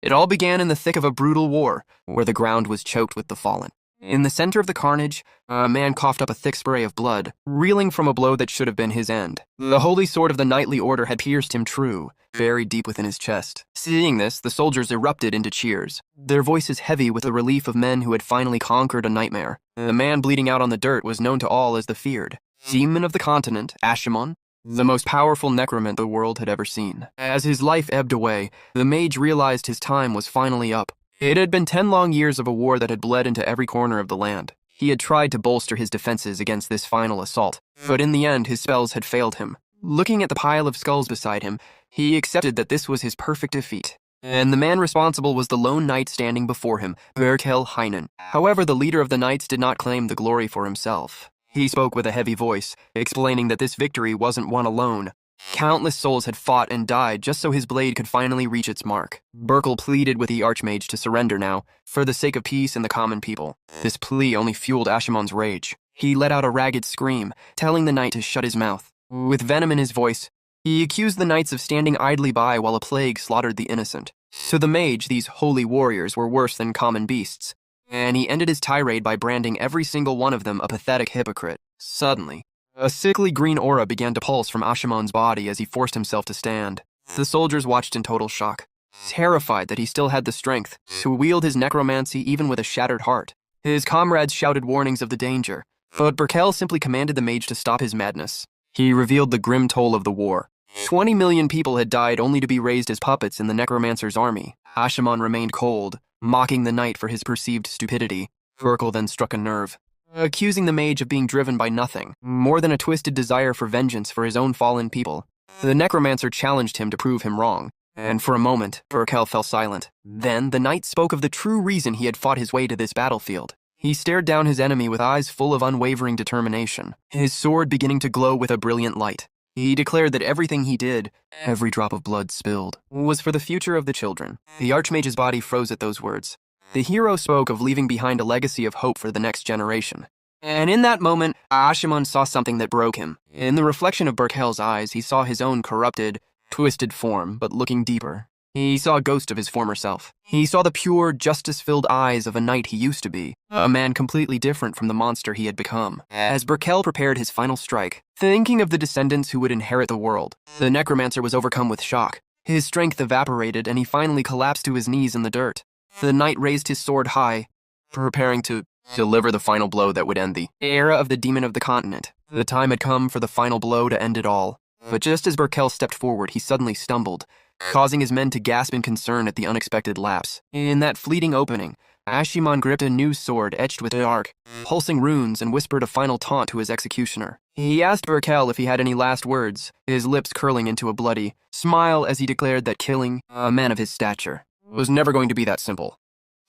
It all began in the thick of a brutal war, where the ground was choked with the fallen. In the center of the carnage, a man coughed up a thick spray of blood, reeling from a blow that should have been his end. The holy sword of the knightly order had pierced him true, buried deep within his chest. Seeing this, the soldiers erupted into cheers, their voices heavy with the relief of men who had finally conquered a nightmare. The man bleeding out on the dirt was known to all as the feared demon of the continent, Ashimon, the most powerful necromancer the world had ever seen. As his life ebbed away, the mage realized his time was finally up. It had been 10 long years of a war that had bled into every corner of the land. He had tried to bolster his defenses against this final assault, but in the end his spells had failed him. Looking at the pile of skulls beside him, he accepted that this was his perfect defeat. And the man responsible was the lone knight standing before him, Berkel Heinen. However, the leader of the knights did not claim the glory for himself. He spoke with a heavy voice, explaining that this victory wasn't won alone. Countless souls had fought and died just so his blade could finally reach its mark. Berkel pleaded with the Archmage to surrender now, for the sake of peace and the common people. This plea only fueled Ashimon's rage. He let out a ragged scream, telling the knight to shut his mouth. With venom in his voice, he accused the knights of standing idly by while a plague slaughtered the innocent. To the mage, these holy warriors were worse than common beasts, and he ended his tirade by branding every single one of them a pathetic hypocrite. Suddenly, a sickly green aura began to pulse from Ashimon's body as he forced himself to stand. The soldiers watched in total shock, terrified that he still had the strength to wield his necromancy even with a shattered heart. His comrades shouted warnings of the danger, but Berkel simply commanded the mage to stop his madness. He revealed the grim toll of the war. 20 million people had died only to be raised as puppets in the necromancer's army. Ashimon remained cold, mocking the knight for his perceived stupidity. Berkel then struck a nerve, accusing the mage of being driven by nothing more than a twisted desire for vengeance for his own fallen people. The necromancer challenged him to prove him wrong, and for a moment, Berkel fell silent. Then, the knight spoke of the true reason he had fought his way to this battlefield. He stared down his enemy with eyes full of unwavering determination, his sword beginning to glow with a brilliant light. He declared that everything he did, every drop of blood spilled, was for the future of the children. The Archmage's body froze at those words. The hero spoke of leaving behind a legacy of hope for the next generation. And in that moment, Ashimon saw something that broke him. In the reflection of Berkel's eyes, he saw his own corrupted, twisted form, but looking deeper. He saw a ghost of his former self. He saw the pure, justice-filled eyes of a knight he used to be, a man completely different from the monster he had become. As Berkel prepared his final strike, thinking of the descendants who would inherit the world, the necromancer was overcome with shock. His strength evaporated, and he finally collapsed to his knees in the dirt. The knight raised his sword high, preparing to deliver the final blow that would end the era of the demon of the continent. The time had come for the final blow to end it all. But just as Berkel stepped forward, he suddenly stumbled, causing his men to gasp in concern at the unexpected lapse. In that fleeting opening, Ashimon gripped a new sword etched with dark, pulsing runes and whispered a final taunt to his executioner. He asked Berkel if he had any last words, his lips curling into a bloody smile as he declared that killing a man of his stature was never going to be that simple.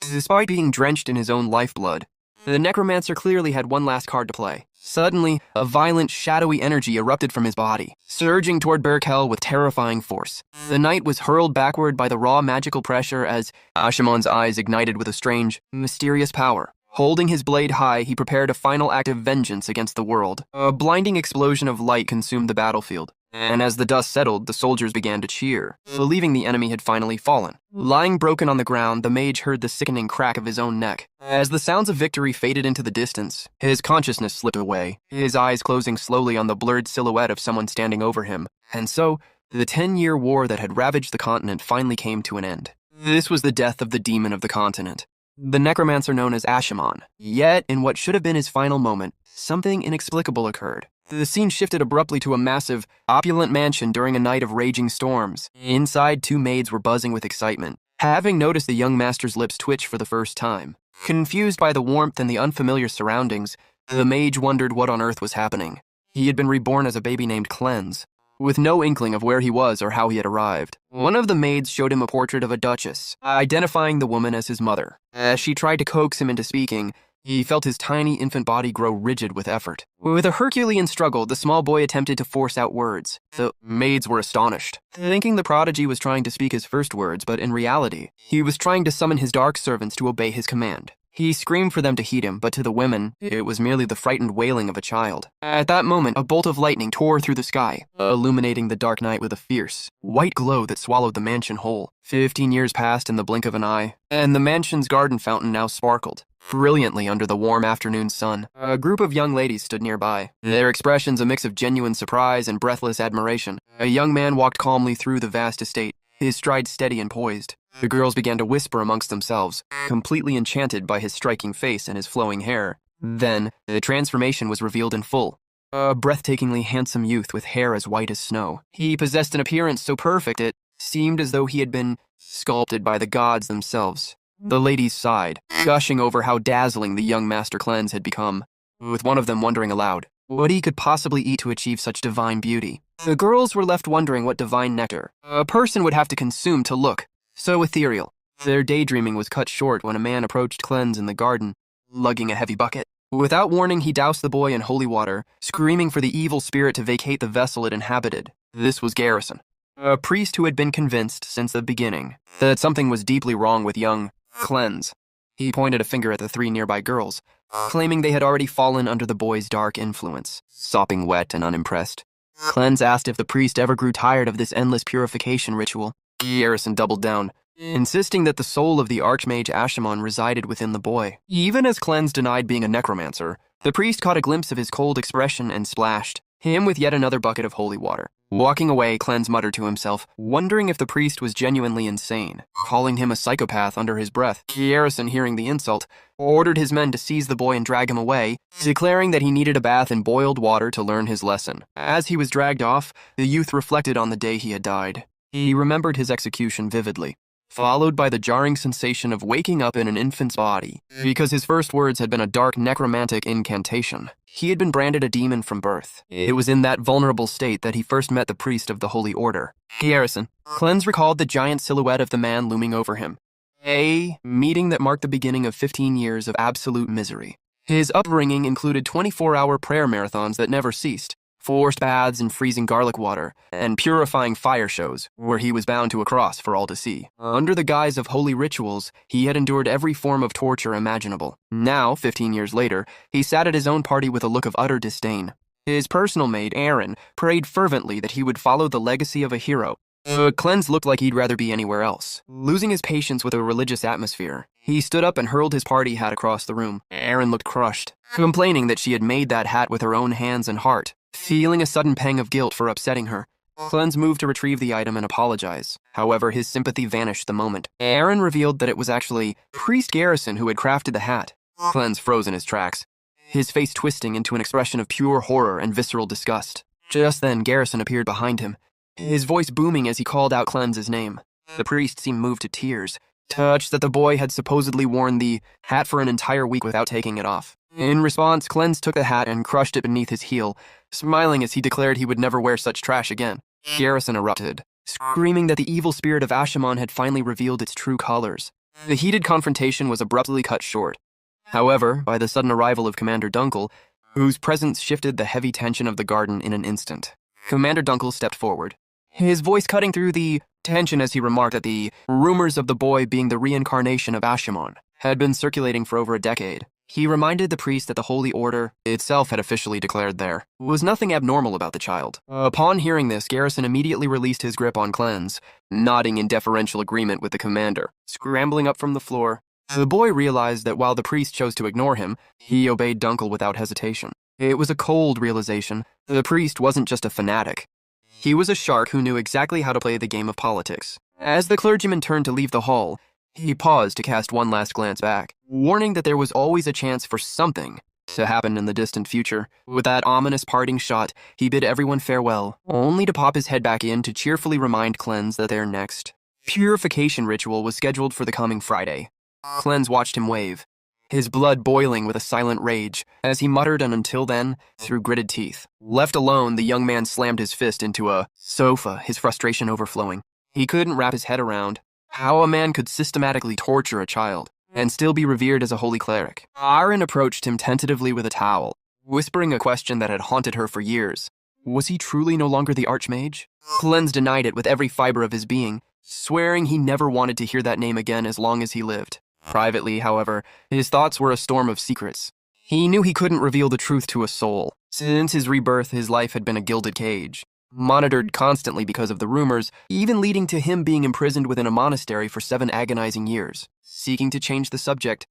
Despite being drenched in his own lifeblood, the necromancer clearly had one last card to play. Suddenly, a violent, shadowy energy erupted from his body, surging toward Berkel with terrifying force. The knight was hurled backward by the raw magical pressure as Ashimon's eyes ignited with a strange, mysterious power. Holding his blade high, he prepared a final act of vengeance against the world. A blinding explosion of light consumed the battlefield, and as the dust settled, the soldiers began to cheer, believing the enemy had finally fallen. Lying broken on the ground, the mage heard the sickening crack of his own neck. As the sounds of victory faded into the distance, his consciousness slipped away, his eyes closing slowly on the blurred silhouette of someone standing over him. And so, the 10-year war that had ravaged the continent finally came to an end. This was the death of the demon of the continent, the necromancer known as Ashimon. Yet, in what should have been his final moment, something inexplicable occurred. The scene shifted abruptly to a massive, opulent mansion during a night of raging storms. Inside, two maids were buzzing with excitement, having noticed the young master's lips twitch for the first time. Confused by the warmth and the unfamiliar surroundings, the mage wondered what on earth was happening. He had been reborn as a baby named Cleanse, with no inkling of where he was or how he had arrived. One of the maids showed him a portrait of a duchess, identifying the woman as his mother. As she tried to coax him into speaking, he felt his tiny infant body grow rigid with effort. With a Herculean struggle, the small boy attempted to force out words. The maids were astonished, thinking the prodigy was trying to speak his first words, but in reality, he was trying to summon his dark servants to obey his command. He screamed for them to heed him, but to the women, it was merely the frightened wailing of a child. At that moment, a bolt of lightning tore through the sky, illuminating the dark night with a fierce, white glow that swallowed the mansion whole. 15 years passed in the blink of an eye, and the mansion's garden fountain now sparkled brilliantly under the warm afternoon sun. A group of young ladies stood nearby, their expressions a mix of genuine surprise and breathless admiration. A young man walked calmly through the vast estate, his stride steady and poised. The girls began to whisper amongst themselves, completely enchanted by his striking face and his flowing hair. Then, the transformation was revealed in full. A breathtakingly handsome youth with hair as white as snow. He possessed an appearance so perfect it seemed as though he had been sculpted by the gods themselves. The ladies sighed, gushing over how dazzling the young Master Cleanse had become, with one of them wondering aloud what he could possibly eat to achieve such divine beauty. The girls were left wondering what divine nectar a person would have to consume to look so ethereal. Their daydreaming was cut short when a man approached Cleanse in the garden, lugging a heavy bucket. Without warning, he doused the boy in holy water, screaming for the evil spirit to vacate the vessel it inhabited. This was Garrison, a priest who had been convinced since the beginning that something was deeply wrong with young Cleanse. He pointed a finger at the 3 nearby girls, claiming they had already fallen under the boy's dark influence. Sopping wet and unimpressed, Cleanse asked if the priest ever grew tired of this endless purification ritual. Garrison doubled down, insisting that the soul of the Archmage Ashimon resided within the boy. Even as Cleanse denied being a necromancer, the priest caught a glimpse of his cold expression and splashed him with yet another bucket of holy water. Walking away, Cleanse muttered to himself, wondering if the priest was genuinely insane, calling him a psychopath under his breath. Garrison, hearing the insult, ordered his men to seize the boy and drag him away, declaring that he needed a bath in boiled water to learn his lesson. As he was dragged off, the youth reflected on the day he had died. He remembered his execution vividly, followed by the jarring sensation of waking up in an infant's body, because his first words had been a dark necromantic incantation. He had been branded a demon from birth. It was in that vulnerable state that he first met the priest of the Holy Order. Garrison. Cleanse recalled the giant silhouette of the man looming over him. A meeting that marked the beginning of 15 years of absolute misery. His upbringing included 24-hour prayer marathons that never ceased, forced baths in freezing garlic water, and purifying fire shows, where he was bound to a cross for all to see. Under the guise of holy rituals, he had endured every form of torture imaginable. Now, 15 years later, he sat at his own party with a look of utter disdain. His personal maid, Aaron, prayed fervently that he would follow the legacy of a hero. Cleanse looked like he'd rather be anywhere else. Losing his patience with a religious atmosphere, he stood up and hurled his party hat across the room. Aaron looked crushed, complaining that she had made that hat with her own hands and heart. Feeling a sudden pang of guilt for upsetting her, Cleanse moved to retrieve the item and apologize. However, his sympathy vanished the moment Aaron revealed that it was actually Priest Garrison who had crafted the hat. Cleanse froze in his tracks, his face twisting into an expression of pure horror and visceral disgust. Just then, Garrison appeared behind him, his voice booming as he called out Cleanse's name. The priest seemed moved to tears, touched that the boy had supposedly worn the hat for an entire week without taking it off. In response, Cleanse took the hat and crushed it beneath his heel, smiling as he declared he would never wear such trash again. Garrison erupted, screaming that the evil spirit of Ashimon had finally revealed its true colors. The heated confrontation was abruptly cut short, however, by the sudden arrival of Commander Dunkel, whose presence shifted the heavy tension of the garden in an instant. Commander Dunkel stepped forward, his voice cutting through the tension as he remarked that the rumors of the boy being the reincarnation of Ashimon had been circulating for over a decade. He reminded the priest that the Holy Order itself had officially declared there was nothing abnormal about the child. Upon hearing this, Garrison immediately released his grip on Cleanse, nodding in deferential agreement with the commander. Scrambling up from the floor, the boy realized that while the priest chose to ignore him, he obeyed Dunkel without hesitation. It was a cold realization. The priest wasn't just a fanatic. He was a shark who knew exactly how to play the game of politics. As the clergyman turned to leave the hall, he paused to cast one last glance back, warning that there was always a chance for something to happen in the distant future. With that ominous parting shot, he bid everyone farewell, only to pop his head back in to cheerfully remind Cleanse that their next purification ritual was scheduled for the coming Friday. Cleanse watched him wave, his blood boiling with a silent rage, as he muttered an "until then" through gritted teeth. Left alone, the young man slammed his fist into a sofa, his frustration overflowing. He couldn't wrap his head around how a man could systematically torture a child and still be revered as a holy cleric. Aaron approached him tentatively with a towel, whispering a question that had haunted her for years. Was he truly no longer the Archmage? Cleanse denied it with every fiber of his being, swearing he never wanted to hear that name again as long as he lived. Privately, however, his thoughts were a storm of secrets. He knew he couldn't reveal the truth to a soul. Since his rebirth, his life had been a gilded cage, monitored constantly because of the rumors, even leading to him being imprisoned within a monastery for 7 agonizing years. Seeking to change the subject,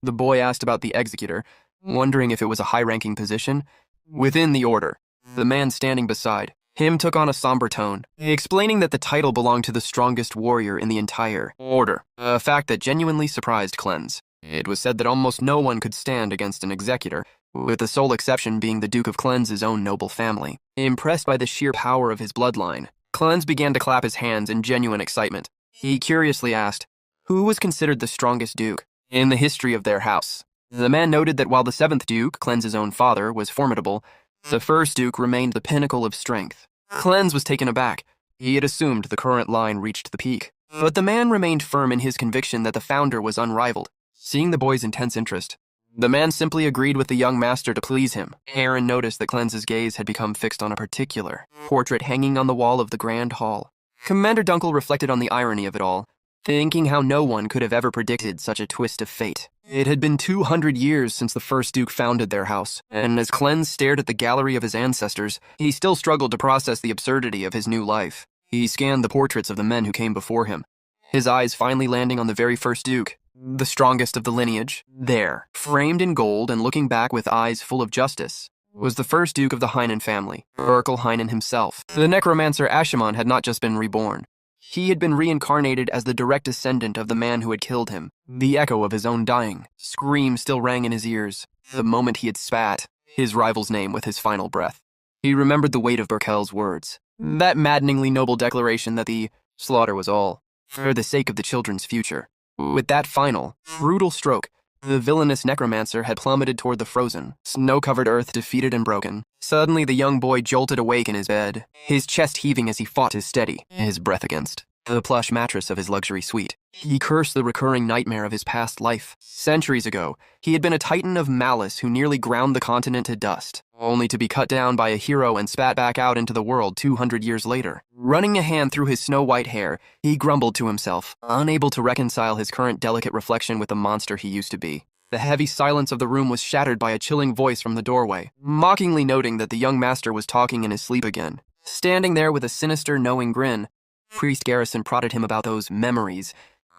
the boy asked about the executor, wondering if it was a high-ranking position within the order. The man standing beside him took on a somber tone, explaining that the title belonged to the strongest warrior in the entire order, a fact that genuinely surprised Cleanse. It was said that almost no one could stand against an executor, with the sole exception being the Duke of Cleanse's own noble family. Impressed by the sheer power of his bloodline, Cleanse began to clap his hands in genuine excitement. He curiously asked, who was considered the strongest duke in the history of their house? The man noted that while the 7th Duke, Cleanse's own father, was formidable, the 1st Duke remained the pinnacle of strength. Cleanse was taken aback. He had assumed the current line reached the peak. But the man remained firm in his conviction that the founder was unrivaled. Seeing the boy's intense interest, the man simply agreed with the young master to please him. Aaron noticed that Cleanse's gaze had become fixed on a particular portrait hanging on the wall of the Grand Hall. Commander Dunkel reflected on the irony of it all, thinking how no one could have ever predicted such a twist of fate. It had been 200 years since the 1st Duke founded their house, and as Cleanse stared at the gallery of his ancestors, he still struggled to process the absurdity of his new life. He scanned the portraits of the men who came before him, his eyes finally landing on the very 1st Duke, the strongest of the lineage. There, framed in gold and looking back with eyes full of justice, was the 1st Duke of the Heinen family, Urkel Heinen himself. The necromancer Ashimon had not just been reborn. He had been reincarnated as the direct descendant of the man who had killed him. The echo of his own dying scream still rang in his ears the moment he had spat his rival's name with his final breath. He remembered the weight of Berkel's words, that maddeningly noble declaration that the slaughter was all for the sake of the children's future. With that final, brutal stroke, the villainous necromancer had plummeted toward the frozen, snow-covered earth, defeated and broken. Suddenly, the young boy jolted awake in his bed, his chest heaving as he fought to steady his breath against the plush mattress of his luxury suite. He cursed the recurring nightmare of his past life. Centuries ago, he had been a titan of malice who nearly ground the continent to dust, only to be cut down by a hero and spat back out into the world 200 years later. Running a hand through his snow-white hair, he grumbled to himself, unable to reconcile his current delicate reflection with the monster he used to be. The heavy silence of the room was shattered by a chilling voice from the doorway, mockingly noting that the young master was talking in his sleep again. Standing there with a sinister, knowing grin, Priest Garrison prodded him about those memories,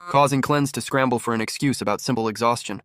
causing Cleanse to scramble for an excuse about simple exhaustion.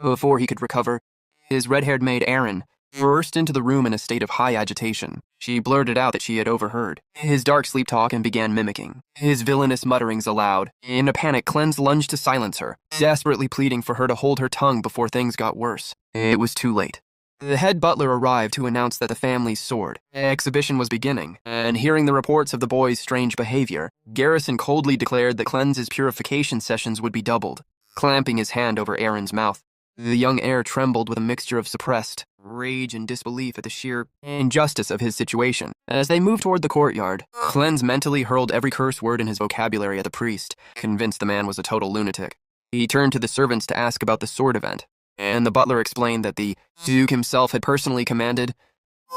Before he could recover, his red-haired maid Erin burst into the room in a state of high agitation. She blurted out that she had overheard his dark sleep talk and began mimicking his villainous mutterings aloud. In a panic, Cleanse lunged to silence her, desperately pleading for her to hold her tongue before things got worse. It was too late. The head butler arrived to announce that the family's sword exhibition was beginning, and hearing the reports of the boy's strange behavior, Garrison coldly declared that Cleanse's purification sessions would be doubled, clamping his hand over Aaron's mouth. The young heir trembled with a mixture of suppressed rage and disbelief at the sheer injustice of his situation. As they moved toward the courtyard, Cleanse mentally hurled every curse word in his vocabulary at the priest, convinced the man was a total lunatic. He turned to the servants to ask about the sword event, and the butler explained that the Duke himself had personally commanded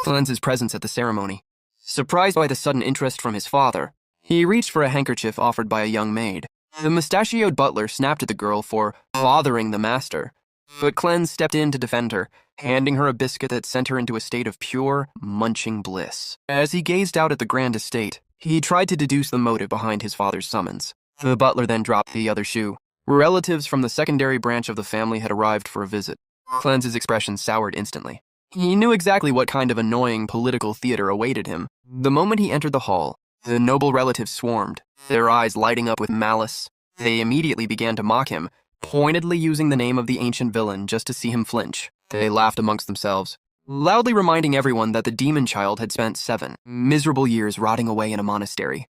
Cleanse's presence at the ceremony. Surprised by the sudden interest from his father, he reached for a handkerchief offered by a young maid. The mustachioed butler snapped at the girl for bothering the master, but Cleanse stepped in to defend her, handing her a biscuit that sent her into a state of pure, munching bliss. As he gazed out at the grand estate, he tried to deduce the motive behind his father's summons. The butler then dropped the other shoe. Relatives from the secondary branch of the family had arrived for a visit. Cleanse's expression soured instantly. He knew exactly what kind of annoying political theater awaited him. The moment he entered the hall, the noble relatives swarmed, their eyes lighting up with malice. They immediately began to mock him, pointedly using the name of the ancient villain just to see him flinch. They laughed amongst themselves, loudly reminding everyone that the demon child had spent 7 miserable years rotting away in a monastery.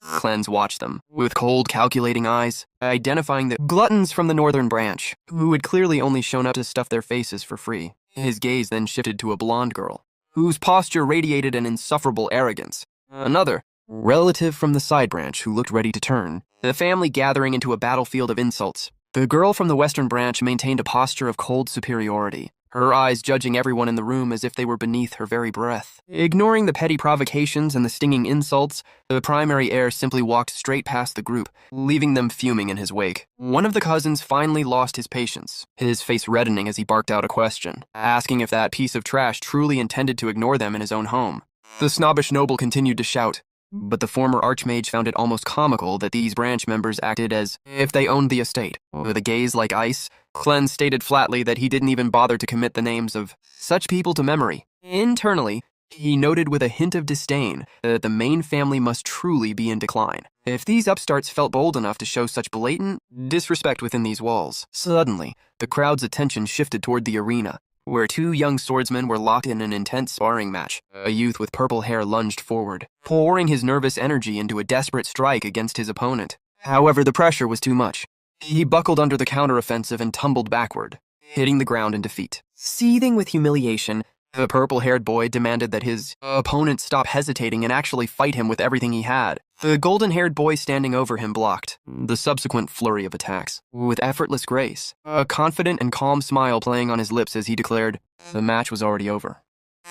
Cleanse watched them, with cold, calculating eyes, identifying the gluttons from the northern branch, who had clearly only shown up to stuff their faces for free. His gaze then shifted to a blonde girl, whose posture radiated an insufferable arrogance. Another relative from the side branch who looked ready to turn, the family gathering into a battlefield of insults. The girl from the western branch maintained a posture of cold superiority, her eyes judging everyone in the room as if they were beneath her very breath. Ignoring the petty provocations and the stinging insults, the primary heir simply walked straight past the group, leaving them fuming in his wake. One of the cousins finally lost his patience, his face reddening as he barked out a question, asking if that piece of trash truly intended to ignore them in his own home. The snobbish noble continued to shout, but the former archmage found it almost comical that these branch members acted as if they owned the estate. With a gaze like ice, Clens stated flatly that he didn't even bother to commit the names of such people to memory. Internally, he noted with a hint of disdain that the main family must truly be in decline. If these upstarts felt bold enough to show such blatant disrespect within these walls. Suddenly, the crowd's attention shifted toward the arena, where two young swordsmen were locked in an intense sparring match. A youth with purple hair lunged forward, pouring his nervous energy into a desperate strike against his opponent. However, the pressure was too much. He buckled under the counteroffensive and tumbled backward, hitting the ground in defeat. Seething with humiliation, the purple-haired boy demanded that his opponent stop hesitating and actually fight him with everything he had. The golden-haired boy standing over him blocked the subsequent flurry of attacks with effortless grace, a confident and calm smile playing on his lips as he declared the match was already over.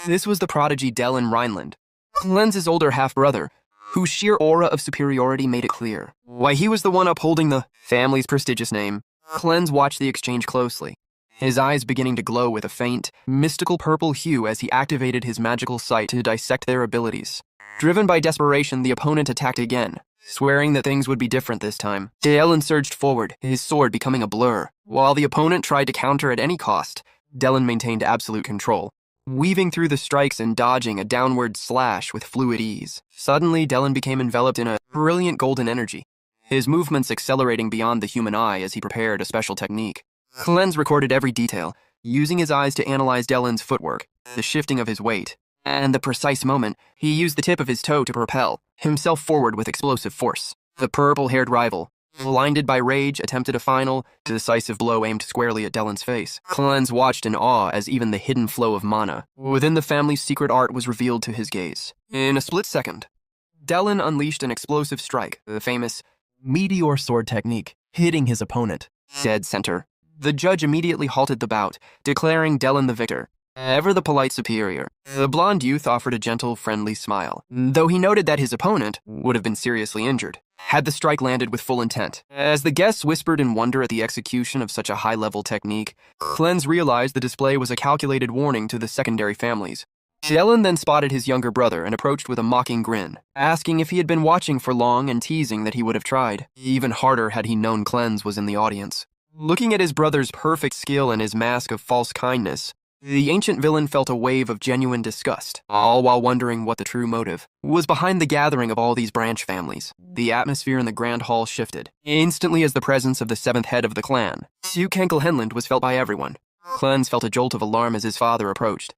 This was the prodigy Dellen Rhineland, Clens's older half-brother, whose sheer aura of superiority made it clear why he was the one upholding the family's prestigious name. Clens watched the exchange closely, his eyes beginning to glow with a faint, mystical purple hue as he activated his magical sight to dissect their abilities. Driven by desperation, the opponent attacked again, swearing that things would be different this time. Dellen surged forward, his sword becoming a blur. While the opponent tried to counter at any cost, Dellen maintained absolute control, weaving through the strikes and dodging a downward slash with fluid ease. Suddenly, Dellen became enveloped in a brilliant golden energy, his movements accelerating beyond the human eye as he prepared a special technique. Clens recorded every detail, using his eyes to analyze Dellen's footwork, the shifting of his weight, and the precise moment he used the tip of his toe to propel himself forward with explosive force. The purple-haired rival, blinded by rage, attempted a final, decisive blow aimed squarely at Dellen's face. Clens watched in awe as even the hidden flow of mana within the family's secret art was revealed to his gaze. In a split second, Dellen unleashed an explosive strike, the famous meteor sword technique, hitting his opponent dead center. The judge immediately halted the bout, declaring Dellen the victor, ever the polite superior. The blonde youth offered a gentle, friendly smile, though he noted that his opponent would have been seriously injured had the strike landed with full intent. As the guests whispered in wonder at the execution of such a high-level technique, Clens realized the display was a calculated warning to the secondary families. Dellen then spotted his younger brother and approached with a mocking grin, asking if he had been watching for long and teasing that he would have tried. Even harder had he known Clens was in the audience. Looking at his brother's perfect skill and his mask of false kindness, the ancient villain felt a wave of genuine disgust, all while wondering what the true motive was behind the gathering of all these branch families. The atmosphere in the grand hall shifted, instantly as the presence of the seventh head of the clan, Kenkel Henland, was felt by everyone. Clens felt a jolt of alarm as his father approached,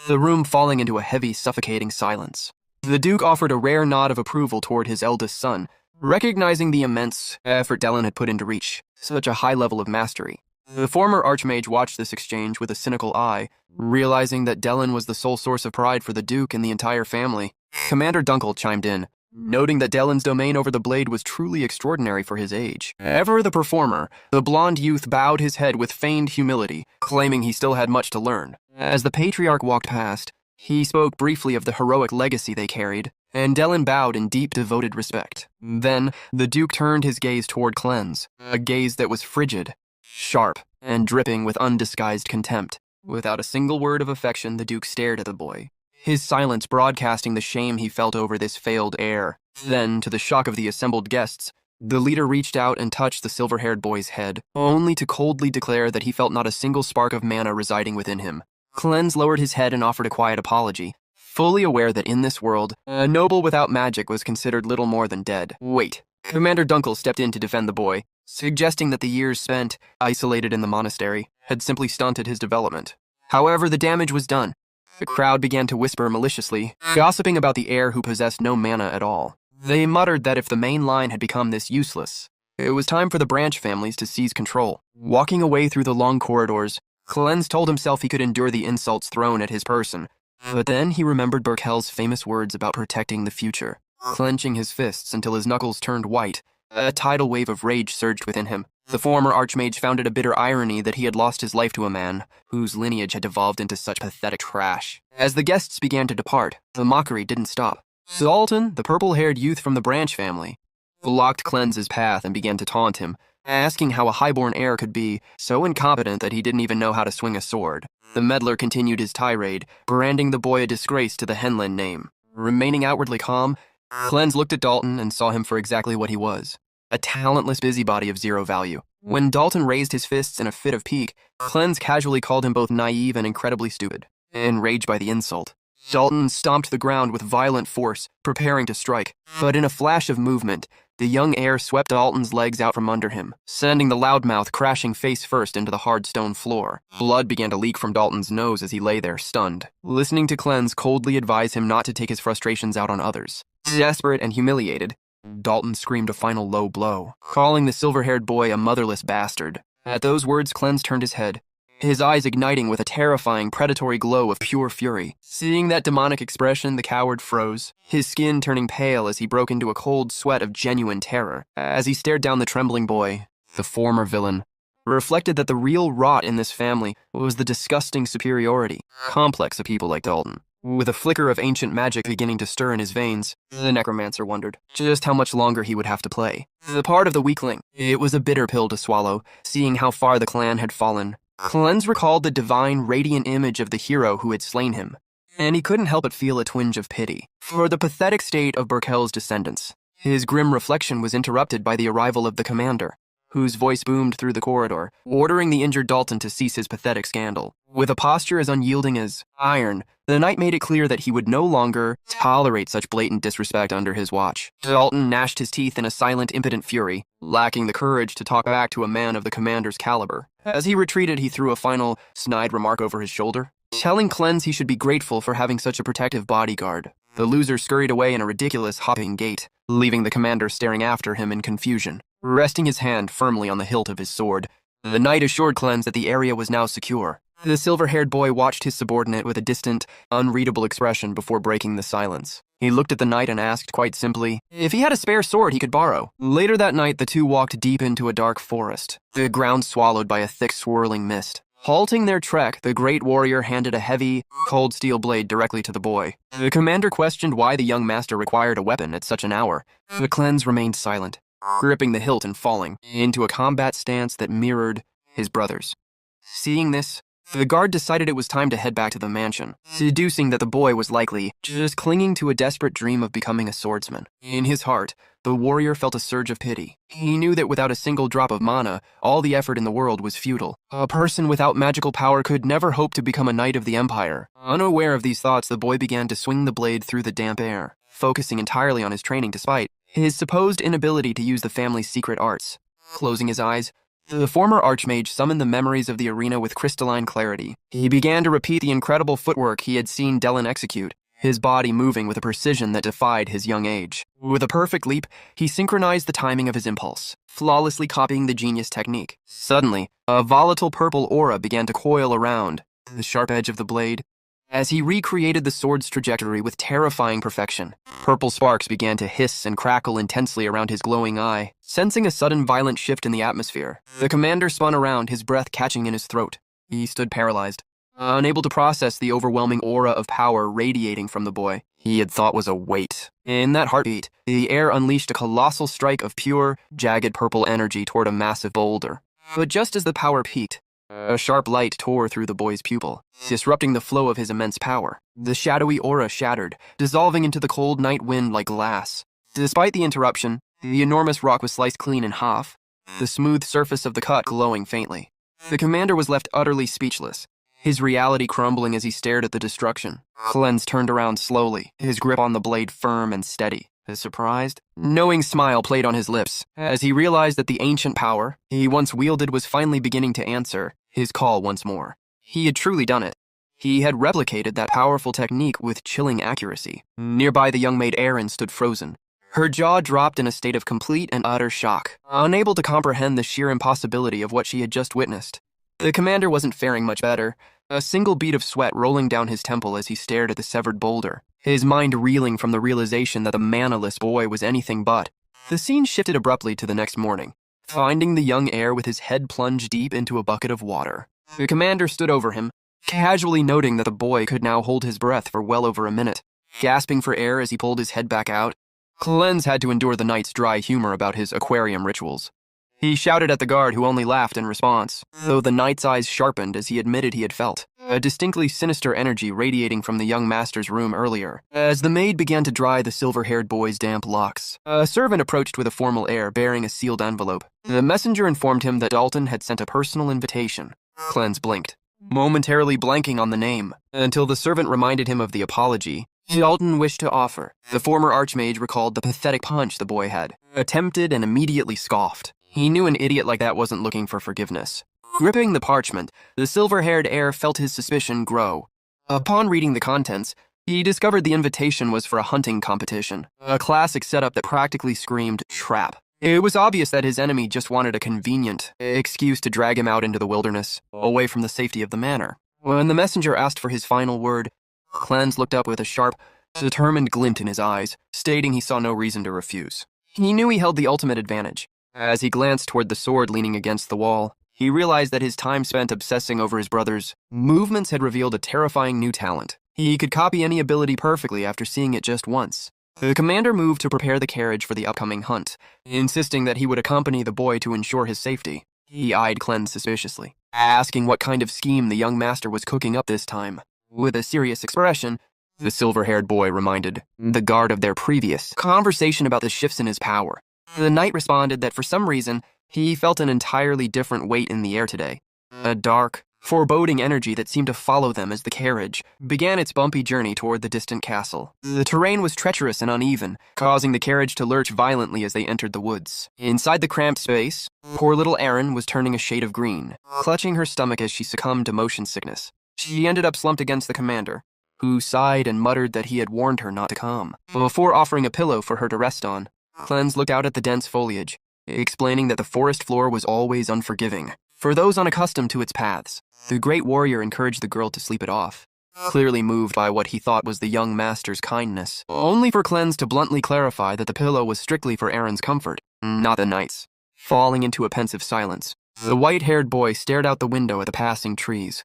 the room falling into a heavy, suffocating silence. The Duke offered a rare nod of approval toward his eldest son, recognizing the immense effort Dellen had put into reach such a high level of mastery. The former archmage watched this exchange with a cynical eye, realizing that Dellen was the sole source of pride for the Duke and the entire family. Commander Dunkel chimed in, noting that Dellen's domain over the blade was truly extraordinary for his age. Ever the performer, the blonde youth bowed his head with feigned humility, claiming he still had much to learn. As the patriarch walked past, he spoke briefly of the heroic legacy they carried, and Dellen bowed in deep, devoted respect. Then, the Duke turned his gaze toward Clens, a gaze that was frigid, sharp, and dripping with undisguised contempt. Without a single word of affection, the Duke stared at the boy, his silence broadcasting the shame he felt over this failed heir. Then, to the shock of the assembled guests, the leader reached out and touched the silver-haired boy's head, only to coldly declare that he felt not a single spark of mana residing within him. Clens lowered his head and offered a quiet apology, fully aware that in this world, a noble without magic was considered little more than dead. Wait. Commander Dunkel stepped in to defend the boy, suggesting that the years spent, isolated in the monastery, had simply stunted his development. However, the damage was done. The crowd began to whisper maliciously, gossiping about the heir who possessed no mana at all. They muttered that if the main line had become this useless, it was time for the branch families to seize control. Walking away through the long corridors, Clens told himself he could endure the insults thrown at his person. But then he remembered Berkel's famous words about protecting the future. Clenching his fists until his knuckles turned white, a tidal wave of rage surged within him. The former archmage found it a bitter irony that he had lost his life to a man whose lineage had devolved into such pathetic trash. As the guests began to depart, the mockery didn't stop. Dalton, the purple-haired youth from the Branch family, blocked Cleanse's path and began to taunt him, asking how a highborn heir could be so incompetent that he didn't even know how to swing a sword. The meddler continued his tirade, branding the boy a disgrace to the Henlin name. Remaining outwardly calm, Cleanse looked at Dalton and saw him for exactly what he was, a talentless busybody of zero value. When Dalton raised his fists in a fit of pique, Cleanse casually called him both naive and incredibly stupid. Enraged by the insult, Dalton stomped the ground with violent force, preparing to strike. But in a flash of movement, the young heir swept Dalton's legs out from under him, sending the loudmouth crashing face first into the hard stone floor. Blood began to leak from Dalton's nose as he lay there, stunned, listening to Cleanse coldly advise him not to take his frustrations out on others. Desperate and humiliated, Dalton screamed a final low blow, calling the silver-haired boy a motherless bastard. At those words, Cleanse turned his head, his eyes igniting with a terrifying, predatory glow of pure fury. Seeing that demonic expression, the coward froze, his skin turning pale as he broke into a cold sweat of genuine terror. As he stared down the trembling boy, the former villain reflected that the real rot in this family was the disgusting superiority complex of people like Dalton. With a flicker of ancient magic beginning to stir in his veins, the necromancer wondered just how much longer he would have to play. The part of the weakling, it was a bitter pill to swallow, seeing how far the clan had fallen. Cleanse recalled the divine, radiant image of the hero who had slain him, and he couldn't help but feel a twinge of pity for the pathetic state of Burkel's descendants. His grim reflection was interrupted by the arrival of the commander, whose voice boomed through the corridor, ordering the injured Dalton to cease his pathetic scandal. With a posture as unyielding as iron, the knight made it clear that he would no longer tolerate such blatant disrespect under his watch. Dalton gnashed his teeth in a silent, impotent fury, lacking the courage to talk back to a man of the commander's caliber. As he retreated, he threw a final, snide remark over his shoulder, telling Cleanse he should be grateful for having such a protective bodyguard. The loser scurried away in a ridiculous, hopping gait, leaving the commander staring after him in confusion. Resting his hand firmly on the hilt of his sword, the knight assured Cleanse that the area was now secure. The silver-haired boy watched his subordinate with a distant, unreadable expression before breaking the silence. He looked at the knight and asked quite simply if he had a spare sword he could borrow. Later that night, the two walked deep into a dark forest, the ground swallowed by a thick, swirling mist. Halting their trek, the great warrior handed a heavy, cold steel blade directly to the boy. The commander questioned why the young master required a weapon at such an hour. The Cleanse remained silent, gripping the hilt and falling into a combat stance that mirrored his brother's. Seeing this, the guard decided it was time to head back to the mansion, deducing that the boy was likely just clinging to a desperate dream of becoming a swordsman. In his heart, the warrior felt a surge of pity. He knew that without a single drop of mana, all the effort in the world was futile. A person without magical power could never hope to become a knight of the Empire. Unaware of these thoughts, the boy began to swing the blade through the damp air, focusing entirely on his training despite his supposed inability to use the family's secret arts. Closing his eyes, the former archmage summoned the memories of the arena with crystalline clarity. He began to repeat the incredible footwork he had seen Dellen execute, his body moving with a precision that defied his young age. With a perfect leap, he synchronized the timing of his impulse, flawlessly copying the genius technique. Suddenly, a volatile purple aura began to coil around the sharp edge of the blade. As he recreated the sword's trajectory with terrifying perfection, purple sparks began to hiss and crackle intensely around his glowing eye. Sensing a sudden violent shift in the atmosphere, the commander spun around, his breath catching in his throat. He stood paralyzed, unable to process the overwhelming aura of power radiating from the boy he had thought was a weight. In that heartbeat, the air unleashed a colossal strike of pure, jagged purple energy toward a massive boulder. But just as the power peaked, a sharp light tore through the boy's pupil, disrupting the flow of his immense power. The shadowy aura shattered, dissolving into the cold night wind like glass. Despite the interruption, the enormous rock was sliced clean in half, the smooth surface of the cut glowing faintly. The commander was left utterly speechless, his reality crumbling as he stared at the destruction. Cleanse turned around slowly, his grip on the blade firm and steady. A surprised, knowing smile played on his lips as he realized that the ancient power he once wielded was finally beginning to answer his call once more. He had truly done it. He had replicated that powerful technique with chilling accuracy. Nearby, the young maid Erin stood frozen, her jaw dropped in a state of complete and utter shock, unable to comprehend the sheer impossibility of what she had just witnessed. The commander wasn't faring much better, a single bead of sweat rolling down his temple as he stared at the severed boulder, his mind reeling from the realization that the manaless boy was anything but. The scene shifted abruptly to the next morning. finding the young heir with his head plunged deep into a bucket of water. The commander stood over him, casually noting that the boy could now hold his breath for well over a minute. Gasping for air as he pulled his head back out, Cleanse had to endure the knight's dry humor about his aquarium rituals. He shouted at the guard, who only laughed in response, though the knight's eyes sharpened as he admitted he had felt a distinctly sinister energy radiating from the young master's room earlier. As the maid began to dry the silver-haired boy's damp locks, a servant approached with a formal air bearing a sealed envelope. The messenger informed him that Dalton had sent a personal invitation. Cleanse blinked, momentarily blanking on the name, until the servant reminded him of the apology Dalton wished to offer. The former archmage recalled the pathetic punch the boy had attempted and immediately scoffed. He knew an idiot like that wasn't looking for forgiveness. Gripping the parchment, the silver-haired heir felt his suspicion grow. Upon reading the contents, he discovered the invitation was for a hunting competition, a classic setup that practically screamed trap. It was obvious that his enemy just wanted a convenient excuse to drag him out into the wilderness, away from the safety of the manor. When the messenger asked for his final word, Cleanse looked up with a sharp, determined glint in his eyes, stating he saw no reason to refuse. He knew he held the ultimate advantage. As he glanced toward the sword leaning against the wall, he realized that his time spent obsessing over his brother's movements had revealed a terrifying new talent. He could copy any ability perfectly after seeing it just once. The commander moved to prepare the carriage for the upcoming hunt, insisting that he would accompany the boy to ensure his safety. He eyed Cleanse suspiciously, asking what kind of scheme the young master was cooking up this time. With a serious expression, the silver-haired boy reminded the guard of their previous conversation about the shifts in his power. The knight responded that for some reason, he felt an entirely different weight in the air today. A dark, foreboding energy that seemed to follow them as the carriage began its bumpy journey toward the distant castle. The terrain was treacherous and uneven, causing the carriage to lurch violently as they entered the woods. Inside the cramped space, poor little Erin was turning a shade of green, clutching her stomach as she succumbed to motion sickness. She ended up slumped against the commander, who sighed and muttered that he had warned her not to come, before offering a pillow for her to rest on. Cleanse looked out at the dense foliage, explaining that the forest floor was always unforgiving for those unaccustomed to its paths. The great warrior encouraged the girl to sleep it off, clearly moved by what he thought was the young master's kindness, only for Cleanse to bluntly clarify that the pillow was strictly for Erin's comfort, not the knight's. Falling into a pensive silence, the white-haired boy stared out the window at the passing trees.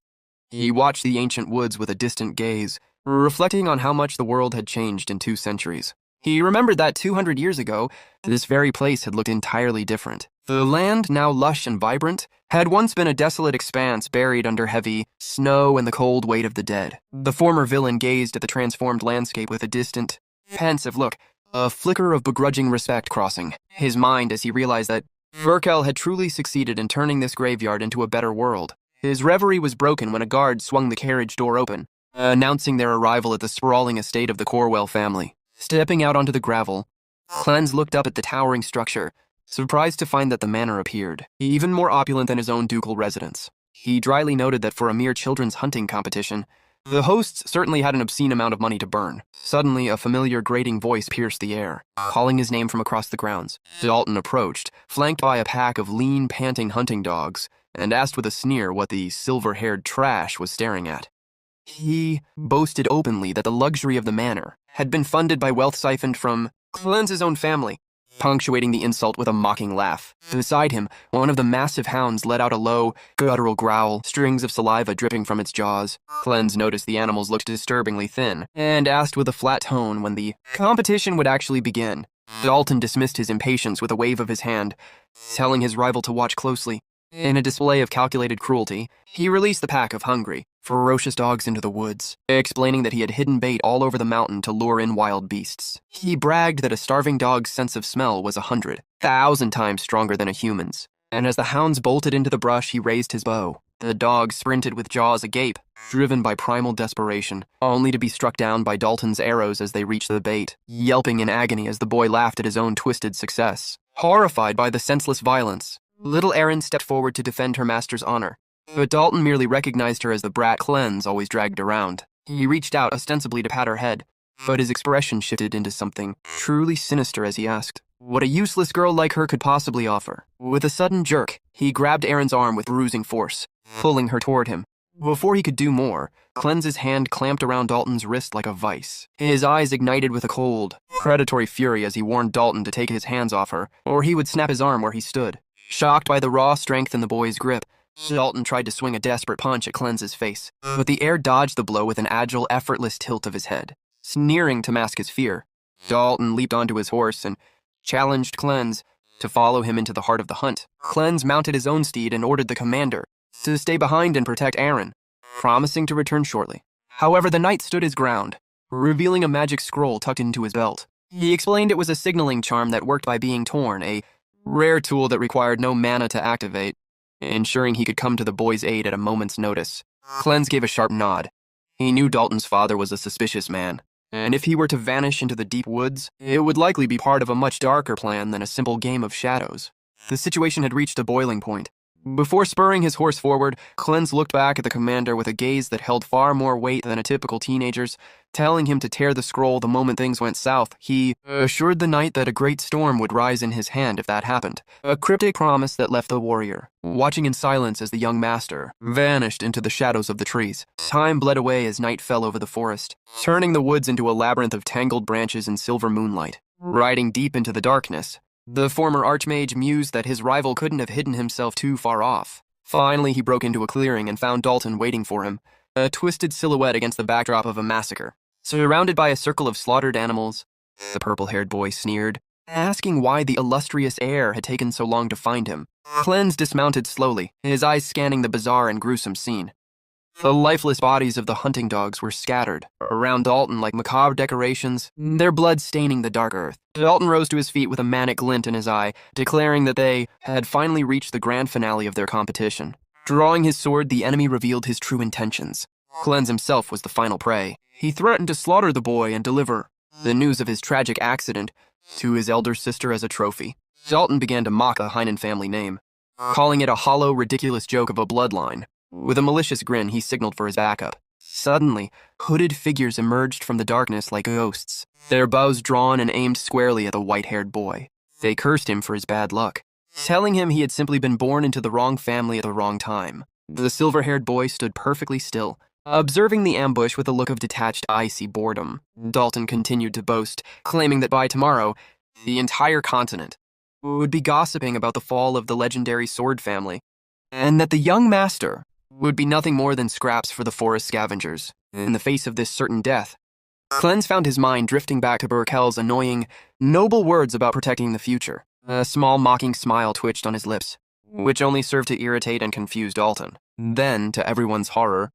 He watched the ancient woods with a distant gaze, reflecting on how much the world had changed in 2 centuries. He remembered that 200 years ago, this very place had looked entirely different. The land, now lush and vibrant, had once been a desolate expanse buried under heavy snow and the cold weight of the dead. The former villain gazed at the transformed landscape with a distant, pensive look, a flicker of begrudging respect crossing his mind as he realized that Verkel had truly succeeded in turning this graveyard into a better world. His reverie was broken when a guard swung the carriage door open, announcing their arrival at the sprawling estate of the Corwell family. Stepping out onto the gravel, Cleanse looked up at the towering structure, surprised to find that the manor appeared even more opulent than his own ducal residence. He dryly noted that for a mere children's hunting competition, the hosts certainly had an obscene amount of money to burn. Suddenly, a familiar grating voice pierced the air, calling his name from across the grounds. Dalton approached, flanked by a pack of lean, panting hunting dogs, and asked with a sneer what the silver-haired trash was staring at. He boasted openly that the luxury of the manor had been funded by wealth siphoned from Cleanse's own family, punctuating the insult with a mocking laugh. Beside him, one of the massive hounds let out a low, guttural growl, strings of saliva dripping from its jaws. Cleanse noticed the animals looked disturbingly thin, and asked with a flat tone when the competition would actually begin. Dalton dismissed his impatience with a wave of his hand, telling his rival to watch closely. In a display of calculated cruelty, he released the pack of hungry, ferocious dogs into the woods, explaining that he had hidden bait all over the mountain to lure in wild beasts. He bragged that a starving dog's sense of smell was 100,000 times stronger than a human's, and as the hounds bolted into the brush, he raised his bow. The dogs sprinted with jaws agape, driven by primal desperation, only to be struck down by Dalton's arrows as they reached the bait, yelping in agony as the boy laughed at his own twisted success. Horrified by the senseless violence, little Erin stepped forward to defend her master's honor, but Dalton merely recognized her as the brat Cleanse always dragged around. He reached out ostensibly to pat her head, but his expression shifted into something truly sinister as he asked what a useless girl like her could possibly offer. With a sudden jerk, he grabbed Erin's arm with bruising force, pulling her toward him. Before he could do more, Cleanse's hand clamped around Dalton's wrist like a vice. His eyes ignited with a cold, predatory fury as he warned Dalton to take his hands off her, or he would snap his arm where he stood. Shocked by the raw strength in the boy's grip, Dalton tried to swing a desperate punch at Cleans's face, but the air dodged the blow with an agile, effortless tilt of his head. Sneering to mask his fear, Dalton leaped onto his horse and challenged Cleanse to follow him into the heart of the hunt. Cleanse mounted his own steed and ordered the commander to stay behind and protect Aaron, promising to return shortly. However, the knight stood his ground, revealing a magic scroll tucked into his belt. He explained it was a signaling charm that worked by being torn, a rare tool that required no mana to activate, ensuring he could come to the boy's aid at a moment's notice. Cleanse gave a sharp nod. He knew Dalton's father was a suspicious man, and if he were to vanish into the deep woods, it would likely be part of a much darker plan than a simple game of shadows. The situation had reached a boiling point. Before spurring his horse forward, Cleanse looked back at the commander with a gaze that held far more weight than a typical teenager's, telling him to tear the scroll the moment things went south. He assured the knight that a great storm would rise in his hand if that happened, a cryptic promise that left the warrior watching in silence as the young master vanished into the shadows of the trees. Time bled away as night fell over the forest, turning the woods into a labyrinth of tangled branches and silver moonlight. Riding deep into the darkness, the former archmage mused that his rival couldn't have hidden himself too far off. Finally, he broke into a clearing and found Dalton waiting for him, a twisted silhouette against the backdrop of a massacre. Surrounded by a circle of slaughtered animals, the purple-haired boy sneered, asking why the illustrious heir had taken so long to find him. Cleanse dismounted slowly, his eyes scanning the bizarre and gruesome scene. The lifeless bodies of the hunting dogs were scattered around Dalton like macabre decorations, their blood staining the dark earth. Dalton rose to his feet with a manic glint in his eye, declaring that they had finally reached the grand finale of their competition. Drawing his sword, the enemy revealed his true intentions. Cleanse himself was the final prey. He threatened to slaughter the boy and deliver the news of his tragic accident to his elder sister as a trophy. Dalton began to mock the Heinen family name, calling it a hollow, ridiculous joke of a bloodline. With a malicious grin, he signaled for his backup. Suddenly, hooded figures emerged from the darkness like ghosts, their bows drawn and aimed squarely at the white-haired boy. They cursed him for his bad luck, telling him he had simply been born into the wrong family at the wrong time. The silver-haired boy stood perfectly still, observing the ambush with a look of detached, icy boredom. Dalton continued to boast, claiming that by tomorrow, the entire continent would be gossiping about the fall of the legendary sword family, and that the young master would be nothing more than scraps for the forest scavengers. In the face of this certain death, Cleanse found his mind drifting back to Burkel's annoying, noble words about protecting the future. A small mocking smile twitched on his lips, which only served to irritate and confuse Dalton. Then, to everyone's horror,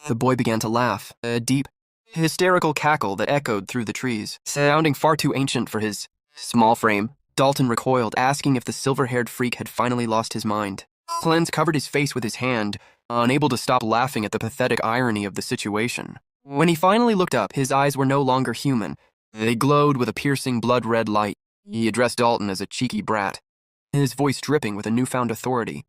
the boy began to laugh, a deep, hysterical cackle that echoed through the trees, sounding far too ancient for his small frame. Dalton recoiled, asking if the silver-haired freak had finally lost his mind. Cleanse covered his face with his hand, unable to stop laughing at the pathetic irony of the situation. When he finally looked up, his eyes were no longer human. They glowed with a piercing blood-red light. He addressed Dalton as a cheeky brat, his voice dripping with a newfound authority.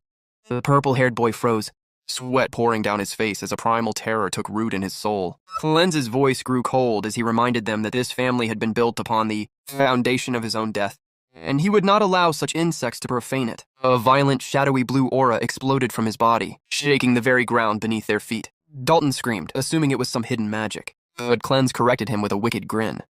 The purple-haired boy froze, sweat pouring down his face as a primal terror took root in his soul. Cleanse's voice grew cold as he reminded them that this family had been built upon the foundation of his own death, and he would not allow such insects to profane it. A violent, shadowy blue aura exploded from his body, shaking the very ground beneath their feet. Dalton screamed, assuming it was some hidden magic, but Cleanse corrected him with a wicked grin.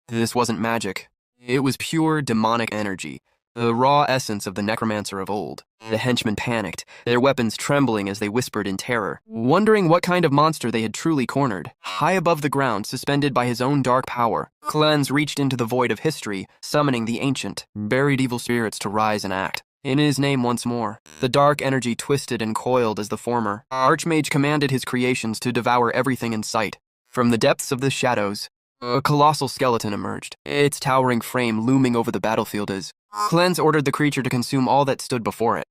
This wasn't magic. It was pure demonic energy, the raw essence of the necromancer of old. The henchmen panicked, their weapons trembling as they whispered in terror, wondering what kind of monster they had truly cornered. High above the ground, suspended by his own dark power, Cleanse reached into the void of history, summoning the ancient, buried evil spirits to rise and act. In his name once more, the dark energy twisted and coiled as the former archmage commanded his creations to devour everything in sight. From the depths of the shadows, a colossal skeleton emerged, its towering frame looming over the battlefield as Cleanse ordered the creature to consume all that stood before it.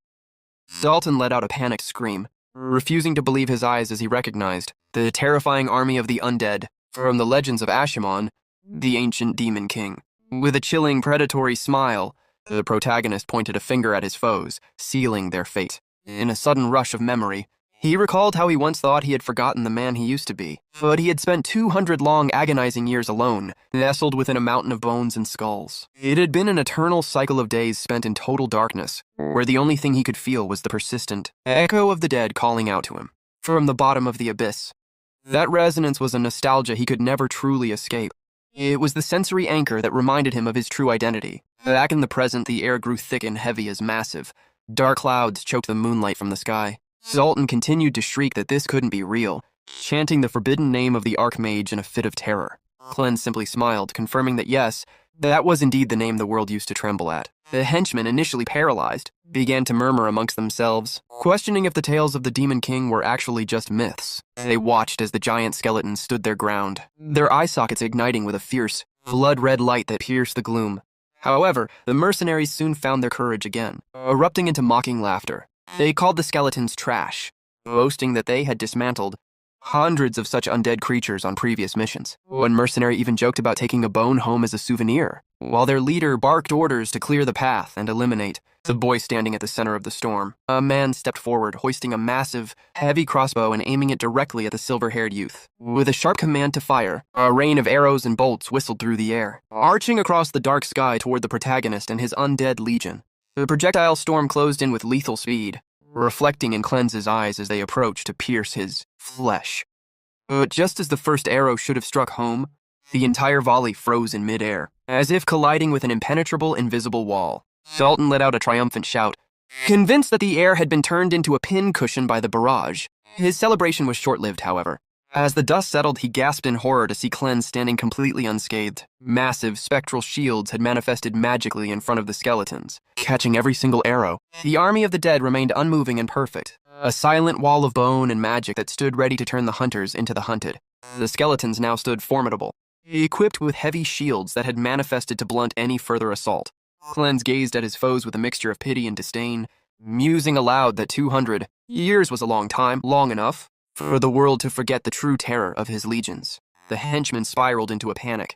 Dalton let out a panicked scream, refusing to believe his eyes as he recognized the terrifying army of the undead from the legends of Ashimon, the ancient demon king. With a chilling, predatory smile, the protagonist pointed a finger at his foes, sealing their fate. In a sudden rush of memory, he recalled how he once thought he had forgotten the man he used to be, but he had spent 200 long, agonizing years alone, nestled within a mountain of bones and skulls. It had been an eternal cycle of days spent in total darkness, where the only thing he could feel was the persistent echo of the dead calling out to him from the bottom of the abyss. That resonance was a nostalgia he could never truly escape. It was the sensory anchor that reminded him of his true identity. Back in the present, the air grew thick and heavy as massive, Dark clouds choked the moonlight from the sky. Dalton continued to shriek that this couldn't be real, chanting the forbidden name of the Archmage in a fit of terror. Clem simply smiled, confirming that yes, that was indeed the name the world used to tremble at. The henchmen, initially paralyzed, began to murmur amongst themselves, questioning if the tales of the Demon King were actually just myths. They watched as the giant skeletons stood their ground, their eye sockets igniting with a fierce, blood-red light that pierced the gloom. However, the mercenaries soon found their courage again, erupting into mocking laughter. They called the skeletons trash, boasting that they had dismantled hundreds of such undead creatures on previous missions. One mercenary even joked about taking a bone home as a souvenir, while their leader barked orders to clear the path and eliminate the boy standing at the center of the storm. A man stepped forward, hoisting a massive, heavy crossbow and aiming it directly at the silver-haired youth. With a sharp command to fire, a rain of arrows and bolts whistled through the air, arching across the dark sky toward the protagonist and his undead legion. The projectile storm closed in with lethal speed, reflecting in Cleanse's eyes as they approached to pierce his flesh. But just as the first arrow should have struck home, the entire volley froze in midair, as if colliding with an impenetrable invisible wall. Dalton let out a triumphant shout, convinced that the air had been turned into a pincushion by the barrage. His celebration was short-lived, however. As the dust settled, he gasped in horror to see Cleanse standing completely unscathed. Massive, spectral shields had manifested magically in front of the skeletons, catching every single arrow. The army of the dead remained unmoving and perfect, a silent wall of bone and magic that stood ready to turn the hunters into the hunted. The skeletons now stood formidable, equipped with heavy shields that had manifested to blunt any further assault. Cleanse gazed at his foes with a mixture of pity and disdain, musing aloud that 200 years was a long time, long enough for the world to forget the true terror of his legions. The henchmen spiraled into a panic,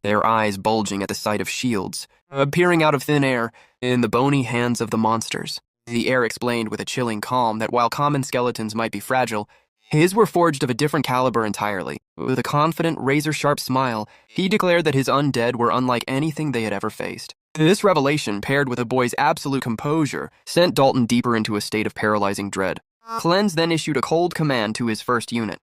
their eyes bulging at the sight of shields appearing out of thin air in the bony hands of the monsters. The heir explained with a chilling calm that while common skeletons might be fragile, his were forged of a different caliber entirely. With a confident, razor-sharp smile, he declared that his undead were unlike anything they had ever faced. This revelation, paired with the boy's absolute composure, sent Dalton deeper into a state of paralyzing dread. Cleanse then issued a cold command to his first unit.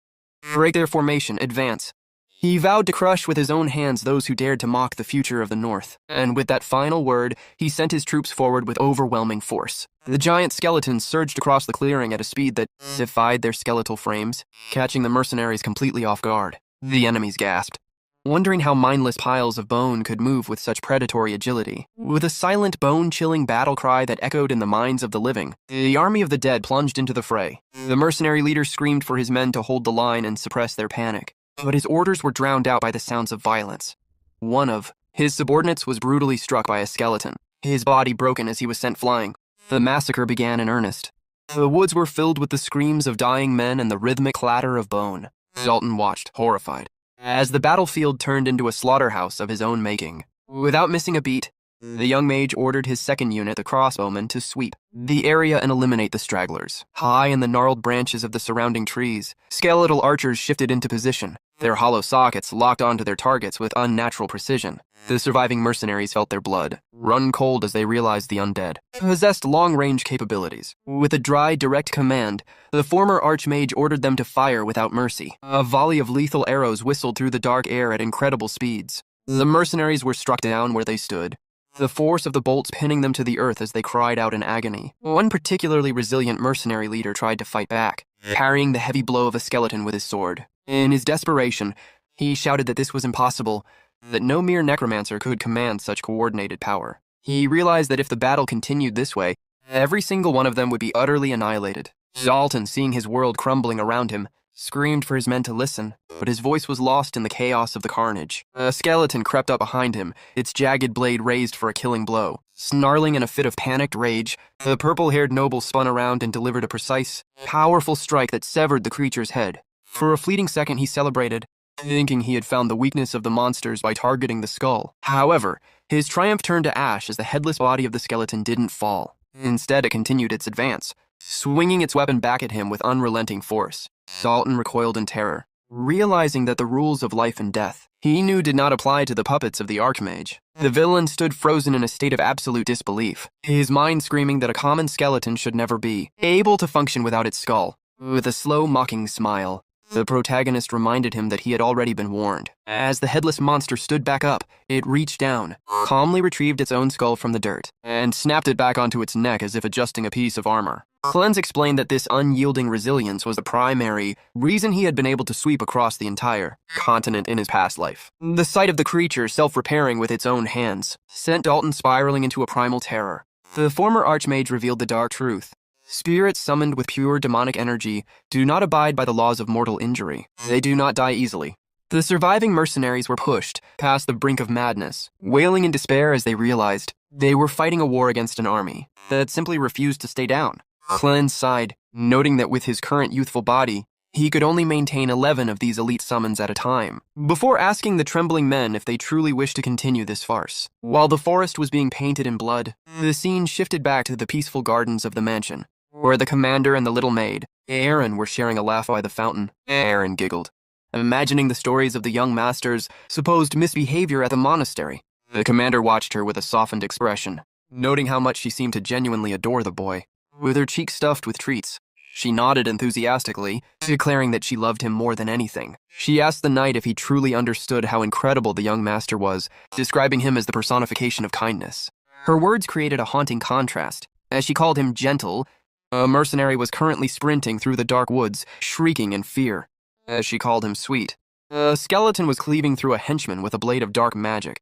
Break their formation, advance. He vowed to crush with his own hands those who dared to mock the future of the North. And with that final word, he sent his troops forward with overwhelming force. The giant skeletons surged across the clearing at a speed that defied their skeletal frames, catching the mercenaries completely off guard. The enemies gasped, wondering how mindless piles of bone could move with such predatory agility. With a silent, bone-chilling battle cry that echoed in the minds of the living, the army of the dead plunged into the fray. The mercenary leader screamed for his men to hold the line and suppress their panic, but his orders were drowned out by the sounds of violence. One of his subordinates was brutally struck by a skeleton, his body broken as he was sent flying. The massacre began in earnest. The woods were filled with the screams of dying men and the rhythmic clatter of bone. Dalton watched, horrified, as the battlefield turned into a slaughterhouse of his own making. Without missing a beat, the young mage ordered his second unit, the crossbowmen, to sweep the area and eliminate the stragglers. High in the gnarled branches of the surrounding trees, skeletal archers shifted into position, their hollow sockets locked onto their targets with unnatural precision. The surviving mercenaries felt their blood run cold as they realized the undead possessed long-range capabilities. With a dry, direct command, the former archmage ordered them to fire without mercy. A volley of lethal arrows whistled through the dark air at incredible speeds. The mercenaries were struck down where they stood, the force of the bolts pinning them to the earth as they cried out in agony. One particularly resilient mercenary leader tried to fight back, parrying the heavy blow of a skeleton with his sword. In his desperation, he shouted that this was impossible, that no mere necromancer could command such coordinated power. He realized that if the battle continued this way, every single one of them would be utterly annihilated. Dalton, seeing his world crumbling around him, screamed for his men to listen, but his voice was lost in the chaos of the carnage. A skeleton crept up behind him, its jagged blade raised for a killing blow. Snarling in a fit of panicked rage, the purple-haired noble spun around and delivered a precise, powerful strike that severed the creature's head. For a fleeting second he celebrated, thinking he had found the weakness of the monsters by targeting the skull. However, his triumph turned to ash as the headless body of the skeleton didn't fall. Instead, it continued its advance, swinging its weapon back at him with unrelenting force. Dalton recoiled in terror, realizing that the rules of life and death he knew did not apply to the puppets of the Archmage. The villain stood frozen in a state of absolute disbelief, his mind screaming that a common skeleton should never be able to function without its skull. With a slow, mocking smile, The protagonist reminded him that he had already been warned. As the headless monster stood back up, it reached down, calmly retrieved its own skull from the dirt, and snapped it back onto its neck as if adjusting a piece of armor. Cleanse explained that this unyielding resilience was the primary reason he had been able to sweep across the entire continent in his past life. The sight of the creature self-repairing with its own hands sent Dalton spiraling into a primal terror. The former Archmage revealed the dark truth. Spirits summoned with pure demonic energy do not abide by the laws of mortal injury. They do not die easily. The surviving mercenaries were pushed past the brink of madness, wailing in despair as they realized they were fighting a war against an army that simply refused to stay down. Cleanse sighed, noting that with his current youthful body, he could only maintain 11 of these elite summons at a time, before asking the trembling men if they truly wished to continue this farce. While the forest was being painted in blood, the scene shifted back to the peaceful gardens of the mansion, where the commander and the little maid, Aaron, were sharing a laugh by the fountain. Aaron giggled, imagining the stories of the young master's supposed misbehavior at the monastery. The commander watched her with a softened expression, noting how much she seemed to genuinely adore the boy. With her cheeks stuffed with treats, she nodded enthusiastically, declaring that she loved him more than anything. She asked the knight if he truly understood how incredible the young master was, describing him as the personification of kindness. Her words created a haunting contrast. As she called him gentle, a mercenary was currently sprinting through the dark woods, shrieking in fear. As she called him sweet, a skeleton was cleaving through a henchman with a blade of dark magic.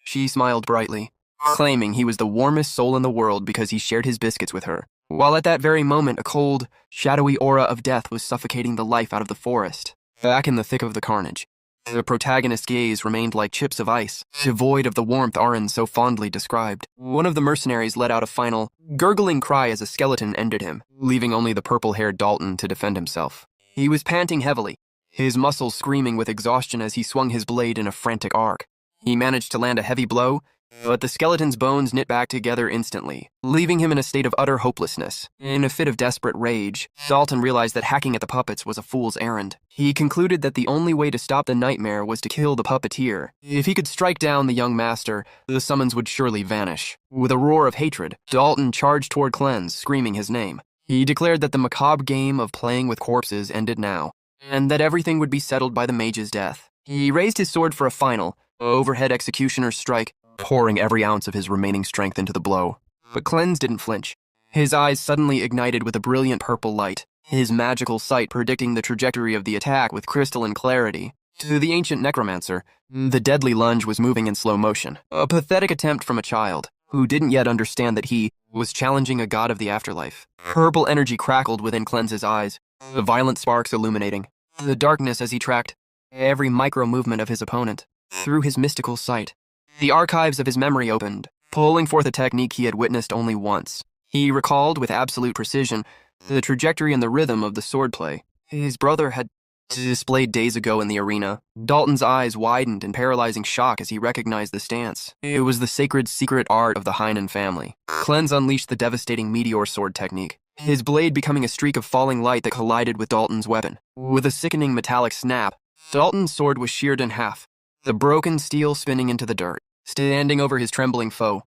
She smiled brightly, claiming he was the warmest soul in the world because he shared his biscuits with her, while at that very moment a cold, shadowy aura of death was suffocating the life out of the forest. Back in the thick of the carnage, the protagonist's gaze remained like chips of ice, devoid of the warmth Aaron so fondly described. One of the mercenaries let out a final, gurgling cry as a skeleton ended him, leaving only the purple-haired Dalton to defend himself. He was panting heavily, his muscles screaming with exhaustion as he swung his blade in a frantic arc. He managed to land a heavy blow, but the skeleton's bones knit back together instantly, leaving him in a state of utter hopelessness. In a fit of desperate rage, Dalton realized that hacking at the puppets was a fool's errand. He concluded that the only way to stop the nightmare was to kill the puppeteer. If he could strike down the young master, the summons would surely vanish. With a roar of hatred, Dalton charged toward Cleanse, screaming his name. He declared that the macabre game of playing with corpses ended now, and that everything would be settled by the mage's death. He raised his sword for a final, overhead executioner's strike, pouring every ounce of his remaining strength into the blow. But Cleanse didn't flinch. His eyes suddenly ignited with a brilliant purple light, his magical sight predicting the trajectory of the attack with crystalline clarity. To the ancient necromancer, the deadly lunge was moving in slow motion, a pathetic attempt from a child who didn't yet understand that he was challenging a god of the afterlife. Purple energy crackled within Cleanse's eyes, the violent sparks illuminating the darkness as he tracked every micro-movement of his opponent through his mystical sight. The archives of his memory opened, pulling forth a technique he had witnessed only once. He recalled with absolute precision the trajectory and the rhythm of the swordplay his brother had displayed days ago in the arena. Dalton's eyes widened in paralyzing shock as he recognized the stance. It was the sacred secret art of the Hainan family. Cleanse unleashed the devastating meteor sword technique, his blade becoming a streak of falling light that collided with Dalton's weapon. With a sickening metallic snap, Dalton's sword was sheared in half, the broken steel spinning into the dirt. Standing over his trembling foe,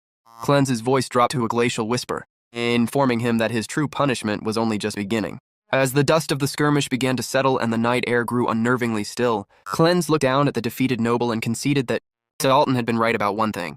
Cleanse's voice dropped to a glacial whisper, informing him that his true punishment was only just beginning. As the dust of the skirmish began to settle and the night air grew unnervingly still, Cleanse looked down at the defeated noble and conceded that Dalton had been right about one thing.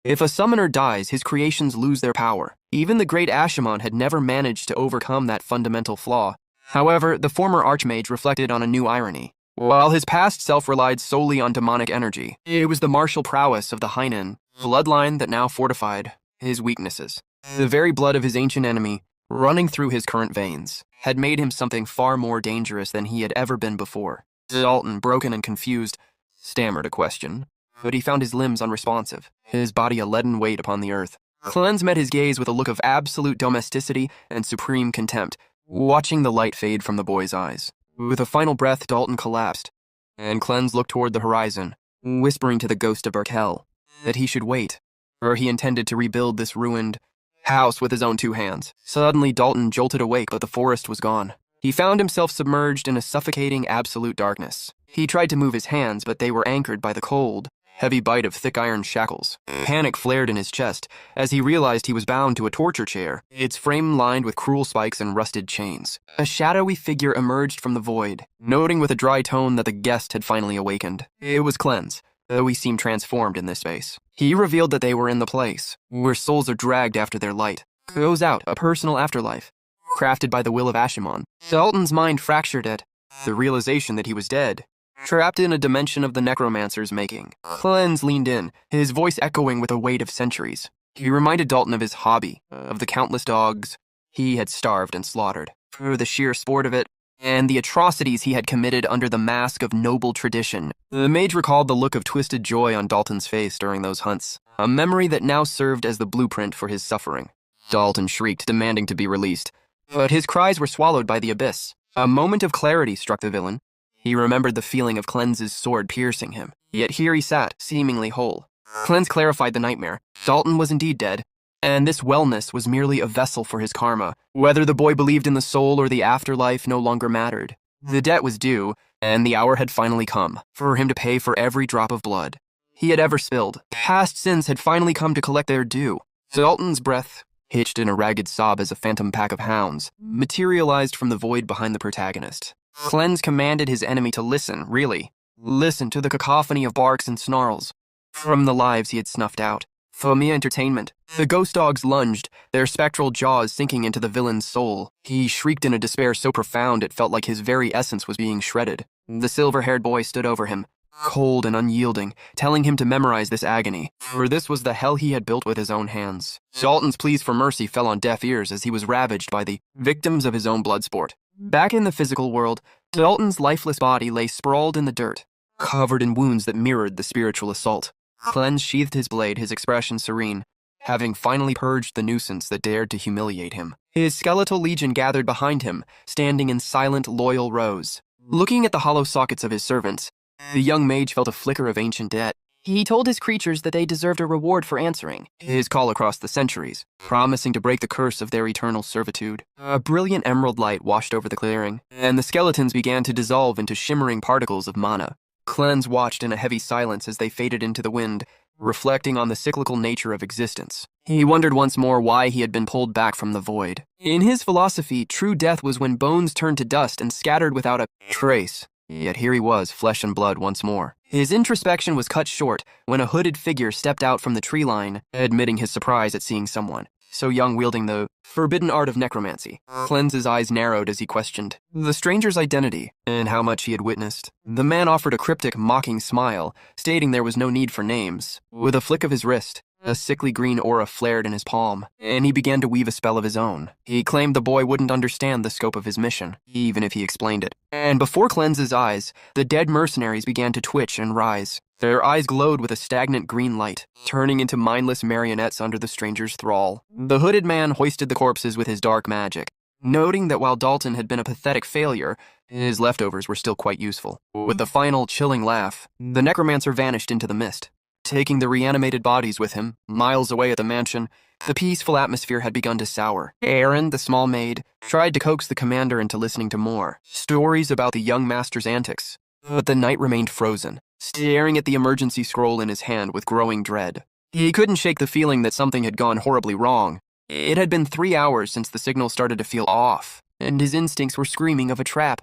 If a summoner dies, his creations lose their power. Even the great Ashamon had never managed to overcome that fundamental flaw. However, the former Archmage reflected on a new irony. While his past self relied solely on demonic energy, it was the martial prowess of the Hainan bloodline that now fortified his weaknesses. The very blood of his ancient enemy, running through his current veins, had made him something far more dangerous than he had ever been before. Dalton, broken and confused, stammered a question, but he found his limbs unresponsive, his body a leaden weight upon the earth. Cleanse met his gaze with a look of absolute domesticity and supreme contempt, watching the light fade from the boy's eyes. With a final breath, Dalton collapsed, and Cleanse looked toward the horizon, whispering to the ghost of Burkel that he should wait, for he intended to rebuild this ruined house with his own two hands. Suddenly, Dalton jolted awake, but the forest was gone. He found himself submerged in a suffocating absolute darkness. He tried to move his hands, but they were anchored by the cold, heavy bite of thick iron shackles. Panic flared in his chest as he realized he was bound to a torture chair, its frame lined with cruel spikes and rusted chains. A shadowy figure emerged from the void, noting with a dry tone that the guest had finally awakened. It was Cleanse, though he seemed transformed in this space. He revealed that they were in the place where souls are dragged after their light. Goes out, a personal afterlife, crafted by the will of Ashimon. Dalton's mind fractured at the realization that he was dead, trapped in a dimension of the necromancer's making. Cleanse leaned in, his voice echoing with the weight of centuries. He reminded Dalton of his hobby, of the countless dogs he had starved and slaughtered, for the sheer sport of it, and the atrocities he had committed under the mask of noble tradition. The mage recalled the look of twisted joy on Dalton's face during those hunts, a memory that now served as the blueprint for his suffering. Dalton shrieked, demanding to be released, but his cries were swallowed by the abyss. A moment of clarity struck the villain. He remembered the feeling of Cleanse's sword piercing him, yet here he sat, seemingly whole. Cleanse clarified the nightmare. Dalton was indeed dead, and this wellness was merely a vessel for his karma. Whether the boy believed in the soul or the afterlife no longer mattered. The debt was due, and the hour had finally come for him to pay for every drop of blood he had ever spilled. Past sins had finally come to collect their due. Dalton's breath hitched in a ragged sob as a phantom pack of hounds materialized from the void behind the protagonist. Cleanse commanded his enemy to listen, really. Listen to the cacophony of barks and snarls from the lives he had snuffed out. For mere entertainment, the ghost dogs lunged, their spectral jaws sinking into the villain's soul. He shrieked in a despair so profound it felt like his very essence was being shredded. The silver-haired boy stood over him, cold and unyielding, telling him to memorize this agony, for this was the hell he had built with his own hands. Dalton's pleas for mercy fell on deaf ears as he was ravaged by the victims of his own blood sport. Back in the physical world, Dalton's lifeless body lay sprawled in the dirt, covered in wounds that mirrored the spiritual assault. Cleanse sheathed his blade, his expression serene, having finally purged the nuisance that dared to humiliate him. His skeletal legion gathered behind him, standing in silent, loyal rows. Looking at the hollow sockets of his servants, the young mage felt a flicker of ancient debt. He told his creatures that they deserved a reward for answering his call across the centuries, promising to break the curse of their eternal servitude. A brilliant emerald light washed over the clearing, and the skeletons began to dissolve into shimmering particles of mana. Cleanse watched in a heavy silence as they faded into the wind, reflecting on the cyclical nature of existence. He wondered once more why he had been pulled back from the void. In his philosophy, true death was when bones turned to dust and scattered without a trace. Yet here he was, flesh and blood once more. His introspection was cut short when a hooded figure stepped out from the tree line, admitting his surprise at seeing someone so young wielding the forbidden art of necromancy. Cleanse's eyes narrowed as he questioned the stranger's identity and how much he had witnessed. The man offered a cryptic, mocking smile, stating there was no need for names. With a flick of his wrist, a sickly green aura flared in his palm, and he began to weave a spell of his own. He claimed the boy wouldn't understand the scope of his mission, even if he explained it. And before Cleanse's eyes, the dead mercenaries began to twitch and rise. Their eyes glowed with a stagnant green light, turning into mindless marionettes under the stranger's thrall. The hooded man hoisted the corpses with his dark magic, noting that while Dalton had been a pathetic failure, his leftovers were still quite useful. With a final, chilling laugh, the necromancer vanished into the mist. Taking the reanimated bodies with him, miles away at the mansion, the peaceful atmosphere had begun to sour. Aaron, the small maid, tried to coax the commander into listening to more stories about the young master's antics, but the knight remained frozen, staring at the emergency scroll in his hand with growing dread. He couldn't shake the feeling that something had gone horribly wrong. It had been 3 hours since the signal started to feel off, and his instincts were screaming of a trap.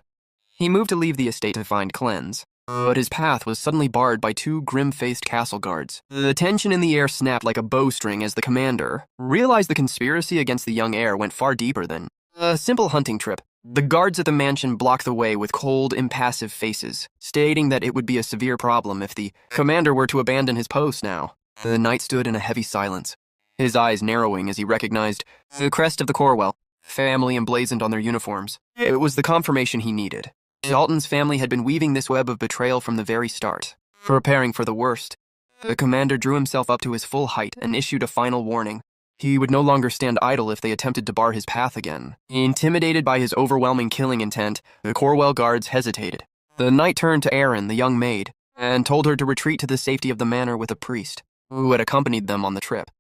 He moved to leave the estate to find Cleanse, but his path was suddenly barred by 2 grim-faced castle guards. The tension in the air snapped like a bowstring as the commander realized the conspiracy against the young heir went far deeper than a simple hunting trip. The guards at the mansion blocked the way with cold, impassive faces, stating that it would be a severe problem if the commander were to abandon his post now. The knight stood in a heavy silence, his eyes narrowing as he recognized the crest of the Corwell, family emblazoned on their uniforms. It was the confirmation he needed. Dalton's family had been weaving this web of betrayal from the very start. Preparing for the worst, the commander drew himself up to his full height and issued a final warning. He would no longer stand idle if they attempted to bar his path again. Intimidated by his overwhelming killing intent, the Corwell guards hesitated. The knight turned to Erin, the young maid, and told her to retreat to the safety of the manor with a priest, who had accompanied them on the trip.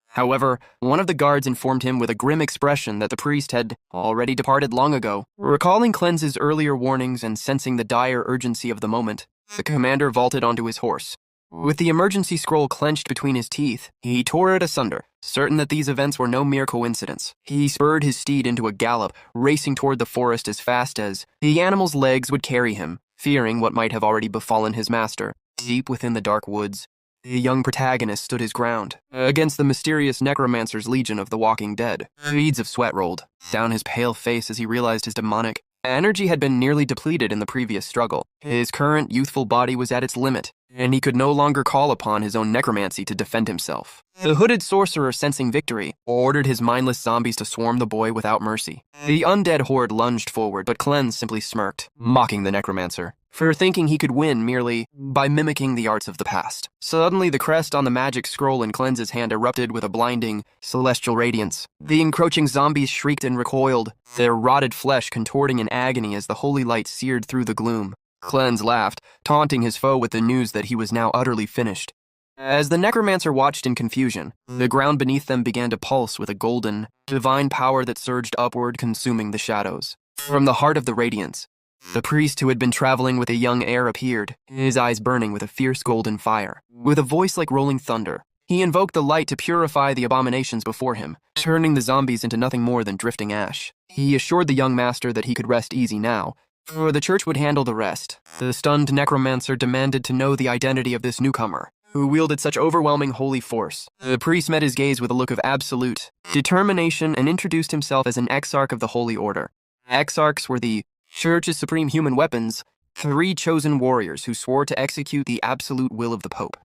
However, one of the guards informed him with a grim expression that the priest had already departed long ago. Recalling Cleanse's earlier warnings and sensing the dire urgency of the moment, the commander vaulted onto his horse, With the emergency scroll clenched between his teeth, he tore it asunder, certain that these events were no mere coincidence. He spurred his steed into a gallop, racing toward the forest as fast as the animal's legs would carry him, fearing what might have already befallen his master. Deep within the dark woods, the young protagonist stood his ground, against the mysterious necromancer's legion of the walking dead. Beads of sweat rolled down his pale face as he realized his demonic energy had been nearly depleted in the previous struggle. His current youthful body was at its limit, and he could no longer call upon his own necromancy to defend himself. The hooded sorcerer, sensing victory, ordered his mindless zombies to swarm the boy without mercy. The undead horde lunged forward, but Cleanse simply smirked, mocking the necromancer for thinking he could win merely by mimicking the arts of the past. Suddenly, the crest on the magic scroll in Cleanse's hand erupted with a blinding, celestial radiance. The encroaching zombies shrieked and recoiled, their rotted flesh contorting in agony as the holy light seared through the gloom. Cleanse laughed, taunting his foe with the news that he was now utterly finished. As the necromancer watched in confusion, the ground beneath them began to pulse with a golden, divine power that surged upward, consuming the shadows. From the heart of the radiance, the priest who had been traveling with a young heir appeared, his eyes burning with a fierce golden fire. With a voice like rolling thunder, he invoked the light to purify the abominations before him, turning the zombies into nothing more than drifting ash. He assured the young master that he could rest easy now, for the church would handle the rest. The stunned necromancer demanded to know the identity of this newcomer, who wielded such overwhelming holy force. The priest met his gaze with a look of absolute determination and introduced himself as an exarch of the Holy Order. Exarchs were the Church's supreme human weapons, 3 chosen warriors who swore to execute the absolute will of the Pope.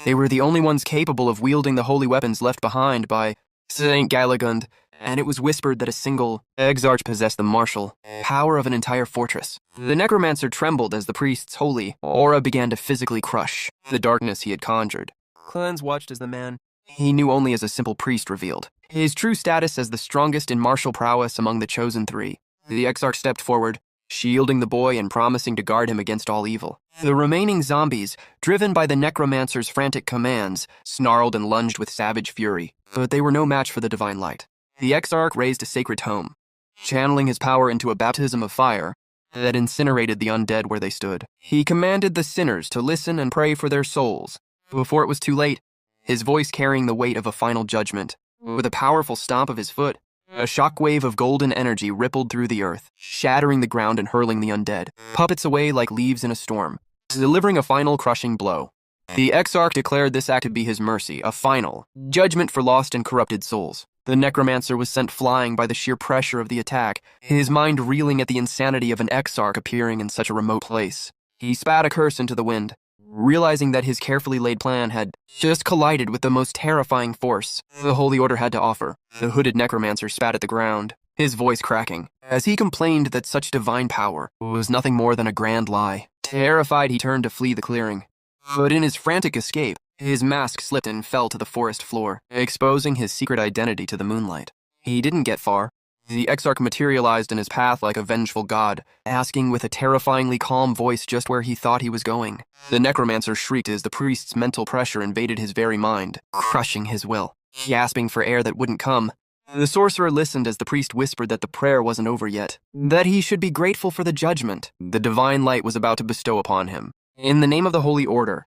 They were the only ones capable of wielding the holy weapons left behind by Saint Galagund, and it was whispered that a single exarch possessed the martial power of an entire fortress. The necromancer trembled as the priest's holy aura began to physically crush the darkness he had conjured. Cleanse watched as the man he knew only as a simple priest revealed his true status as the strongest in martial prowess among the chosen 3. The exarch stepped forward, shielding the boy and promising to guard him against all evil. The remaining zombies, driven by the necromancer's frantic commands, snarled and lunged with savage fury, but they were no match for the divine light. The exarch raised a sacred tome, channeling his power into a baptism of fire that incinerated the undead where they stood. He commanded the sinners to listen and pray for their souls. Before it was too late, his voice carrying the weight of a final judgment, with a powerful stomp of his foot, a shockwave of golden energy rippled through the earth, shattering the ground and hurling the undead puppets away like leaves in a storm, delivering a final crushing blow. The exarch declared this act to be his mercy, a final judgment for lost and corrupted souls. The necromancer was sent flying by the sheer pressure of the attack, his mind reeling at the insanity of an exarch appearing in such a remote place. He spat a curse into the wind, realizing that his carefully laid plan had just collided with the most terrifying force the Holy Order had to offer. The hooded necromancer spat at the ground, his voice cracking, as he complained that such divine power was nothing more than a grand lie. Terrified, he turned to flee the clearing. But in his frantic escape, his mask slipped and fell to the forest floor, exposing his secret identity to the moonlight. He didn't get far. The exarch materialized in his path like a vengeful god, asking with a terrifyingly calm voice just where he thought he was going. The necromancer shrieked as the priest's mental pressure invaded his very mind, crushing his will. Gasping for air that wouldn't come, the sorcerer listened as the priest whispered that the prayer wasn't over yet, that he should be grateful for the judgment the divine light was about to bestow upon him. In the name of the Holy Order,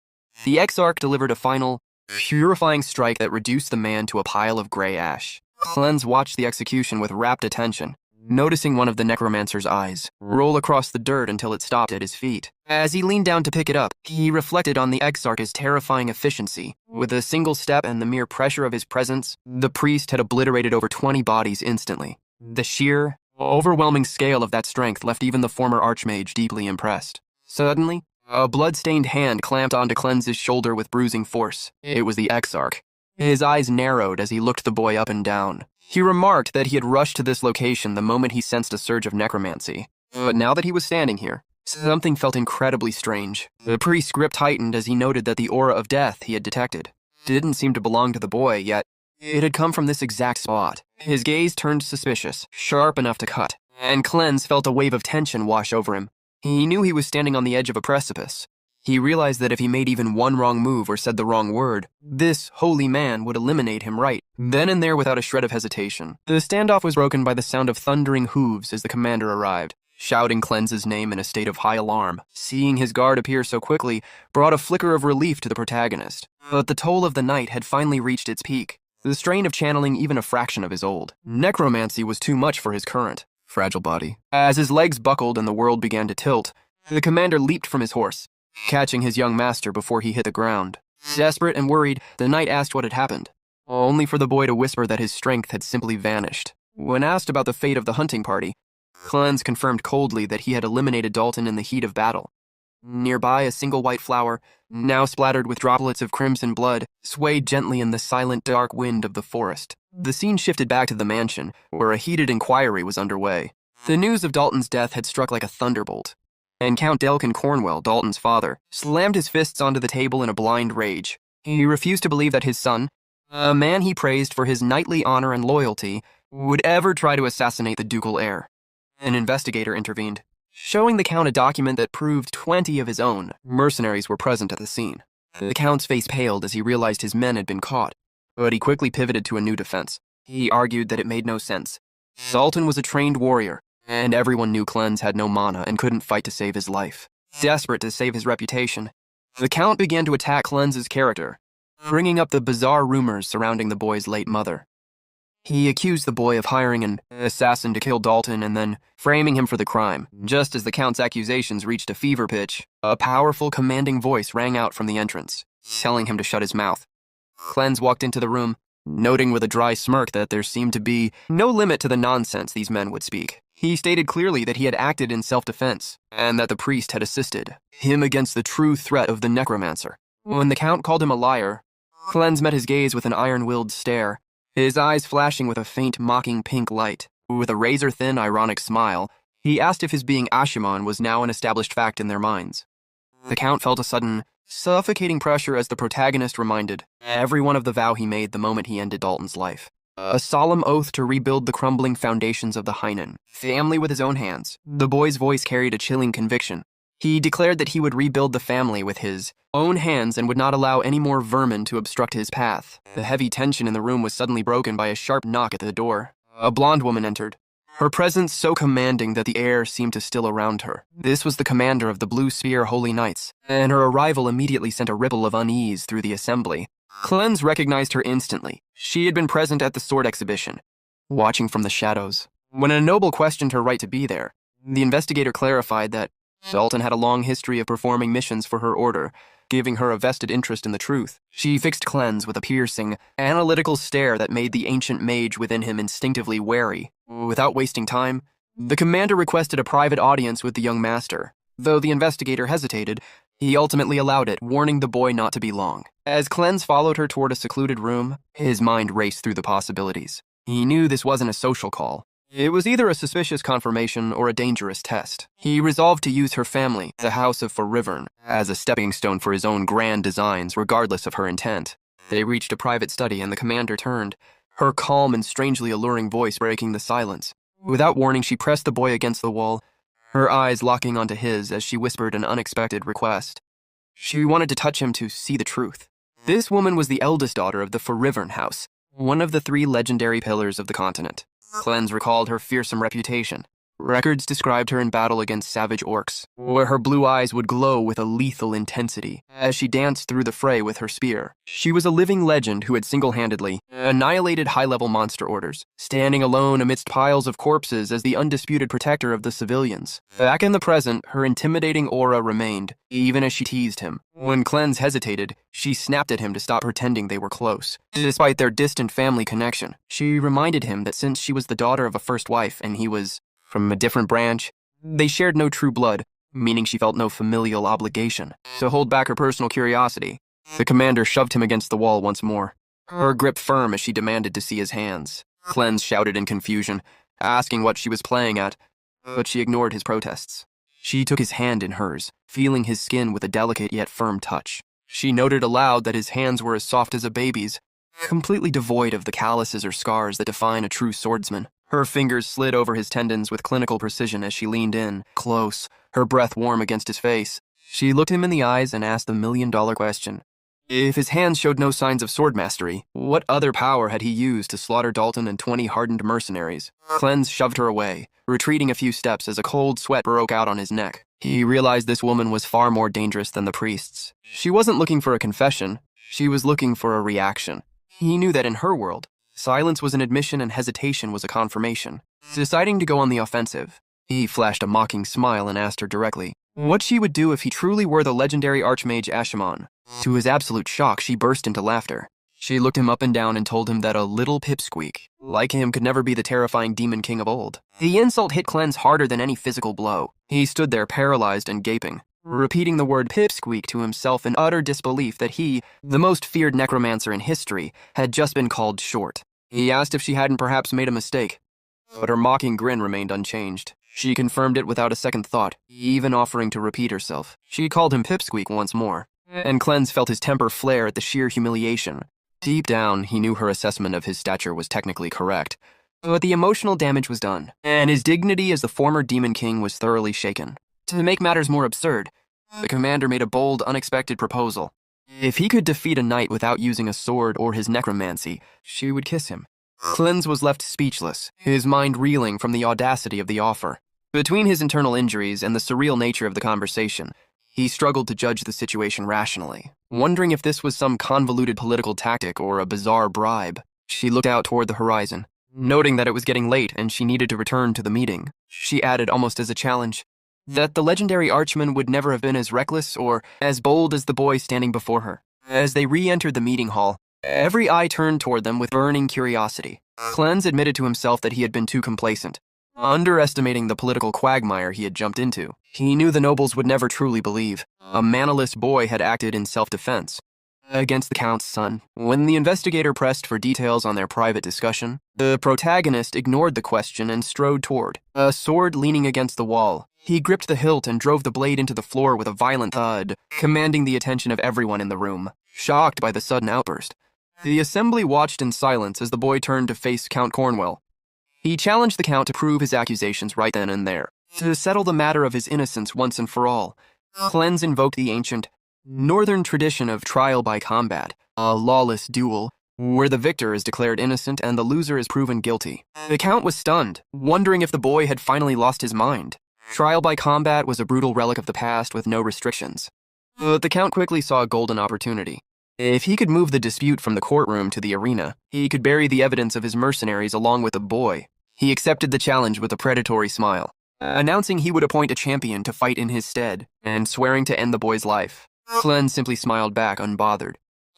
the exarch delivered a final, purifying strike that reduced the man to a pile of gray ash. Cleanse watched the execution with rapt attention, noticing one of the necromancer's eyes roll across the dirt until it stopped at his feet. As he leaned down to pick it up, he reflected on the exarch's terrifying efficiency. With a single step and the mere pressure of his presence, the priest had obliterated over 20 bodies instantly. The sheer, overwhelming scale of that strength left even the former archmage deeply impressed. Suddenly, a blood-stained hand clamped onto Cleanse's shoulder with bruising force. It was the exarch. His eyes narrowed as he looked the boy up and down. He remarked that he had rushed to this location the moment he sensed a surge of necromancy. But now that he was standing here, something felt incredibly strange. The priest's grip tightened as he noted that the aura of death he had detected didn't seem to belong to the boy, yet it had come from this exact spot. His gaze turned suspicious, sharp enough to cut, and Cleanse felt a wave of tension wash over him. He knew he was standing on the edge of a precipice. He realized that if he made even one wrong move or said the wrong word, this holy man would eliminate him right then and there without a shred of hesitation. The standoff was broken by the sound of thundering hooves as the commander arrived. shouting Cleanse's name in a state of high alarm. Seeing his guard appear so quickly brought a flicker of relief to the protagonist. But the toll of the night had finally reached its peak, the strain of channeling even a fraction of his old necromancy was too much for his current fragile body. As his legs buckled and the world began to tilt, the commander leaped from his horse, catching his young master before he hit the ground. Desperate and worried, the knight asked what had happened, only for the boy to whisper that his strength had simply vanished. When asked about the fate of the hunting party, Cleanse confirmed coldly that he had eliminated Dalton in the heat of battle. Nearby, a single white flower, now splattered with droplets of crimson blood, swayed gently in the silent, dark wind of the forest. The scene shifted back to the mansion, where a heated inquiry was underway. The news of Dalton's death had struck like a thunderbolt, and Count Delkin Cornwell, Dalton's father, slammed his fists onto the table in a blind rage. He refused to believe that his son, a man he praised for his knightly honor and loyalty, would ever try to assassinate the ducal heir. An investigator intervened, showing the Count a document that proved 20 of his own mercenaries were present at the scene. The Count's face paled as he realized his men had been caught, but he quickly pivoted to a new defense. He argued that it made no sense. Dalton was a trained warrior, and everyone knew Cleanse had no mana and couldn't fight to save his life. Desperate to save his reputation, the Count began to attack Cleanse's character, bringing up the bizarre rumors surrounding the boy's late mother. He accused the boy of hiring an assassin to kill Dalton and then framing him for the crime. Just as the Count's accusations reached a fever pitch, a powerful, commanding voice rang out from the entrance, telling him to shut his mouth. Cleanse walked into the room, noting with a dry smirk that there seemed to be no limit to the nonsense these men would speak. He stated clearly that he had acted in self-defense, and that the priest had assisted him against the true threat of the necromancer. When the Count called him a liar, Cleanse met his gaze with an iron-willed stare, his eyes flashing with a faint, mocking pink light. With a razor-thin, ironic smile, he asked if his being Ashimon was now an established fact in their minds. The Count felt a sudden, suffocating pressure as the protagonist reminded everyone of the vow he made the moment he ended Dalton's life. A solemn oath to rebuild the crumbling foundations of the Heinen family with his own hands. The boy's voice carried a chilling conviction. He declared that he would rebuild the family with his own hands and would not allow any more vermin to obstruct his path. The heavy tension in the room was suddenly broken by a sharp knock at the door. A blonde woman entered, her presence so commanding that the air seemed to still around her. This was the commander of the Blue Spear Holy Knights, and her arrival immediately sent a ripple of unease through the assembly. Cleanse recognized her instantly. She had been present at the sword exhibition, watching from the shadows. When a noble questioned her right to be there, the investigator clarified that Dalton had a long history of performing missions for her order, giving her a vested interest in the truth. She fixed Cleanse with a piercing, analytical stare that made the ancient mage within him instinctively wary. Without wasting time, the commander requested a private audience with the young master. Though the investigator hesitated, he ultimately allowed it, warning the boy not to be long. As Cleanse followed her toward a secluded room, his mind raced through the possibilities. He knew this wasn't a social call. It was either a suspicious confirmation or a dangerous test. He resolved to use her family, the House of Forivern, as a stepping stone for his own grand designs, regardless of her intent. They reached a private study and the commander turned, her calm and strangely alluring voice breaking the silence. Without warning, she pressed the boy against the wall, her eyes locking onto his as she whispered an unexpected request. She wanted to touch him to see the truth. This woman was the eldest daughter of the Forivern House, one of the 3 legendary pillars of the continent. Cleanse recalled her fearsome reputation. Records described her in battle against savage orcs, where her blue eyes would glow with a lethal intensity as she danced through the fray with her spear. She was a living legend who had single-handedly annihilated high-level monster orders, standing alone amidst piles of corpses as the undisputed protector of the civilians. Back in the present, her intimidating aura remained, even as she teased him. When Cleanse hesitated, she snapped at him to stop pretending they were close. Despite their distant family connection, she reminded him that since she was the daughter of a first wife and he was from a different branch, they shared no true blood, meaning she felt no familial obligation to hold back her personal curiosity. The commander shoved him against the wall once more, her grip firm as she demanded to see his hands. Cleanse shouted in confusion, asking what she was playing at, but she ignored his protests. She took his hand in hers, feeling his skin with a delicate yet firm touch. She noted aloud that his hands were as soft as a baby's, completely devoid of the calluses or scars that define a true swordsman. Her fingers slid over his tendons with clinical precision as she leaned in, close, her breath warm against his face. She looked him in the eyes and asked the million-dollar question. If his hands showed no signs of sword mastery, what other power had he used to slaughter Dalton and 20 hardened mercenaries? Cleanse shoved her away, retreating a few steps as a cold sweat broke out on his neck. He realized this woman was far more dangerous than the priests. She wasn't looking for a confession, she was looking for a reaction. He knew that in her world, silence was an admission and hesitation was a confirmation. Deciding to go on the offensive, he flashed a mocking smile and asked her directly what she would do if he truly were the legendary archmage Ashimon. To his absolute shock, she burst into laughter. She looked him up and down and told him that a little pipsqueak, like him, could never be the terrifying demon king of old. The insult hit Cleanse harder than any physical blow. He stood there paralyzed and gaping, repeating the word pipsqueak to himself in utter disbelief that he, the most feared necromancer in history, had just been called short. He asked if she hadn't perhaps made a mistake, but her mocking grin remained unchanged. She confirmed it without a second thought, even offering to repeat herself. She called him pipsqueak once more, and Cleanse felt his temper flare at the sheer humiliation. Deep down, he knew her assessment of his stature was technically correct, but the emotional damage was done, and his dignity as the former Demon King was thoroughly shaken. To make matters more absurd, the commander made a bold, unexpected proposal. If he could defeat a knight without using a sword or his necromancy, she would kiss him. Cleanse was left speechless, his mind reeling from the audacity of the offer. Between his internal injuries and the surreal nature of the conversation, he struggled to judge the situation rationally, wondering if this was some convoluted political tactic or a bizarre bribe. She looked out toward the horizon, noting that it was getting late and she needed to return to the meeting. She added almost as a challenge that the legendary archman would never have been as reckless or as bold as the boy standing before her. As they re-entered the meeting hall, every eye turned toward them with burning curiosity. Cleanse admitted to himself that he had been too complacent, underestimating the political quagmire he had jumped into. He knew the nobles would never truly believe a mannerless boy had acted in self-defense against the Count's son. When the investigator pressed for details on their private discussion, the protagonist ignored the question and strode toward, a sword leaning against the wall. He gripped the hilt and drove the blade into the floor with a violent thud, commanding the attention of everyone in the room. Shocked by the sudden outburst, the assembly watched in silence as the boy turned to face Count Cornwell. He challenged the Count to prove his accusations right then and there, to settle the matter of his innocence once and for all. Cleanse invoked the ancient, northern tradition of trial by combat, a lawless duel, where the victor is declared innocent and the loser is proven guilty. The Count was stunned, wondering if the boy had finally lost his mind. Trial by combat was a brutal relic of the past with no restrictions. But the Count quickly saw a golden opportunity. If he could move the dispute from the courtroom to the arena, he could bury the evidence of his mercenaries along with the boy. He accepted the challenge with a predatory smile, announcing he would appoint a champion to fight in his stead, and swearing to end the boy's life. Cleanse simply smiled back unbothered,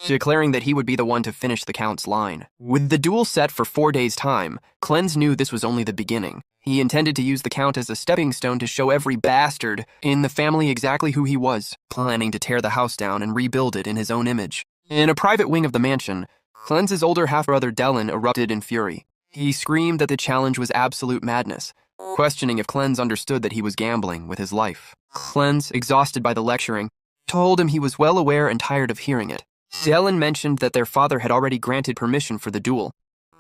declaring that he would be the one to finish the Count's line. With the duel set for 4 days' time, Cleanse knew this was only the beginning. He intended to use the Count as a stepping stone to show every bastard in the family exactly who he was, planning to tear the house down and rebuild it in his own image. In a private wing of the mansion, Cleanse's older half-brother Dellen erupted in fury. He screamed that the challenge was absolute madness, questioning if Cleanse understood that he was gambling with his life. Cleanse, exhausted by the lecturing, told him he was well aware and tired of hearing it. Dellen mentioned that their father had already granted permission for the duel,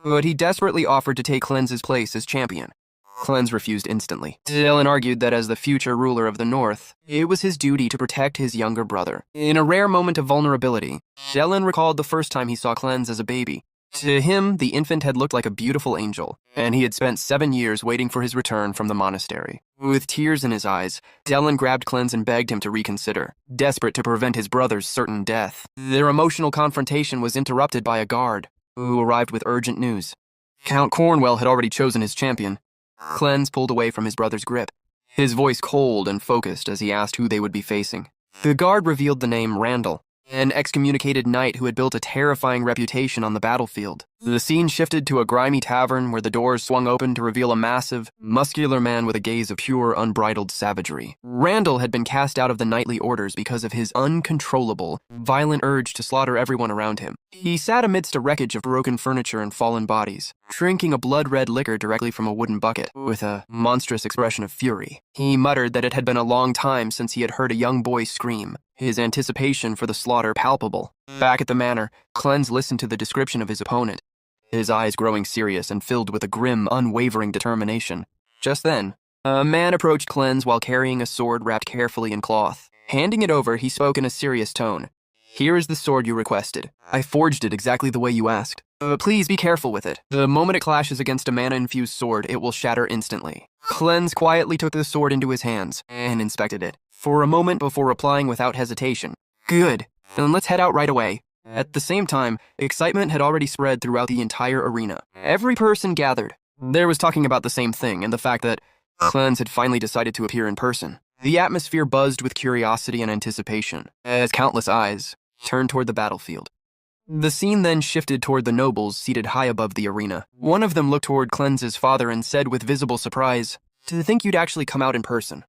but he desperately offered to take Cleanse's place as champion. Cleanse refused instantly. Dellen argued that as the future ruler of the North, it was his duty to protect his younger brother. In a rare moment of vulnerability, Dellen recalled the first time he saw Cleanse as a baby. To him, the infant had looked like a beautiful angel, and he had spent 7 years waiting for his return from the monastery. With tears in his eyes, Dellen grabbed Cleanse and begged him to reconsider, desperate to prevent his brother's certain death. Their emotional confrontation was interrupted by a guard, who arrived with urgent news. Count Cornwell had already chosen his champion. Cleanse pulled away from his brother's grip, his voice cold and focused as he asked who they would be facing. The guard revealed the name Randall, an excommunicated knight who had built a terrifying reputation on the battlefield. The scene shifted to a grimy tavern where the doors swung open to reveal a massive, muscular man with a gaze of pure, unbridled savagery. Randall had been cast out of the knightly orders because of his uncontrollable, violent urge to slaughter everyone around him. He sat amidst a wreckage of broken furniture and fallen bodies, drinking a blood-red liquor directly from a wooden bucket, with a monstrous expression of fury. He muttered that it had been a long time since he had heard a young boy scream, his anticipation for the slaughter palpable. Back at the manor, Cleanse listened to the description of his opponent, his eyes growing serious and filled with a grim, unwavering determination. Just then, a man approached Cleanse while carrying a sword wrapped carefully in cloth. Handing it over, he spoke in a serious tone. Here is the sword you requested. I forged it exactly the way you asked. Please be careful with it. The moment it clashes against a mana-infused sword, it will shatter instantly. Cleanse quietly took the sword into his hands and inspected it for a moment before replying without hesitation. Good. Then let's head out right away. At the same time, excitement had already spread throughout the entire arena. Every person gathered. There was talking about the same thing and the fact that Cleanse had finally decided to appear in person. The atmosphere buzzed with curiosity and anticipation as countless eyes turned toward the battlefield. The scene then shifted toward the nobles seated high above the arena. One of them looked toward Cleanse's father and said with visible surprise, "To think you'd actually come out in person."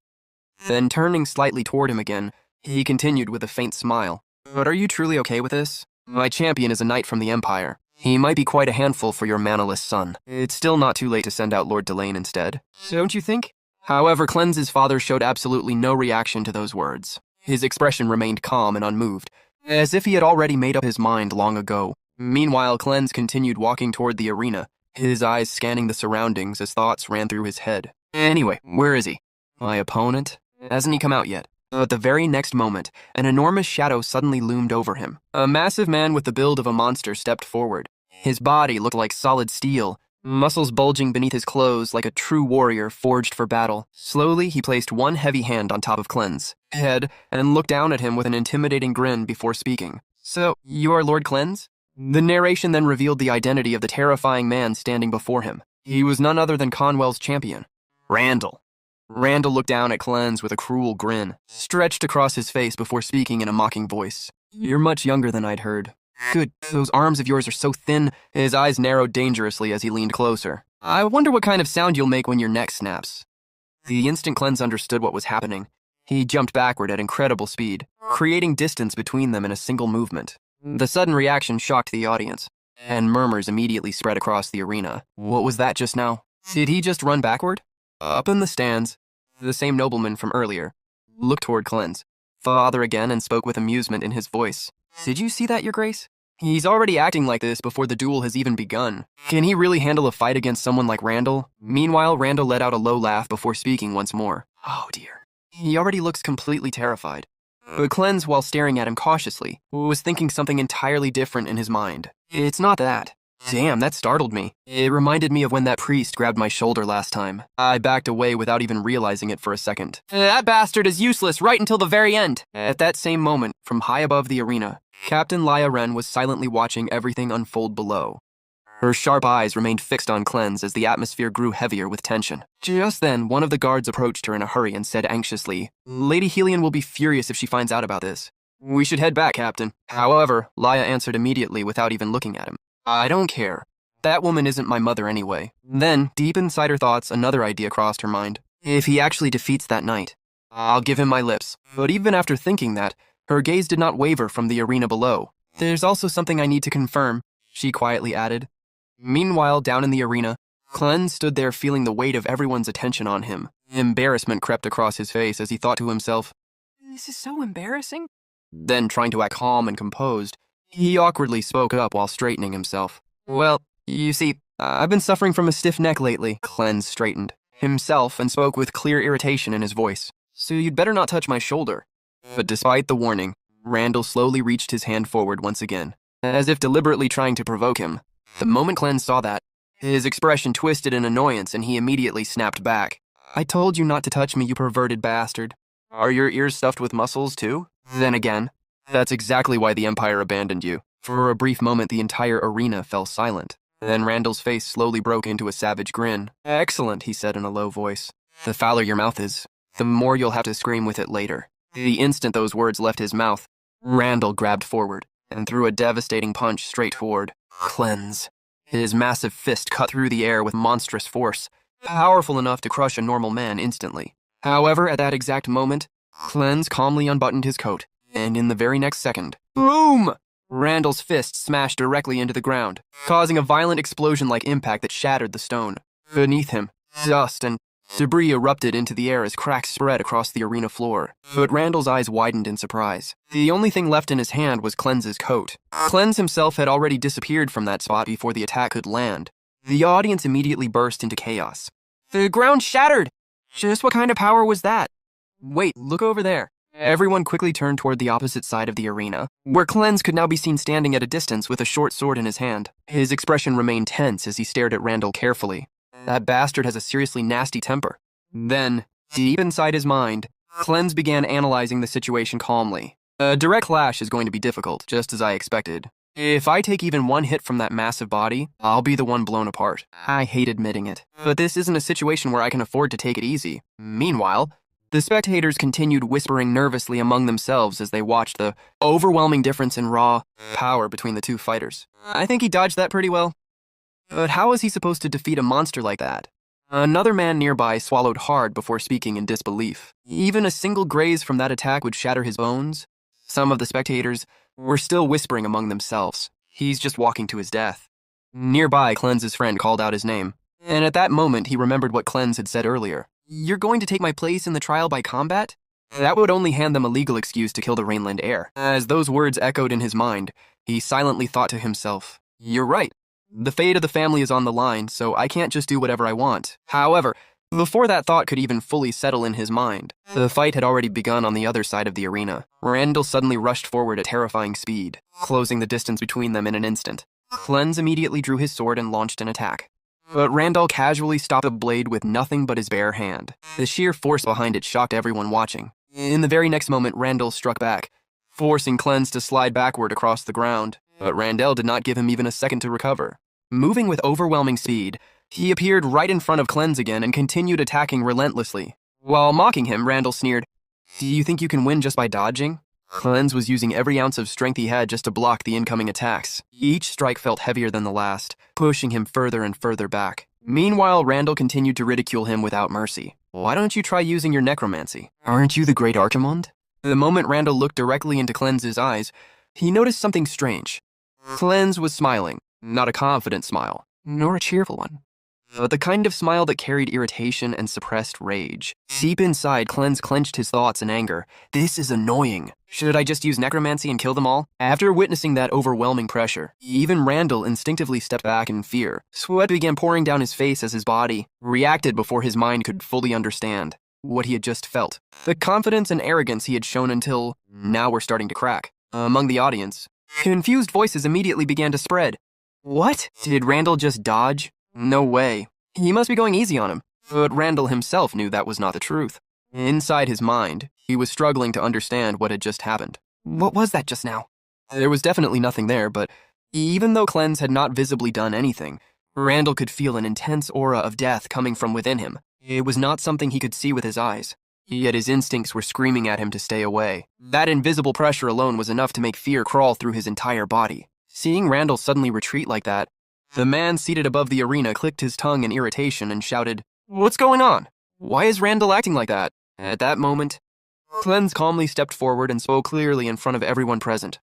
Then turning slightly toward him again, he continued with a faint smile. "But are you truly okay with this? My champion is a knight from the Empire. He might be quite a handful for your manaless son. It's still not too late to send out Lord Delane instead, don't you think?" However, Cleanse's father showed absolutely no reaction to those words. His expression remained calm and unmoved, as if he had already made up his mind long ago. Meanwhile, Cleanse continued walking toward the arena, his eyes scanning the surroundings as thoughts ran through his head. Anyway, where is he? My opponent? Hasn't he come out yet? At the very next moment, an enormous shadow suddenly loomed over him. A massive man with the build of a monster stepped forward. His body looked like solid steel, muscles bulging beneath his clothes like a true warrior forged for battle. Slowly, he placed one heavy hand on top of Cleanse's head and looked down at him with an intimidating grin before speaking. "So, you are Lord Cleanse?" The narration then revealed the identity of the terrifying man standing before him. He was none other than Conwell's champion, Randall. Randall looked down at Cleanse with a cruel grin, stretched across his face before speaking in a mocking voice. "You're much younger than I'd heard. Good, those arms of yours are so thin." His eyes narrowed dangerously as he leaned closer. "I wonder what kind of sound you'll make when your neck snaps." The instant Cleanse understood what was happening, he jumped backward at incredible speed, creating distance between them in a single movement. The sudden reaction shocked the audience, and murmurs immediately spread across the arena. What was that just now? Did he just run backward? Up in the stands, the same nobleman from earlier looked toward Cleanse, father again, and spoke with amusement in his voice. "Did you see that, Your Grace? He's already acting like this before the duel has even begun. Can he really handle a fight against someone like Randall?" Meanwhile, Randall let out a low laugh before speaking once more. "Oh dear. He already looks completely terrified." But Cleanse, while staring at him cautiously, was thinking something entirely different in his mind. "It's not that. Damn, that startled me. It reminded me of when that priest grabbed my shoulder last time. I backed away without even realizing it for a second. That bastard is useless right until the very end." At that same moment, from high above the arena, Captain Laya Ren was silently watching everything unfold below. Her sharp eyes remained fixed on Cleanse as the atmosphere grew heavier with tension. Just then, one of the guards approached her in a hurry and said anxiously, "Lady Helion will be furious if she finds out about this. We should head back, Captain." However, Laya answered immediately without even looking at him. "I don't care. That woman isn't my mother anyway." Then, deep inside her thoughts, another idea crossed her mind. If he actually defeats that knight, I'll give him my lips. But even after thinking that, her gaze did not waver from the arena below. "There's also something I need to confirm," she quietly added. Meanwhile, down in the arena, Cleanse stood there feeling the weight of everyone's attention on him. Embarrassment crept across his face as he thought to himself, "This is so embarrassing." Then, trying to act calm and composed, he awkwardly spoke up while straightening himself. "Well, you see, I've been suffering from a stiff neck lately." Cleanse straightened himself and spoke with clear irritation in his voice. "So you'd better not touch my shoulder." But despite the warning, Randall slowly reached his hand forward once again, as if deliberately trying to provoke him. The moment Cleanse saw that, his expression twisted in annoyance and he immediately snapped back. "I told you not to touch me, you perverted bastard. Are your ears stuffed with muscles too?" Then again, that's exactly why the Empire abandoned you. For a brief moment, the entire arena fell silent. Then Randall's face slowly broke into a savage grin. "Excellent," he said in a low voice. "The fouler your mouth is, the more you'll have to scream with it later." The instant those words left his mouth, Randall grabbed forward and threw a devastating punch straight toward Cleanse. His massive fist cut through the air with monstrous force, powerful enough to crush a normal man instantly. However, at that exact moment, Cleanse calmly unbuttoned his coat, and in the very next second, boom! Randall's fist smashed directly into the ground, causing a violent explosion-like impact that shattered the stone. Beneath him, dust and debris erupted into the air as cracks spread across the arena floor. But Randall's eyes widened in surprise. The only thing left in his hand was Cleanse's coat. Cleanse himself had already disappeared from that spot before the attack could land. The audience immediately burst into chaos. "The ground shattered! Just what kind of power was that? Wait, look over there." Everyone quickly turned toward the opposite side of the arena, where Cleanse could now be seen standing at a distance with a short sword in his hand. His expression remained tense as he stared at Randall carefully. That bastard has a seriously nasty temper. Then, deep inside his mind, Cleanse began analyzing the situation calmly. A direct clash is going to be difficult, just as I expected. If I take even one hit from that massive body, I'll be the one blown apart. I hate admitting it, but this isn't a situation where I can afford to take it easy. Meanwhile, the spectators continued whispering nervously among themselves as they watched the overwhelming difference in raw power between the two fighters. I think he dodged that pretty well. But how is he supposed to defeat a monster like that? Another man nearby swallowed hard before speaking in disbelief. Even a single graze from that attack would shatter his bones. Some of the spectators were still whispering among themselves. He's just walking to his death. Nearby, Cleanse's friend called out his name, and at that moment he remembered what Cleanse had said earlier. You're going to take my place in the trial by combat? That would only hand them a legal excuse to kill the Rainland heir. As those words echoed in his mind, he silently thought to himself, you're right. The fate of the family is on the line, so I can't just do whatever I want. However, before that thought could even fully settle in his mind, the fight had already begun on the other side of the arena. Randall suddenly rushed forward at terrifying speed, closing the distance between them in an instant. Cleanse immediately drew his sword and launched an attack. But Randall casually stopped the blade with nothing but his bare hand. The sheer force behind it shocked everyone watching. In the very next moment, Randall struck back, forcing Cleanse to slide backward across the ground. But Randall did not give him even a second to recover. Moving with overwhelming speed, he appeared right in front of Cleanse again and continued attacking relentlessly. While mocking him, Randall sneered, "Do you think you can win just by dodging?" Cleanse was using every ounce of strength he had just to block the incoming attacks. Each strike felt heavier than the last, pushing him further and further back. Meanwhile, Randall continued to ridicule him without mercy. "Why don't you try using your necromancy? Aren't you the great Archimond?" The moment Randall looked directly into Cleanse's eyes, he noticed something strange. Cleanse was smiling, not a confident smile, nor a cheerful one, but the kind of smile that carried irritation and suppressed rage. Deep inside, Cleanse clenched his thoughts in anger. This is annoying. Should I just use necromancy and kill them all? After witnessing that overwhelming pressure, even Randall instinctively stepped back in fear. Sweat began pouring down his face as his body reacted before his mind could fully understand what he had just felt. The confidence and arrogance he had shown until now were starting to crack. Among the audience, confused voices immediately began to spread. What? Did Randall just dodge? No way. He must be going easy on him. But Randall himself knew that was not the truth. Inside his mind, he was struggling to understand what had just happened. What was that just now? There was definitely nothing there, but even though Cleanse had not visibly done anything, Randall could feel an intense aura of death coming from within him. It was not something he could see with his eyes, yet his instincts were screaming at him to stay away. That invisible pressure alone was enough to make fear crawl through his entire body. Seeing Randall suddenly retreat like that, the man seated above the arena clicked his tongue in irritation and shouted, "What's going on? Why is Randall acting like that?" At that moment, Cleanse calmly stepped forward and spoke clearly in front of everyone present.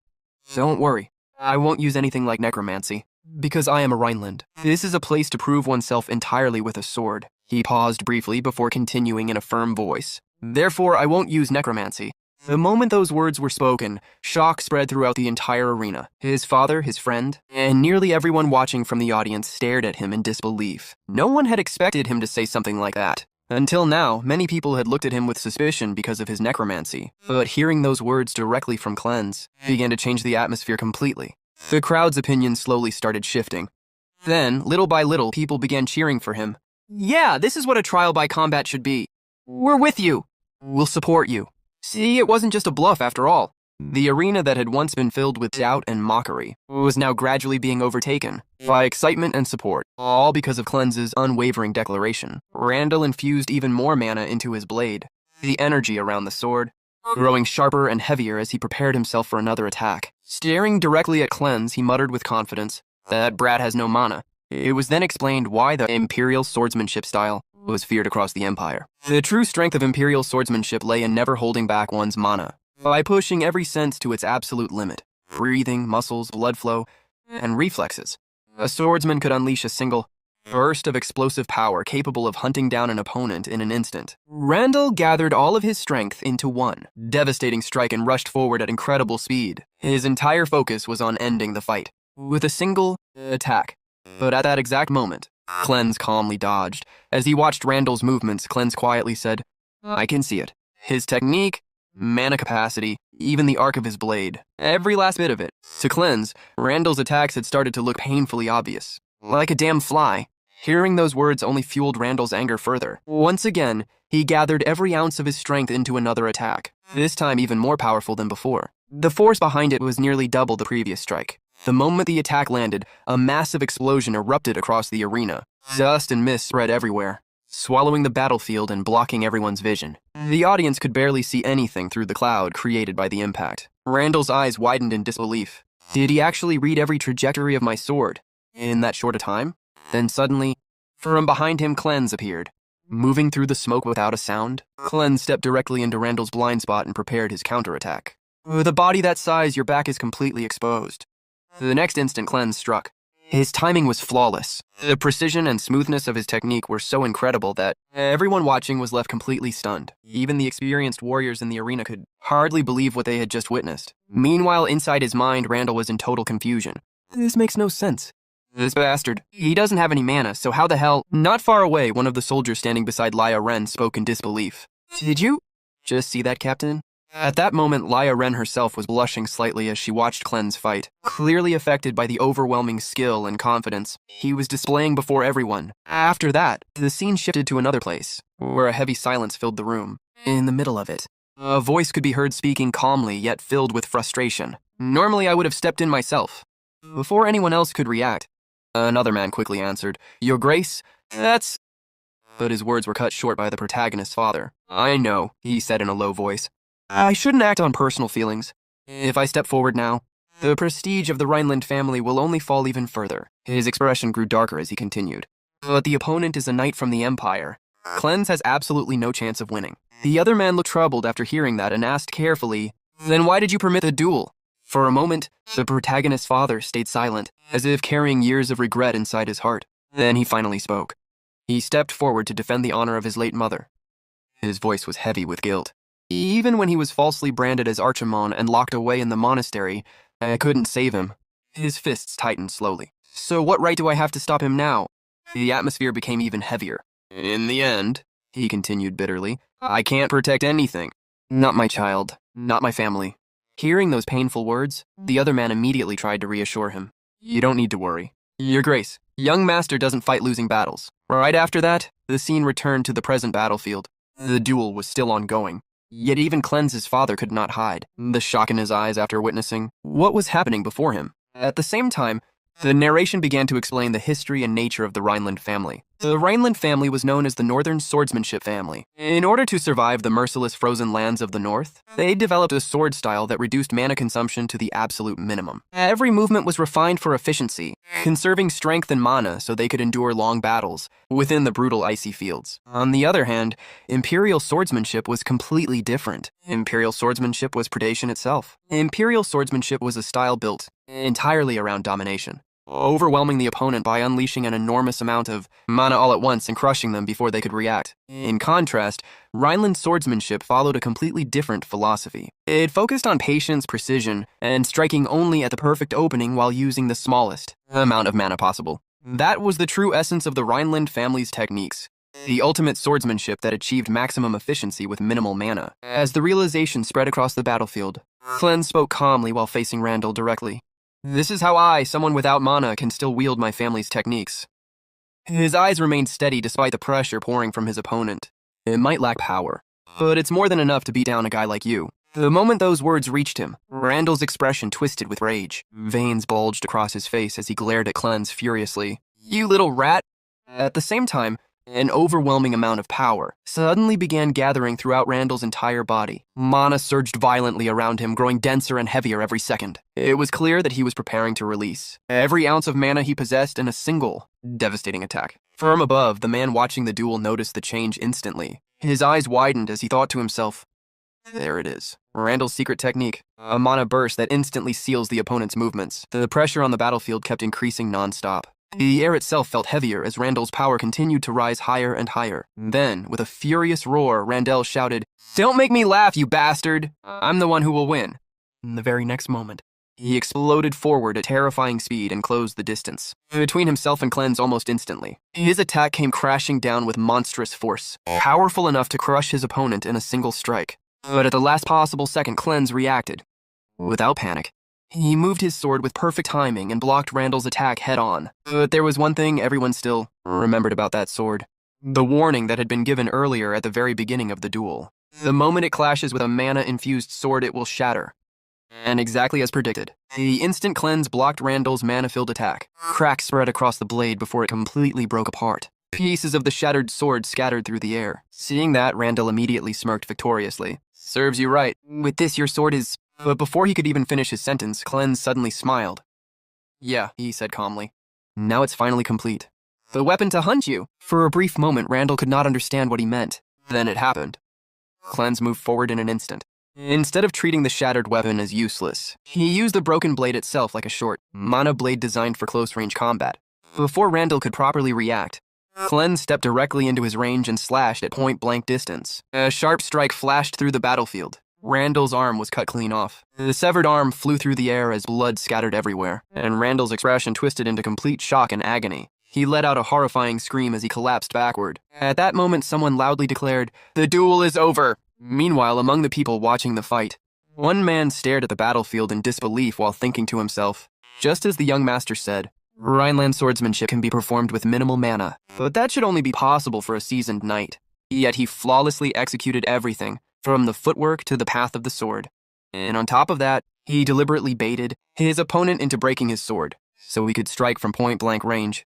"Don't worry, I won't use anything like necromancy, because I am a Rhineland. This is a place to prove oneself entirely with a sword." He paused briefly before continuing in a firm voice. "Therefore, I won't use necromancy." The moment those words were spoken, shock spread throughout the entire arena. His father, his friend, and nearly everyone watching from the audience stared at him in disbelief. No one had expected him to say something like that. Until now, many people had looked at him with suspicion because of his necromancy. But hearing those words directly from Cleanse began to change the atmosphere completely. The crowd's opinions slowly started shifting. Then, little by little, people began cheering for him. "Yeah, this is what a trial by combat should be. We're with you. We'll support you." See, it wasn't just a bluff after all. The arena that had once been filled with doubt and mockery was now gradually being overtaken by excitement and support, all because of Cleanse's unwavering declaration. Randall infused even more mana into his blade, the energy around the sword growing sharper and heavier as he prepared himself for another attack. Staring directly at Cleanse, he muttered with confidence, "That brat has no mana." It was then explained why the Imperial swordsmanship style was feared across the Empire. The true strength of Imperial swordsmanship lay in never holding back one's mana, by pushing every sense to its absolute limit. Breathing, muscles, blood flow, and reflexes. A swordsman could unleash a single burst of explosive power capable of hunting down an opponent in an instant. Randall gathered all of his strength into one devastating strike and rushed forward at incredible speed. His entire focus was on ending the fight, with a single attack. But at that exact moment, Cleanse calmly dodged. As he watched Randall's movements, Cleanse quietly said, "I can see it. His technique mana capacity, even the arc of his blade. Every last bit of it. To cleanse, Randall's attacks had started to look painfully obvious. Like a damn fly. Hearing those words only fueled Randall's anger further. Once again, he gathered every ounce of his strength into another attack, this time even more powerful than before. The force behind it was nearly double the previous strike. The moment the attack landed, a massive explosion erupted across the arena. Dust and mist spread everywhere, swallowing the battlefield and blocking everyone's vision. The audience could barely see anything through the cloud created by the impact. Randall's eyes widened in disbelief. Did he actually read every trajectory of my sword in that short a time? Then suddenly, from behind him, Cleanse appeared. Moving through the smoke without a sound, Cleanse stepped directly into Randall's blind spot and prepared his counterattack. With a body that size, your back is completely exposed. The next instant, Cleanse struck. His timing was flawless. The precision and smoothness of his technique were so incredible that everyone watching was left completely stunned. Even the experienced warriors in the arena could hardly believe what they had just witnessed. Meanwhile, inside his mind, Randall was in total confusion. This makes no sense. This bastard. He doesn't have any mana, so how the hell? Not far away, one of the soldiers standing beside Laya Ren spoke in disbelief. Did you just see that, Captain? At that moment, Laya Ren herself was blushing slightly as she watched Cleanse fight. Clearly affected by the overwhelming skill and confidence he was displaying before everyone. After that, the scene shifted to another place, where a heavy silence filled the room. In the middle of it, a voice could be heard speaking calmly yet filled with frustration. Normally, I would have stepped in myself. Before anyone else could react, another man quickly answered, "Your Grace, that's..." But his words were cut short by the protagonist's father. "I know," he said in a low voice. "I shouldn't act on personal feelings. If I step forward now, the prestige of the Rhineland family will only fall even further." His expression grew darker as he continued. "But the opponent is a knight from the Empire. Cleanse has absolutely no chance of winning." The other man looked troubled after hearing that and asked carefully, "Then why did you permit the duel?" For a moment, the protagonist's father stayed silent, as if carrying years of regret inside his heart. Then he finally spoke. He stepped forward to defend the honor of his late mother. His voice was heavy with guilt. Even when he was falsely branded as Archimon and locked away in the monastery, I couldn't save him. His fists tightened slowly. "So what right do I have to stop him now?" The atmosphere became even heavier. "In the end," he continued bitterly, "I can't protect anything. Not my child, not my family." Hearing those painful words, the other man immediately tried to reassure him. "You don't need to worry. Your Grace, young master doesn't fight losing battles." Right after that, the scene returned to the present battlefield. The duel was still ongoing. Yet even Cleanse's father could not hide the shock in his eyes after witnessing what was happening before him. At the same time, the narration began to explain the history and nature of the Rhineland family. The Rhineland family was known as the Northern Swordsmanship family. In order to survive the merciless frozen lands of the North, they developed a sword style that reduced mana consumption to the absolute minimum. Every movement was refined for efficiency, conserving strength and mana so they could endure long battles within the brutal icy fields. On the other hand, Imperial swordsmanship was completely different. Imperial swordsmanship was predation itself. Imperial swordsmanship was a style built entirely around domination, overwhelming the opponent by unleashing an enormous amount of mana all at once and crushing them before they could react. In contrast, Rhineland swordsmanship followed a completely different philosophy. It focused on patience, precision, and striking only at the perfect opening while using the smallest amount of mana possible. That was the true essence of the Rhineland family's techniques. The ultimate swordsmanship that achieved maximum efficiency with minimal mana. As the realization spread across the battlefield, Cleanse spoke calmly while facing Randall directly. "This is how I, someone without mana, can still wield my family's techniques." His eyes remained steady despite the pressure pouring from his opponent. "It might lack power, but it's more than enough to beat down a guy like you." The moment those words reached him, Randall's expression twisted with rage. Veins bulged across his face as he glared at Cleanse furiously. "You little rat!" At the same time, an overwhelming amount of power suddenly began gathering throughout Randall's entire body. Mana surged violently around him, growing denser and heavier every second. It was clear that he was preparing to release every ounce of mana he possessed in a single, devastating attack. From above, the man watching the duel noticed the change instantly. His eyes widened as he thought to himself, "There it is. Randall's secret technique. A mana burst that instantly seals the opponent's movements." The pressure on the battlefield kept increasing non-stop. The air itself felt heavier as Randall's power continued to rise higher and higher. Then, with a furious roar, Randall shouted, "Don't make me laugh, you bastard! I'm the one who will win." In the very next moment, he exploded forward at terrifying speed and closed the distance between himself and Cleanse almost instantly. His attack came crashing down with monstrous force, powerful enough to crush his opponent in a single strike. But at the last possible second, Cleanse reacted. Without panic, he moved his sword with perfect timing and blocked Randall's attack head-on. But there was one thing everyone still remembered about that sword. The warning that had been given earlier at the very beginning of the duel. The moment it clashes with a mana-infused sword, it will shatter. And exactly as predicted, the instant Cleanse blocked Randall's mana-filled attack. Cracks spread across the blade before it completely broke apart. Pieces of the shattered sword scattered through the air. Seeing that, Randall immediately smirked victoriously. "Serves you right. With this, your sword is..." But before he could even finish his sentence, Cleanse suddenly smiled. "Yeah," he said calmly. "Now it's finally complete. The weapon to hunt you." For a brief moment, Randall could not understand what he meant. Then it happened. Cleanse moved forward in an instant. Instead of treating the shattered weapon as useless, he used the broken blade itself like a short, mana blade designed for close-range combat. Before Randall could properly react, Cleanse stepped directly into his range and slashed at point-blank distance. A sharp strike flashed through the battlefield. Randall's arm was cut clean off. The severed arm flew through the air as blood scattered everywhere, and Randall's expression twisted into complete shock and agony. He let out a horrifying scream as he collapsed backward. At that moment, someone loudly declared, "The duel is over!" Meanwhile, among the people watching the fight, one man stared at the battlefield in disbelief while thinking to himself, just as the young master said, Rhineland swordsmanship can be performed with minimal mana, but that should only be possible for a seasoned knight. Yet he flawlessly executed everything, from the footwork to the path of the sword. And on top of that, he deliberately baited his opponent into breaking his sword, so he could strike from point-blank range.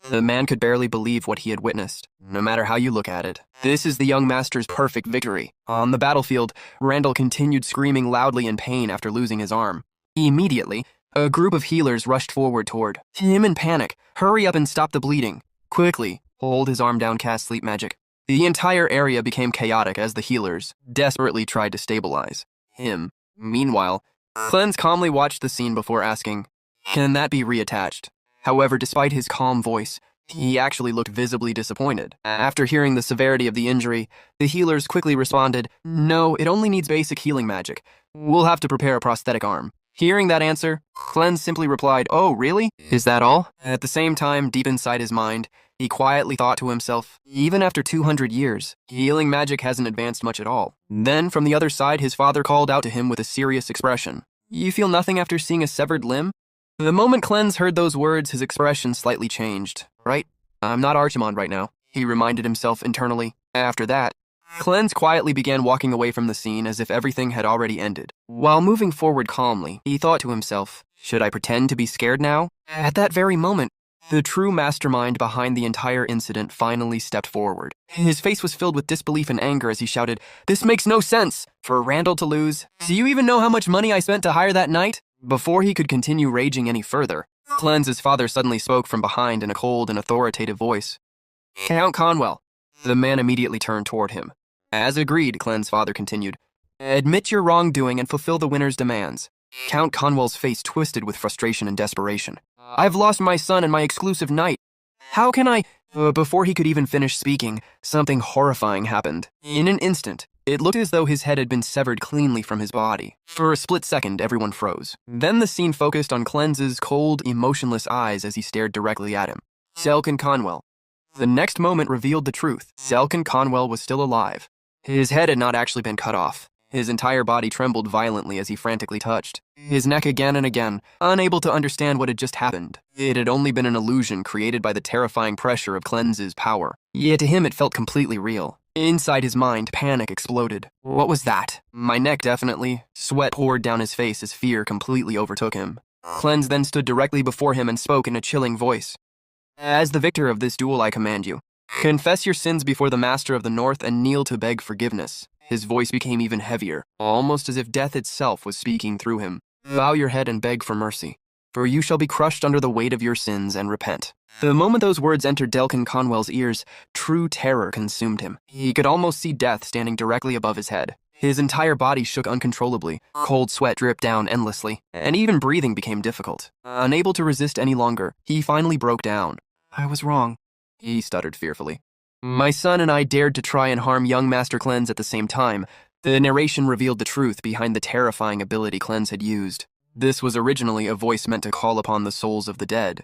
The man could barely believe what he had witnessed, no matter how you look at it. This is the young master's perfect victory. On the battlefield, Randall continued screaming loudly in pain after losing his arm. Immediately, a group of healers rushed forward toward him in panic. "Hurry up and stop the bleeding. Quickly, hold his arm down, cast sleep magic." The entire area became chaotic as the healers desperately tried to stabilize him. Meanwhile, Cleanse calmly watched the scene before asking, "Can that be reattached?" However, despite his calm voice, he actually looked visibly disappointed. After hearing the severity of the injury, the healers quickly responded, "No, it only needs basic healing magic. We'll have to prepare a prosthetic arm." Hearing that answer, Cleanse simply replied, "Oh, really? Is that all?" At the same time, deep inside his mind, he quietly thought to himself, even after 200 years, healing magic hasn't advanced much at all. Then, from the other side, his father called out to him with a serious expression, "You feel nothing after seeing a severed limb?" The moment Cleanse heard those words, his expression slightly changed. "Right? I'm not Archimond right now," he reminded himself internally. After that, Cleanse quietly began walking away from the scene as if everything had already ended. While moving forward calmly, he thought to himself, "Should I pretend to be scared now?" At that very moment, the true mastermind behind the entire incident finally stepped forward. His face was filled with disbelief and anger as he shouted, "This makes no sense! For Randall to lose? Do you even know how much money I spent to hire that knight?" Before he could continue raging any further, Cleanse's father suddenly spoke from behind in a cold and authoritative voice. "Count Conwell." The man immediately turned toward him. "As agreed," Cleanse's father continued, "admit your wrongdoing and fulfill the winner's demands." Count Conwell's face twisted with frustration and desperation. "I've lost my son and my exclusive knight. How can I—" Before he could even finish speaking, something horrifying happened. In an instant, it looked as though his head had been severed cleanly from his body. For a split second, everyone froze. Then the scene focused on Cleanse's cold, emotionless eyes as he stared directly at him. Selkin Conwell. The next moment revealed the truth. Selkin Conwell was still alive. His head had not actually been cut off. His entire body trembled violently as he frantically touched his neck again and again, unable to understand what had just happened. It had only been an illusion created by the terrifying pressure of Cleanse's power. Yet to him it felt completely real. Inside his mind, panic exploded. What was that? My neck, definitely. Sweat poured down his face as fear completely overtook him. Cleanse then stood directly before him and spoke in a chilling voice. "As the victor of this duel, I command you. Confess your sins before the Master of the North and kneel to beg forgiveness." His voice became even heavier, almost as if death itself was speaking through him. "Bow your head and beg for mercy, for you shall be crushed under the weight of your sins and repent." The moment those words entered Delkin Conwell's ears, true terror consumed him. He could almost see death standing directly above his head. His entire body shook uncontrollably, cold sweat dripped down endlessly, and even breathing became difficult. Unable to resist any longer, he finally broke down. "I was wrong," he stuttered fearfully. "My son and I dared to try and harm young Master Cleanse at the same time." The narration revealed the truth behind the terrifying ability Cleanse had used. This was originally a voice meant to call upon the souls of the dead.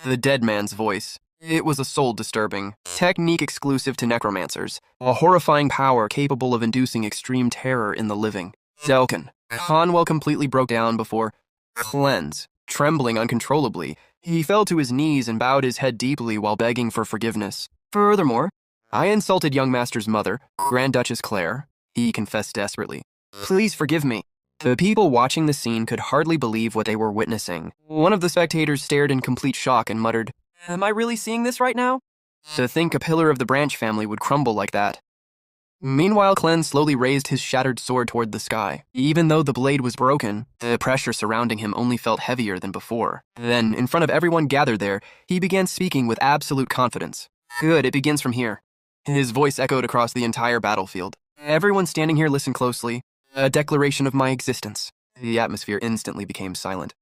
The dead man's voice. It was a soul-disturbing technique exclusive to necromancers, a horrifying power capable of inducing extreme terror in the living. Delkin. Conwell completely broke down before Cleanse. Trembling uncontrollably, he fell to his knees and bowed his head deeply while begging for forgiveness. Furthermore, I insulted young master's mother, Grand Duchess Claire, he confessed desperately. Please forgive me. The people watching the scene could hardly believe what they were witnessing. One of the spectators stared in complete shock and muttered, Am I really seeing this right now? To think a pillar of the Branch family would crumble like that. Meanwhile, Clem slowly raised his shattered sword toward the sky. Even though the blade was broken, the pressure surrounding him only felt heavier than before. Then, in front of everyone gathered there, he began speaking with absolute confidence. Good, it begins from here. His voice echoed across the entire battlefield. Everyone standing here listened closely. A declaration of my existence. The atmosphere instantly became silent.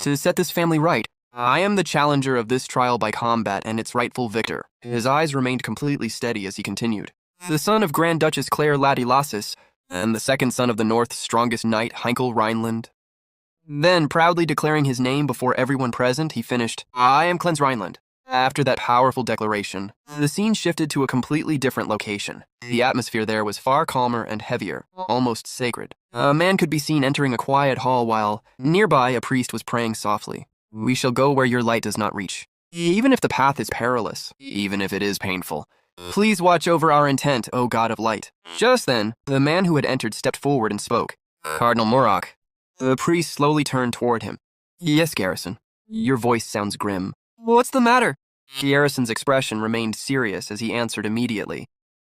To set this family right, I am the challenger of this trial by combat and its rightful victor. His eyes remained completely steady as he continued. The son of Grand Duchess Claire Ladilasis, and the second son of the North's strongest knight, Heinkel Rhineland. Then, proudly declaring his name before everyone present, he finished, I am Cleanse Rhineland. After that powerful declaration, the scene shifted to a completely different location. The atmosphere there was far calmer and heavier, almost sacred. A man could be seen entering a quiet hall while, nearby, a priest was praying softly. We shall go where your light does not reach. Even if the path is perilous, even if it is painful. Please watch over our intent, O God of light. Just then, the man who had entered stepped forward and spoke. Cardinal Murrock. The priest slowly turned toward him. Yes, Garrison. Your voice sounds grim. What's the matter? Garrison's expression remained serious as he answered immediately.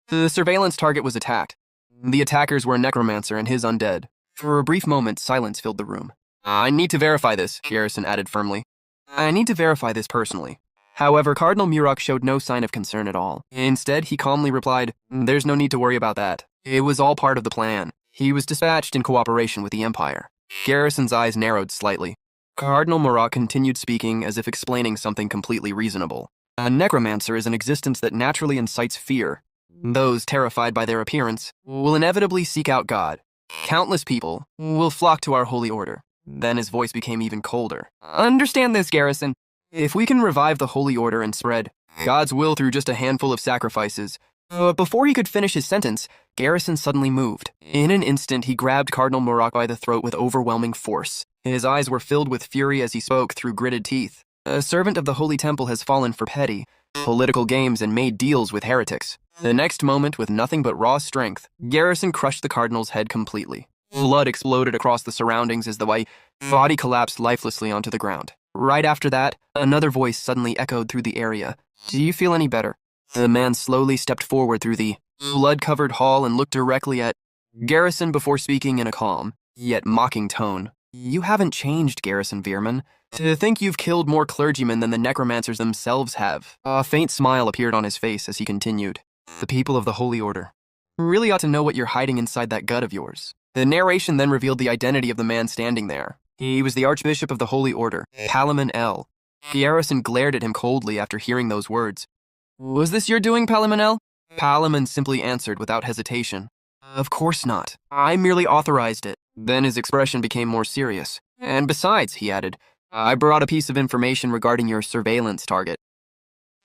The surveillance target was attacked. The attackers were a necromancer and his undead. For a brief moment, silence filled the room. I need to verify this, Garrison added firmly. I need to verify this personally. However, Cardinal Murrock showed no sign of concern at all. Instead, he calmly replied, There's no need to worry about that. It was all part of the plan. He was dispatched in cooperation with the Empire. Garrison's eyes narrowed slightly. Cardinal Murrock continued speaking as if explaining something completely reasonable. A necromancer is an existence that naturally incites fear. Those terrified by their appearance will inevitably seek out God. Countless people will flock to our holy order. Then his voice became even colder. Understand this, Garrison. If we can revive the holy order and spread God's will through just a handful of sacrifices. Before he could finish his sentence, Garrison suddenly moved. In an instant, he grabbed Cardinal Murrock by the throat with overwhelming force. His eyes were filled with fury as he spoke through gritted teeth. A servant of the Holy Temple has fallen for petty political games and made deals with heretics. The next moment, with nothing but raw strength, Garrison crushed the Cardinal's head completely. Blood exploded across the surroundings as the body collapsed lifelessly onto the ground. Right after that, another voice suddenly echoed through the area. Do you feel any better? The man slowly stepped forward through the blood-covered hall and looked directly at Garrison before speaking in a calm, yet mocking tone. You haven't changed, Garrison Veerman. To think you've killed more clergymen than the necromancers themselves have. A faint smile appeared on his face as he continued. The people of the Holy Order really ought to know what you're hiding inside that gut of yours. The narration then revealed the identity of the man standing there. He was the Archbishop of the Holy Order, Palamon L. Garrison glared at him coldly after hearing those words. Was this your doing, Palamon L? Palamon simply answered without hesitation. Of course not. I merely authorized it. Then his expression became more serious. And besides, he added, I brought a piece of information regarding your surveillance target.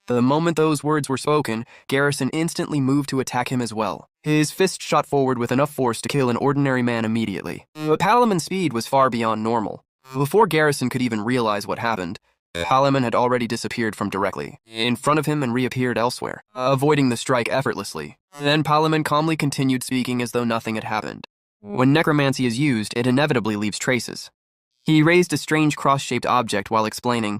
The moment those words were spoken, Garrison instantly moved to attack him as well. His fist shot forward with enough force to kill an ordinary man immediately. But Palamon's speed was far beyond normal. Before Garrison could even realize what happened, Palamon had already disappeared from directly in front of him and reappeared elsewhere, avoiding the strike effortlessly. Then Palamon calmly continued speaking as though nothing had happened. When necromancy is used, it inevitably leaves traces. He raised a strange cross-shaped object while explaining,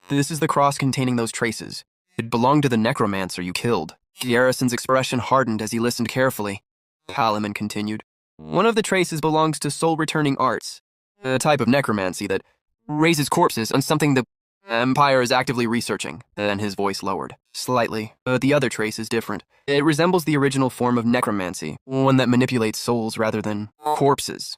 This is the cross containing those traces. It belonged to the necromancer you killed. Garrison's expression hardened as he listened carefully. Palamon continued, One of the traces belongs to soul-returning arts, a type of necromancy that raises corpses on something the Empire is actively researching. Then his voice lowered slightly, but the other trace is different. It resembles the original form of necromancy, one that manipulates souls rather than corpses.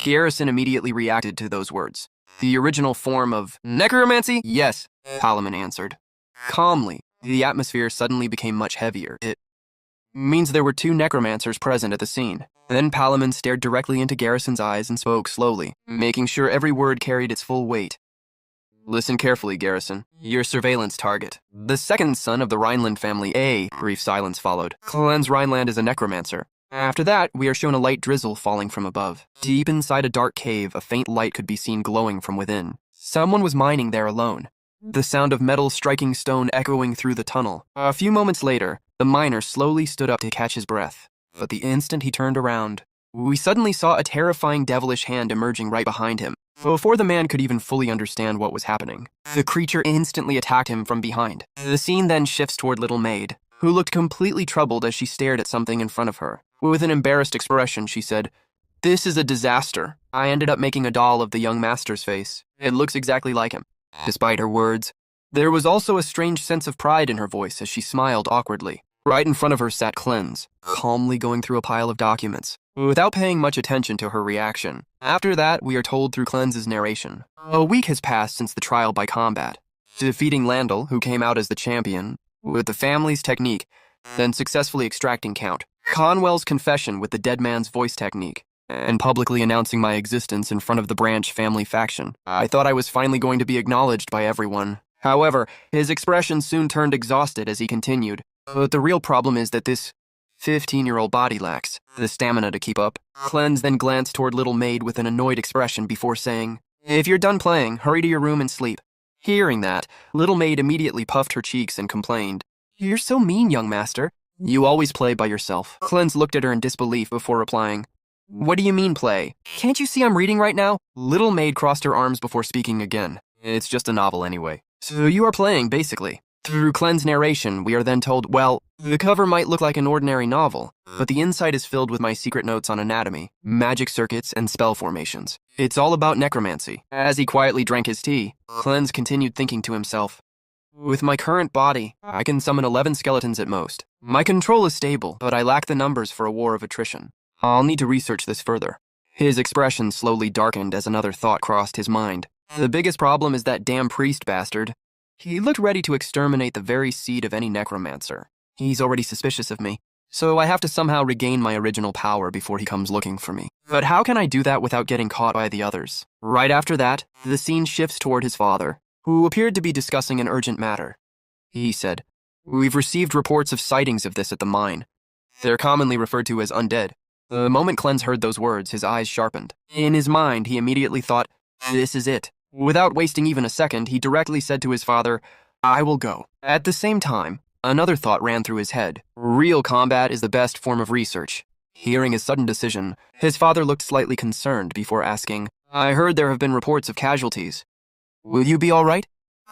Garrison immediately reacted to those words. The original form of necromancy? Yes, Palamon answered. Calmly, the atmosphere suddenly became much heavier. It means there were two necromancers present at the scene. Then Palamon stared directly into Garrison's eyes and spoke slowly, making sure every word carried its full weight. Listen carefully, Garrison. Your surveillance target. The second son of the Rhineland family. A brief silence followed. Cleanse Rhineland is a necromancer. After that, we are shown a light drizzle falling from above. Deep inside a dark cave, a faint light could be seen glowing from within. Someone was mining there alone. The sound of metal striking stone echoing through the tunnel. A few moments later, the miner slowly stood up to catch his breath. But the instant he turned around, we suddenly saw a terrifying devilish hand emerging right behind him. Before the man could even fully understand what was happening, the creature instantly attacked him from behind. The scene then shifts toward Little Maid, who looked completely troubled as she stared at something in front of her. With an embarrassed expression, she said, "This is a disaster. I ended up making a doll of the young master's face. It looks exactly like him." Despite her words, there was also a strange sense of pride in her voice as she smiled awkwardly. Right in front of her sat Cleanse, calmly going through a pile of documents, without paying much attention to her reaction. After that, we are told through Cleanse's narration. A week has passed since the trial by combat, defeating Landel, who came out as the champion, with the family's technique, then successfully extracting Count Conwell's confession with the dead man's voice technique, and publicly announcing my existence in front of the Branch family faction. I thought I was finally going to be acknowledged by everyone. However, his expression soon turned exhausted as he continued. But the real problem is that this 15-year-old body lacks the stamina to keep up. Cleanse then glanced toward Little Maid with an annoyed expression before saying, "If you're done playing, hurry to your room and sleep." Hearing that, Little Maid immediately puffed her cheeks and complained, "You're so mean, young master. You always play by yourself." Cleanse looked at her in disbelief before replying, "What do you mean play? Can't you see I'm reading right now?" Little Maid crossed her arms before speaking again. "It's just a novel anyway." "So you are playing, basically." Through Cleanse's narration, we are then told, well, the cover might look like an ordinary novel, but the inside is filled with my secret notes on anatomy, magic circuits, and spell formations. It's all about necromancy. As he quietly drank his tea, Cleanse continued thinking to himself, "With my current body, I can summon 11 skeletons at most. My control is stable, but I lack the numbers for a war of attrition. I'll need to research this further." His expression slowly darkened as another thought crossed his mind. The biggest problem is that damn priest bastard. He looked ready to exterminate the very seed of any necromancer. He's already suspicious of me, so I have to somehow regain my original power before he comes looking for me. But how can I do that without getting caught by the others? Right after that, the scene shifts toward his father, who appeared to be discussing an urgent matter. He said, "We've received reports of sightings of this at the mine. They're commonly referred to as undead." The moment Cleanse heard those words, his eyes sharpened. In his mind, he immediately thought, "This is it." Without wasting even a second, he directly said to his father, "I will go." At the same time, another thought ran through his head. Real combat is the best form of research. Hearing his sudden decision, his father looked slightly concerned before asking, "I heard there have been reports of casualties. Will you be all right?"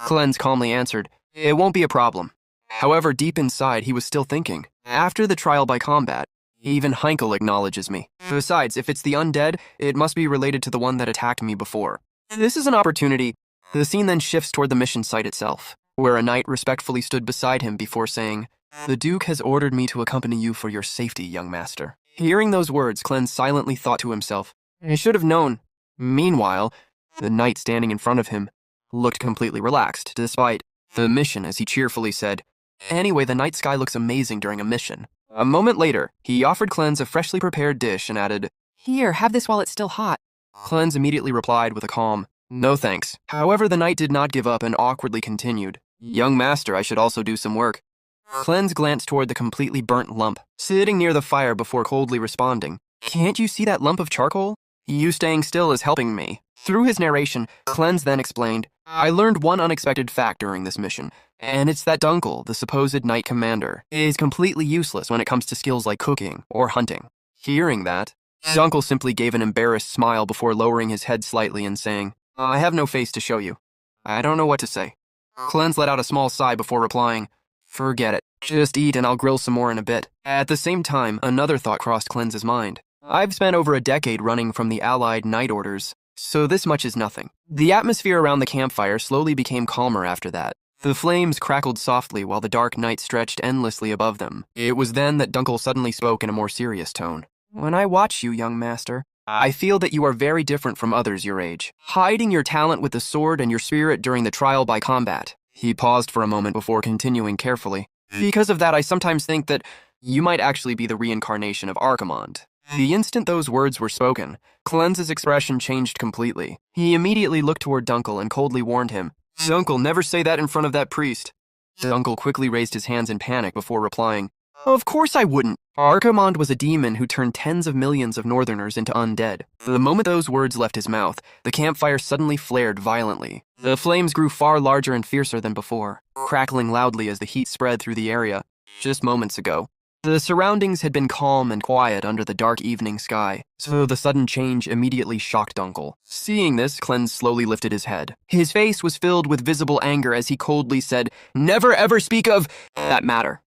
Cleanse calmly answered, "It won't be a problem." However, deep inside, he was still thinking, after the trial by combat, even Heinkel acknowledges me. Besides, if it's the undead, it must be related to the one that attacked me before. This is an opportunity. The scene then shifts toward the mission site itself, where a knight respectfully stood beside him before saying, "The Duke has ordered me to accompany you for your safety, young master." Hearing those words, Cleanse silently thought to himself, "I should have known." Meanwhile, the knight standing in front of him looked completely relaxed, despite the mission, as he cheerfully said, "Anyway, the night sky looks amazing during a mission." A moment later, he offered Cleanse a freshly prepared dish and added, "Here, have this while it's still hot." Cleanse immediately replied with a calm, "No thanks." However, the knight did not give up and awkwardly continued, "Young master, I should also do some work." Cleanse glanced toward the completely burnt lump, sitting near the fire before coldly responding, "Can't you see that lump of charcoal? You staying still is helping me." Through his narration, Cleanse then explained, "I learned one unexpected fact during this mission, and it's that Dunkel, the supposed knight commander, is completely useless when it comes to skills like cooking or hunting." Hearing that, Dunkel simply gave an embarrassed smile before lowering his head slightly and saying, "I have no face to show you. I don't know what to say." Cleanse let out a small sigh before replying, "Forget it. Just eat and I'll grill some more in a bit." At the same time, another thought crossed Cleanse's mind. I've spent over a decade running from the Allied Night Orders, so this much is nothing. The atmosphere around the campfire slowly became calmer after that. The flames crackled softly while the dark night stretched endlessly above them. It was then that Dunkel suddenly spoke in a more serious tone. "When I watch you, young master, I feel that you are very different from others your age, hiding your talent with the sword and your spirit during the trial by combat." He paused for a moment before continuing carefully. "Because of that, I sometimes think that you might actually be the reincarnation of Archimond." The instant those words were spoken, Cleanse's expression changed completely. He immediately looked toward Dunkel and coldly warned him, Uncle, never say that in front of that priest. The uncle quickly raised his hands in panic before replying, Of course I wouldn't. Archimond was a demon who turned tens of millions of northerners into undead. The moment those words left his mouth, the campfire suddenly flared violently. The flames grew far larger and fiercer than before, crackling loudly as the heat spread through the area. Just moments ago, the surroundings had been calm and quiet under the dark evening sky, so the sudden change immediately shocked Uncle. Seeing this, Clens slowly lifted his head. His face was filled with visible anger as he coldly said, Never ever speak of that matter.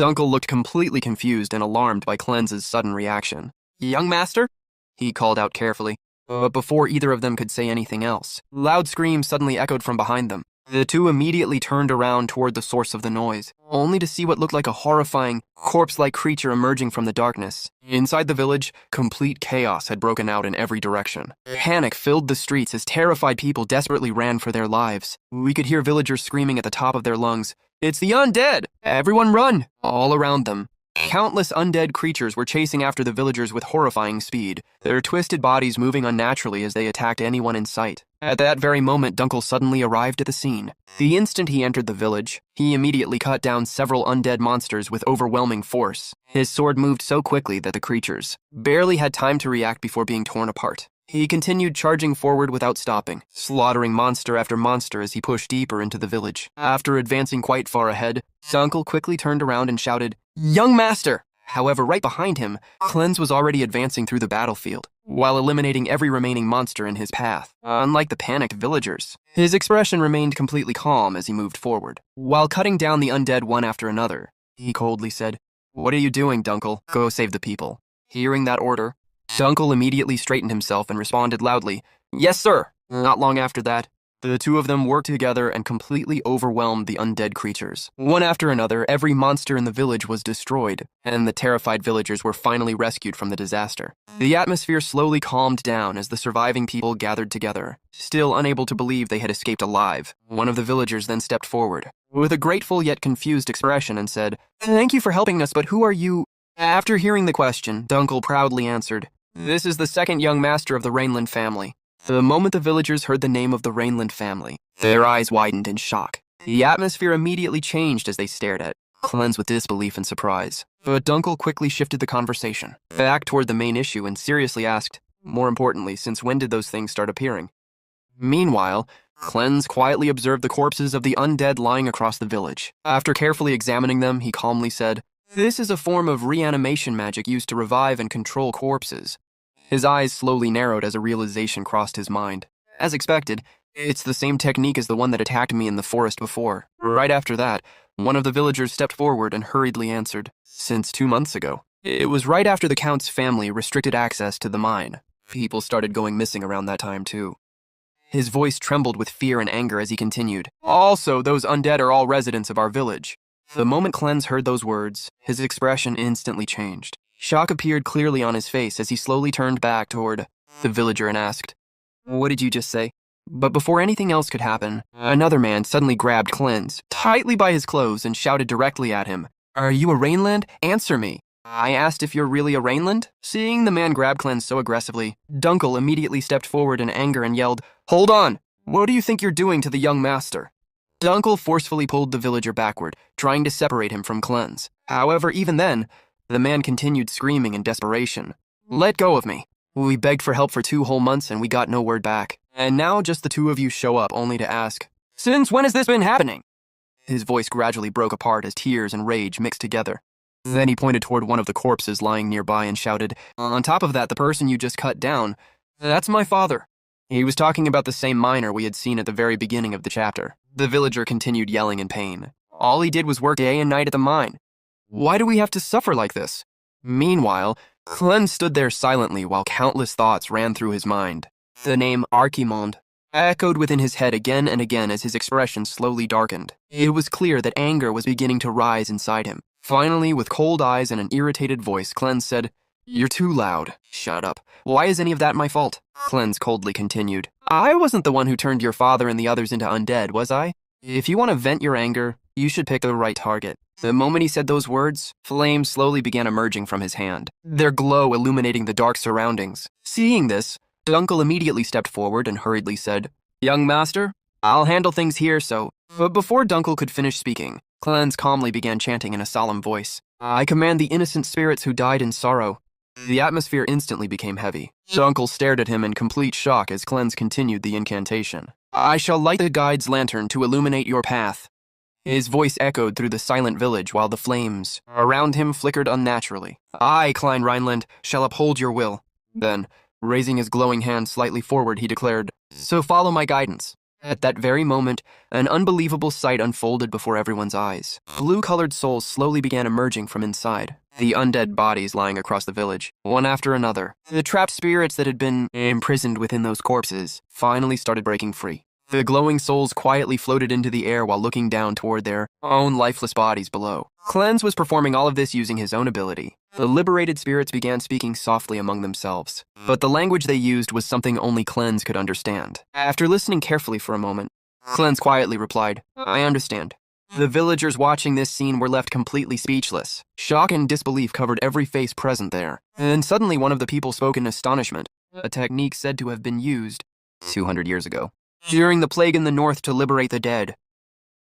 Uncle looked completely confused and alarmed by Clens's sudden reaction. Young master? He called out carefully. But before either of them could say anything else, loud screams suddenly echoed from behind them. The two immediately turned around toward the source of the noise, only to see what looked like a horrifying, corpse-like creature emerging from the darkness. Inside the village, complete chaos had broken out in every direction. Panic filled the streets as terrified people desperately ran for their lives. We could hear villagers screaming at the top of their lungs, It's the undead! Everyone run! All around them, countless undead creatures were chasing after the villagers with horrifying speed, their twisted bodies moving unnaturally as they attacked anyone in sight. At that very moment, Dunkel suddenly arrived at the scene. The instant he entered the village, he immediately cut down several undead monsters with overwhelming force. His sword moved so quickly that the creatures barely had time to react before being torn apart. He continued charging forward without stopping, slaughtering monster after monster as he pushed deeper into the village. After advancing quite far ahead, Dunkel quickly turned around and shouted, Young master! However, right behind him, Clens was already advancing through the battlefield, while eliminating every remaining monster in his path. Unlike the panicked villagers, his expression remained completely calm as he moved forward. While cutting down the undead one after another, he coldly said, What are you doing, Dunkel? Go save the people. Hearing that order, Dunkel immediately straightened himself and responded loudly, Yes, sir! Not long after that, the two of them worked together and completely overwhelmed the undead creatures. One after another, every monster in the village was destroyed, and the terrified villagers were finally rescued from the disaster. The atmosphere slowly calmed down as the surviving people gathered together, still unable to believe they had escaped alive. One of the villagers then stepped forward, with a grateful yet confused expression and said, Thank you for helping us, but who are you? After hearing the question, Dunkel proudly answered, This is the second young master of the Rainland family. The moment the villagers heard the name of the Rainland family, their eyes widened in shock. The atmosphere immediately changed as they stared at Clens with disbelief and surprise. But Dunkel quickly shifted the conversation back toward the main issue and seriously asked, more importantly, since when did those things start appearing? Meanwhile, Clens quietly observed the corpses of the undead lying across the village. After carefully examining them, he calmly said, This is a form of reanimation magic used to revive and control corpses. His eyes slowly narrowed as a realization crossed his mind. As expected, it's the same technique as the one that attacked me in the forest before. Right after that, one of the villagers stepped forward and hurriedly answered, Since 2 months ago. It was right after the Count's family restricted access to the mine. People started going missing around that time too. His voice trembled with fear and anger as he continued, Also, those undead are all residents of our village. The moment Clens heard those words, his expression instantly changed. Shock appeared clearly on his face as he slowly turned back toward the villager and asked, What did you just say? But before anything else could happen, another man suddenly grabbed Clens tightly by his clothes and shouted directly at him, Are you a Rainland? Answer me. I asked if you're really a Rainland? Seeing the man grab Clens so aggressively, Dunkel immediately stepped forward in anger and yelled, Hold on! What do you think you're doing to the young master? Dunkel forcefully pulled the villager backward, trying to separate him from Clens. However, even then, the man continued screaming in desperation. Let go of me. We begged for help for 2 whole months and we got no word back. And now just the two of you show up only to ask, Since when has this been happening? His voice gradually broke apart as tears and rage mixed together. Then he pointed toward one of the corpses lying nearby and shouted, On top of that, the person you just cut down, that's my father. He was talking about the same miner we had seen at the very beginning of the chapter. The villager continued yelling in pain. All he did was work day and night at the mine. Why do we have to suffer like this? Meanwhile, Clens stood there silently while countless thoughts ran through his mind. The name Archimond echoed within his head again and again as his expression slowly darkened. It was clear that anger was beginning to rise inside him. Finally, with cold eyes and an irritated voice, Clens said, You're too loud. Shut up. Why is any of that my fault? Clens coldly continued, I wasn't the one who turned your father and the others into undead, was I? If you want to vent your anger, you should pick the right target. The moment he said those words, flames slowly began emerging from his hand, their glow illuminating the dark surroundings. Seeing this, Dunkel immediately stepped forward and hurriedly said, Young master, I'll handle things here, so... But before Dunkel could finish speaking, Cleanse calmly began chanting in a solemn voice. I command the innocent spirits who died in sorrow. The atmosphere instantly became heavy. Dunkel stared at him in complete shock as Cleanse continued the incantation. I shall light the guide's lantern to illuminate your path. His voice echoed through the silent village while the flames around him flickered unnaturally. I, Klein Rhineland, shall uphold your will. Then, raising his glowing hand slightly forward, he declared, So follow my guidance. At that very moment, an unbelievable sight unfolded before everyone's eyes. Blue-colored souls slowly began emerging from inside, the undead bodies lying across the village, one after another. The trapped spirits that had been imprisoned within those corpses finally started breaking free. The glowing souls quietly floated into the air while looking down toward their own lifeless bodies below. Cleanse was performing all of this using his own ability. The liberated spirits began speaking softly among themselves, but the language they used was something only Cleanse could understand. After listening carefully for a moment, Cleanse quietly replied, I understand. The villagers watching this scene were left completely speechless. Shock and disbelief covered every face present there. And suddenly one of the people spoke in astonishment, a technique said to have been used 200 years ago, during the plague in the north to liberate the dead.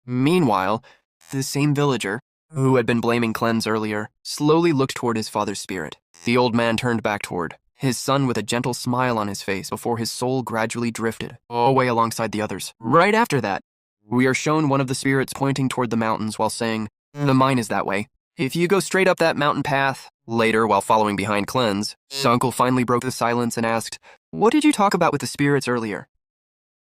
Meanwhile, the same villager, who had been blaming Cleanse earlier, slowly looked toward his father's spirit. The old man turned back toward his son with a gentle smile on his face before his soul gradually drifted away alongside the others. Right after that, we are shown one of the spirits pointing toward the mountains while saying, The mine is that way. If you go straight up that mountain path. Later, while following behind Cleanse, Dunkel finally broke the silence and asked, What did you talk about with the spirits earlier?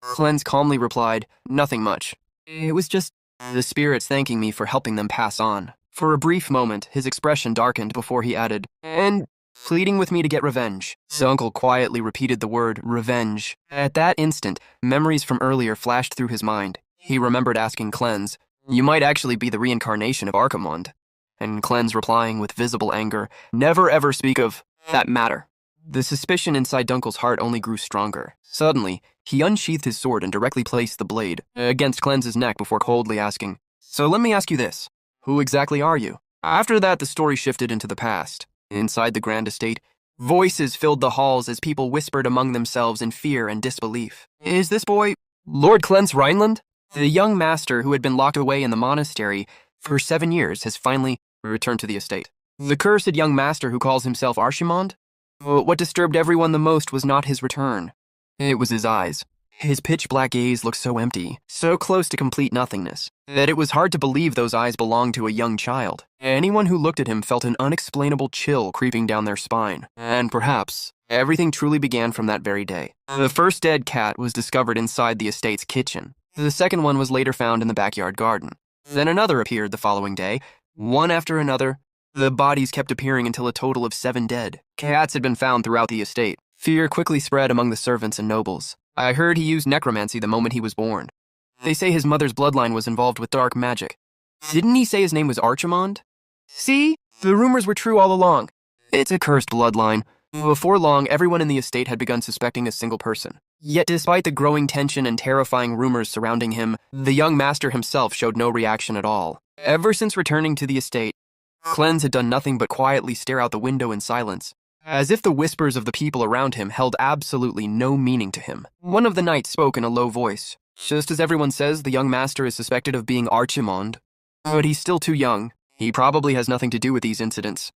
Cleanse calmly replied, Nothing much. It was just the spirits thanking me for helping them pass on. For a brief moment, his expression darkened before he added, And pleading with me to get revenge. Dunkel quietly repeated the word, revenge. At that instant, memories from earlier flashed through his mind. He remembered asking Cleanse, You might actually be the reincarnation of Archimond. And Cleanse replying with visible anger, Never ever speak of that matter. The suspicion inside Dunkel's heart only grew stronger. Suddenly, he unsheathed his sword and directly placed the blade against Cleanse's neck before coldly asking, So let me ask you this. Who exactly are you? After that, the story shifted into the past. Inside the grand estate, voices filled the halls as people whispered among themselves in fear and disbelief. Is this boy Lord Cleanse Rhineland? The young master who had been locked away in the monastery for 7 years has finally returned to the estate. The cursed young master who calls himself Archimond? What disturbed everyone the most was not his return. It was his eyes. His pitch-black gaze looked so empty, so close to complete nothingness, that it was hard to believe those eyes belonged to a young child. Anyone who looked at him felt an unexplainable chill creeping down their spine. And perhaps, everything truly began from that very day. The first dead cat was discovered inside the estate's kitchen. The second one was later found in the backyard garden. Then another appeared the following day, one after another. The bodies kept appearing until a total of 7 dead. Cats had been found throughout the estate. Fear quickly spread among the servants and nobles. I heard he used necromancy the moment he was born. They say his mother's bloodline was involved with dark magic. Didn't he say his name was Archimond? See? The rumors were true all along. It's a cursed bloodline. Before long, everyone in the estate had begun suspecting a single person. Yet despite the growing tension and terrifying rumors surrounding him, the young master himself showed no reaction at all. Ever since returning to the estate, Cleanse had done nothing but quietly stare out the window in silence, as if the whispers of the people around him held absolutely no meaning to him. One of the knights spoke in a low voice. Just as everyone says, the young master is suspected of being Archimond, but he's still too young. He probably has nothing to do with these incidents.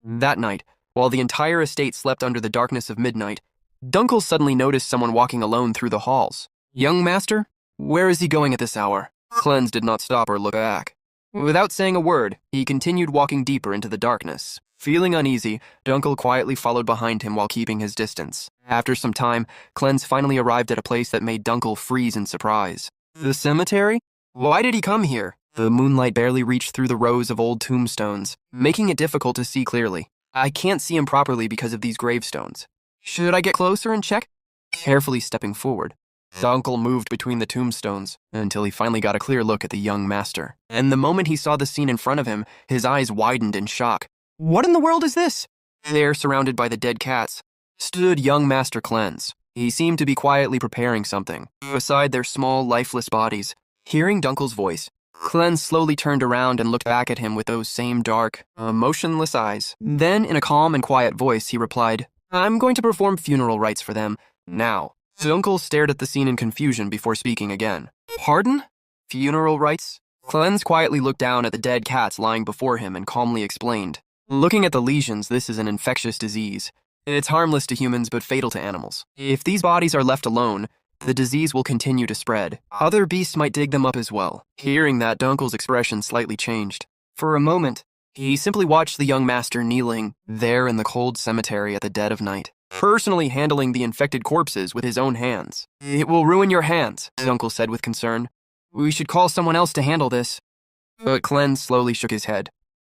That night, while the entire estate slept under the darkness of midnight, Dunkel suddenly noticed someone walking alone through the halls. Young master? Where is he going at this hour? Cleanse did not stop or look back. Without saying a word, he continued walking deeper into the darkness. Feeling uneasy, Dunkel quietly followed behind him while keeping his distance. After some time, Cleanse finally arrived at a place that made Dunkel freeze in surprise. The cemetery? Why did he come here? The moonlight barely reached through the rows of old tombstones, making it difficult to see clearly. I can't see him properly because of these gravestones. Should I get closer and check? Carefully stepping forward, Dunkel moved between the tombstones until he finally got a clear look at the young master. And the moment he saw the scene in front of him, his eyes widened in shock. What in the world is this? There, surrounded by the dead cats, stood young Master Cleanse. He seemed to be quietly preparing something beside their small, lifeless bodies. Hearing Dunkel's voice, Cleanse slowly turned around and looked back at him with those same dark, motionless eyes. Then, in a calm and quiet voice, he replied, I'm going to perform funeral rites for them now. Dunkel stared at the scene in confusion before speaking again. Pardon? Funeral rites? Cleanse quietly looked down at the dead cats lying before him and calmly explained. Looking at the lesions, this is an infectious disease. It's harmless to humans but fatal to animals. If these bodies are left alone, the disease will continue to spread. Other beasts might dig them up as well. Hearing that, Dunkel's expression slightly changed. For a moment, he simply watched the young master kneeling there in the cold cemetery at the dead of night, personally handling the infected corpses with his own hands. It will ruin your hands, Dunkel said with concern. We should call someone else to handle this. But Cleanse slowly shook his head.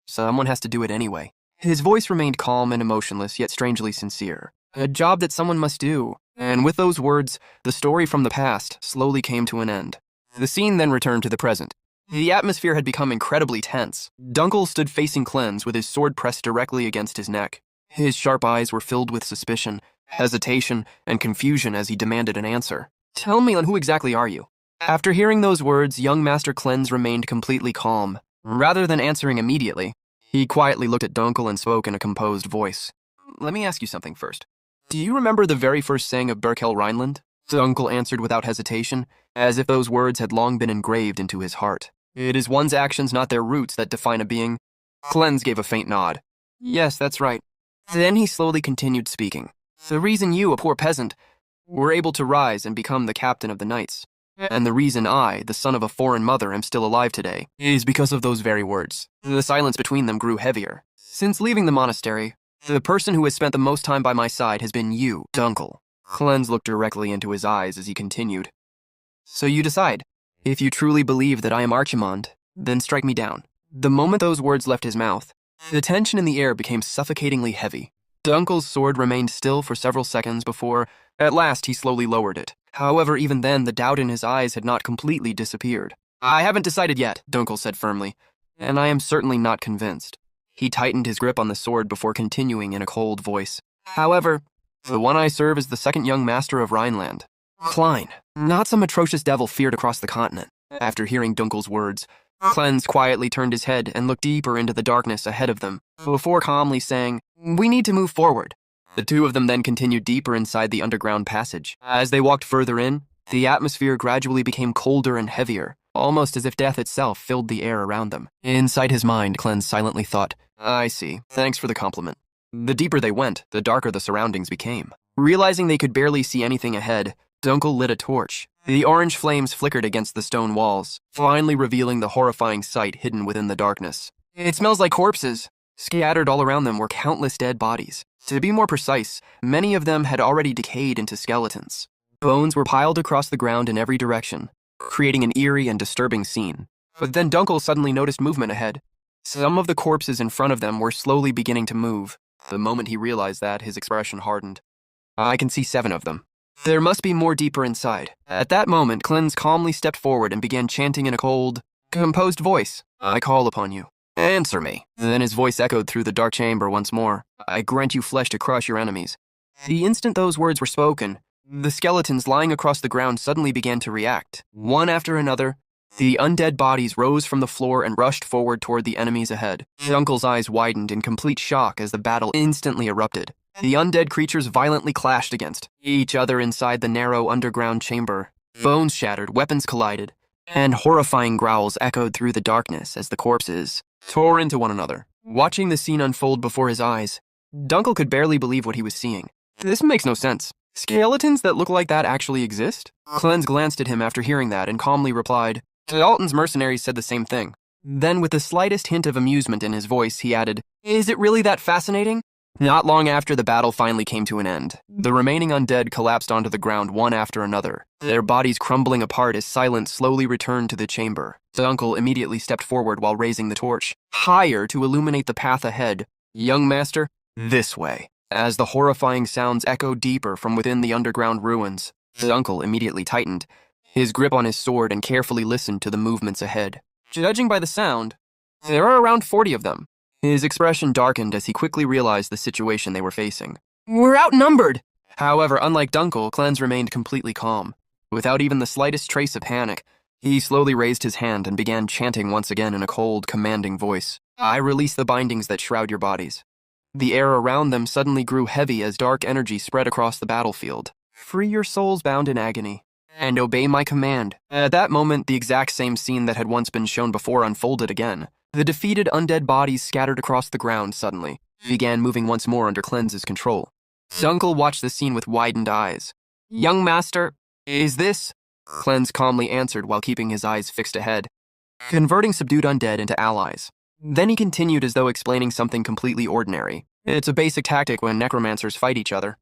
Someone has to do it anyway. His voice remained calm and emotionless, yet strangely sincere. A job that someone must do. And with those words, the story from the past slowly came to an end. The scene then returned to the present. The atmosphere had become incredibly tense. Dunkel stood facing Cleanse with his sword pressed directly against his neck. His sharp eyes were filled with suspicion, hesitation, and confusion as he demanded an answer. Tell me, who exactly are you? After hearing those words, young Master Cleanse remained completely calm. Rather than answering immediately, he quietly looked at Dunkel and spoke in a composed voice. Let me ask you something first. Do you remember the very first saying of Berkel Rhineland? Dunkel answered without hesitation, as if those words had long been engraved into his heart. It is one's actions, not their roots, that define a being. Cleanse gave a faint nod. Yes, that's right. Then he slowly continued speaking. The reason you, a poor peasant, were able to rise and become the captain of the knights, and the reason I, the son of a foreign mother, am still alive today, is because of those very words. The silence between them grew heavier. Since leaving the monastery, the person who has spent the most time by my side has been you, Dunkel. Cleanse looked directly into his eyes as he continued. So you decide. If you truly believe that I am Archimond, then strike me down. The moment those words left his mouth, the tension in the air became suffocatingly heavy. Dunkel's sword remained still for several seconds before, at last, he slowly lowered it. However, even then, the doubt in his eyes had not completely disappeared. I haven't decided yet, Dunkel said firmly, and I am certainly not convinced. He tightened his grip on the sword before continuing in a cold voice. However, the one I serve is the second young master of Rhineland. Klein, not some atrocious devil feared across the continent. After hearing Dunkel's words, Cleanse quietly turned his head and looked deeper into the darkness ahead of them, before calmly saying, We need to move forward. The two of them then continued deeper inside the underground passage. As they walked further in, the atmosphere gradually became colder and heavier, almost as if death itself filled the air around them. Inside his mind, Cleanse silently thought, I see. Thanks for the compliment. The deeper they went, the darker the surroundings became. Realizing they could barely see anything ahead, Dunkel lit a torch. The orange flames flickered against the stone walls, finally revealing the horrifying sight hidden within the darkness. It smells like corpses. Scattered all around them were countless dead bodies. To be more precise, many of them had already decayed into skeletons. Bones were piled across the ground in every direction, creating an eerie and disturbing scene. But then Dunkel suddenly noticed movement ahead. Some of the corpses in front of them were slowly beginning to move. The moment he realized that, his expression hardened. I can see 7 of them. There must be more deeper inside. At that moment, Cleanse calmly stepped forward and began chanting in a cold, composed voice. I call upon you. Answer me. Then his voice echoed through the dark chamber once more. I grant you flesh to crush your enemies. The instant those words were spoken, the skeletons lying across the ground suddenly began to react. One after another, the undead bodies rose from the floor and rushed forward toward the enemies ahead. Dunkel's eyes widened in complete shock as the battle instantly erupted. The undead creatures violently clashed against each other inside the narrow underground chamber. Bones shattered, weapons collided, and horrifying growls echoed through the darkness as the corpses tore into one another. Watching the scene unfold before his eyes, Dunkel could barely believe what he was seeing. This makes no sense. Skeletons that look like that actually exist? Cleanse glanced at him after hearing that and calmly replied, Alton's mercenaries said the same thing. Then, with the slightest hint of amusement in his voice, he added, Is it really that fascinating? Not long after the battle finally came to an end, the remaining undead collapsed onto the ground one after another, their bodies crumbling apart as silence slowly returned to the chamber. Dunkel immediately stepped forward while raising the torch, higher to illuminate the path ahead. Young master, this way. As the horrifying sounds echoed deeper from within the underground ruins, Dunkel immediately tightened his grip on his sword and carefully listened to the movements ahead. Judging by the sound, there are around 40 of them. His expression darkened as he quickly realized the situation they were facing. We're outnumbered! However, unlike Dunkel, Cleanse remained completely calm. Without even the slightest trace of panic, he slowly raised his hand and began chanting once again in a cold, commanding voice. I release the bindings that shroud your bodies. The air around them suddenly grew heavy as dark energy spread across the battlefield. Free your souls bound in agony, and obey my command. At that moment, the exact same scene that had once been shown before unfolded again. The defeated undead bodies scattered across the ground suddenly began moving once more under Cleans's control. Dunkel watched the scene with widened eyes. Young master, is this? Cleanse calmly answered while keeping his eyes fixed ahead, converting subdued undead into allies. Then he continued as though explaining something completely ordinary. It's a basic tactic when necromancers fight each other.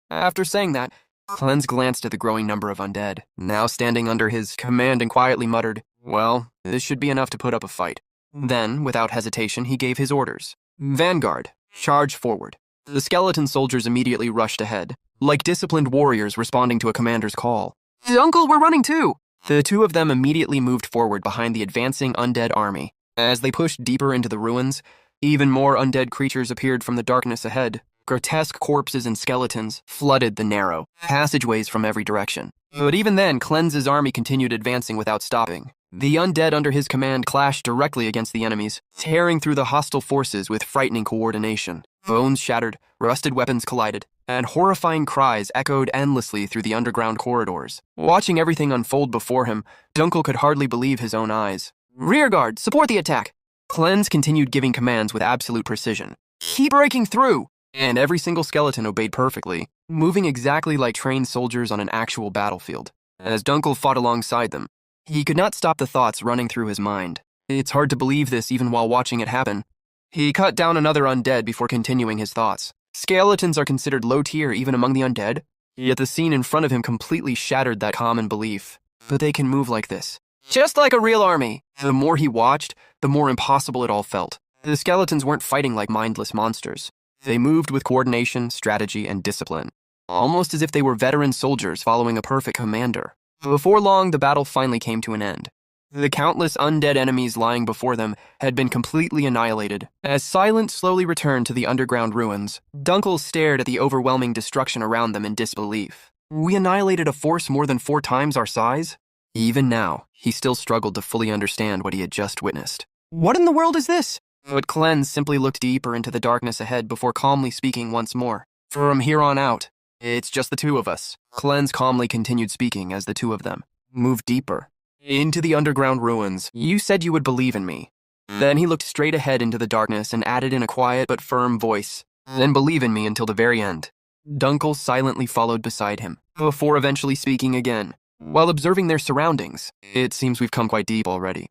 After saying that, Cleanse glanced at the growing number of undead, now standing under his command, and quietly muttered, "Well, this should be enough to put up a fight." Then, without hesitation, he gave his orders. Vanguard, charge forward. The skeleton soldiers immediately rushed ahead, like disciplined warriors responding to a commander's call. Uncle, we're running too! The two of them immediately moved forward behind the advancing undead army. As they pushed deeper into the ruins, even more undead creatures appeared from the darkness ahead. Grotesque corpses and skeletons flooded the narrow passageways from every direction. But even then, Cleanse's army continued advancing without stopping. The undead under his command clashed directly against the enemies, tearing through the hostile forces with frightening coordination. Bones shattered, rusted weapons collided, and horrifying cries echoed endlessly through the underground corridors. Watching everything unfold before him, Dunkel could hardly believe his own eyes. Rearguard, support the attack! Cleanse continued giving commands with absolute precision. Keep breaking through! And every single skeleton obeyed perfectly, moving exactly like trained soldiers on an actual battlefield. As Dunkel fought alongside them, he could not stop the thoughts running through his mind. It's hard to believe this even while watching it happen. He cut down another undead before continuing his thoughts. Skeletons are considered low tier even among the undead, yet the scene in front of him completely shattered that common belief. But they can move like this, just like a real army. The more he watched, the more impossible it all felt. The skeletons weren't fighting like mindless monsters. They moved with coordination, strategy, and discipline, almost as if they were veteran soldiers following a perfect commander. Before long, the battle finally came to an end. The countless undead enemies lying before them had been completely annihilated. As silence slowly returned to the underground ruins, Dunkel stared at the overwhelming destruction around them in disbelief. We annihilated a force more than 4 times our size? Even now, he still struggled to fully understand what he had just witnessed. What in the world is this? But Cleanse simply looked deeper into the darkness ahead before calmly speaking once more. From here on out, it's just the two of us. Cleanse calmly continued speaking as the two of them moved deeper into the underground ruins. You said you would believe in me. Then he looked straight ahead into the darkness and added in a quiet but firm voice, "Then believe in me until the very end." Dunkel silently followed beside him, before eventually speaking again. While observing their surroundings, it seems we've come quite deep already.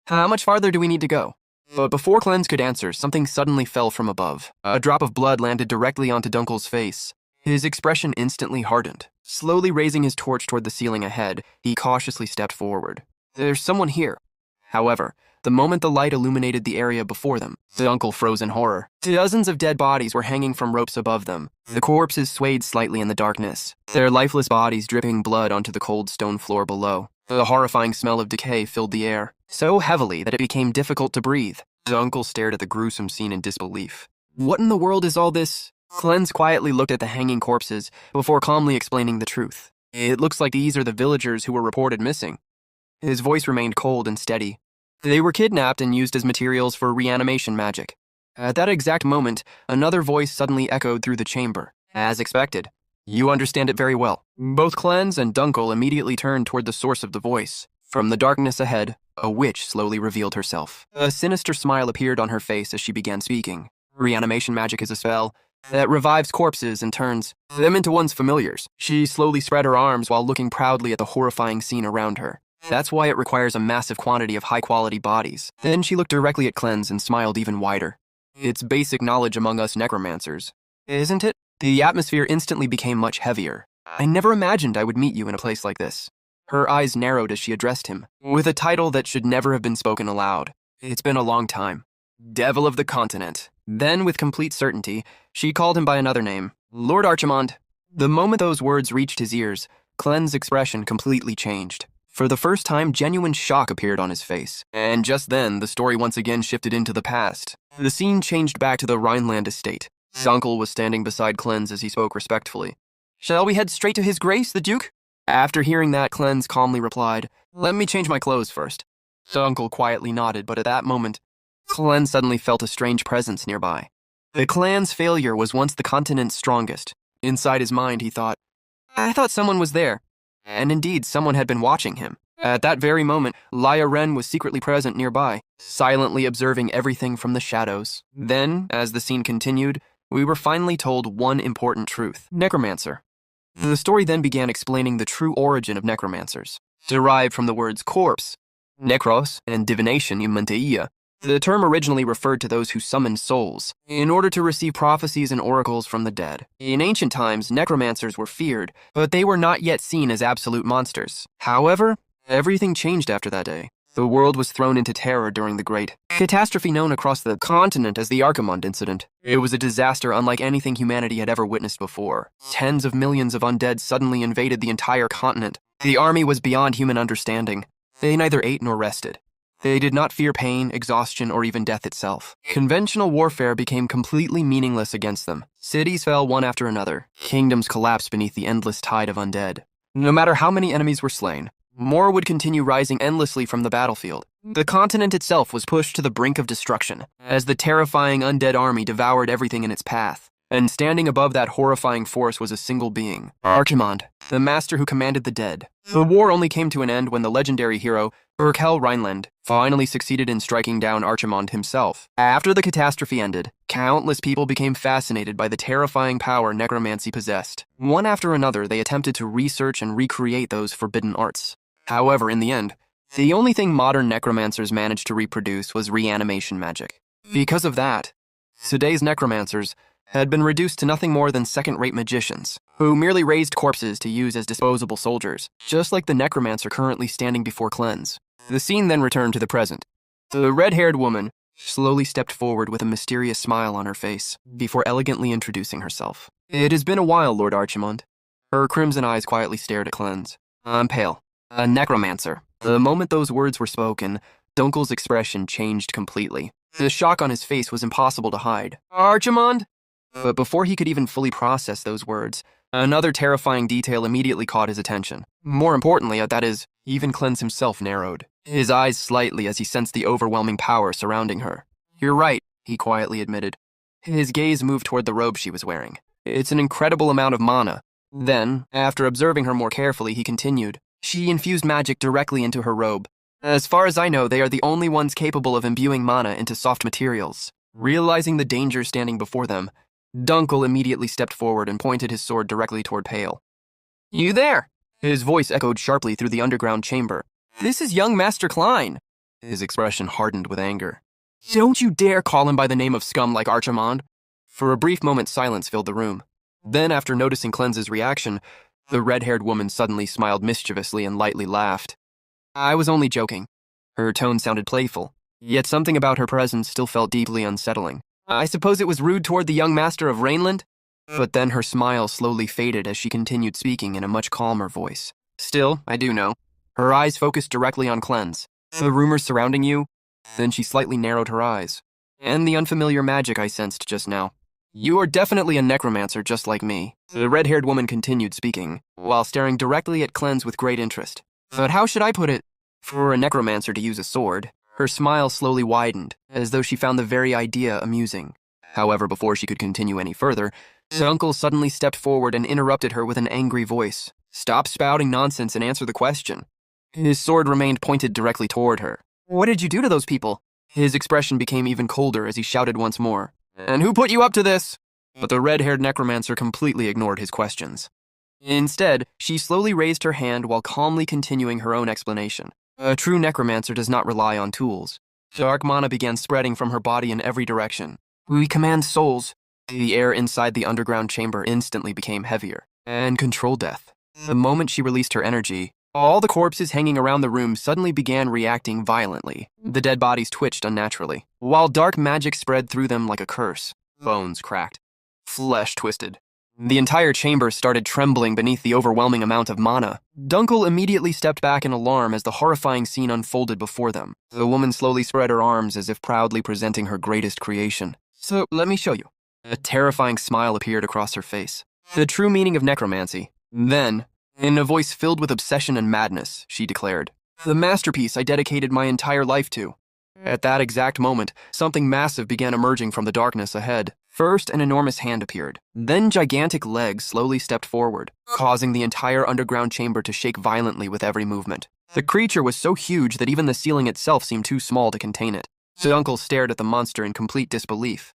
How much farther do we need to go? But before Cleanse could answer, something suddenly fell from above. A drop of blood landed directly onto Dunkel's face. His expression instantly hardened. Slowly raising his torch toward the ceiling ahead, he cautiously stepped forward. There's someone here. However, the moment the light illuminated the area before them, Dunkel froze in horror. Dozens of dead bodies were hanging from ropes above them. The corpses swayed slightly in the darkness, their lifeless bodies dripping blood onto the cold stone floor below. The horrifying smell of decay filled the air, so heavily that it became difficult to breathe. Dunkel stared at the gruesome scene in disbelief. What in the world is all this? Cleanse quietly looked at the hanging corpses before calmly explaining the truth. It looks like these are the villagers who were reported missing. His voice remained cold and steady. They were kidnapped and used as materials for reanimation magic. At that exact moment, another voice suddenly echoed through the chamber. As expected. You understand it very well. Both Cleanse and Dunkel immediately turned toward the source of the voice. From the darkness ahead, a witch slowly revealed herself. A sinister smile appeared on her face as she began speaking. Reanimation magic is a spell that revives corpses and turns them into one's familiars. She slowly spread her arms while looking proudly at the horrifying scene around her. That's why it requires a massive quantity of high-quality bodies. Then she looked directly at Cleanse and smiled even wider. It's basic knowledge among us necromancers, isn't it? The atmosphere instantly became much heavier. I never imagined I would meet you in a place like this. Her eyes narrowed as she addressed him, with a title that should never have been spoken aloud. It's been a long time. Devil of the Continent. Then, with complete certainty, she called him by another name, Lord Archimond. The moment those words reached his ears, Cleanse's expression completely changed. For the first time, genuine shock appeared on his face. And just then, the story once again shifted into the past. The scene changed back to the Rhineland estate. Dunkel was standing beside Cleanse as he spoke respectfully. Shall we head straight to his grace, the Duke? After hearing that, Cleanse calmly replied, Let me change my clothes first. Dunkel quietly nodded, but at that moment, Cleanse suddenly felt a strange presence nearby. The clan's failure was once the continent's strongest. Inside his mind, he thought, I thought someone was there. And indeed, someone had been watching him. At that very moment, Laya Ren was secretly present nearby, silently observing everything from the shadows. Then, as the scene continued, we were finally told one important truth. Necromancer. The story then began explaining the true origin of necromancers. Derived from the words corpse, necros, and divination, imanteia. The term originally referred to those who summoned souls, in order to receive prophecies and oracles from the dead. In ancient times, necromancers were feared, but they were not yet seen as absolute monsters. However, everything changed after that day. The world was thrown into terror during the great catastrophe known across the continent as the Archimond incident. It was a disaster unlike anything humanity had ever witnessed before. Tens of millions of undead suddenly invaded the entire continent. The army was beyond human understanding. They neither ate nor rested. They did not fear pain, exhaustion, or even death itself. Conventional warfare became completely meaningless against them. Cities fell one after another. Kingdoms collapsed beneath the endless tide of undead. No matter how many enemies were slain, more would continue rising endlessly from the battlefield. The continent itself was pushed to the brink of destruction, as the terrifying undead army devoured everything in its path. And standing above that horrifying force was a single being, Archimond, the master who commanded the dead. The war only came to an end when the legendary hero, Berkel Rhineland, finally succeeded in striking down Archimond himself. After the catastrophe ended, countless people became fascinated by the terrifying power necromancy possessed. One after another, they attempted to research and recreate those forbidden arts. However, in the end, the only thing modern necromancers managed to reproduce was reanimation magic. Because of that, today's necromancers had been reduced to nothing more than second-rate magicians, who merely raised corpses to use as disposable soldiers, just like the necromancer currently standing before Cleanse. The scene then returned to the present. The red-haired woman slowly stepped forward with a mysterious smile on her face, before elegantly introducing herself. It has been a while, Lord Archimond. Her crimson eyes quietly stared at Cleanse. I'm Pale, a necromancer. The moment those words were spoken, Dunkel's expression changed completely. The shock on his face was impossible to hide. Archimond? But before he could even fully process those words, another terrifying detail immediately caught his attention. More importantly, that is, even Cleanse himself narrowed, his eyes slightly as he sensed the overwhelming power surrounding her. You're right, he quietly admitted. His gaze moved toward the robe she was wearing. It's an incredible amount of mana. Then, after observing her more carefully, he continued. She infused magic directly into her robe. As far as I know, they are the only ones capable of imbuing mana into soft materials. Realizing the danger standing before them, Dunkel immediately stepped forward and pointed his sword directly toward Pale. You there? His voice echoed sharply through the underground chamber. This is young Master Klein. His expression hardened with anger. Don't you dare call him by the name of scum like Archimond. For a brief moment, silence filled the room. Then, after noticing Cleanse's reaction, the red-haired woman suddenly smiled mischievously and lightly laughed. I was only joking. Her tone sounded playful, yet something about her presence still felt deeply unsettling. I suppose it was rude toward the young master of Rainland? But then her smile slowly faded as she continued speaking in a much calmer voice. Still, I do know. Her eyes focused directly on Cleanse. The rumors surrounding you? Then she slightly narrowed her eyes. And the unfamiliar magic I sensed just now. You are definitely a necromancer just like me. The red-haired woman continued speaking, while staring directly at Cleanse with great interest. But how should I put it? For a necromancer to use a sword. Her smile slowly widened, as though she found the very idea amusing. However, before she could continue any further, Dunkel suddenly stepped forward and interrupted her with an angry voice. Stop spouting nonsense and answer the question. His sword remained pointed directly toward her. What did you do to those people? His expression became even colder as he shouted once more. And who put you up to this? But the red-haired necromancer completely ignored his questions. Instead, she slowly raised her hand while calmly continuing her own explanation. A true necromancer does not rely on tools. Dark mana began spreading from her body in every direction. We command souls. The air inside the underground chamber instantly became heavier and controlled death. The moment she released her energy, all the corpses hanging around the room suddenly began reacting violently. The dead bodies twitched unnaturally, while dark magic spread through them like a curse. Bones cracked. Flesh twisted. The entire chamber started trembling beneath the overwhelming amount of mana. Dunkel immediately stepped back in alarm as the horrifying scene unfolded before them. The woman slowly spread her arms as if proudly presenting her greatest creation. So, let me show you. A terrifying smile appeared across her face. The true meaning of necromancy. Then, in a voice filled with obsession and madness, she declared, the masterpiece I dedicated my entire life to. At that exact moment, something massive began emerging from the darkness ahead. First, an enormous hand appeared. Then gigantic legs slowly stepped forward, causing the entire underground chamber to shake violently with every movement. The creature was so huge that even the ceiling itself seemed too small to contain it. The uncle stared at the monster in complete disbelief.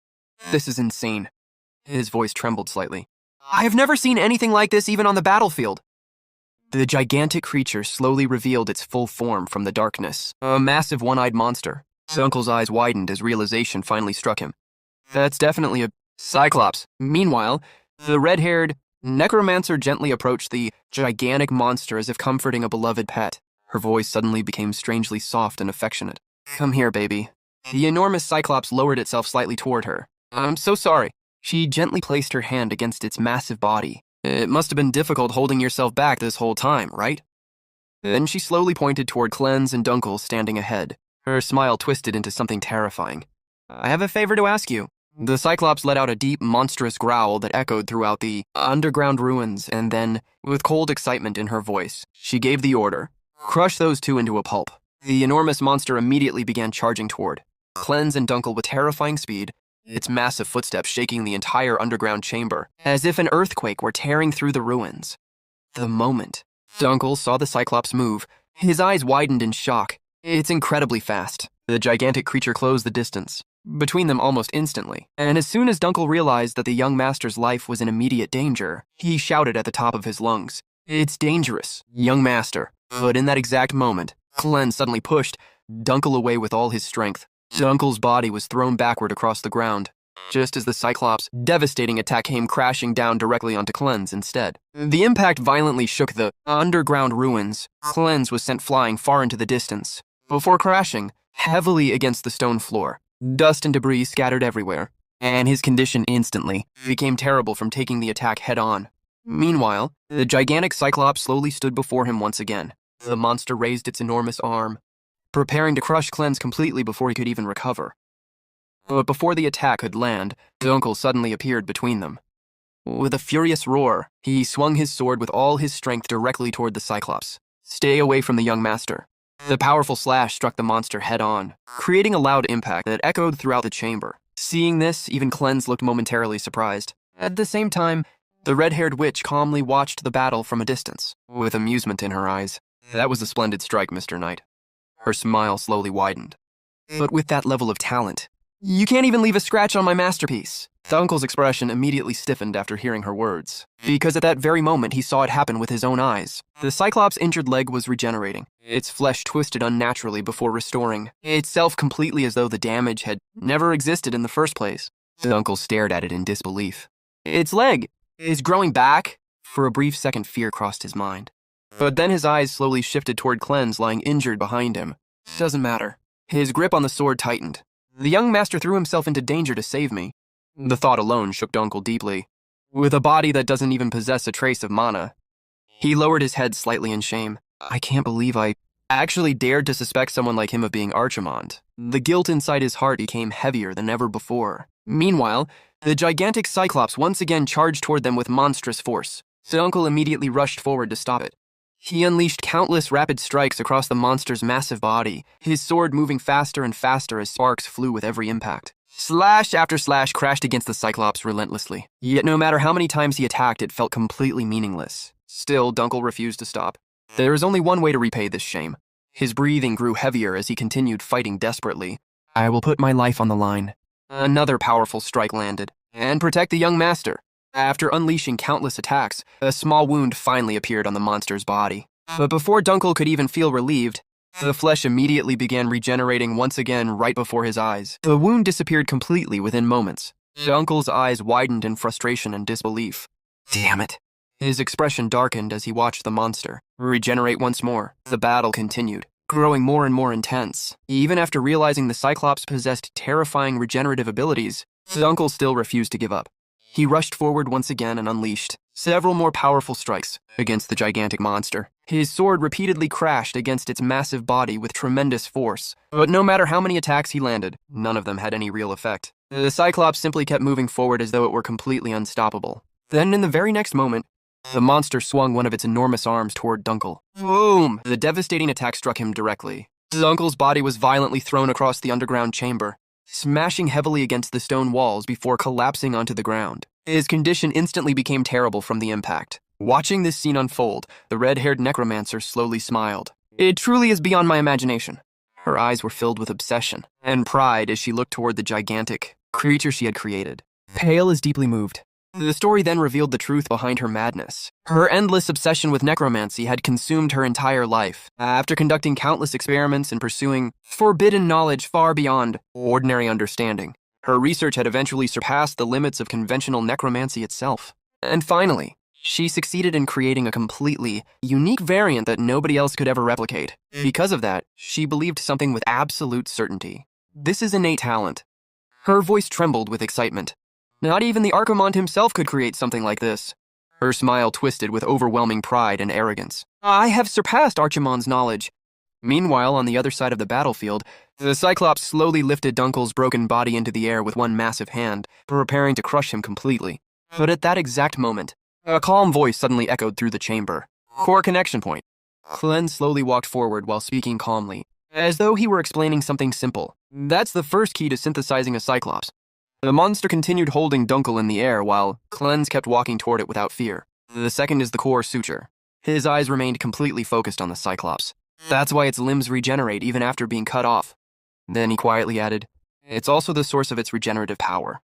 "This is insane." His voice trembled slightly. "I have never seen anything like this even on the battlefield." The gigantic creature slowly revealed its full form from the darkness. A massive one-eyed monster. The uncle's eyes widened as realization finally struck him. "That's definitely a Cyclops." Meanwhile, the red-haired necromancer gently approached the gigantic monster as if comforting a beloved pet. Her voice suddenly became strangely soft and affectionate. "Come here, baby." The enormous Cyclops lowered itself slightly toward her. "I'm so sorry." She gently placed her hand against its massive body. "It must have been difficult holding yourself back this whole time, right?" Then she slowly pointed toward Cleanse and Dunkel standing ahead. Her smile twisted into something terrifying. "I have a favor to ask you." The Cyclops let out a deep, monstrous growl that echoed throughout the underground ruins, and then, with cold excitement in her voice, she gave the order, "Crush those two into a pulp." The enormous monster immediately began charging toward Cleanse and Dunkel with terrifying speed, its massive footsteps shaking the entire underground chamber, as if an earthquake were tearing through the ruins. The moment Dunkel saw the Cyclops move, his eyes widened in shock. It's incredibly fast. The gigantic creature closed the distance between them almost instantly, and as soon as Dunkel realized that the young master's life was in immediate danger, he shouted at the top of his lungs, "It's dangerous, young master." But in that exact moment, Cleanse suddenly pushed Dunkel away with all his strength. Dunkel's body was thrown backward across the ground, just as the Cyclops' devastating attack came crashing down directly onto Cleanse instead. The impact violently shook the underground ruins. Cleanse was sent flying far into the distance, before crashing heavily against the stone floor. Dust and debris scattered everywhere, and his condition instantly became terrible from taking the attack head-on. Meanwhile, the gigantic Cyclops slowly stood before him once again. The monster raised its enormous arm, preparing to crush Cleanse completely before he could even recover. But before the attack could land, Dunkel suddenly appeared between them. With a furious roar, he swung his sword with all his strength directly toward the Cyclops. "Stay away from the young master." The powerful slash struck the monster head-on, creating a loud impact that echoed throughout the chamber. Seeing this, even Cleanse looked momentarily surprised. At the same time, the red-haired witch calmly watched the battle from a distance, with amusement in her eyes. "That was a splendid strike, Mr. Knight." Her smile slowly widened. "But with that level of talent, you can't even leave a scratch on my masterpiece." The uncle's expression immediately stiffened after hearing her words, because at that very moment he saw it happen with his own eyes. The Cyclops' injured leg was regenerating, its flesh twisted unnaturally before restoring itself completely as though the damage had never existed in the first place. The uncle stared at it in disbelief. "Its leg is growing back?" For a brief second, fear crossed his mind. But then his eyes slowly shifted toward Cleanse lying injured behind him. "Doesn't matter." His grip on the sword tightened. "The young master threw himself into danger to save me." The thought alone shook Dunkel deeply. With a body that doesn't even possess a trace of mana, he lowered his head slightly in shame. "I can't believe I actually dared to suspect someone like him of being Archimond." The guilt inside his heart became heavier than ever before. Meanwhile, the gigantic Cyclops once again charged toward them with monstrous force. Dunkel immediately rushed forward to stop it. He unleashed countless rapid strikes across the monster's massive body, his sword moving faster and faster as sparks flew with every impact. Slash after slash crashed against the Cyclops relentlessly. Yet no matter how many times he attacked, it felt completely meaningless. Still, Dunkel refused to stop. There is only one way to repay this shame. His breathing grew heavier as he continued fighting desperately. "I will put my life on the line." Another powerful strike landed, and protect the young master. After unleashing countless attacks, a small wound finally appeared on the monster's body. But before Dunkel could even feel relieved, the flesh immediately began regenerating once again right before his eyes. The wound disappeared completely within moments. Dunkel's eyes widened in frustration and disbelief. "Damn it." His expression darkened as he watched the monster regenerate once more. The battle continued, growing more and more intense. Even after realizing the Cyclops possessed terrifying regenerative abilities, Dunkel still refused to give up. He rushed forward once again and unleashed several more powerful strikes against the gigantic monster. His sword repeatedly crashed against its massive body with tremendous force, but no matter how many attacks he landed, none of them had any real effect. The Cyclops simply kept moving forward as though it were completely unstoppable. Then, in the very next moment, the monster swung one of its enormous arms toward Dunkel. Boom! The devastating attack struck him directly. Dunkel's body was violently thrown across the underground chamber. smashing heavily against the stone walls before collapsing onto the ground. His condition instantly became terrible from the impact. Watching this scene unfold, the red-haired necromancer slowly smiled. It truly is beyond my imagination. Her eyes were filled with obsession and pride as she looked toward the gigantic creature she had created. Pale is deeply moved. The story then revealed the truth behind her madness. Her endless obsession with necromancy had consumed her entire life. After conducting countless experiments and pursuing forbidden knowledge far beyond ordinary understanding, her research had eventually surpassed the limits of conventional necromancy itself. And finally, she succeeded in creating a completely unique variant that nobody else could ever replicate. Because of that, she believed something with absolute certainty. This is innate talent. Her voice trembled with excitement. Not even the Archimond himself could create something like this. Her smile twisted with overwhelming pride and arrogance. I have surpassed Archimond's knowledge. Meanwhile, on the other side of the battlefield, the Cyclops slowly lifted Dunkel's broken body into the air with one massive hand, preparing to crush him completely. But at that exact moment, a calm voice suddenly echoed through the chamber. Core connection point. Clens slowly walked forward while speaking calmly, as though he were explaining something simple. That's the first key to synthesizing a Cyclops. The monster continued holding Dunkel in the air while Clens kept walking toward it without fear. The second is the core suture. His eyes remained completely focused on the Cyclops. That's why its limbs regenerate even after being cut off. Then he quietly added, it's also the source of its regenerative power.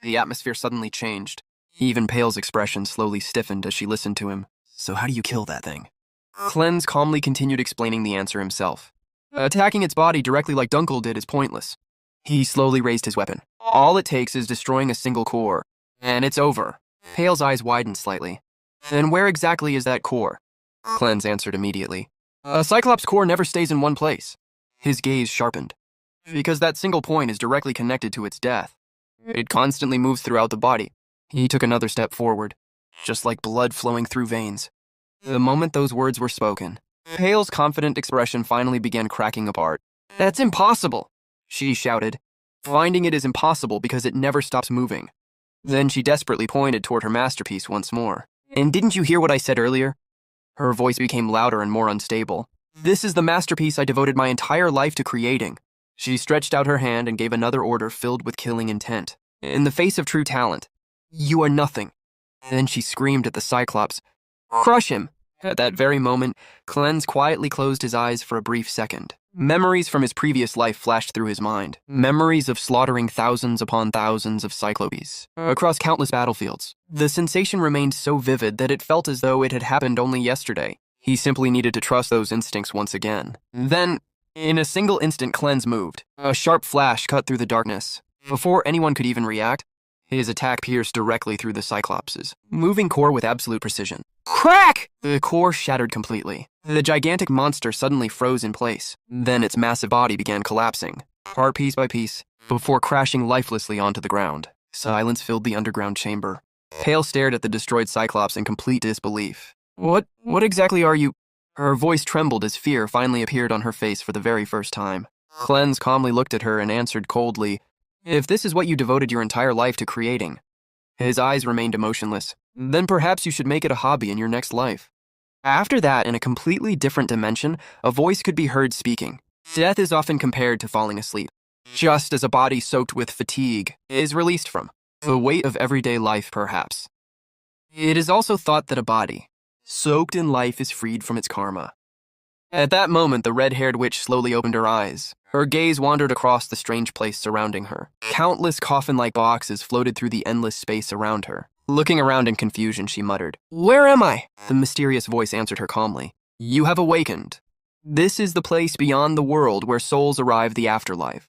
The atmosphere suddenly changed. Even Pale's expression slowly stiffened as she listened to him. So how do you kill that thing? Clens calmly continued explaining the answer himself. Attacking its body directly like Dunkel did is pointless. He slowly raised his weapon. All it takes is destroying a single core, and it's over. Pale's eyes widened slightly. Then where exactly is that core? Clens answered immediately. A Cyclops core never stays in one place. His gaze sharpened. Because that single point is directly connected to its death. It constantly moves throughout the body. He took another step forward, just like blood flowing through veins. The moment those words were spoken, Pale's confident expression finally began cracking apart. That's impossible, she shouted, finding it is impossible because it never stops moving. Then she desperately pointed toward her masterpiece once more. And didn't you hear what I said earlier? Her voice became louder and more unstable. This is the masterpiece I devoted my entire life to creating. She stretched out her hand and gave another order filled with killing intent. In the face of true talent, you are nothing. Then she screamed at the Cyclops, crush him! At that very moment, Clens quietly closed his eyes for a brief second. Memories from his previous life flashed through his mind. Memories of slaughtering thousands upon thousands of Cyclopes across countless battlefields. The sensation remained so vivid that it felt as though it had happened only yesterday. He simply needed to trust those instincts once again. Then, in a single instant, Clens moved. A sharp flash cut through the darkness. Before anyone could even react, his attack pierced directly through the Cyclops' moving core with absolute precision. Crack! The core shattered completely. The gigantic monster suddenly froze in place. Then its massive body began collapsing, part piece by piece, before crashing lifelessly onto the ground. Silence filled the underground chamber. Pale stared at the destroyed Cyclops in complete disbelief. What exactly are you? Her voice trembled as fear finally appeared on her face for the very first time. Clens calmly looked at her and answered coldly, if this is what you devoted your entire life to creating. His eyes remained emotionless. Then perhaps you should make it a hobby in your next life. After that, in a completely different dimension, a voice could be heard speaking. Death is often compared to falling asleep, just as a body soaked with fatigue is released from the weight of everyday life, perhaps. It is also thought that a body soaked in life is freed from its karma. At that moment, the red-haired witch slowly opened her eyes. Her gaze wandered across the strange place surrounding her. Countless coffin-like boxes floated through the endless space around her. Looking around in confusion, she muttered, where am I? The mysterious voice answered her calmly. You have awakened. This is the place beyond the world where souls arrive the afterlife.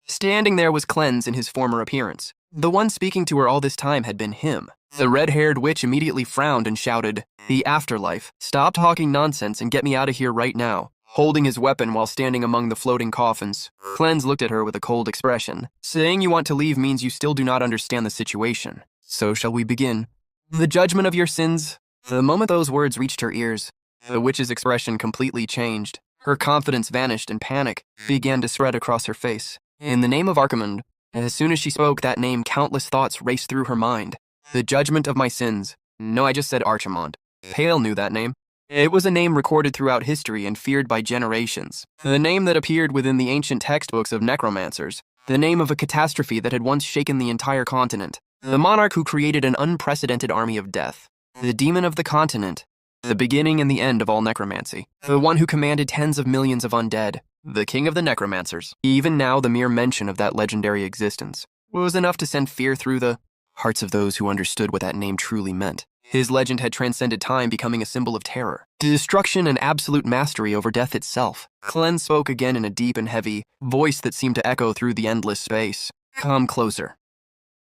Standing there was Clens in his former appearance. The one speaking to her all this time had been him. The red-haired witch immediately frowned and shouted, the afterlife. Stop talking nonsense and get me out of here right now. Holding his weapon while standing among the floating coffins, Clens looked at her with a cold expression. Saying you want to leave means you still do not understand the situation. So shall we begin? The judgment of your sins. The moment those words reached her ears, the witch's expression completely changed. Her confidence vanished and panic began to spread across her face. In the name of Archimond, as soon as she spoke that name, countless thoughts raced through her mind. The judgment of my sins. No, I just said Archimond. Pale knew that name. It was a name recorded throughout history and feared by generations. The name that appeared within the ancient textbooks of necromancers. the name of a catastrophe that had once shaken the entire continent. The monarch who created an unprecedented army of death. The demon of the continent. The beginning and the end of all necromancy. The one who commanded tens of millions of undead. The king of the necromancers. Even now, the mere mention of that legendary existence was enough to send fear through the hearts of those who understood what that name truly meant. His legend had transcended time, becoming a symbol of terror, destruction, and absolute mastery over death itself. Clem spoke again in a deep and heavy voice that seemed to echo through the endless space. Come closer.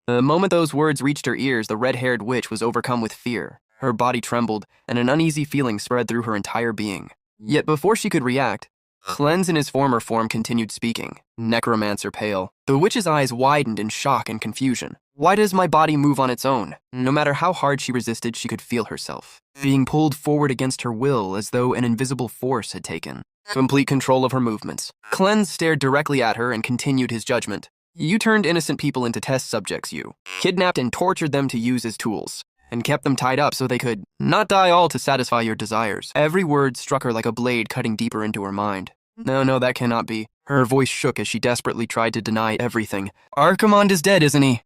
The moment those words reached her ears, the red-haired witch was overcome with fear. Her body trembled, and an uneasy feeling spread through her entire being. Yet before she could react, Cleanse in his former form continued speaking, necromancer pale. The witch's eyes widened in shock and confusion. Why does my body move on its own? No matter how hard she resisted, she could feel herself being pulled forward against her will, as though an invisible force had taken complete control of her movements. Cleanse stared directly at her and continued his judgment. You turned innocent people into test subjects, you kidnapped and tortured them to use as tools, and kept them tied up so they could not die all to satisfy your desires. Every word struck her like a blade cutting deeper into her mind. No, that cannot be. Her voice shook as she desperately tried to deny everything. Archimond is dead, isn't he?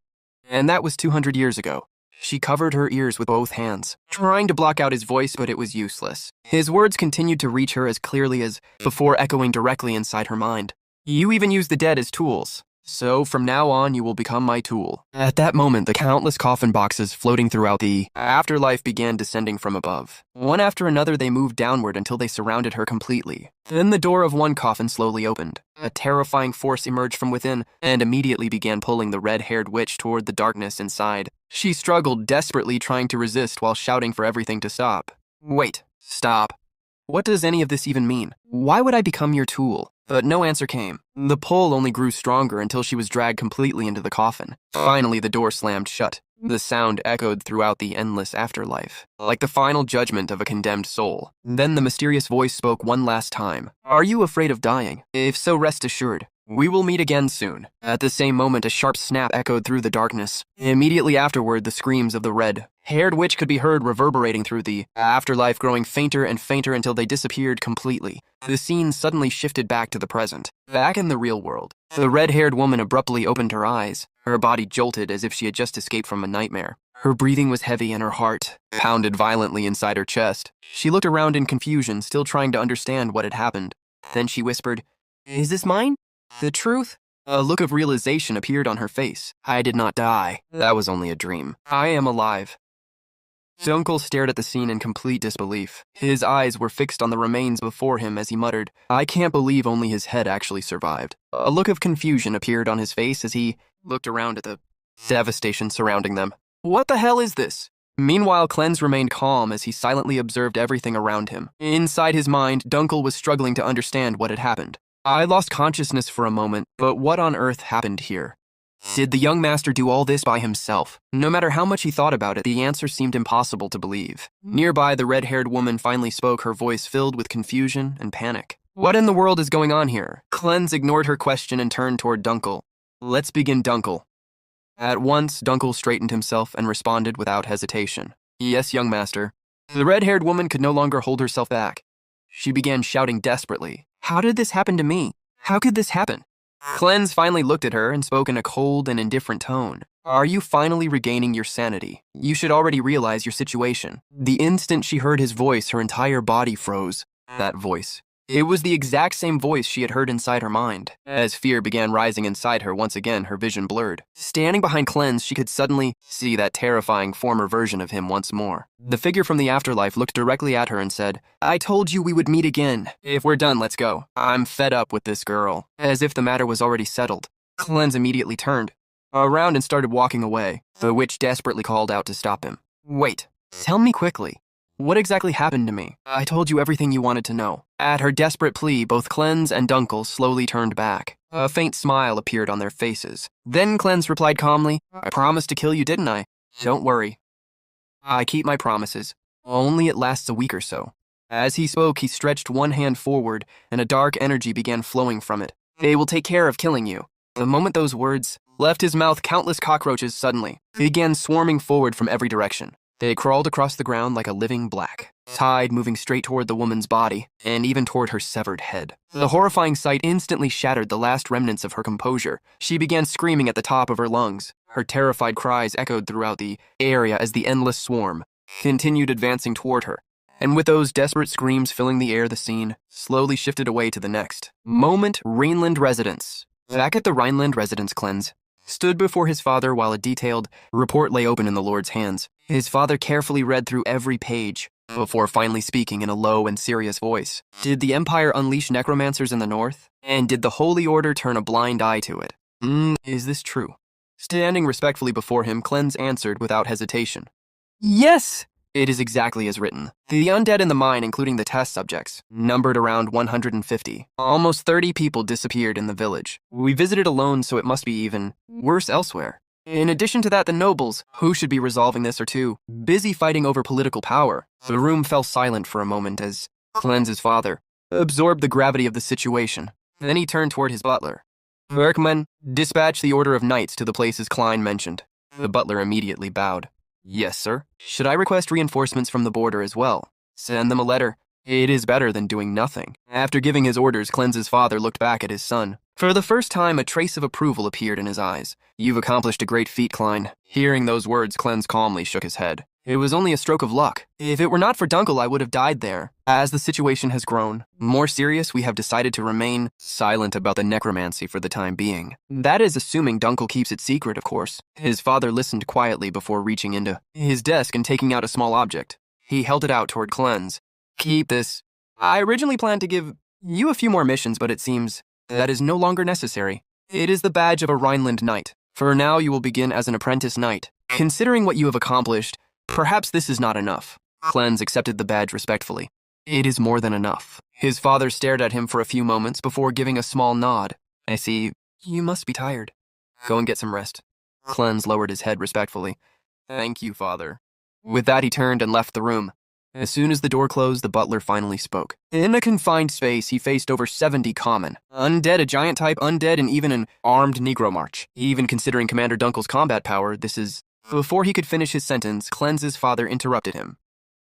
And that was 200 years ago. She covered her ears with both hands, trying to block out his voice, but it was useless. His words continued to reach her as clearly as before, echoing directly inside her mind. You even use the dead as tools. So, from now on, you will become my tool. At that moment, the countless coffin boxes floating throughout the afterlife began descending from above. One after another, they moved downward until they surrounded her completely. Then the door of one coffin slowly opened. A terrifying force emerged from within and immediately began pulling the red-haired witch toward the darkness inside. She struggled desperately, trying to resist while shouting for everything to stop. Wait, stop. What does any of this even mean? Why would I become your tool? But no answer came. The pull only grew stronger until she was dragged completely into the coffin. Finally, the door slammed shut. The sound echoed throughout the endless afterlife, like the final judgment of a condemned soul. Then the mysterious voice spoke one last time. Are you afraid of dying? If so, rest assured, we will meet again soon. At the same moment, a sharp snap echoed through the darkness. Immediately afterward, the screams of the red-haired witch could be heard reverberating through the afterlife, growing fainter and fainter until they disappeared completely. The scene suddenly shifted back to the present. Back in the real world, the red-haired woman abruptly opened her eyes. Her body jolted as if she had just escaped from a nightmare. Her breathing was heavy and her heart pounded violently inside her chest. She looked around in confusion, still trying to understand what had happened. Then she whispered, "Is this mine? The truth?" A look of realization appeared on her face. I did not die. That was only a dream. I am alive. Dunkel stared at the scene in complete disbelief. His eyes were fixed on the remains before him as he muttered, I can't believe only his head actually survived. A look of confusion appeared on his face as he looked around at the devastation surrounding them. What the hell is this? Meanwhile, Cleanse remained calm as he silently observed everything around him. Inside his mind, Dunkel was struggling to understand what had happened. I lost consciousness for a moment, but what on earth happened here? Did the young master do all this by himself? No matter how much he thought about it, the answer seemed impossible to believe. Nearby, the red-haired woman finally spoke, her voice filled with confusion and panic. What in the world is going on here? Cleanse ignored her question and turned toward Dunkel. Let's begin, Dunkel. At once, Dunkel straightened himself and responded without hesitation. Yes, young master. The red-haired woman could no longer hold herself back. She began shouting desperately. How did this happen to me? How could this happen? Cleanse finally looked at her and spoke in a cold and indifferent tone. Are you finally regaining your sanity? You should already realize your situation. The instant she heard his voice, her entire body froze. That voice. It was the exact same voice she had heard inside her mind. As fear began rising inside her, once again her vision blurred. Standing behind Cleanse, she could suddenly see that terrifying former version of him once more. The figure from the afterlife looked directly at her and said, I told you we would meet again. If we're done, let's go. I'm fed up with this girl. As if the matter was already settled. Cleanse immediately turned around and started walking away. The witch desperately called out to stop him. Wait, tell me quickly. What exactly happened to me? I told you everything you wanted to know. At her desperate plea, both Cleanse and Dunkel slowly turned back. A faint smile appeared on their faces. Then Cleanse replied calmly, I promised to kill you, didn't I? Don't worry. I keep my promises. Only it lasts a week or so. As he spoke, he stretched one hand forward, and a dark energy began flowing from it. They will take care of killing you. The moment those words left his mouth, countless cockroaches suddenly began swarming forward from every direction. They crawled across the ground like a living black tide moving straight toward the woman's body, and even toward her severed head. The horrifying sight instantly shattered the last remnants of her composure. She began screaming at the top of her lungs. Her terrified cries echoed throughout the area as the endless swarm continued advancing toward her. And with those desperate screams filling the air, the scene slowly shifted away to the next moment. Rhineland residence. Back at the Rhineland residence, Cleanse stood before his father while a detailed report lay open in the Lord's hands. His father carefully read through every page before finally speaking in a low and serious voice. Did the Empire unleash necromancers in the north? And did the Holy Order turn a blind eye to it? Is this true? Standing respectfully before him, Cleanse answered without hesitation. Yes! It is exactly as written. The undead in the mine, including the test subjects, numbered around 150. Almost 30 people disappeared in the village. We visited alone, so it must be even worse elsewhere. In addition to that, the nobles, who should be resolving this, are too busy fighting over political power. The room fell silent for a moment as Cleanse's father absorbed the gravity of the situation. Then he turned toward his butler. Workman, dispatch the order of knights to the places Klein mentioned. The butler immediately bowed. Yes, sir. Should I request reinforcements from the border as well? Send them a letter. It is better than doing nothing. After giving his orders, Cleanse's father looked back at his son. For the first time, a trace of approval appeared in his eyes. You've accomplished a great feat, Klein. Hearing those words, Cleanse calmly shook his head. It was only a stroke of luck. If it were not for Dunkel, I would have died there. As the situation has grown more serious, we have decided to remain silent about the necromancy for the time being. That is assuming Dunkel keeps it secret, of course. His father listened quietly before reaching into his desk and taking out a small object. He held it out toward Cleanse. Keep this. I originally planned to give you a few more missions, but it seems that is no longer necessary. It is the badge of a Rhineland knight. For now, you will begin as an apprentice knight. Considering what you have accomplished, perhaps this is not enough. Cleanse accepted the badge respectfully. It is more than enough. His father stared at him for a few moments before giving a small nod. I see. You must be tired. Go and get some rest. Cleanse lowered his head respectfully. Thank you, father. With that, he turned and left the room. As soon as the door closed, the butler finally spoke. In a confined space, he faced over 70 common. Undead, a giant type undead, and even an armed Negro march. Even considering Commander Dunkel's combat power, this is... Before he could finish his sentence, Cleanse's father interrupted him.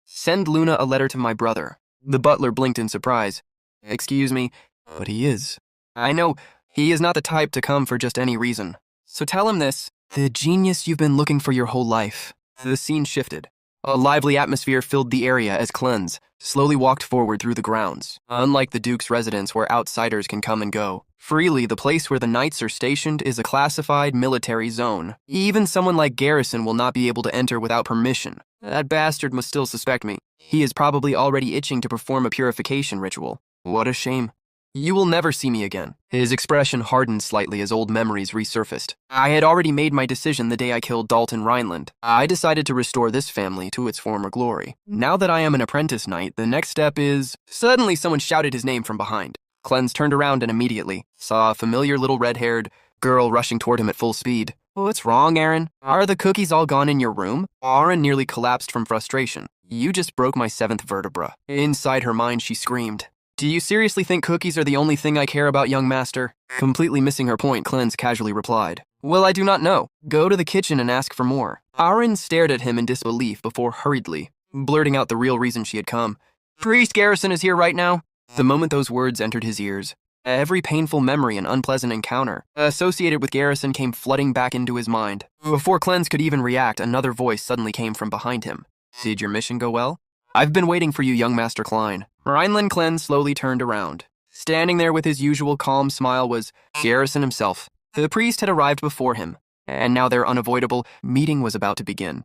Send Luna a letter to my brother. The butler blinked in surprise. Excuse me, but he is. I know, he is not the type to come for just any reason. So tell him this. The genius you've been looking for your whole life. The scene shifted. A lively atmosphere filled the area as Cleanse slowly walked forward through the grounds. Unlike the Duke's residence where outsiders can come and go freely, the place where the knights are stationed is a classified military zone. Even someone like Garrison will not be able to enter without permission. That bastard must still suspect me. He is probably already itching to perform a purification ritual. What a shame. You will never see me again. His expression hardened slightly as old memories resurfaced. I had already made my decision the day I killed Dalton Rhineland. I decided to restore this family to its former glory. Now that I am an apprentice knight, the next step is... Suddenly someone shouted his name from behind. Cleanse turned around and immediately saw a familiar little red-haired girl rushing toward him at full speed. What's wrong, Aaron? Are the cookies all gone in your room? Aaron nearly collapsed from frustration. You just broke my 7th vertebra. Inside her mind, she screamed. Do you seriously think cookies are the only thing I care about, young master? Completely missing her point, Cleanse casually replied. Well, I do not know. Go to the kitchen and ask for more. Aaron stared at him in disbelief before hurriedly blurting out the real reason she had come. Priest Garrison is here right now. The moment those words entered his ears, every painful memory and unpleasant encounter associated with Garrison came flooding back into his mind. Before Cleanse could even react, another voice suddenly came from behind him. Did your mission go well? I've been waiting for you, young Master Klein. Rhineland Cleanse slowly turned around. Standing there with his usual calm smile was Garrison himself. The priest had arrived before him, and now their unavoidable meeting was about to begin.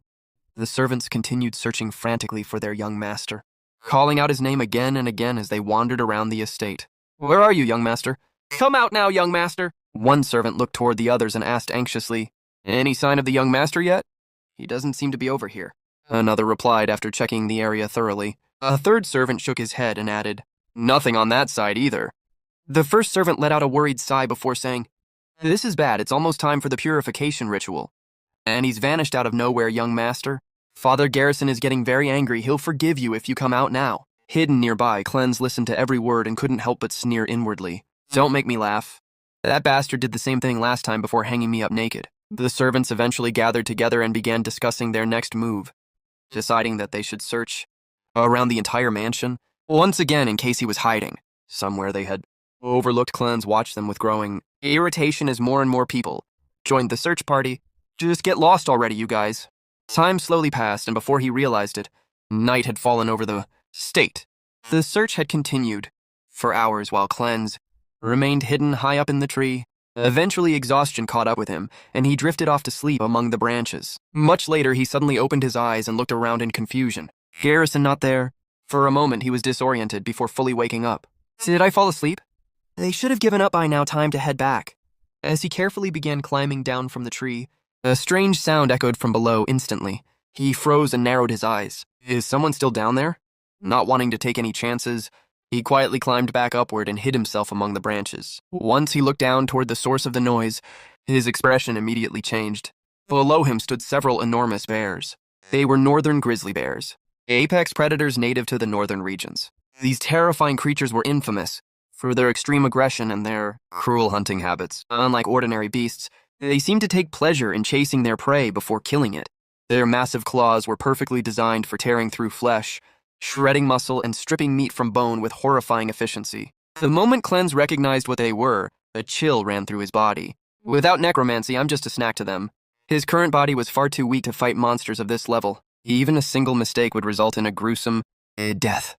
The servants continued searching frantically for their young master, calling out his name again and again as they wandered around the estate. Where are you, young master? Come out now, young master. One servant looked toward the others and asked anxiously, Any sign of the young master yet? He doesn't seem to be over here. Another replied after checking the area thoroughly. A third servant shook his head and added, Nothing on that side either. The first servant let out a worried sigh before saying, This is bad, it's almost time for the purification ritual. And he's vanished out of nowhere, young master. Father Garrison is getting very angry, he'll forgive you if you come out now. Hidden nearby, Cleanse listened to every word and couldn't help but sneer inwardly. Don't make me laugh. That bastard did the same thing last time before hanging me up naked. The servants eventually gathered together and began discussing their next move, deciding that they should search around the entire mansion, once again in case he was hiding somewhere they had overlooked. Cleanse watched them with growing irritation as more and more people joined the search party. Just get lost already, you guys. Time slowly passed, and before he realized it, night had fallen over the state. The search had continued for hours while Cleanse remained hidden high up in the tree. Eventually, exhaustion caught up with him, and he drifted off to sleep among the branches. Much later, he suddenly opened his eyes and looked around in confusion. Garrison not there. For a moment, he was disoriented before fully waking up. Did I fall asleep? They should have given up by now. Time to head back. As he carefully began climbing down from the tree, a strange sound echoed from below instantly. He froze and narrowed his eyes. Is someone still down there? Not wanting to take any chances, he quietly climbed back upward and hid himself among the branches. Once he looked down toward the source of the noise, his expression immediately changed. Below him stood several enormous bears. They were northern grizzly bears, apex predators native to the northern regions. These terrifying creatures were infamous for their extreme aggression and their cruel hunting habits. Unlike ordinary beasts, they seemed to take pleasure in chasing their prey before killing it. Their massive claws were perfectly designed for tearing through flesh, shredding muscle, and stripping meat from bone with horrifying efficiency. The moment Cleanse recognized what they were, a chill ran through his body. Without necromancy, I'm just a snack to them. His current body was far too weak to fight monsters of this level. Even a single mistake would result in a gruesome death.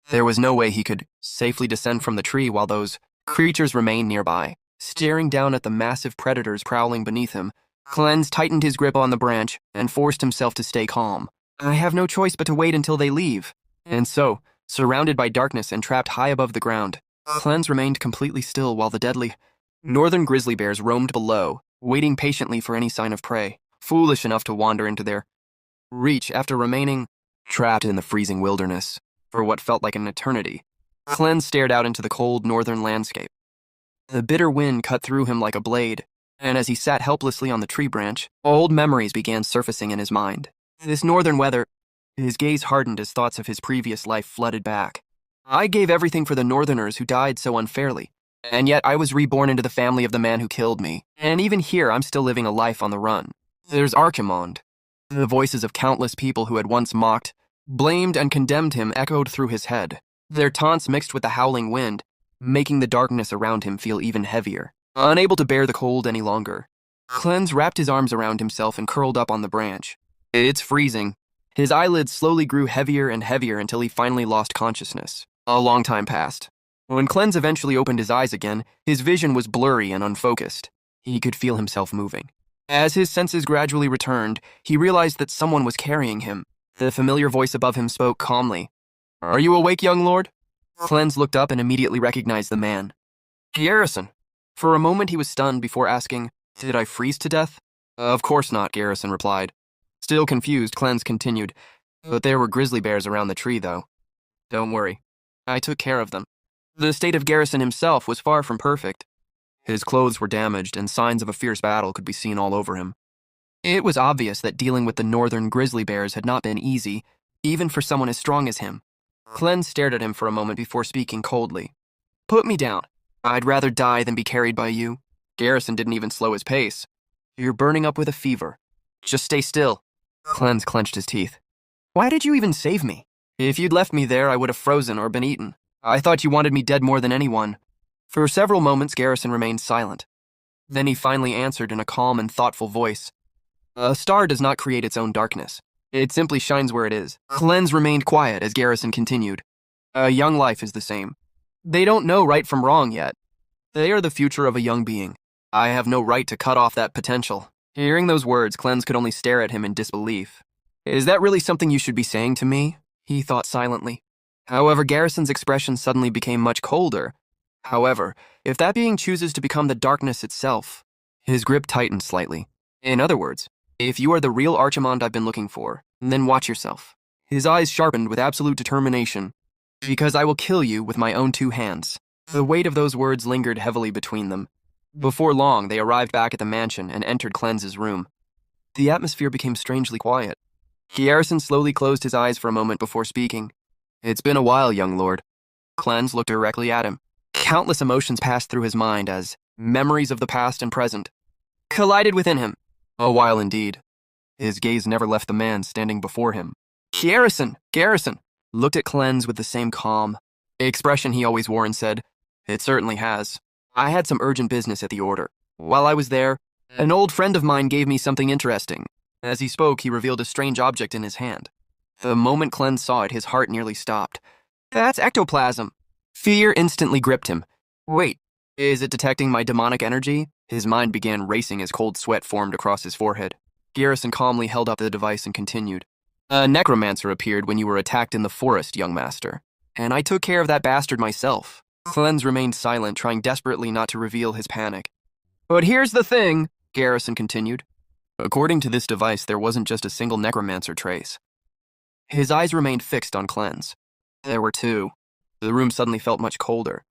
There was no way he could safely descend from the tree while those creatures remained nearby. Staring down at the massive predators prowling beneath him, Cleanse tightened his grip on the branch and forced himself to stay calm. I have no choice but to wait until they leave. And so, surrounded by darkness and trapped high above the ground, Cleanse remained completely still while the deadly northern grizzly bears roamed below, waiting patiently for any sign of prey, foolish enough to wander into their reach after remaining trapped in the freezing wilderness for what felt like an eternity. Cleanse stared out into the cold northern landscape. The bitter wind cut through him like a blade, and as he sat helplessly on the tree branch, old memories began surfacing in his mind. This northern weather, his gaze hardened as thoughts of his previous life flooded back. I gave everything for the northerners who died so unfairly, and yet I was reborn into the family of the man who killed me. And even here, I'm still living a life on the run. There's Archimond. The voices of countless people who had once mocked, blamed, and condemned him echoed through his head. Their taunts mixed with the howling wind, making the darkness around him feel even heavier. Unable to bear the cold any longer, Cleanse wrapped his arms around himself and curled up on the branch. It's freezing. His eyelids slowly grew heavier and heavier until he finally lost consciousness. A long time passed. When Cleanse eventually opened his eyes again, his vision was blurry and unfocused. He could feel himself moving. As his senses gradually returned, he realized that someone was carrying him. The familiar voice above him spoke calmly. Are you awake, young lord? Cleanse looked up and immediately recognized the man. Garrison. For a moment he was stunned before asking, Did I freeze to death? Of course not, Garrison replied. Still confused, Cleanse continued. But there were grizzly bears around the tree, though. Don't worry. I took care of them. The state of Garrison himself was far from perfect. His clothes were damaged, and signs of a fierce battle could be seen all over him. It was obvious that dealing with the northern grizzly bears had not been easy, even for someone as strong as him. Cleanse stared at him for a moment before speaking coldly. Put me down. I'd rather die than be carried by you. Garrison didn't even slow his pace. You're burning up with a fever. Just stay still. Cleanse clenched his teeth. Why did you even save me? If you'd left me there, I would have frozen or been eaten. I thought you wanted me dead more than anyone. For several moments, Garrison remained silent. Then he finally answered in a calm and thoughtful voice. A star does not create its own darkness. It simply shines where it is. Cleanse remained quiet as Garrison continued. A young life is the same. They don't know right from wrong yet. They are the future of a young being. I have no right to cut off that potential. Hearing those words, Cleanse could only stare at him in disbelief. Is that really something you should be saying to me? He thought silently. However, Garrison's expression suddenly became much colder. However, if that being chooses to become the darkness itself, his grip tightened slightly. In other words, if you are the real Archimond I've been looking for, then watch yourself. His eyes sharpened with absolute determination. Because I will kill you with my own 2 hands. The weight of those words lingered heavily between them. Before long, they arrived back at the mansion and entered Cleanse's room. The atmosphere became strangely quiet. Garrison slowly closed his eyes for a moment before speaking. It's been a while, young lord. Cleanse looked directly at him. Countless emotions passed through his mind as memories of the past and present collided within him. A while indeed. His gaze never left the man standing before him. Garrison! looked at Cleanse with the same calm expression he always wore and said, "It certainly has. I had some urgent business at the Order. While I was there, an old friend of mine gave me something interesting." As he spoke, he revealed a strange object in his hand. The moment Cleanse saw it, his heart nearly stopped. "That's ectoplasm." Fear instantly gripped him. "Wait, is it detecting my demonic energy?" His mind began racing as cold sweat formed across his forehead. Garrison calmly held up the device and continued. "A necromancer appeared when you were attacked in the forest, young master. And I took care of that bastard myself." Cleanse remained silent, trying desperately not to reveal his panic. "But here's the thing," Garrison continued. According to this device, there wasn't just a single necromancer trace. His eyes remained fixed on Cleanse. There were two. The room suddenly felt much colder.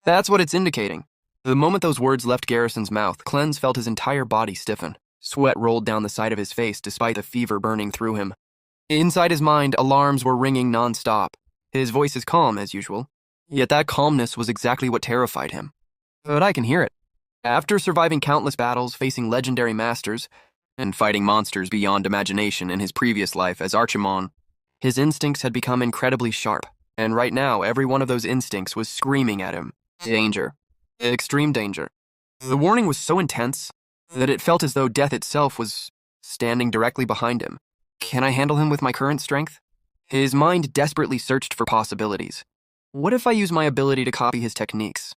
"That's what it's indicating." The moment those words left Garrison's mouth, Cleanse felt his entire body stiffen. Sweat rolled down the side of his face despite the fever burning through him. Inside his mind, alarms were ringing non-stop. His voice is calm, as usual. Yet that calmness was exactly what terrified him. "But I can hear it. After surviving countless battles, facing legendary masters, and fighting monsters beyond imagination in his previous life as Archimon, his instincts had become incredibly sharp, and right now every one of those instincts was screaming at him. Danger. Extreme danger. The warning was so intense that it felt as though death itself was standing directly behind him. Can I handle him with my current strength? His mind desperately searched for possibilities. What if I use my ability to copy his techniques?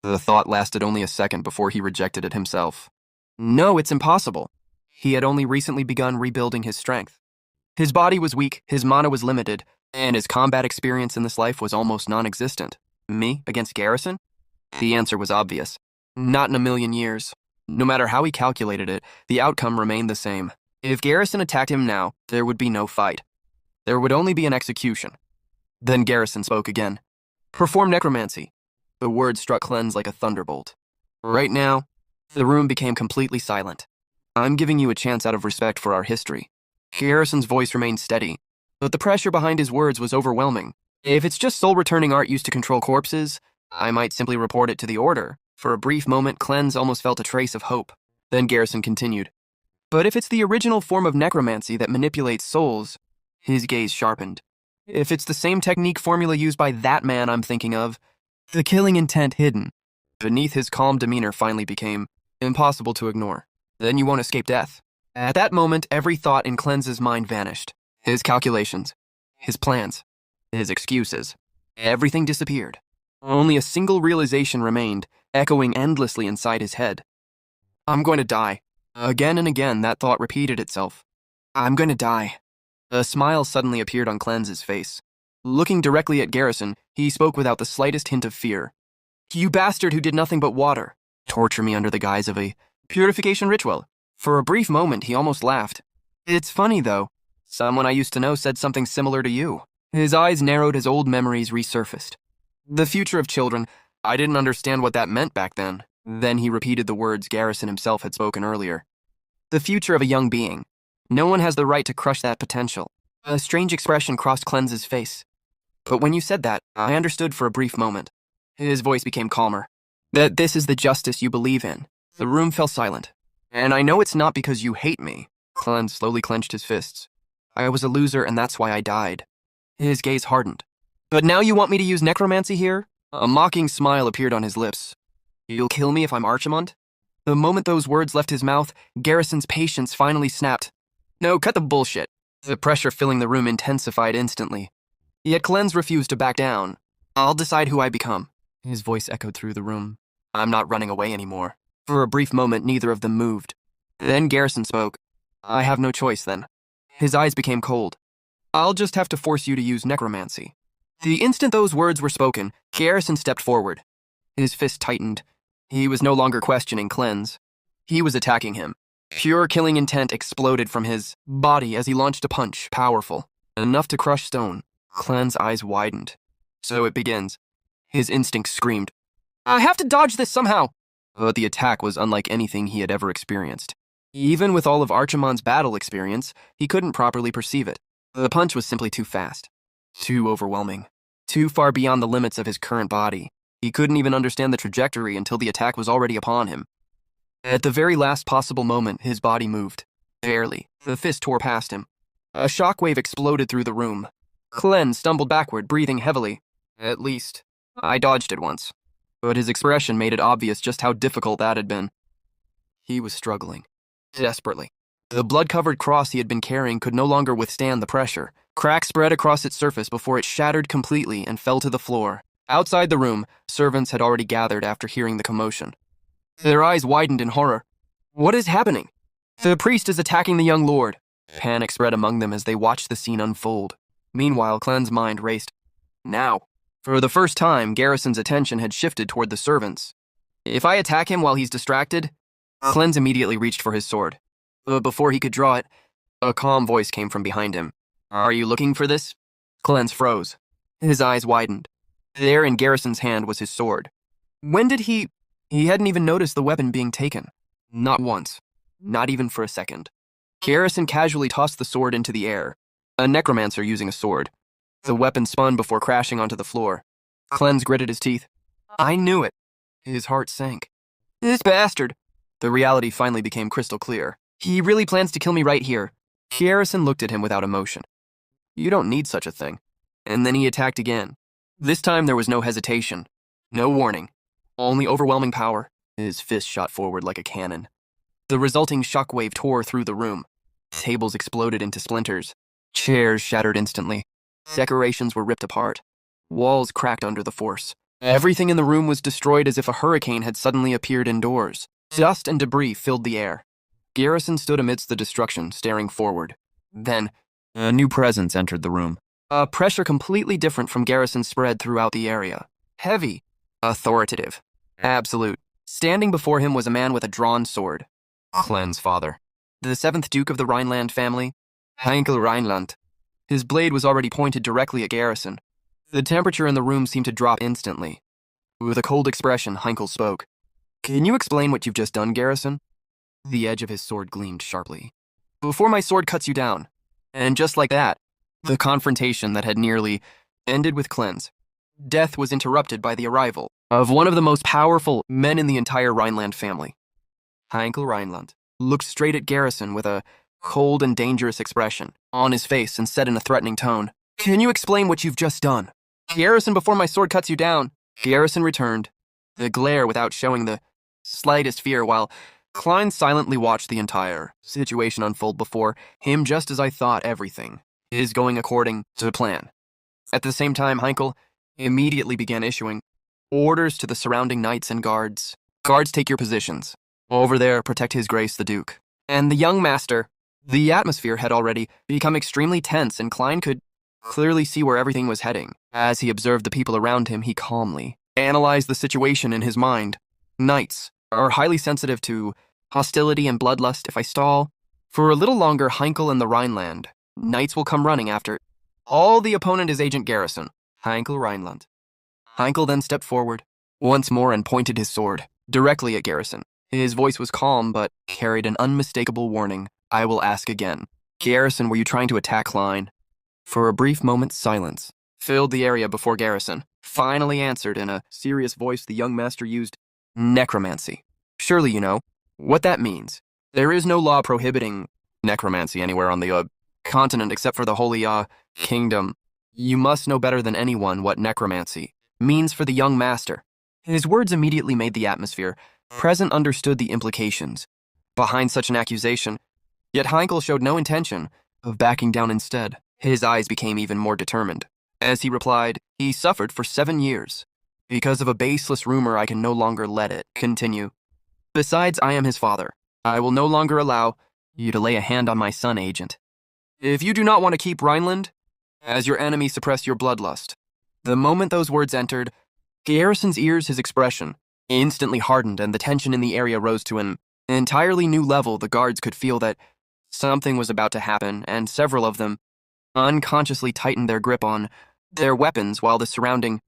The thought lasted only a second before he rejected it himself. No, it's impossible. He had only recently begun rebuilding his strength. His body was weak, his mana was limited, and his combat experience in this life was almost non-existent. Me against Garrison? The answer was obvious. Not in a million years. No matter how he calculated it, the outcome remained the same. If Garrison attacked him now, there would be no fight. There would only be an execution. Then Garrison spoke again. "Perform necromancy." The words struck Cleanse like a thunderbolt. Right now, the room became completely silent. "I'm giving you a chance out of respect for our history." Garrison's voice remained steady, but the pressure behind his words was overwhelming. "If it's just soul-returning art used to control corpses, I might simply report it to the Order." For a brief moment, Cleanse almost felt a trace of hope. Then Garrison continued. "But if it's the original form of necromancy that manipulates souls," his gaze sharpened. "If it's the same technique formula used by that man I'm thinking of, the killing intent hidden beneath his calm demeanor finally became impossible to ignore. Then you won't escape death." At that moment, every thought in Cleanse's mind vanished. His calculations, his plans, his excuses. Everything disappeared. Only a single realization remained, echoing endlessly inside his head. "I'm going to die." Again and again, that thought repeated itself. "I'm going to die." A smile suddenly appeared on Cleanse's face. Looking directly at Garrison, he spoke without the slightest hint of fear. "You bastard who did nothing but water. Torture me under the guise of a purification ritual." For a brief moment, he almost laughed. "It's funny, though. Someone I used to know said something similar to you." His eyes narrowed as old memories resurfaced. "The future of children. I didn't understand what that meant back then." Then he repeated the words Garrison himself had spoken earlier. "The future of a young being. No one has the right to crush that potential." A strange expression crossed Cleanse's face. "But when you said that, I understood for a brief moment." His voice became calmer. "That this is the justice you believe in." The room fell silent. "And I know it's not because you hate me." Cleanse slowly clenched his fists. "I was a loser and that's why I died." His gaze hardened. "But now you want me to use necromancy here?" A mocking smile appeared on his lips. "You'll kill me if I'm Archimon?" The moment those words left his mouth, Garrison's patience finally snapped. "No, cut the bullshit." The pressure filling the room intensified instantly. Yet Cleanse refused to back down. "I'll decide who I become." His voice echoed through the room. "I'm not running away anymore." For a brief moment, neither of them moved. Then Garrison spoke. "I have no choice, then." His eyes became cold. "I'll just have to force you to use necromancy." The instant those words were spoken, Garrison stepped forward. His fist tightened. He was no longer questioning Cleanse. He was attacking him. Pure killing intent exploded from his body as he launched a punch, powerful, enough to crush stone. Cleanse's eyes widened. "So it begins." His instincts screamed, "I have to dodge this somehow!" But the attack was unlike anything he had ever experienced. Even with all of Archimon's battle experience, he couldn't properly perceive it. The punch was simply too fast, too overwhelming, too far beyond the limits of his current body. He couldn't even understand the trajectory until the attack was already upon him. At the very last possible moment, his body moved. Barely. The fist tore past him. A shockwave exploded through the room. Clem stumbled backward, breathing heavily. At least, I dodged it once. But his expression made it obvious just how difficult that had been. He was struggling. Desperately. The blood-covered cross he had been carrying could no longer withstand the pressure. Cracks spread across its surface before it shattered completely and fell to the floor. Outside the room, servants had already gathered after hearing the commotion. Their eyes widened in horror. What is happening? The priest is attacking the young lord. Panic spread among them as they watched the scene unfold. Meanwhile, Clen's mind raced. Now. For the first time, Garrison's attention had shifted toward the servants. If I attack him while he's distracted... Clen's immediately reached for his sword. But before he could draw it, a calm voice came from behind him. Are you looking for this? Clen's froze. His eyes widened. There in Garrison's hand was his sword. When did he... He hadn't even noticed the weapon being taken. Not once. Not even for a second. Garrison casually tossed the sword into the air. A necromancer using a sword. The weapon spun before crashing onto the floor. Clen's gritted his teeth. I knew it. His heart sank. This bastard. The reality finally became crystal clear. He really plans to kill me right here. Garrison looked at him without emotion. You don't need such a thing. And then he attacked again. This time there was no hesitation. No warning. Only overwhelming power. His fist shot forward like a cannon. The resulting shockwave tore through the room. Tables exploded into splinters. Chairs shattered instantly. Decorations were ripped apart. Walls cracked under the force. Everything in the room was destroyed as if a hurricane had suddenly appeared indoors. Dust and debris filled the air. Garrison stood amidst the destruction, staring forward. Then, a new presence entered the room. A pressure completely different from Garrison spread throughout the area. Heavy. Authoritative. Absolute. Standing before him was a man with a drawn sword. Clen's father. The 7th Duke of the Rhineland family. Heinkel Rhineland. His blade was already pointed directly at Garrison. The temperature in the room seemed to drop instantly. With a cold expression, Heinkel spoke. Can you explain what you've just done, Garrison? The edge of his sword gleamed sharply. Before my sword cuts you down. And just like that, the confrontation that had nearly ended with Clen's death was interrupted by the arrival of one of the most powerful men in the entire Rhineland family. Heinkel Rhineland looked straight at Garrison with a cold and dangerous expression on his face and said in a threatening tone, Can you explain what you've just done? Garrison, before my sword cuts you down. Garrison returned, the glare without showing the slightest fear, while Klein silently watched the entire situation unfold before him just as I thought everything is going according to plan. At the same time, Heinkel immediately began issuing orders to the surrounding knights and guards. Guards, take your positions. Over there, protect His Grace the Duke. And the young master. The atmosphere had already become extremely tense, and Klein could clearly see where everything was heading. As he observed the people around him, he calmly analyzed the situation in his mind. Knights are highly sensitive to hostility and bloodlust. If I stall for a little longer, Heinkel and the Rhineland knights will come running after. All the opponent is Agent Garrison, Heinkel Rhineland. Heinkel then stepped forward once more and pointed his sword directly at Garrison. His voice was calm but carried an unmistakable warning. I will ask again. Garrison, were you trying to attack Klein? For a brief moment, silence filled the area before Garrison finally answered in a serious voice. The young master used necromancy. Surely you know what that means. There is no law prohibiting necromancy anywhere on the continent except for the Holy Kingdom. You must know better than anyone what necromancy means for the young master. His words immediately made the atmosphere present understood the implications behind such an accusation, yet Heinkel showed no intention of backing down. Instead, his eyes became even more determined. As he replied, he suffered for 7 years. Because of a baseless rumor, I can no longer let it continue. Besides, I am his father. I will no longer allow you to lay a hand on my son, Agent. If you do not want to keep Rhineland, as your enemy, suppress your bloodlust. The moment those words entered Garrison's ears, his expression instantly hardened, and the tension in the area rose to an entirely new level. The guards could feel that something was about to happen, and several of them unconsciously tightened their grip on their weapons, while the surrounding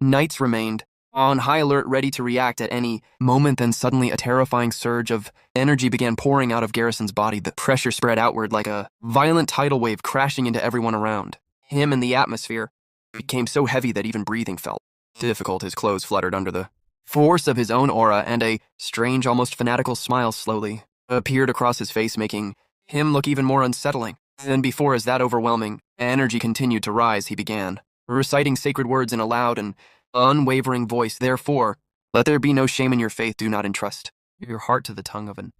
knights remained on high alert, ready to react at any moment. Then suddenly a terrifying surge of energy began pouring out of Garrison's body. The pressure spread outward like a violent tidal wave, crashing into everyone around him, and the atmosphere became so heavy that even breathing felt difficult. His clothes fluttered under the force of his own aura, and a strange, almost fanatical smile slowly appeared across his face, making him look even more unsettling. Then before as that overwhelming energy continued to rise, he began, reciting sacred words in a loud and unwavering voice. Therefore, let there be no shame in your faith. Do not entrust your heart to the tongue of an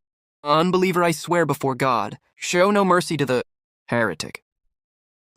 unbeliever. I swear before God, show no mercy to the heretic.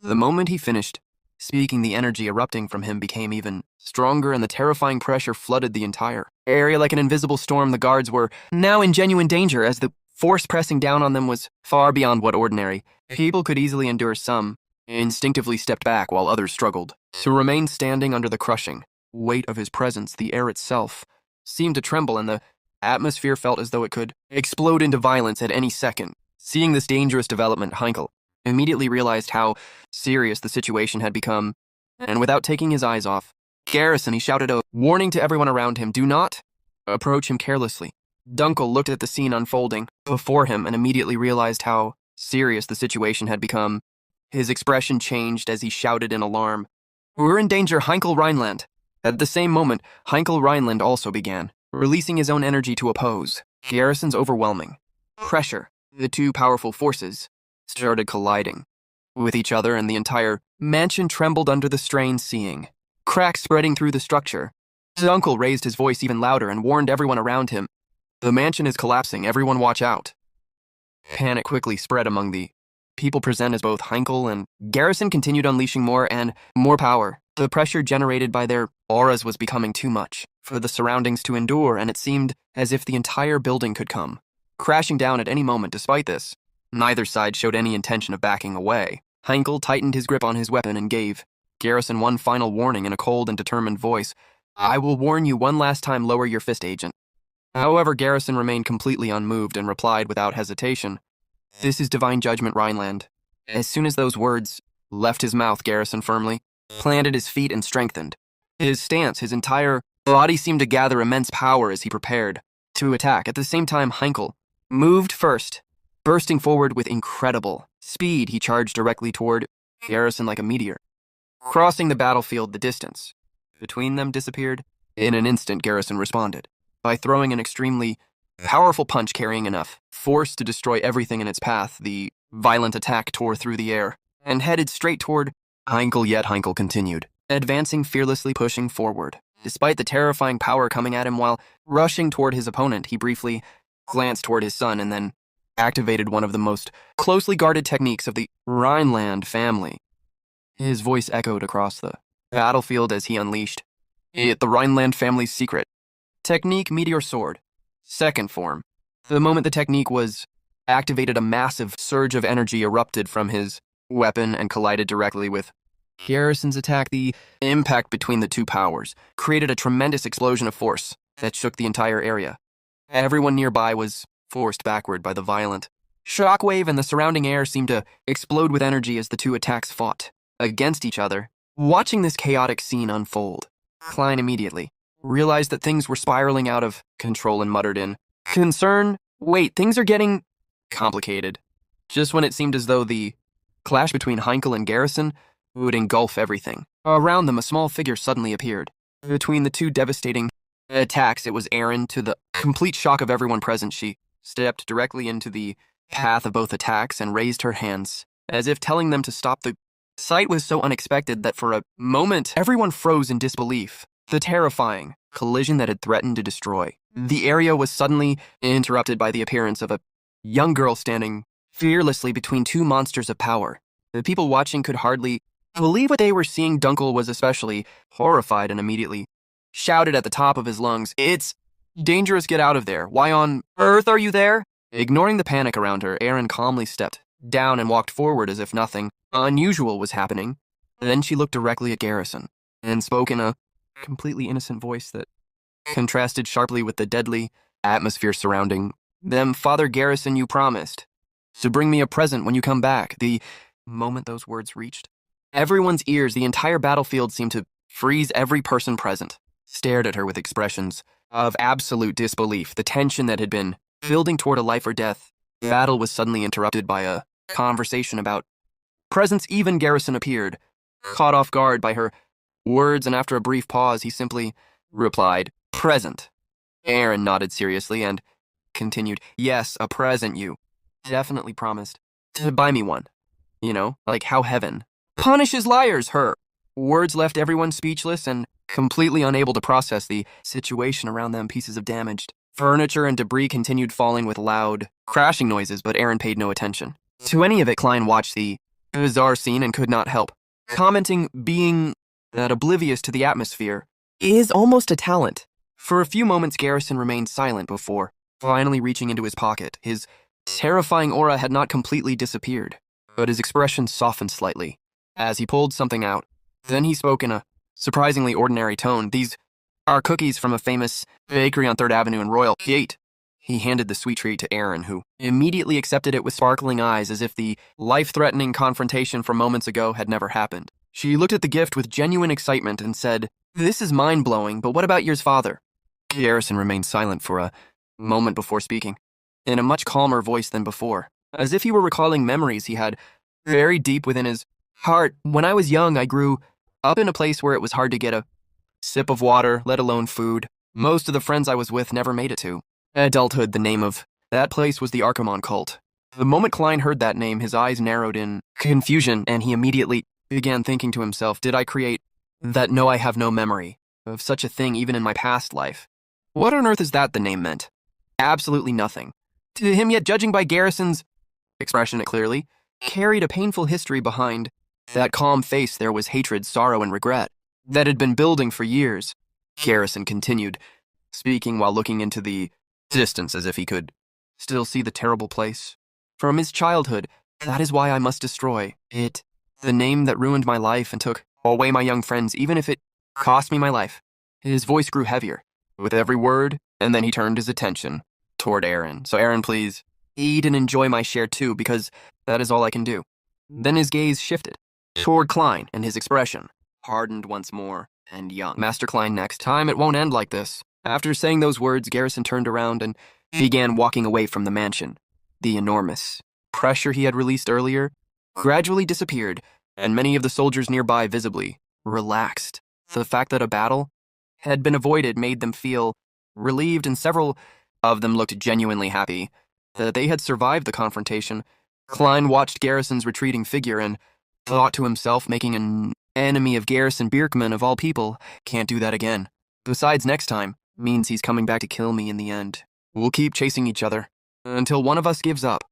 The moment he finished speaking, the energy erupting from him became even stronger, and the terrifying pressure flooded the entire area like an invisible storm. The guards were now in genuine danger, as the force pressing down on them was far beyond what ordinary people could easily endure. Some instinctively stepped back, while others struggled to remain standing under the crushing weight of his presence. The air itself seemed to tremble, and the atmosphere felt as though it could explode into violence at any second. Seeing this dangerous development, Heinkel immediately realized how serious the situation had become, and without taking his eyes off Garrison, he shouted a warning to everyone around him. Do not approach him carelessly. Dunkel looked at the scene unfolding before him and immediately realized how serious the situation had become. His expression changed as he shouted in alarm, "We're in danger, Heinkel Rhineland." At the same moment, Heinkel Rhineland also began, releasing his own energy to oppose Garrison's overwhelming pressure. The two powerful forces started colliding with each other, and the entire mansion trembled under the strain. Seeing cracks spreading through the structure, Dunkel raised his voice even louder and warned everyone around him. The mansion is collapsing, everyone watch out. Panic quickly spread among the people present as both Heinkel and Garrison continued unleashing more and more power. The pressure generated by their auras was becoming too much for the surroundings to endure, and it seemed as if the entire building could come crashing down at any moment. Despite this, neither side showed any intention of backing away. Heinkel tightened his grip on his weapon and gave Garrison one final warning in a cold and determined voice. "I will warn you one last time, lower your fist, agent." However, Garrison remained completely unmoved and replied without hesitation, "This is divine judgment, Rhineland." As soon as those words left his mouth, Garrison firmly planted his feet and strengthened his stance. His entire body seemed to gather immense power as he prepared to attack. At the same time, Heinkel moved first. Bursting forward with incredible speed, he charged directly toward Garrison like a meteor. Crossing the battlefield, the distance between them disappeared. In an instant, Garrison responded by throwing an extremely powerful punch carrying enough force to destroy everything in its path. The violent attack tore through the air and headed straight toward Heinkel, yet Heinkel continued, advancing fearlessly, pushing forward. Despite the terrifying power coming at him while rushing toward his opponent, he briefly glanced toward his son and then activated one of the most closely guarded techniques of the Rhineland family. His voice echoed across the battlefield as he unleashed it, the Rhineland family's secret technique, Meteor Sword. Second form. The moment the technique was activated, a massive surge of energy erupted from his weapon and collided directly with Garrison's attack. The impact between the two powers created a tremendous explosion of force that shook the entire area. Everyone nearby was forced backward by the violent shockwave, and the surrounding air seemed to explode with energy as the two attacks fought against each other. Watching this chaotic scene unfold, Klein immediately realized that things were spiraling out of control and muttered in concern, "Wait, things are getting complicated." Just when it seemed as though the clash between Heinkel and Garrison would engulf everything around them, a small figure suddenly appeared. Between the two devastating attacks, it was Erin. To the complete shock of everyone present, she stepped directly into the path of both attacks and raised her hands, as if telling them to stop. The sight was so unexpected that for a moment, everyone froze in disbelief. The terrifying collision that had threatened to destroy the area was suddenly interrupted by the appearance of a young girl standing fearlessly between two monsters of power. The people watching could hardly believe what they were seeing. Dunkel was especially horrified and immediately shouted at the top of his lungs, "It's dangerous, get out of there. Why on earth are you there?" Ignoring the panic around her, Erin calmly stepped down and walked forward as if nothing unusual was happening. Then she looked directly at Garrison and spoke in a completely innocent voice that contrasted sharply with the deadly atmosphere surrounding them. "Father Garrison, you promised to bring me a present when you come back." The moment those words reached everyone's ears, the entire battlefield seemed to freeze. Every person present stared at her with expressions of absolute disbelief. The tension that had been building toward a life or death battle was suddenly interrupted by a conversation about presents. Even Garrison appeared, caught off guard by her words, and after a brief pause, he simply replied, "Present." Erin nodded seriously and continued, "Yes, a present. You definitely promised to buy me one like how heaven punishes liars, her. Words left everyone speechless and completely unable to process the situation around them. Pieces of damaged furniture and debris continued falling with loud, crashing noises, but Aaron paid no attention to any of it. Klein watched the bizarre scene and could not help commenting, being that oblivious to the atmosphere is almost a talent. For a few moments, Garrison remained silent before finally reaching into his pocket. His terrifying aura had not completely disappeared, but his expression softened slightly as he pulled something out. Then he spoke in a surprisingly ordinary tone. "These are cookies from a famous bakery on 3rd Avenue in Royal Gate." He handed the sweet treat to Aaron, who immediately accepted it with sparkling eyes as if the life-threatening confrontation from moments ago had never happened. She looked at the gift with genuine excitement and said, "This is mind-blowing, but what about yours father?" Garrison remained silent for a moment before speaking, in a much calmer voice than before, as if he were recalling memories he had very deep within his heart. "When I was young, I grew up in a place where it was hard to get a sip of water, let alone food. Most of the friends I was with never made it to adulthood. The name of that place was the Archimon cult." The moment Klein heard that name, his eyes narrowed in confusion, and he immediately began thinking to himself, "Did I create that? No, I have no memory of such a thing even in my past life. What on earth is that the name meant? Absolutely nothing to him, yet judging by Garrison's expression, it clearly carried a painful history behind that calm face. There was hatred, sorrow, and regret that had been building for years. Garrison continued, speaking while looking into the distance as if he could still see the terrible place. "From his childhood, that is why I must destroy it. The name that ruined my life and took away my young friends, even if it cost me my life." His voice grew heavier with every word, and then he turned his attention toward Aaron. "So Aaron, please, eat and enjoy my share too, because that is all I can do." Then his gaze shifted toward Klein, and his expression hardened once more. "And young Master Klein, next time it won't end like this." After saying those words, Garrison turned around and began walking away from the mansion. The enormous pressure he had released earlier gradually disappeared, and many of the soldiers nearby visibly relaxed. The fact that a battle had been avoided made them feel relieved, and several of them looked genuinely happy that they had survived the confrontation. Klein watched Garrison's retreating figure and thought to himself, making an enemy of Garrison Bierkman of all people, can't do that again. Besides, next time means he's coming back to kill me in the end. We'll keep chasing each other until one of us gives up.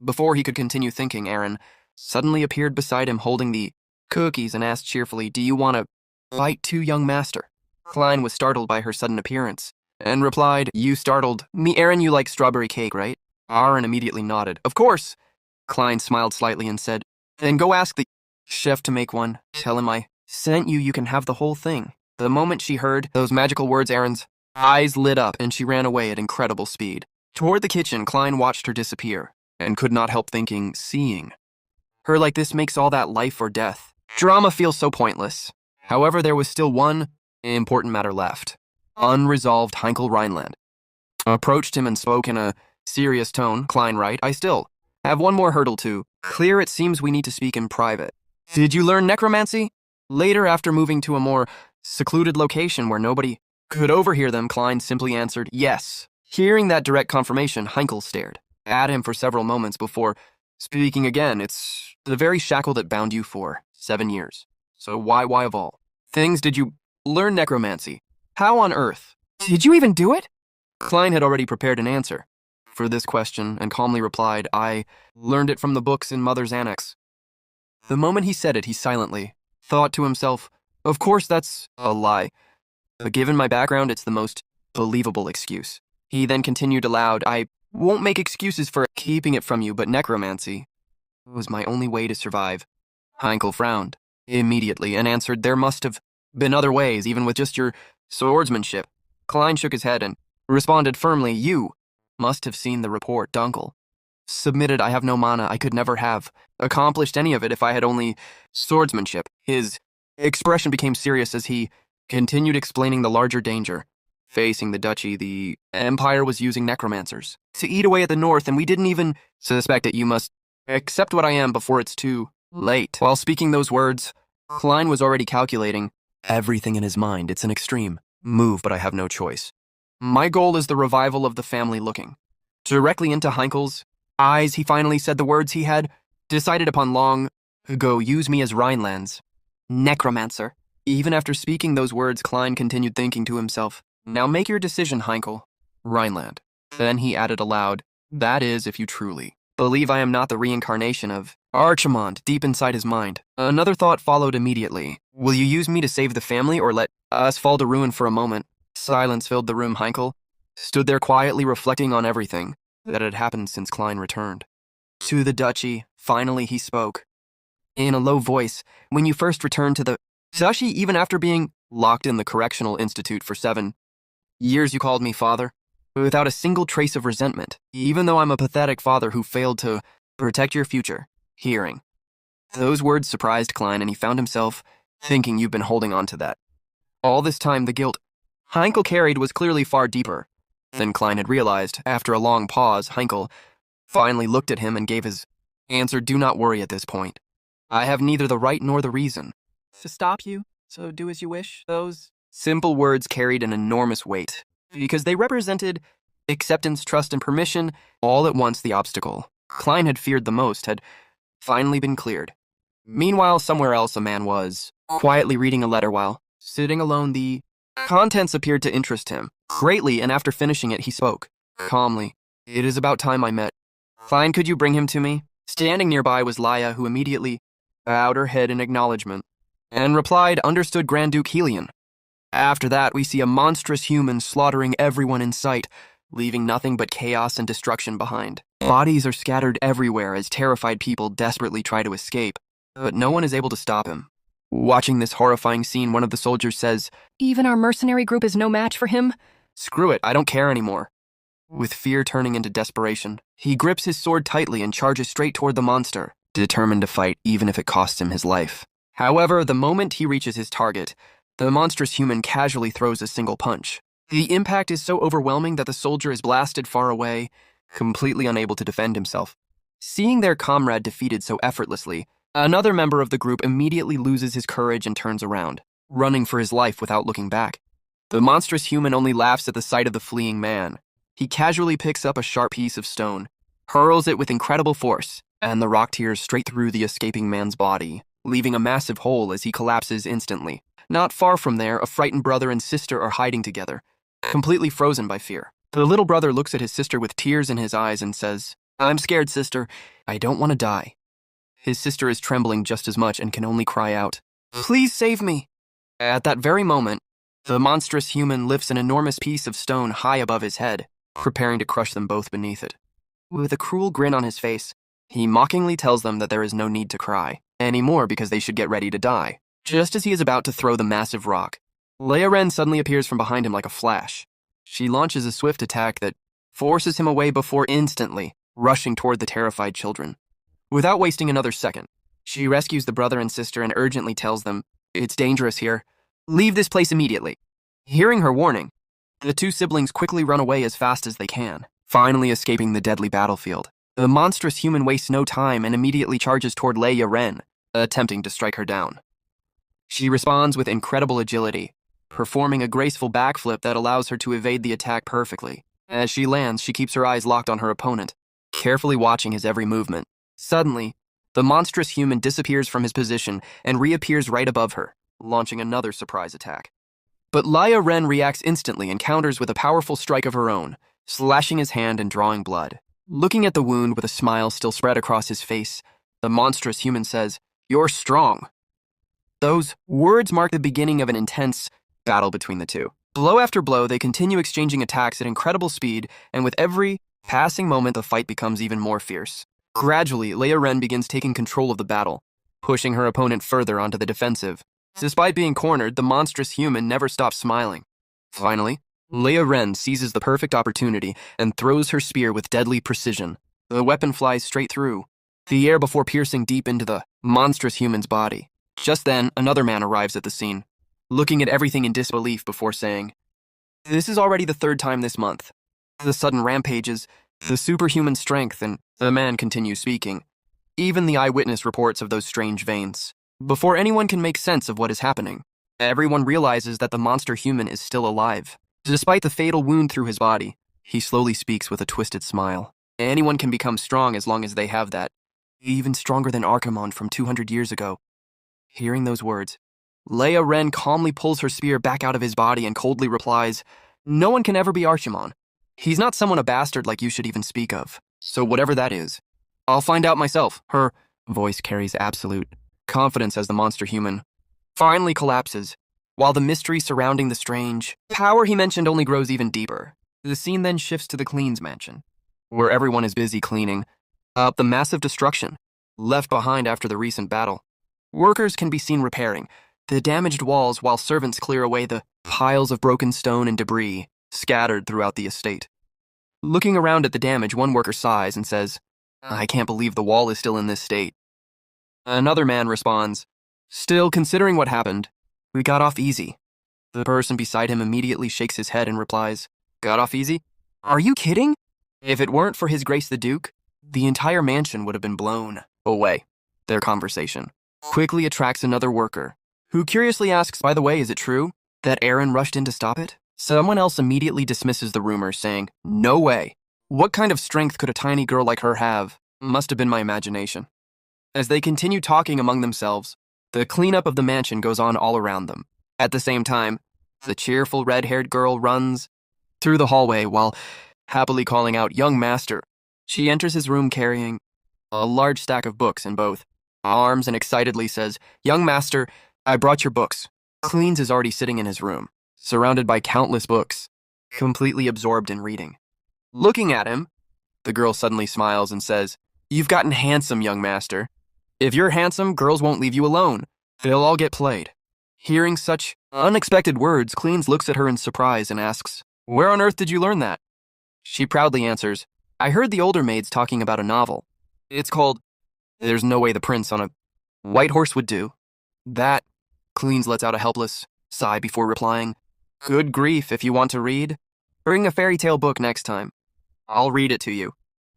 Before he could continue thinking, Aaron suddenly appeared beside him holding the cookies and asked cheerfully, "Do you want a bite too, young master?" Klein was startled by her sudden appearance and replied, "You startled me, Aaron. You like strawberry cake, right?" Aaron immediately nodded. "Of course." Klein smiled slightly and said, "Then go ask the chef to make one. Tell him I sent you. You can have the whole thing." The moment she heard those magical words, Aaron's eyes lit up and she ran away at incredible speed. Toward the kitchen, Klein watched her disappear and could not help thinking, seeing her like this makes all that life or death drama feel so pointless. However, there was still one important matter left. Unresolved. Heinkel Rhineland approached him and spoke in a serious tone. "Klein, right? I still have one more hurdle to clear. It seems we need to speak in private. Did you learn necromancy?" Later, after moving to a more secluded location where nobody could overhear them, Klein simply answered, "Yes." Hearing that direct confirmation, Heinkel stared at him for several moments before speaking again. "It's the very shackle that bound you for 7 years. So why of all things did you learn necromancy? How on earth did you even do it?" Klein had already prepared an answer for this question and calmly replied, "I learned it from the books in Mother's Annex." The moment he said it, he silently thought to himself, "Of course that's a lie, but given my background, it's the most believable excuse." He then continued aloud, "I won't make excuses for keeping it from you, but necromancy was my only way to survive." Heinkel frowned immediately and answered, "There must have been other ways, even with just your swordsmanship." Klein shook his head and responded firmly, "You must have seen the report Dunkel submitted. I have no mana. I could never have accomplished any of it if I had only swordsmanship." His expression became serious as he continued explaining the larger danger facing the duchy. The Empire was using necromancers to eat away at the north, and we didn't even suspect it. You must accept what I am before it's too late. While speaking those words, Klein was already calculating everything in his mind. It's an extreme move, but I have no choice. My goal is the revival of the family. Looking directly into Heinkel's eyes, he finally said the words he had decided upon long ago use me as Rhineland's necromancer. Even after speaking those words, Klein continued thinking to himself, now make your decision, Heinkel. Rhineland. Then he added aloud, that is, if you truly believe I am not the reincarnation of Archimond deep inside his mind. Another thought followed immediately. Will you use me to save the family or let us fall to ruin for a moment? Silence filled the room. Heinkel stood there quietly reflecting on everything that had happened since Klein returned. To the duchy, finally he spoke. In a low voice, when you first returned to the duchy, even after being locked in the correctional institute for 7 years, you called me father, without a single trace of resentment, even though I'm a pathetic father who failed to protect your future. Hearing those words surprised Klein, and he found himself thinking you've been holding on to that. All this time, the guilt Heinkel carried was clearly far deeper than Klein had realized. After a long pause, Heinkel finally looked at him and gave his answer, do not worry at this point. I have neither the right nor the reason to stop you, so do as you wish. Those simple words carried an enormous weight, because they represented acceptance, trust, and permission. All at once, the obstacle Klein had feared the most had finally been cleared. Meanwhile, somewhere else, a man was quietly reading a letter while sitting alone. The contents appeared to interest him greatly, and after finishing it, he spoke calmly. It is about time I met Klein. Could you bring him to me? Standing nearby was Laya, who immediately bowed her head in acknowledgement and replied, understood, Grand Duke Helion. After that, we see a monstrous human slaughtering everyone in sight, leaving nothing but chaos and destruction behind. Bodies are scattered everywhere as terrified people desperately try to escape, but no one is able to stop him. Watching this horrifying scene, one of the soldiers says, even our mercenary group is no match for him? Screw it, I don't care anymore. With fear turning into desperation, he grips his sword tightly and charges straight toward the monster, determined to fight even if it costs him his life. However, the moment he reaches his target, the monstrous human casually throws a single punch. The impact is so overwhelming that the soldier is blasted far away, completely unable to defend himself. Seeing their comrade defeated so effortlessly, another member of the group immediately loses his courage and turns around, running for his life without looking back. The monstrous human only laughs at the sight of the fleeing man. He casually picks up a sharp piece of stone, hurls it with incredible force, and the rock tears straight through the escaping man's body, leaving a massive hole as he collapses instantly. Not far from there, a frightened brother and sister are hiding together, completely frozen by fear. The little brother looks at his sister with tears in his eyes and says, I'm scared, sister. I don't want to die. His sister is trembling just as much and can only cry out, please save me. At that very moment, the monstrous human lifts an enormous piece of stone high above his head, preparing to crush them both beneath it. With a cruel grin on his face, he mockingly tells them that there is no need to cry anymore because they should get ready to die. Just as he is about to throw the massive rock, Leia Ren suddenly appears from behind him like a flash. She launches a swift attack that forces him away before instantly rushing toward the terrified children. Without wasting another second, she rescues the brother and sister and urgently tells them, it's dangerous here. Leave this place immediately. Hearing her warning, the two siblings quickly run away as fast as they can, finally escaping the deadly battlefield. The monstrous human wastes no time and immediately charges toward Leia Ren, attempting to strike her down. She responds with incredible agility, performing a graceful backflip that allows her to evade the attack perfectly. As she lands, she keeps her eyes locked on her opponent, carefully watching his every movement. Suddenly, the monstrous human disappears from his position and reappears right above her, launching another surprise attack. But Leia Ren reacts instantly and counters with a powerful strike of her own, slashing his hand and drawing blood. Looking at the wound with a smile still spread across his face, the monstrous human says, you're strong. Those words mark the beginning of an intense battle between the two. Blow after blow, they continue exchanging attacks at incredible speed, and with every passing moment, the fight becomes even more fierce. Gradually, Leia Ren begins taking control of the battle, pushing her opponent further onto the defensive. Despite being cornered, the monstrous human never stops smiling. Finally, Leia Ren seizes the perfect opportunity and throws her spear with deadly precision. The weapon flies straight through the air before piercing deep into the monstrous human's body. Just then, another man arrives at the scene, looking at everything in disbelief before saying, this is already the 3rd time this month. The sudden rampages, the superhuman strength, and the man continues speaking. Even the eyewitness reports of those strange veins. Before anyone can make sense of what is happening, everyone realizes that the monster human is still alive. Despite the fatal wound through his body, he slowly speaks with a twisted smile. Anyone can become strong as long as they have that even stronger than Archimonde from 200 years ago. Hearing those words, Leia Ren calmly pulls her spear back out of his body and coldly replies, "No one can ever be Archimonde. He's not someone a bastard like you should even speak of. So whatever that is, I'll find out myself." Her voice carries absolute confidence as the monster human finally collapses, while the mystery surrounding the strange power he mentioned only grows even deeper. The scene then shifts to the Clean's mansion, where everyone is busy cleaning up the massive destruction left behind after the recent battle. Workers can be seen repairing the damaged walls while servants clear away the piles of broken stone and debris scattered throughout the estate. Looking around at the damage, one worker sighs and says, "I can't believe the wall is still in this state." Another man responds, "Still, considering what happened, we got off easy." The person beside him immediately shakes his head and replies, "Got off easy? Are you kidding? If it weren't for His Grace the Duke, the entire mansion would have been blown away." Their conversation quickly attracts another worker, who curiously asks, "By the way, is it true that Aaron rushed in to stop it?" Someone else immediately dismisses the rumor, saying, "No way. What kind of strength could a tiny girl like her have? Must have been my imagination." As they continue talking among themselves, the cleanup of the mansion goes on all around them. At the same time, the cheerful red-haired girl runs through the hallway while happily calling out, "Young master." She enters his room carrying a large stack of books in both arms and excitedly says, "Young master, I brought your books." Cleans is already sitting in his room, surrounded by countless books, completely absorbed in reading. Looking at him, the girl suddenly smiles and says, "You've gotten handsome, young master. If you're handsome, girls won't leave you alone. They'll all get played." Hearing such unexpected words, Cleans looks at her in surprise and asks, "Where on earth did you learn that?" She proudly answers, "I heard the older maids talking about a novel. It's called There's No Way the Prince on a White Horse Would Do." That, Cleans lets out a helpless sigh before replying, "Good grief, if you want to read, bring a fairy tale book next time. I'll read it to you,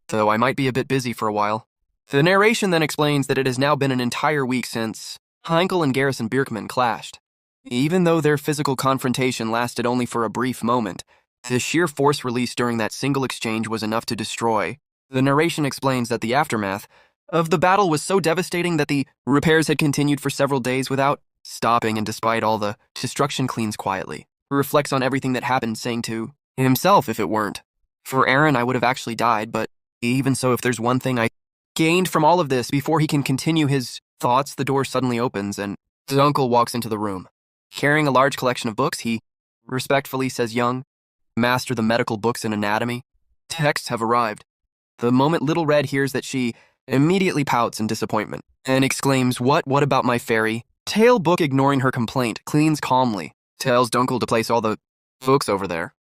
though I might be a bit busy for a while." The narration then explains that it has now been an entire week since Heinkel and Garrison Bierkman clashed. Even though their physical confrontation lasted only for a brief moment, the sheer force released during that single exchange was enough to destroy. The narration explains that the aftermath of the battle was so devastating that the repairs had continued for several days without stopping, and despite all the destruction, Cleans quietly reflects on everything that happened, saying to himself, "If it weren't for Aaron, I would have actually died, but even so, if there's one thing I gained from all of this." Before he can continue his thoughts, the door suddenly opens and his uncle walks into the room. Carrying a large collection of books, he respectfully says, "Young master, the medical books and anatomy texts have arrived." The moment Little Red hears that, she immediately pouts in disappointment and exclaims, What about my fairy tale book?" Ignoring her complaint, Cleans calmly tells Dunkel to place all the books over there.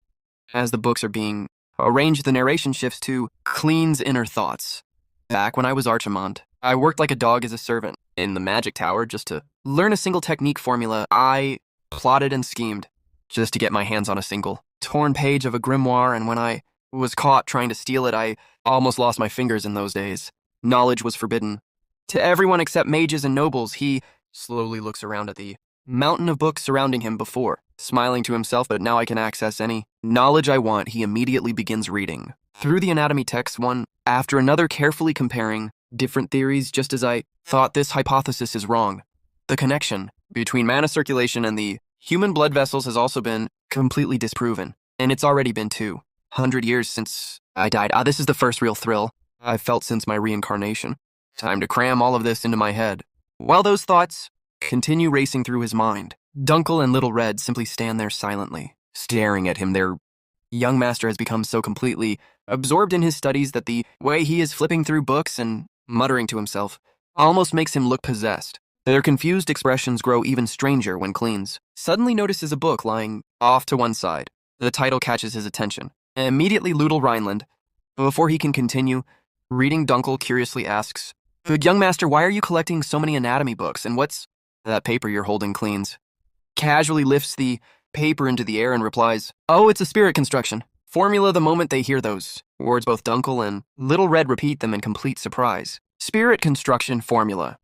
As the books are being arranged, the narration shifts to Cleans' inner thoughts. "Back when I was Archimonde, I worked like a dog as a servant in the magic tower just to learn a single technique formula. I plotted and schemed just to get my hands on a single torn page of a grimoire, and when I was caught trying to steal it, I almost lost my fingers in those days. Knowledge was forbidden to everyone except mages and nobles." He slowly looks around at the mountain of books surrounding him before, smiling to himself, "But now I can access any knowledge I want." He immediately begins reading through the anatomy text, one after another, carefully comparing different theories. "Just as I thought, this hypothesis is wrong. The connection between mana circulation and the human blood vessels has also been completely disproven, and it's already been 200 years since I died. This is the first real thrill I've felt since my reincarnation. Time to cram all of this into my head." While those thoughts continue racing through his mind, Dunkel and Little Red simply stand there silently, staring at him. Their young master has become so completely absorbed in his studies that the way he is flipping through books and muttering to himself almost makes him look possessed. Their confused expressions grow even stranger when Cleans suddenly notices a book lying off to one side. The title catches his attention. Immediately, Ludel Rhineland, before he can continue reading, Dunkel curiously asks, "Good young master, why are you collecting so many anatomy books, and what's that paper you're holding?" Cleans casually lifts the paper into the air and replies, "Oh, it's a spirit construction formula." The moment they hear those words, both Dunkel and Little Red repeat them in complete surprise. Spirit construction formula.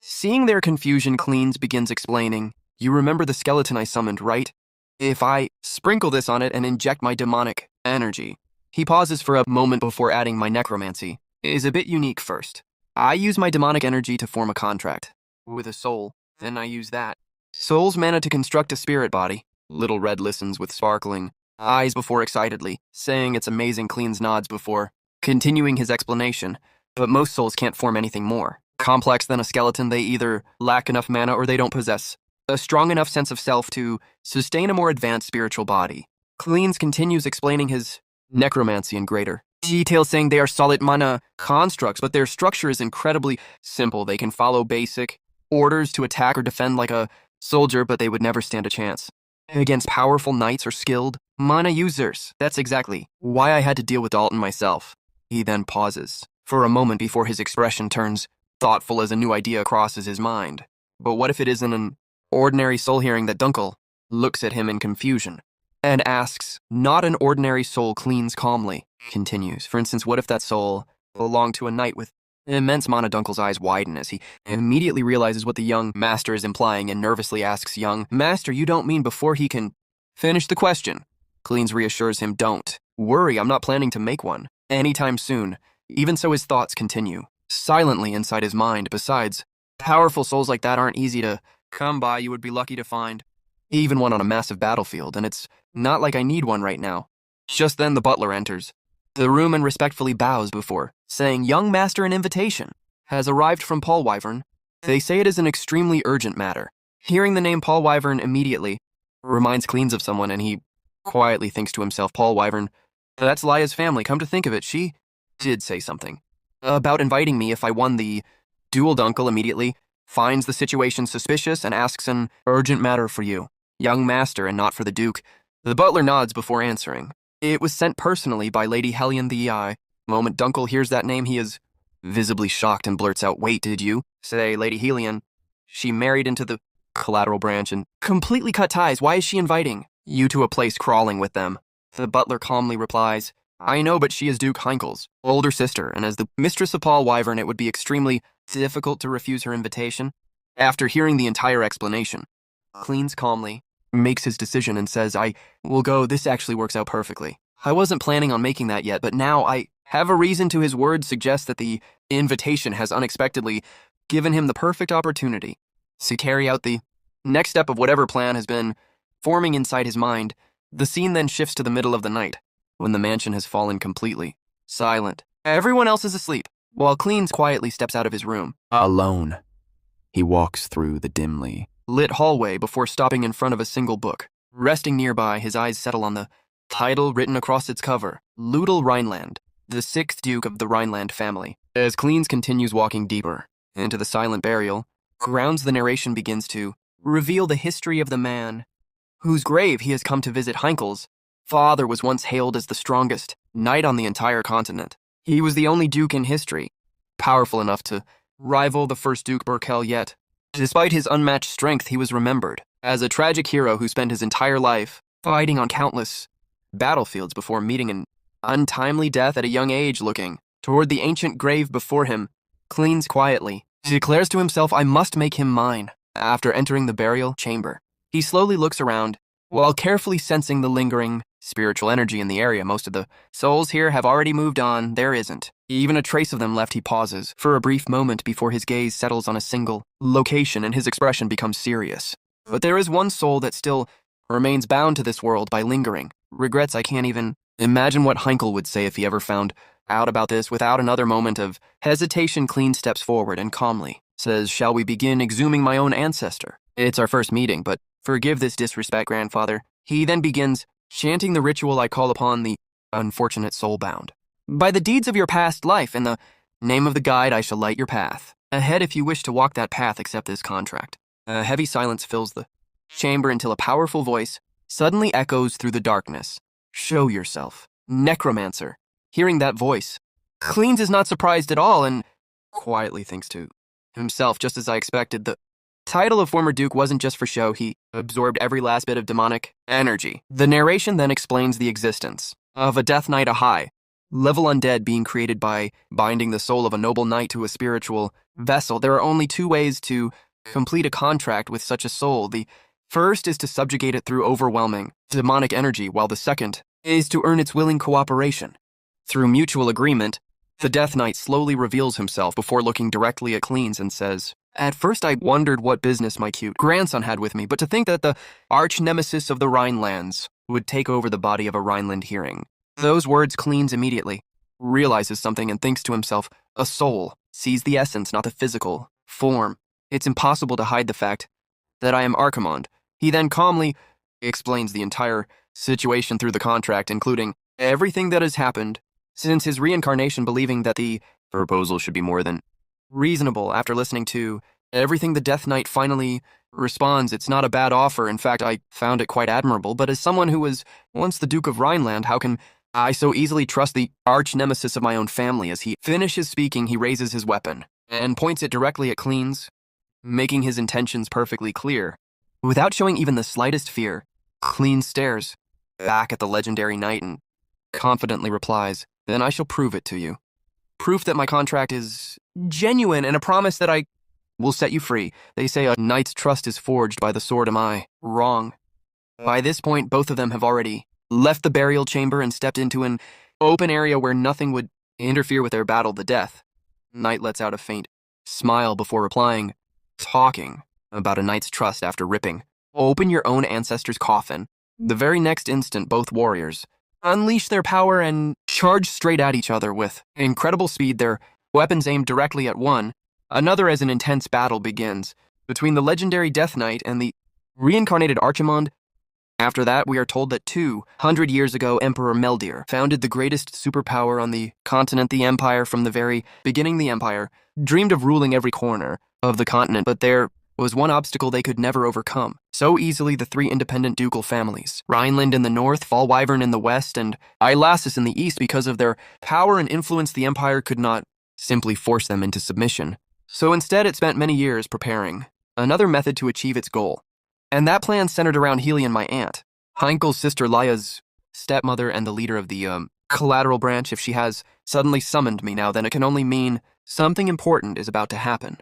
Seeing their confusion, Cleans begins explaining, "You remember the skeleton I summoned, right? If I sprinkle this on it and inject my demonic energy," he pauses for a moment before adding, "my necromancy is a bit unique first. I use my demonic energy to form a contract with a soul, then I use that soul's mana to construct a spirit body. Little Red listens with sparkling eyes before excitedly, saying it's amazing. Cleans nods before continuing his explanation. But most souls can't form anything more complex than a skeleton. They either lack enough mana or they don't possess a strong enough sense of self to sustain a more advanced spiritual body. Cleans continues explaining his necromancy in greater detail, saying they are solid mana constructs, but their structure is incredibly simple. They can follow basic orders to attack or defend like a soldier, but they would never stand a chance against powerful knights or skilled mana users. That's exactly why I had to deal with Dalton myself. He then pauses for a moment before his expression turns thoughtful as a new idea crosses his mind. But what if it isn't an ordinary soul? Hearing that, Dunkel looks at him in confusion and asks, not an ordinary soul. Cleans calmly continues. For instance, what if that soul belonged to a knight with immense mana? Dunkel's eyes widen as he immediately realizes what the young master is implying and nervously asks, young master, you don't mean before he can finish the question? Cleans reassures him, don't worry, I'm not planning to make one anytime soon. Even so, his thoughts continue silently inside his mind. Besides, powerful souls like that aren't easy to come by. You would be lucky to find even one on a massive battlefield, and it's not like I need one right now. Just then the butler enters the room and respectfully bows before saying, young master, an invitation has arrived from Paul Wyvern. They say it is an extremely urgent matter. Hearing the name Paul Wyvern immediately reminds Cleans of someone, and he quietly thinks to himself, Paul Wyvern, that's Lia's family. Come to think of it, she did say something about inviting me if I won the duel. Dunkel immediately finds the situation suspicious and asks, an urgent matter for you, young master, and not for the Duke. The butler nods before answering. It was sent personally by Lady Hellion the Eye. The moment Dunkel hears that name, he is visibly shocked and blurts out, wait, did you say Lady Hellion? She married into the collateral branch and completely cut ties. Why is she inviting you to a place crawling with them? The butler calmly replies, I know, but she is Duke Heinkel's older sister, and as the mistress of Paul Wyvern, it would be extremely difficult to refuse her invitation. After hearing the entire explanation, Cleans calmly makes his decision and says, I will go. This actually works out perfectly. I wasn't planning on making that yet, but now I have a reason to. His words suggest that the invitation has unexpectedly given him the perfect opportunity to carry out the next step of whatever plan has been forming inside his mind. The scene then shifts to the middle of the night, when the mansion has fallen completely silent. Everyone else is asleep, while Cleans quietly steps out of his room. Alone, he walks through the dimly lit hallway before stopping in front of a single book. Resting nearby, his eyes settle on the title written across its cover, Ludel Rhineland, the 6th Duke of the Rhineland family. As Cleans continues walking deeper into the silent burial grounds, the narration begins to reveal the history of the man whose grave he has come to visit. Heinkel's father was once hailed as the strongest knight on the entire continent. He was the only duke in history powerful enough to rival the first Duke Berkel, yet despite his unmatched strength, he was remembered as a tragic hero who spent his entire life fighting on countless battlefields before meeting an untimely death at a young age. Looking toward the ancient grave before him, Cleans quietly declares to himself, I must make him mine. After entering the burial chamber, he slowly looks around while carefully sensing the lingering spiritual energy in the area. Most of the souls here have already moved on. There isn't even a trace of them left. He pauses for a brief moment before his gaze settles on a single location and his expression becomes serious. But there is one soul that still remains bound to this world by lingering regrets. I can't even imagine what Heinkel would say if he ever found out about this. Without another moment of hesitation, Clean steps forward and calmly says, shall we begin exhuming my own ancestor? It's our first meeting, but forgive this disrespect, grandfather. He then begins chanting the ritual. I call upon the unfortunate soul bound by the deeds of your past life. In the name of the guide, I shall light your path ahead. If you wish to walk that path, accept this contract. A heavy silence fills the chamber until a powerful voice suddenly echoes through the darkness. Show yourself, necromancer. Hearing that voice, Cleans is not surprised at all and quietly thinks to himself, just as I expected. The title of former Duke wasn't just for show. He absorbed every last bit of demonic energy. The narration then explains the existence of a Death Knight, a high-level undead being created by binding the soul of a noble knight to a spiritual vessel. There are only two ways to complete a contract with such a soul. The first is to subjugate it through overwhelming demonic energy, while the second is to earn its willing cooperation through mutual agreement. The Death Knight slowly reveals himself before looking directly at Cleans and says, "At first I wondered what business my cute grandson had with me, but to think that the arch-nemesis of the Rhinelands would take over the body of a Rhineland hearing." Those words Cleans immediately realizes something and thinks to himself, a soul sees the essence, not the physical form. It's impossible to hide the fact that I am Archimond. He then calmly explains the entire situation through the contract, including everything that has happened since his reincarnation, believing that the proposal should be more than reasonable. After listening to everything, the Death Knight finally responds, "It's not a bad offer. In fact, I found it quite admirable. But as someone who was once the Duke of Rhineland, how can I so easily trust the arch-nemesis of my own family?" As he finishes speaking, he raises his weapon and points it directly at Cleans, making his intentions perfectly clear. Without showing even the slightest fear, Cleans stares back at the legendary knight and confidently replies, "Then I shall prove it to you. Proof that my contract is genuine and a promise that I will set you free. They say a knight's trust is forged by the sword. Am I wrong?" By this point, both of them have already left the burial chamber and stepped into an open area where nothing would interfere with their battle. The Death Knight lets out a faint smile before replying, "Talking about a knight's trust after ripping open your own ancestor's coffin." The very next instant, both warriors unleash their power and charge straight at each other with incredible speed, their weapons aimed directly at one another as an intense battle begins between the legendary Death Knight and the reincarnated Archimond. After that, we are told that 200 years ago, Emperor Meldir founded the greatest superpower on the continent, the Empire. From the very beginning, the Empire dreamed of ruling every corner of the continent, but there was one obstacle they could never overcome so easily: the three independent ducal families, Rhineland in the north, Fallwyvern in the west, and Ilassus in the east. Because of their power and influence, the Empire could not simply force them into submission. So instead, it spent many years preparing another method to achieve its goal. And that plan centered around Helion, my aunt, Heinkel's sister, Laya's stepmother, and the leader of the collateral branch. If she has suddenly summoned me now, then it can only mean something important is about to happen.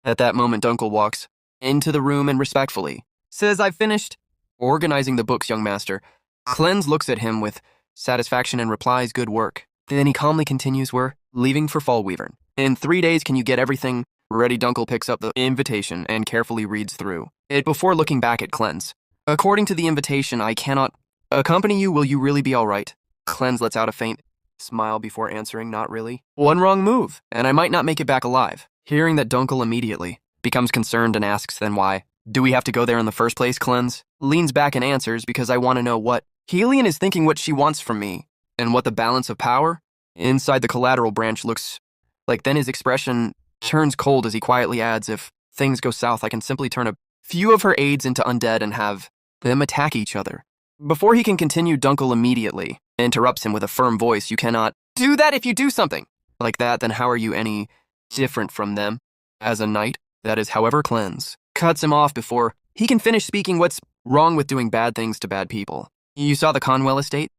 At that moment, Dunkel walks into the room and respectfully says, "I've finished organizing the books, young master." Cleanse looks at him with satisfaction and replies, "Good work." Then he calmly continues, "We're leaving for Fallwyvern. In 3 days, can you get everything ready?" Dunkel picks up the invitation and carefully reads through it before looking back at Cleanse. "According to the invitation, I cannot accompany you. Will you really be all right?" Cleanse lets out a faint smile before answering, "Not really. One wrong move, and I might not make it back alive." Hearing that, Dunkel immediately becomes concerned and asks, "Then why do we have to go there in the first place?" Cleanse leans back and answers, "Because I want to know what Helion is thinking, what she wants from me, and what the balance of power inside the collateral branch looks like." Then his expression turns cold as he quietly adds, "If things go south, I can simply turn a few of her aides into undead and have them attack each other." Before he can continue, Dunkel immediately interrupts him with a firm voice, "You cannot do that. If you do something like that, then how are you any different from them as a knight?" That is, however, Cleanse cuts him off before he can finish speaking. "What's wrong with doing bad things to bad people? You saw the Conwell estate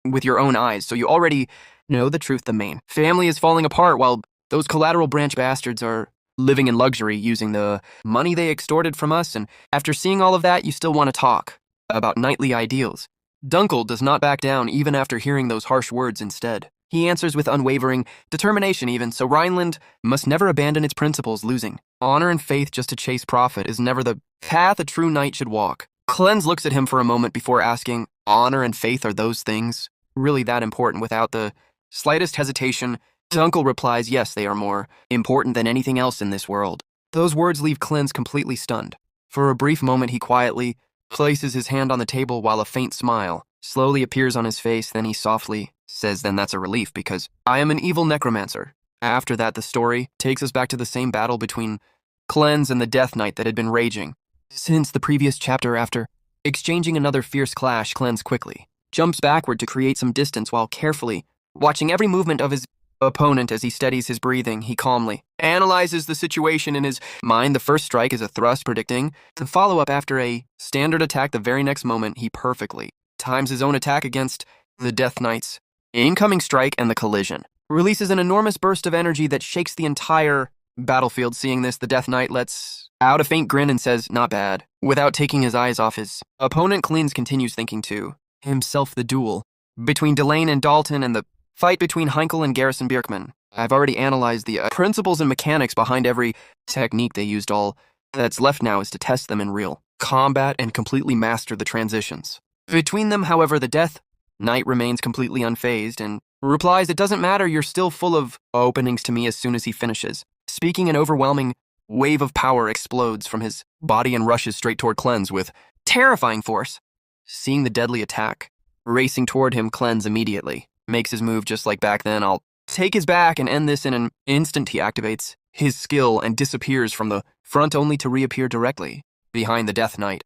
with your own eyes, so you already know the truth. The main family is falling apart while those collateral branch bastards are living in luxury using the money they extorted from us, and after seeing all of that, you still want to talk about knightly ideals." Dunkel does not back down even after hearing those harsh words. Instead, he answers with unwavering determination, "Even so, Rhineland must never abandon its principles. Losing honor and faith just to chase profit is never the path a true knight should walk." Cleanse looks at him for a moment before asking, "Honor and faith, are those things really that important?" Without the slightest hesitation, Dunkel replies, "Yes, they are more important than anything else in this world." Those words leave Cleanse completely stunned. For a brief moment, he quietly places his hand on the table while a faint smile slowly appears on his face. Then he softly says, "Then that's a relief, because I am an evil necromancer." After that, the story takes us back to the same battle between Cleanse and the Death Knight that had been raging since the previous chapter. After exchanging another fierce clash, Cleanse quickly jumps backward to create some distance while carefully watching every movement of his opponent. As he steadies his breathing, he calmly analyzes the situation in his mind. The first strike is a thrust, predicting the follow-up after a standard attack. The very next moment, he perfectly times his own attack against the Death Knight's incoming strike, and the collision releases an enormous burst of energy that shakes the entire battlefield. Seeing this, the Death Knight lets out a faint grin and says, "Not bad." Without taking his eyes off his opponent, Cleanse continues, thinking to himself, the duel between Delane and Dalton and the Fight between Heinkel and Garrison Bjerkman. I've already analyzed the principles and mechanics behind every technique they used. All that's left now is to test them in real combat and completely master the transitions. Between them, however, the Death Knight remains completely unfazed and replies, "It doesn't matter, you're still full of openings to me." As soon as he finishes speaking, an overwhelming wave of power explodes from his body and rushes straight toward Cleanse with terrifying force. Seeing the deadly attack racing toward him, Cleanse immediately makes his move just like back then. "I'll take his back and end this." In an instant, he activates his skill and disappears from the front, only to reappear directly behind the Death Knight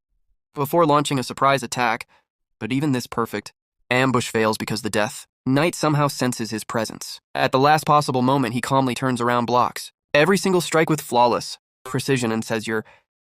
before launching a surprise attack. But even this perfect ambush fails because the Death Knight somehow senses his presence. At the last possible moment, he calmly turns around, blocks every single strike with flawless precision, and says, "You're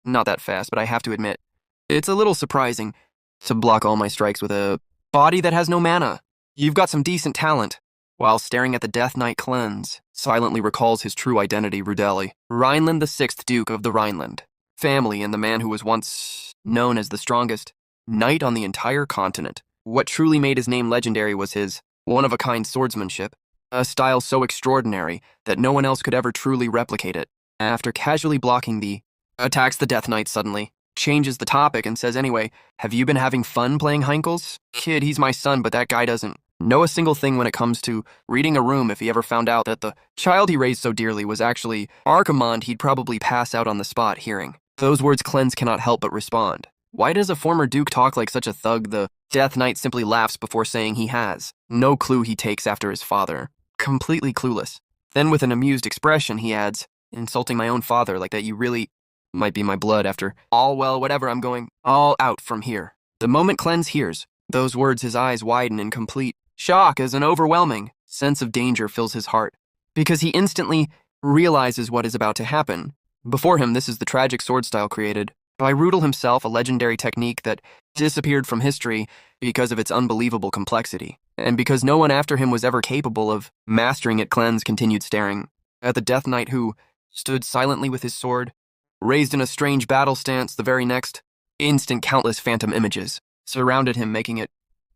not that fast, but I have to admit, it's a little surprising to block all my strikes with a body that has no mana. You've got some decent talent." While staring at the Death Knight, Cleanse silently recalls his true identity, Rudeli, Rhineland, the 6th Duke of the Rhineland family, and the man who was once known as the strongest knight on the entire continent. What truly made his name legendary was his one-of-a-kind swordsmanship, a style so extraordinary that no one else could ever truly replicate it. After casually blocking the attacks, the Death Knight suddenly changes the topic and says, "Anyway, have you been having fun playing Heinkel's? Kid, he's my son, but that guy doesn't know a single thing when it comes to reading a room. If he ever found out that the child he raised so dearly was actually Archimond, he'd probably pass out on the spot." Hearing those words, Cleanse cannot help but respond. Why does a former duke talk like such a thug? The Death Knight simply laughs before saying he has no clue he takes after his father. Completely clueless. Then with an amused expression, he adds, "Insulting my own father like that, you really might be my blood after all. Well, whatever, I'm going all out from here." The moment Cleanse hears those words, his eyes widen in complete shock as an overwhelming sense of danger fills his heart, because he instantly realizes what is about to happen. Before him, this is the tragic sword style created by Rudel himself, a legendary technique that disappeared from history because of its unbelievable complexity, and because no one after him was ever capable of mastering it. Cleanse continued staring at the Death Knight, who stood silently with his sword raised in a strange battle stance. The very next instant, countless phantom images surrounded him, making it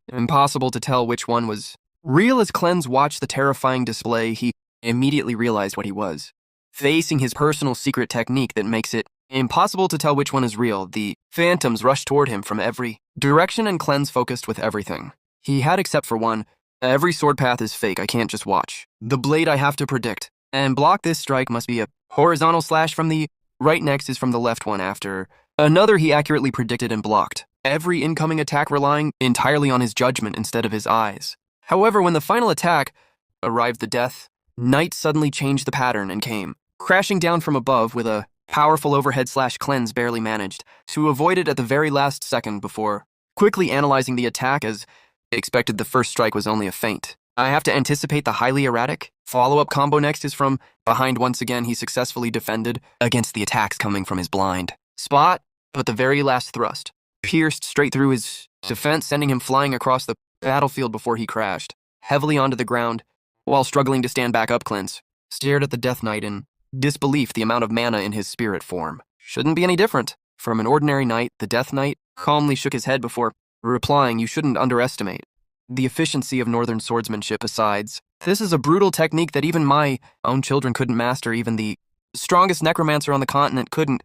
impossible to tell which one was real. As Cleanse watched the terrifying display, he immediately realized what he was facing: his personal secret technique that makes it impossible to tell which one is real. The phantoms rushed toward him from every direction, and Cleanse focused with everything he had except for one. "Every sword path is fake. I can't just watch the blade. I have to predict and block. This strike must be a horizontal slash from the right, next is from the left, one after another." He accurately predicted and blocked every incoming attack, relying entirely on his judgment instead of his eyes. However, when the final attack arrived, the Death Knight suddenly changed the pattern and came crashing down from above with a powerful overhead slash. Cleanse barely managed to avoid it at the very last second before quickly analyzing the attack. As expected, the first strike was only a feint. I have to anticipate the highly erratic follow-up combo. Next is from behind. Once again, he successfully defended against the attacks coming from his blind spot, but the very last thrust pierced straight through his defense, sending him flying across the battlefield before he crashed heavily onto the ground. While struggling to stand back up, Cleanse stared at the Death Knight in disbelief. The amount of mana in his spirit form shouldn't be any different from an ordinary knight. The Death Knight calmly shook his head before replying, "You shouldn't underestimate the efficiency of northern swordsmanship. Besides, this is a brutal technique that even my own children couldn't master. Even the strongest necromancer on the continent couldn't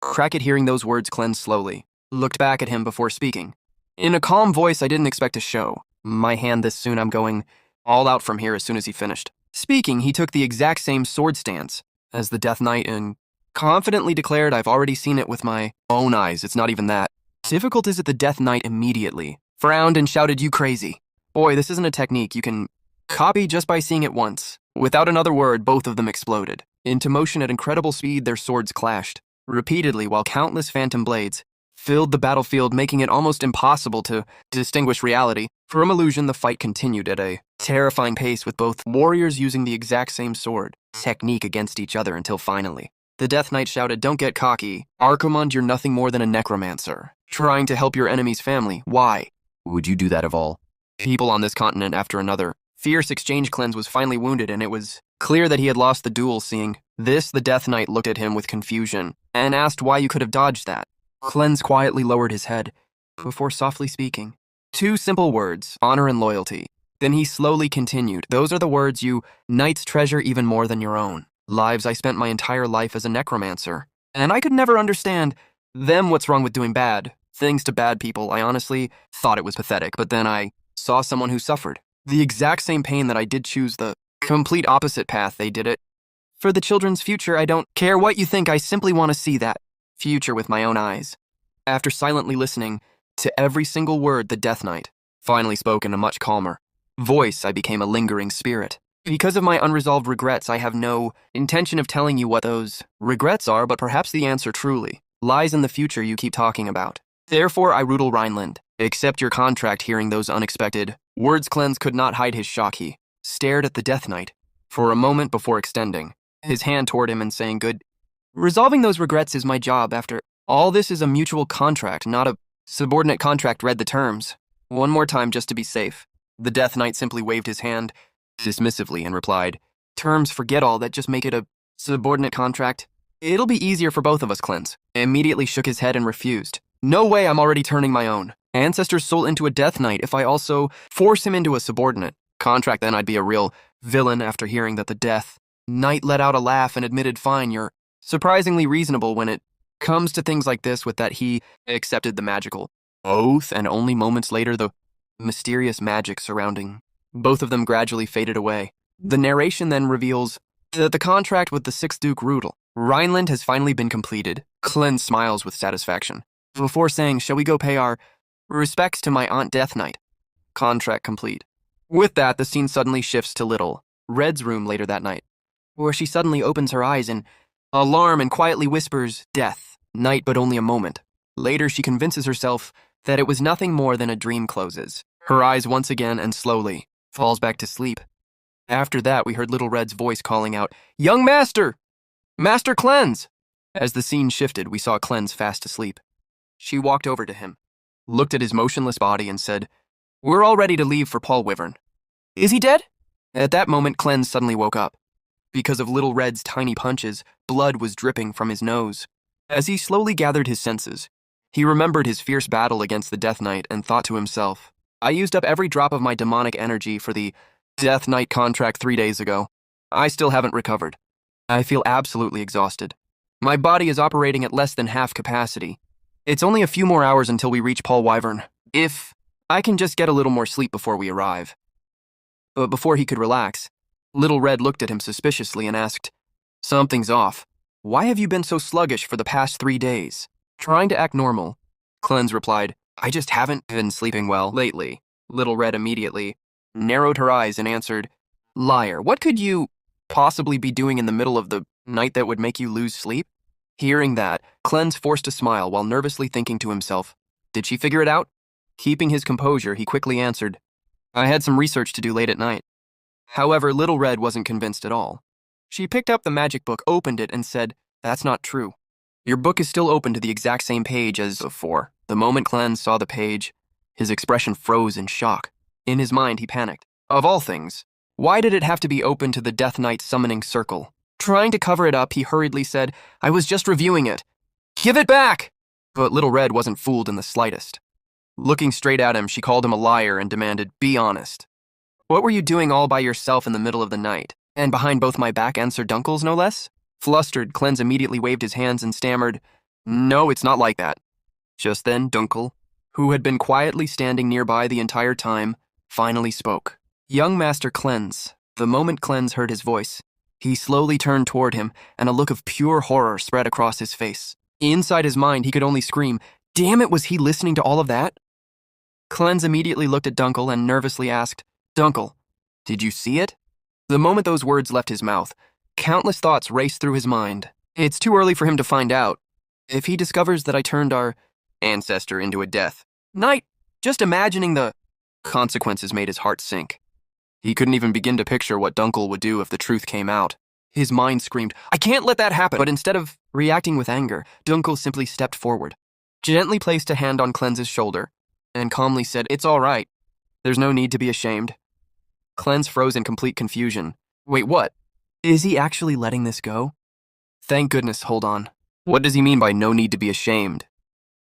crack it." Hearing those words, Cleanse slowly looked back at him before speaking in a calm voice, "I didn't expect to show my hand this soon. I'm going all out from here." As soon as he finished speaking, he took the exact same sword stance as the Death Knight and confidently declared, "I've already seen it with my own eyes. It's not even that difficult, is it?" The Death Knight immediately frowned and shouted, "You crazy boy, this isn't a technique you can copy just by seeing it once." Without another word, both of them exploded into motion at incredible speed. Their swords clashed repeatedly while countless phantom blades filled the battlefield, making it almost impossible to distinguish reality from illusion. The fight continued at a terrifying pace, with both warriors using the exact same sword technique against each other, until finally the Death Knight shouted, "Don't get cocky, Archimond, you're nothing more than a necromancer trying to help your enemy's family. Why would you do that of all people on this continent?" After another fierce exchange, Cleanse was finally wounded, and it was clear that he had lost the duel. Seeing this, the Death Knight looked at him with confusion and asked why you could have dodged that. Cleanse quietly lowered his head before softly speaking 2 simple words: honor and loyalty. Then he slowly continued. Those are the words you knights treasure even more than your own. Lives I spent my entire life as a necromancer. And I could never understand them what's wrong with doing bad things to bad people. I honestly thought it was pathetic, but then I saw someone who suffered the exact same pain that I did choose the complete opposite path they did it. For the children's future, I don't care what you think, I simply want to see that future with my own eyes. After silently listening to every single word, the Death Knight finally spoke in a much calmer voice. I became a lingering spirit. Because of my unresolved regrets, I have no intention of telling you what those regrets are, but perhaps the answer truly lies in the future you keep talking about. Therefore, I Rudel Rhineland, accept your contract. Hearing those unexpected words, Cleanse could not hide his shock. He stared at the Death Knight for a moment before extending his hand toward him and saying, "Good. Resolving those regrets is my job. After all, this is a mutual contract, not a subordinate contract." Read the terms one more time just to be safe. The Death Knight simply waved his hand dismissively and replied, "Terms, forget all that, just make it a subordinate contract. It'll be easier for both of us." Cleanse immediately shook his head and refused. "No way, I'm already turning my own ancestor's soul into a Death Knight if I also force him into a subordinate contract. Then I'd be a real villain." After hearing that, the Death Knight let out a laugh and admitted, "Fine, you're surprisingly reasonable when it comes to things like this." With that, he accepted the magical oath, and only moments later, the mysterious magic surrounding both of them gradually faded away. The narration then reveals that the contract with the 6th Duke Rudel Rhineland has finally been completed. Cleanse smiles with satisfaction before saying, "Shall we go pay our respects to my Aunt Death Knight?" Contract complete. With that, the scene suddenly shifts to Little Red's room later that night, where she suddenly opens her eyes in alarm and quietly whispers, "Death Knight," but only a moment. Later, she convinces herself that it was nothing more than a dream. Closes her eyes once again and slowly falls back to sleep. After that, we heard Little Red's voice calling out, "Young Master! Master Cleanse!" As the scene shifted, we saw Cleanse fast asleep. She walked over to him, looked at his motionless body, and said, "We're all ready to leave for Paul Wyvern. Is he dead?" At that moment, Cleanse suddenly woke up. Because of Little Red's tiny punches, blood was dripping from his nose. As he slowly gathered his senses, he remembered his fierce battle against the Death Knight and thought to himself, "I used up every drop of my demonic energy for the Death Knight contract 3 days ago. I still haven't recovered. I feel absolutely exhausted. My body is operating at less than half capacity. It's only a few more hours until we reach Paul Wyvern. If I can just get a little more sleep before we arrive." But before he could relax, Little Red looked at him suspiciously and asked, "Something's off. Why have you been so sluggish for the past 3 days?" Trying to act normal, Cleanse replied, "I just haven't been sleeping well lately." Little Red immediately narrowed her eyes and answered, "Liar, what could you possibly be doing in the middle of the night that would make you lose sleep?" Hearing that, Cleanse forced a smile while nervously thinking to himself, "Did she figure it out?" Keeping his composure, he quickly answered, "I had some research to do late at night." However, Little Red wasn't convinced at all. She picked up the magic book, opened it, and said, "That's not true. Your book is still open to the exact same page as before." The moment Cleanse saw the page, his expression froze in shock. In his mind, he panicked. Of all things, why did it have to be open to the Death Knight summoning circle? Trying to cover it up, he hurriedly said, "I was just reviewing it. Give it back!" But Little Red wasn't fooled in the slightest. Looking straight at him, she called him a liar and demanded, "Be honest. What were you doing all by yourself in the middle of the night? And behind both my back and Sir Dunkel's, no less?" Flustered, Cleanse immediately waved his hands and stammered, "No, it's not like that." Just then, Dunkel, who had been quietly standing nearby the entire time, finally spoke. "Young Master Cleanse." The moment Cleanse heard his voice, he slowly turned toward him, and a look of pure horror spread across his face. Inside his mind, he could only scream, "Damn it, was he listening to all of that?" Cleanse immediately looked at Dunkel and nervously asked, "Dunkel, did you see it?" The moment those words left his mouth, countless thoughts raced through his mind. It's too early for him to find out. If he discovers that I turned our ancestor into a Death Knight, just imagining the consequences made his heart sink. He couldn't even begin to picture what Dunkel would do if the truth came out. His mind screamed, "I can't let that happen!" But instead of reacting with anger, Dunkel simply stepped forward, gently placed a hand on Cleanse's shoulder, and calmly said, "It's all right. There's no need to be ashamed." Cleanse froze in complete confusion. Wait, what? Is he actually letting this go? Thank goodness, hold on. What does he mean by no need to be ashamed?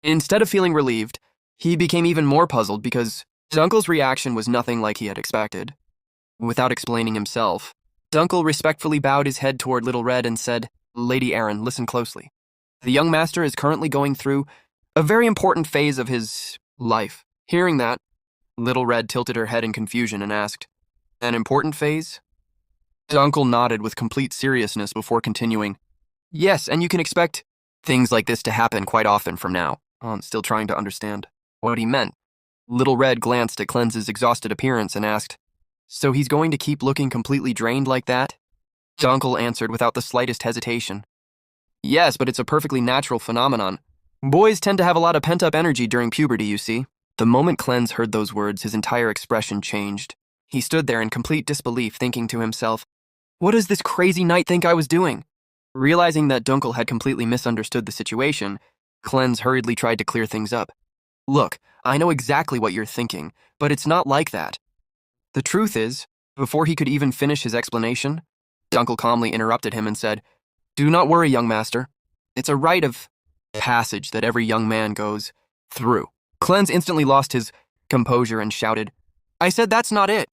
Instead of feeling relieved, he became even more puzzled because Dunkel's reaction was nothing like he had expected. Without explaining himself, Dunkel respectfully bowed his head toward Little Red and said, "Lady Aaron, listen closely. The young master is currently going through a very important phase of his life." Hearing that, Little Red tilted her head in confusion and asked, "An important phase?" Dunkel nodded with complete seriousness before continuing, "Yes, and you can expect things like this to happen quite often from now." Still trying to understand what he meant. Little Red glanced at Cleanse's exhausted appearance and asked, "So he's going to keep looking completely drained like that?" Dunkel answered without the slightest hesitation, "Yes, but it's a perfectly natural phenomenon. Boys tend to have a lot of pent-up energy during puberty, you see." The moment Cleanse heard those words, his entire expression changed. He stood there in complete disbelief, thinking to himself, "What does this crazy knight think I was doing?" Realizing that Dunkel had completely misunderstood the situation, Cleanse hurriedly tried to clear things up. "Look, I know exactly what you're thinking, but it's not like that. The truth is," before he could even finish his explanation, Dunkel calmly interrupted him and said, "Do not worry, young master. It's a rite of passage that every young man goes through." Cleanse instantly lost his composure and shouted, "I said that's not it."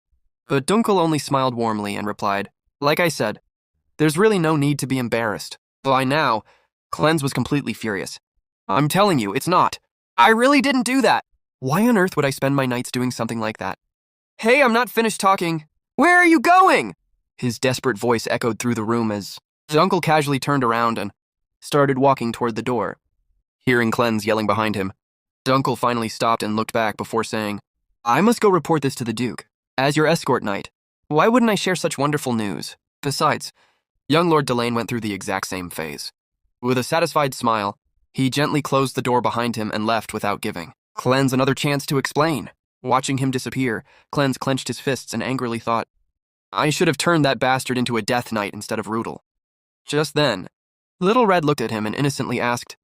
But Dunkel only smiled warmly and replied, "Like I said, there's really no need to be embarrassed." By now, Cleanse was completely furious. "I'm telling you, it's not. I really didn't do that. Why on earth would I spend my nights doing something like that? Hey, I'm not finished talking. Where are you going?" His desperate voice echoed through the room as Dunkel casually turned around and started walking toward the door. Hearing Cleanse yelling behind him, Dunkel finally stopped and looked back before saying, "I must go report this to the Duke. As your escort knight, why wouldn't I share such wonderful news? Besides, young Lord Delane went through the exact same phase." With a satisfied smile, he gently closed the door behind him and left without giving Cleanse another chance to explain. Watching him disappear, Cleanse clenched his fists and angrily thought, "I should have turned that bastard into a death knight instead of Rudel." Just then, Little Red looked at him and innocently asked,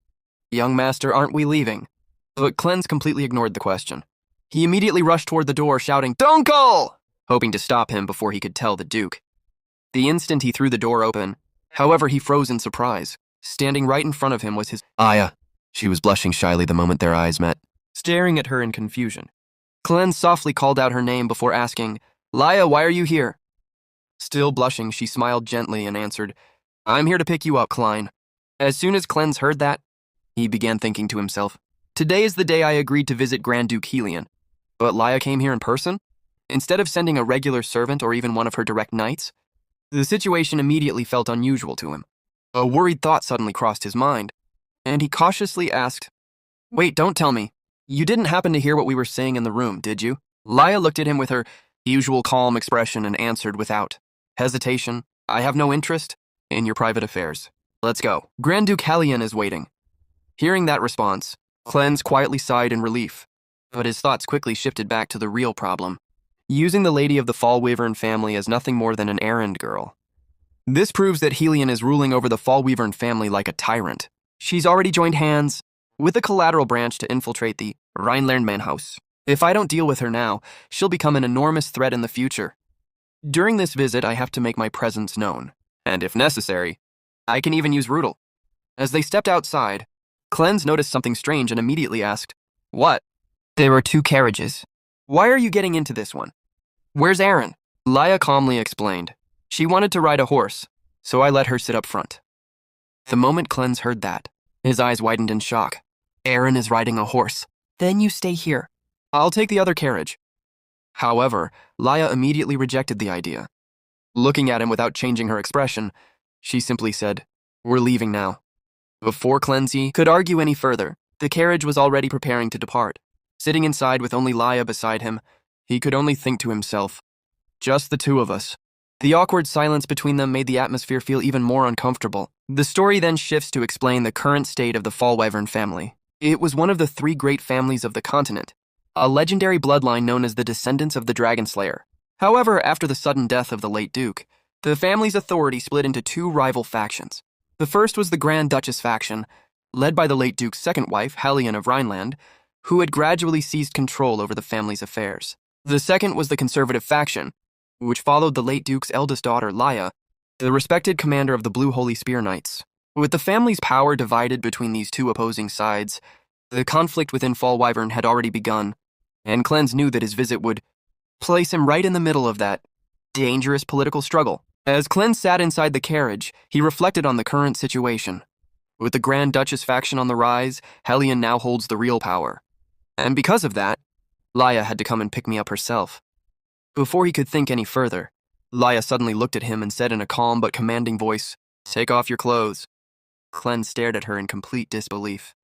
"Young master, aren't we leaving?" But Cleanse completely ignored the question. He immediately rushed toward the door, shouting, "Dunkel!" hoping to stop him before he could tell the Duke. The instant he threw the door open, however, he froze in surprise. Standing right in front of him was his Aya. She was blushing shyly the moment their eyes met, staring at her in confusion. Cleanse softly called out her name before asking, "Laya, why are you here?" Still blushing, she smiled gently and answered, "I'm here to pick you up, Klein." As soon as Cleanse heard that, he began thinking to himself, "Today is the day I agreed to visit Grand Duke Helion, but Laya came here in person? Instead of sending a regular servant or even one of her direct knights?" The situation immediately felt unusual to him. A worried thought suddenly crossed his mind, and he cautiously asked, "Wait, don't tell me. You didn't happen to hear what we were saying in the room, did you?" Laya looked at him with her usual calm expression and answered without hesitation, "I have no interest in your private affairs. Let's go. Grand Duke Helion is waiting." Hearing that response, Cleanse quietly sighed in relief, but his thoughts quickly shifted back to the real problem, using the lady of the Fall Wyvern family as nothing more than an errand girl. This proves that Helion is ruling over the Fall Wyvern family like a tyrant. She's already joined hands with the collateral branch to infiltrate the Rhinelander house. If I don't deal with her now, she'll become an enormous threat in the future. During this visit, I have to make my presence known, and if necessary, I can even use Rudel. As they stepped outside, Cleanse noticed something strange and immediately asked, "What?" "There are 2 carriages. Why are you getting into this one? Where's Aaron?" Laya calmly explained, "She wanted to ride a horse, so I let her sit up front." The moment Cleanse heard that, his eyes widened in shock. "Aaron is riding a horse. Then you stay here. I'll take the other carriage." However, Laya immediately rejected the idea. Looking at him without changing her expression, she simply said, "We're leaving now." Before Cleanse could argue any further, the carriage was already preparing to depart. Sitting inside with only Laya beside him, he could only think to himself, "Just the 2 of us." The awkward silence between them made the atmosphere feel even more uncomfortable. The story then shifts to explain the current state of the Fall Wyvern family. It was one of the 3 great families of the continent, a legendary bloodline known as the descendants of the Dragon Slayer. However, after the sudden death of the late Duke, the family's authority split into 2 rival factions. The first was the Grand Duchess faction, led by the late Duke's second wife, Helion of Rhineland, who had gradually seized control over the family's affairs. The second was the conservative faction, which followed the late Duke's eldest daughter, Laya, the respected commander of the Blue Holy Spear Knights. With the family's power divided between these 2 opposing sides, the conflict within Fall Wyvern had already begun, and Cleanse knew that his visit would place him right in the middle of that dangerous political struggle. As Cleanse sat inside the carriage, he reflected on the current situation. With the Grand Duchess faction on the rise, Hellion now holds the real power. And because of that, Laya had to come and pick me up herself. Before he could think any further, Laya suddenly looked at him and said in a calm but commanding voice, "Take off your clothes." Cleanse stared at her in complete disbelief.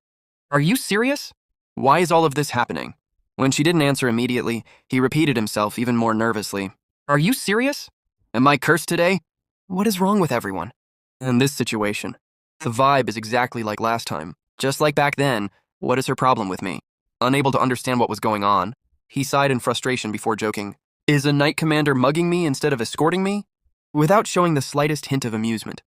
"Are you serious? Why is all of this happening?" When she didn't answer immediately, he repeated himself even more nervously. "Are you serious? Am I cursed today? What is wrong with everyone?" In this situation, the vibe is exactly like last time. Just like back then, what is her problem with me? Unable to understand what was going on, he sighed in frustration before joking, "Is a knight commander mugging me instead of escorting me?" Without showing the slightest hint of amusement.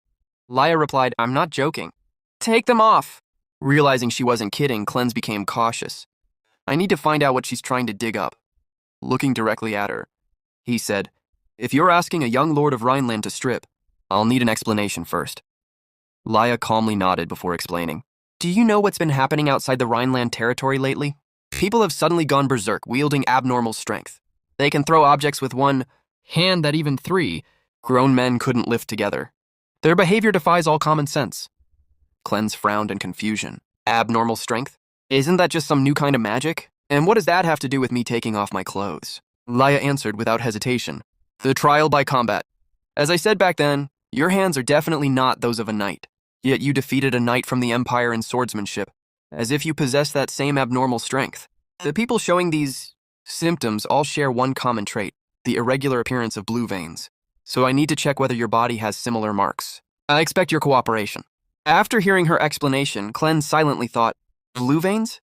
Laya replied, "I'm not joking. Take them off." Realizing she wasn't kidding, Cleanse became cautious. "I need to find out what she's trying to dig up." Looking directly at her, he said, "If you're asking a young lord of Rhineland to strip, I'll need an explanation first." Laya calmly nodded before explaining. "Do you know what's been happening outside the Rhineland territory lately? People have suddenly gone berserk, wielding abnormal strength. They can throw objects with one hand that even 3 grown men couldn't lift together. Their behavior defies all common sense." Cleanse frowned in confusion. "Abnormal strength? Isn't that just some new kind of magic? And what does that have to do with me taking off my clothes?" Laya answered without hesitation. "The trial by combat. As I said back then, your hands are definitely not those of a knight. Yet you defeated a knight from the Empire in swordsmanship, as if you possess that same abnormal strength. The people showing these symptoms all share one common trait, the irregular appearance of blue veins. So I need to check whether your body has similar marks. I expect your cooperation." After hearing her explanation, Cleanse silently thought, "Blue veins?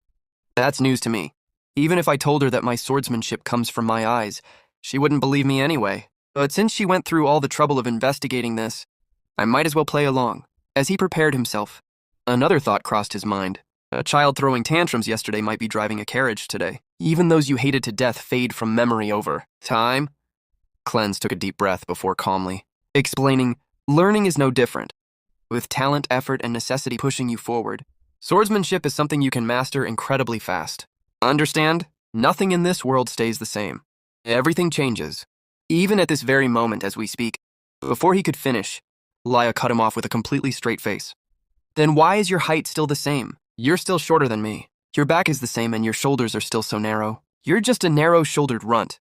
That's news to me. Even if I told her that my swordsmanship comes from my eyes, she wouldn't believe me anyway. But since she went through all the trouble of investigating this, I might as well play along." As he prepared himself, another thought crossed his mind. A child throwing tantrums yesterday might be driving a carriage today. Even those you hated to death fade from memory over time. Cleanse took a deep breath before calmly explaining, "Learning is no different. With talent, effort, and necessity pushing you forward, swordsmanship is something you can master incredibly fast. Understand? Nothing in this world stays the same. Everything changes. Even at this very moment as we speak." Before he could finish, Laya cut him off with a completely straight face. "Then why is your height still the same? You're still shorter than me. Your back is the same and your shoulders are still so narrow. You're just a narrow-shouldered runt."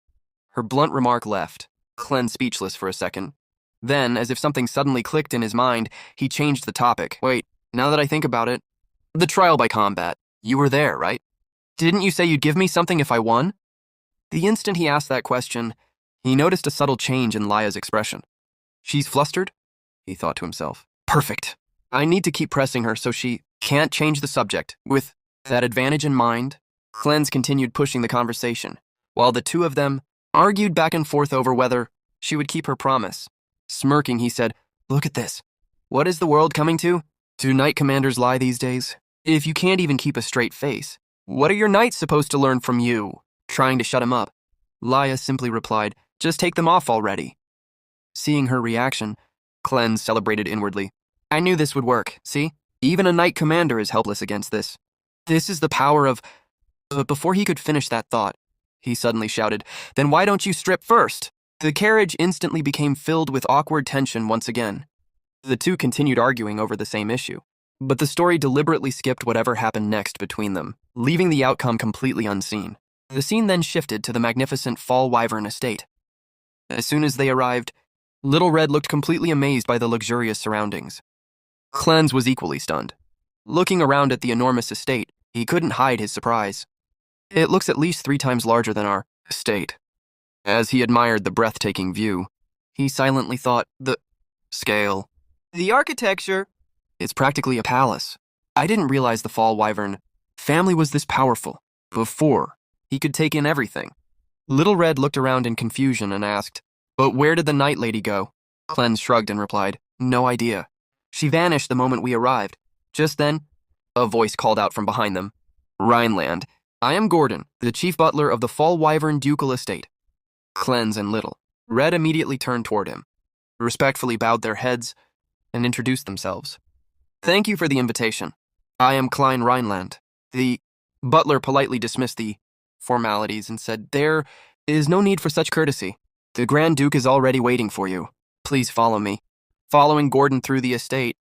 Her blunt remark left Cleanse speechless for a second. Then, as if something suddenly clicked in his mind, he changed the topic. "Wait, now that I think about it, the trial by combat. You were there, right? Didn't you say you'd give me something if I won?" The instant he asked that question, he noticed a subtle change in Laya's expression. "She's flustered?" he thought to himself. "Perfect. I need to keep pressing her so she can't change the subject." With that advantage in mind, Cleanse continued pushing the conversation, while the two of them argued back and forth over whether she would keep her promise. Smirking, he said, "Look at this. What is the world coming to? Do knight commanders lie these days? If you can't even keep a straight face, what are your knights supposed to learn from you?" Trying to shut him up, Laya simply replied, "Just take them off already." Seeing her reaction, Cleanse celebrated inwardly. "I knew this would work, see? Even a knight commander is helpless against this. This is the power of..." But before he could finish that thought, he suddenly shouted, "Then why don't you strip first?" The carriage instantly became filled with awkward tension once again. The two continued arguing over the same issue, but the story deliberately skipped whatever happened next between them, leaving the outcome completely unseen. The scene then shifted to the magnificent Fall Wyvern estate. As soon as they arrived, Little Red looked completely amazed by the luxurious surroundings. Cleanse was equally stunned. Looking around at the enormous estate, he couldn't hide his surprise. "It looks at least 3 times larger than our estate." As he admired the breathtaking view, he silently thought, "The scale. The architecture. It's practically a palace. I didn't realize the Fall Wyvern family was this powerful. Before, he could take in everything." Little Red looked around in confusion and asked, "But where did the night lady go?" Cleanse shrugged and replied, "No idea. She vanished the moment we arrived." Just then, a voice called out from behind them, "Rhineland, I am Gordon, the chief butler of the Fall Wyvern ducal estate." Cleanse and Little Red immediately turned toward him, respectfully bowed their heads, and introduced themselves. "Thank you for the invitation. I am Klein Rhineland." The butler politely dismissed the formalities and said, "There is no need for such courtesy. The Grand Duke is already waiting for you. Please follow me." Following Gordon through the estate,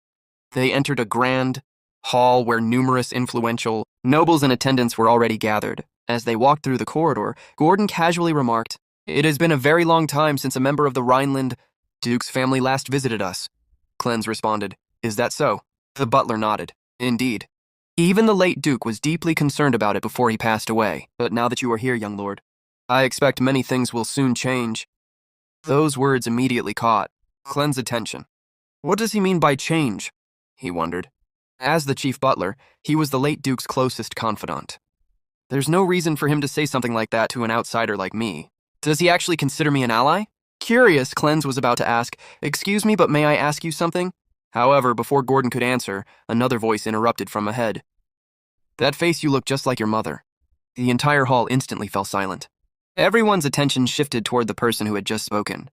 they entered a grand hall where numerous influential nobles and attendants were already gathered. As they walked through the corridor, Gordon casually remarked, "It has been a very long time since a member of the Rhineland Duke's family last visited us." Cleanse responded, "Is that so?" The butler nodded. "Indeed. Even the late Duke was deeply concerned about it before he passed away. But now that you are here, young lord, I expect many things will soon change." Those words immediately caught Cleanse's attention. What does he mean by change? He wondered. As the chief butler, he was the late Duke's closest confidant. There's no reason for him to say something like that to an outsider like me. Does he actually consider me an ally? Curious, Cleanse was about to ask, "Excuse me, but may I ask you something?" However, before Gordon could answer, another voice interrupted from ahead. "That face, you look just like your mother." The entire hall instantly fell silent. Everyone's attention shifted toward the person who had just spoken.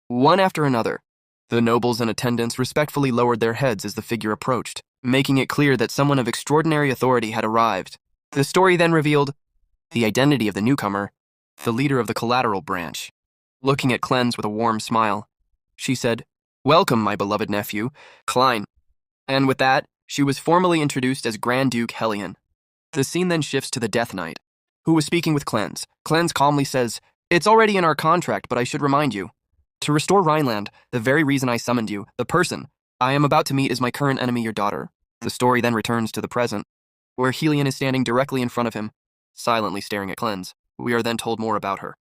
One after another, the nobles and attendants respectfully lowered their heads as the figure approached, making it clear that someone of extraordinary authority had arrived. The story then revealed the identity of the newcomer, the leader of the collateral branch. Looking at Cleanse with a warm smile, she said, "Welcome, my beloved nephew, Klein." And with that, she was formally introduced as Grand Duke Hellion. The scene then shifts to the Death Knight, who was speaking with Cleanse. Cleanse calmly says, "It's already in our contract, but I should remind you. To restore Rhineland, the very reason I summoned you, the person I am about to meet is my current enemy, your daughter." The story then returns to the present, where Hellion is standing directly in front of him, silently staring at Cleanse. We are then told more about her.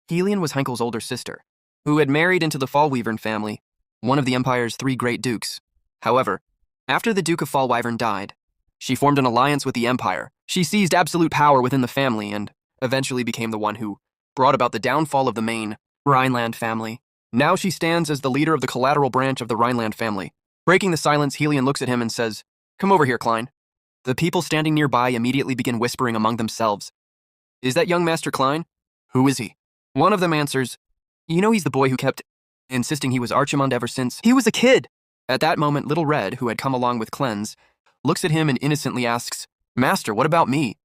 Hellion was Henkel's older sister, who had married into the Fallwyvern family, one of the Empire's 3 great dukes. However, after the Duke of Fallwyvern died, she formed an alliance with the Empire. She seized absolute power within the family and eventually became the one who brought about the downfall of the main Rhineland family. Now she stands as the leader of the collateral branch of the Rhineland family. Breaking the silence, Hellion looks at him and says, "Come over here, Klein." The people standing nearby immediately begin whispering among themselves. "Is that young Master Klein? Who is he?" One of them answers, "You know, he's the boy who kept insisting he was Archimond ever since he was a kid." At that moment, Little Red, who had come along with Cleanse, looks at him and innocently asks, "Master, what about me?"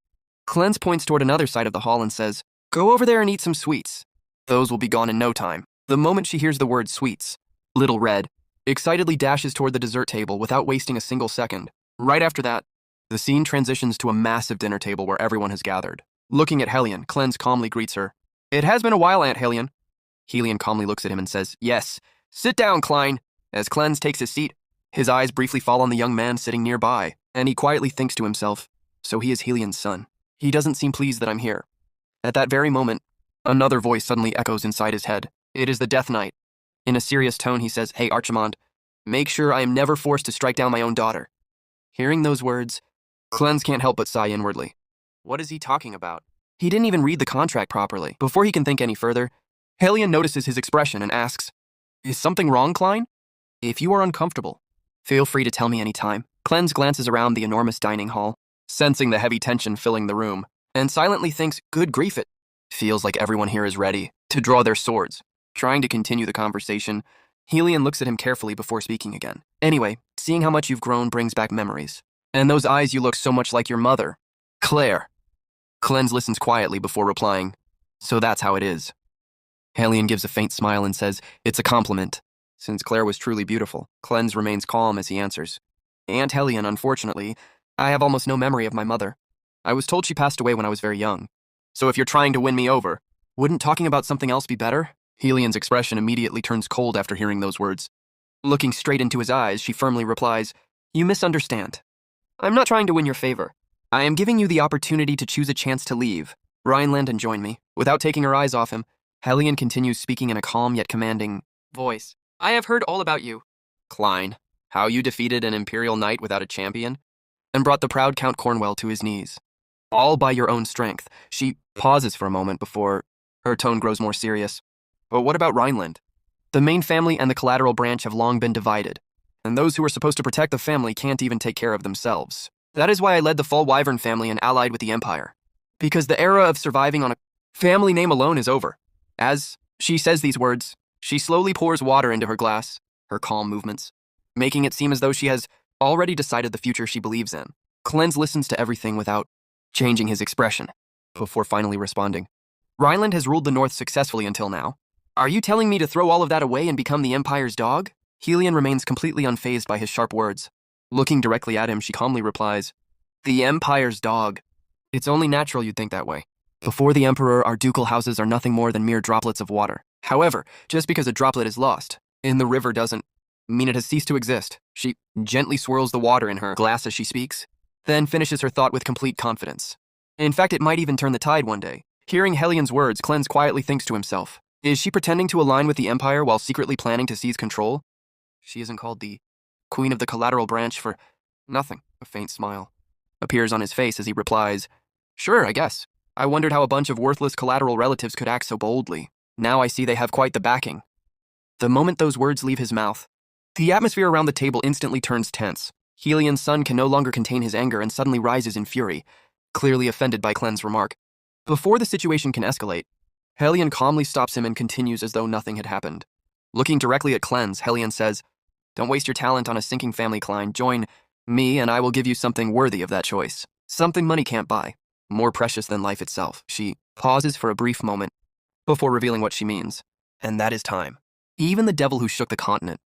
Cleanse points toward another side of the hall and says, "Go over there and eat some sweets. Those will be gone in no time." The moment she hears the word sweets, Little Red excitedly dashes toward the dessert table without wasting a single second. Right after that, the scene transitions to a massive dinner table where everyone has gathered. Looking at Hellion, Cleanse calmly greets her. "It has been a while, Aunt Hellion." Hellion calmly looks at him and says, "Yes. Sit down, Klein." As Cleanse takes his seat, his eyes briefly fall on the young man sitting nearby, and he quietly thinks to himself, so he is Hellion's son. He doesn't seem pleased that I'm here. At that very moment, another voice suddenly echoes inside his head. It is the Death Knight. In a serious tone, he says, "Hey, Archimond, make sure I am never forced to strike down my own daughter." Hearing those words, Cleanse can't help but sigh inwardly. What is he talking about? He didn't even read the contract properly. Before he can think any further, Hellion notices his expression and asks, "Is something wrong, Klein? If you are uncomfortable, feel free to tell me any time." Cleanse glances around the enormous dining hall, sensing the heavy tension filling the room, and silently thinks, good grief, it feels like everyone here is ready to draw their swords. Trying to continue the conversation, Hellion looks at him carefully before speaking again. "Anyway, seeing how much you've grown brings back memories. And those eyes, you look so much like your mother, Claire." Cleanse listens quietly before replying, "So that's how it is." Hellion gives a faint smile and says, "It's a compliment." Since Claire was truly beautiful, Cleanse remains calm as he answers, "Aunt Hellion, unfortunately, I have almost no memory of my mother. I was told she passed away when I was very young. So if you're trying to win me over, wouldn't talking about something else be better?" Hellion's expression immediately turns cold after hearing those words. Looking straight into his eyes, she firmly replies, "You misunderstand. I'm not trying to win your favor. I am giving you the opportunity to choose a chance to leave Rhineland and join me." Without taking her eyes off him, Hellion continues speaking in a calm yet commanding voice. "I have heard all about you, Klein, how you defeated an Imperial Knight without a champion and brought the proud Count Cornwell to his knees. All by your own strength." She pauses for a moment before her tone grows more serious. "But what about Rhineland? The main family and the collateral branch have long been divided, and those who are supposed to protect the family can't even take care of themselves. That is why I led the Fallwyvern family and allied with the Empire. Because the era of surviving on a family name alone is over." As she says these words, she slowly pours water into her glass, her calm movements, making it seem as though she has already decided the future she believes in. Cleanse listens to everything without changing his expression. before finally responding. Rhineland has ruled the North successfully until now. Are you telling me to throw all of that away and become the Empire's dog? Helion remains completely unfazed by his sharp words. Looking directly at him, she calmly replies, The Empire's dog. It's only natural you'd think that way. Before the Emperor, our ducal houses are nothing more than mere droplets of water. However, just because a droplet is lost in the river doesn't mean it has ceased to exist. She gently swirls the water in her glass as she speaks, then finishes her thought with complete confidence. In fact, it might even turn the tide one day. Hearing Helion's words, Cleanse quietly thinks to himself, is she pretending to align with the Empire while secretly planning to seize control? She isn't called the Queen of the Collateral Branch for nothing. A faint smile appears on his face as he replies, Sure, I guess. I wondered how a bunch of worthless collateral relatives could act so boldly. Now I see they have quite the backing. The moment those words leave his mouth, the atmosphere around the table instantly turns tense. Helion's son can no longer contain his anger and suddenly rises in fury, clearly offended by Clean's remark. Before the situation can escalate, Helion calmly stops him and continues as though nothing had happened. Looking directly at Cleanse, Helion says, Don't waste your talent on a sinking family, Klein. Join me and I will give you something worthy of that choice. Something money can't buy. More precious than life itself. She pauses for a brief moment before revealing what she means. And that is time. Even the devil who shook the continent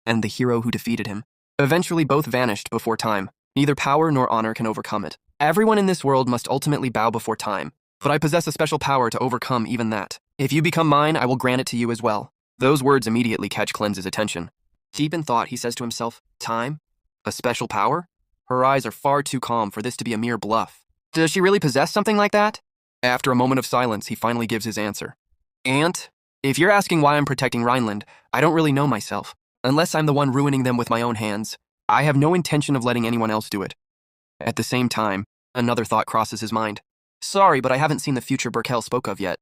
and the hero who defeated him eventually both vanished before time. Neither power nor honor can overcome it. Everyone in this world must ultimately bow before time, but I possess a special power to overcome even that. If you become mine, I will grant it to you as well. Those words immediately catch Cleanse's attention. Deep in thought, he says to himself, Time? A special power? Her eyes are far too calm for this to be a mere bluff. Does she really possess something like that? After a moment of silence, he finally gives his answer. Aunt, if you're asking why I'm protecting Rhineland, I don't really know myself. Unless I'm the one ruining them with my own hands, I have no intention of letting anyone else do it. At the same time, another thought crosses his mind. Sorry, but I haven't seen the future Burkell spoke of yet.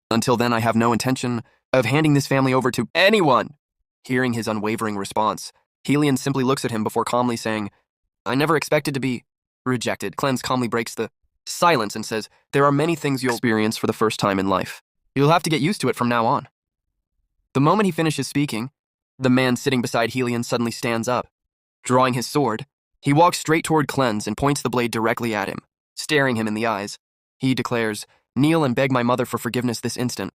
Until then, I have no intention of handing this family over to anyone. Hearing his unwavering response, Helion simply looks at him before calmly saying, I never expected to be rejected. Cleanse calmly breaks the silence and says, There are many things you'll experience for the first time in life. You'll have to get used to it from now on. The moment he finishes speaking, the man sitting beside Helion suddenly stands up. Drawing his sword, he walks straight toward Cleanse and points the blade directly at him, staring him in the eyes. He declares, Kneel and beg my mother for forgiveness this instant.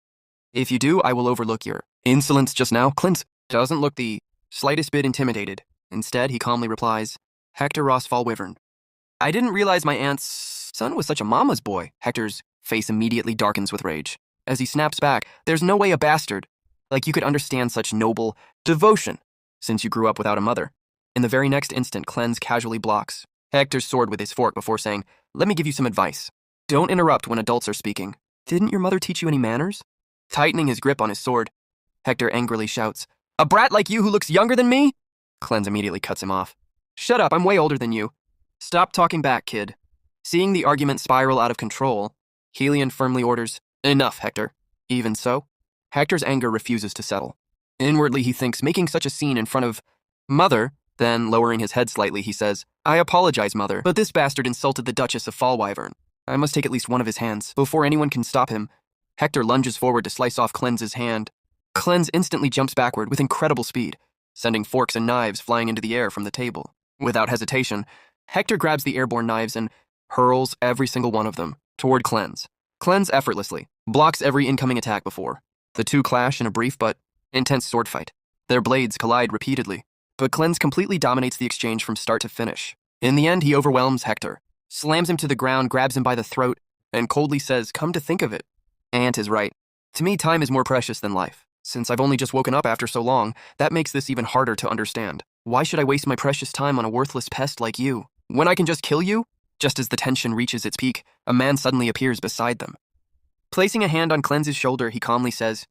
If you do, I will overlook your insolence just now. Cleanse doesn't look the slightest bit intimidated. Instead, he calmly replies, Hector Ross Fallwyvern. I didn't realize my aunt's son was such a mama's boy. Hector's face immediately darkens with rage. As he snaps back, there's no way a bastard like you could understand such noble devotion, since you grew up without a mother. In the very next instant, Cleanse casually blocks Hector's sword with his fork before saying, Let me give you some advice. Don't interrupt when adults are speaking. Didn't your mother teach you any manners? Tightening his grip on his sword, Hector angrily shouts, A brat like you who looks younger than me? Cleanse immediately cuts him off. Shut up, I'm way older than you. Stop talking back, kid. Seeing the argument spiral out of control, Helion firmly orders, Enough, Hector. Even so, Hector's anger refuses to settle. Inwardly, he thinks making such a scene in front of Mother, then lowering his head slightly, he says, I apologize, Mother, but this bastard insulted the Duchess of Fallwyvern. I must take at least one of his hands. Before anyone can stop him, Hector lunges forward to slice off Cleanse's hand. Cleanse instantly jumps backward with incredible speed, sending forks and knives flying into the air from the table. Without hesitation, Hector grabs the airborne knives and hurls every single one of them toward Cleanse. Cleanse effortlessly blocks every incoming attack before. The two clash in a brief but intense sword fight. Their blades collide repeatedly, but Cleanse completely dominates the exchange from start to finish. In the end, he overwhelms Hector, slams him to the ground, grabs him by the throat, and coldly says, Come to think of it, Aunt is right. To me, time is more precious than life. Since I've only just woken up after so long, that makes this even harder to understand. Why should I waste my precious time on a worthless pest like you, when I can just kill you? Just as the tension reaches its peak, a man suddenly appears beside them. Placing a hand on Cleanse's shoulder, he calmly says,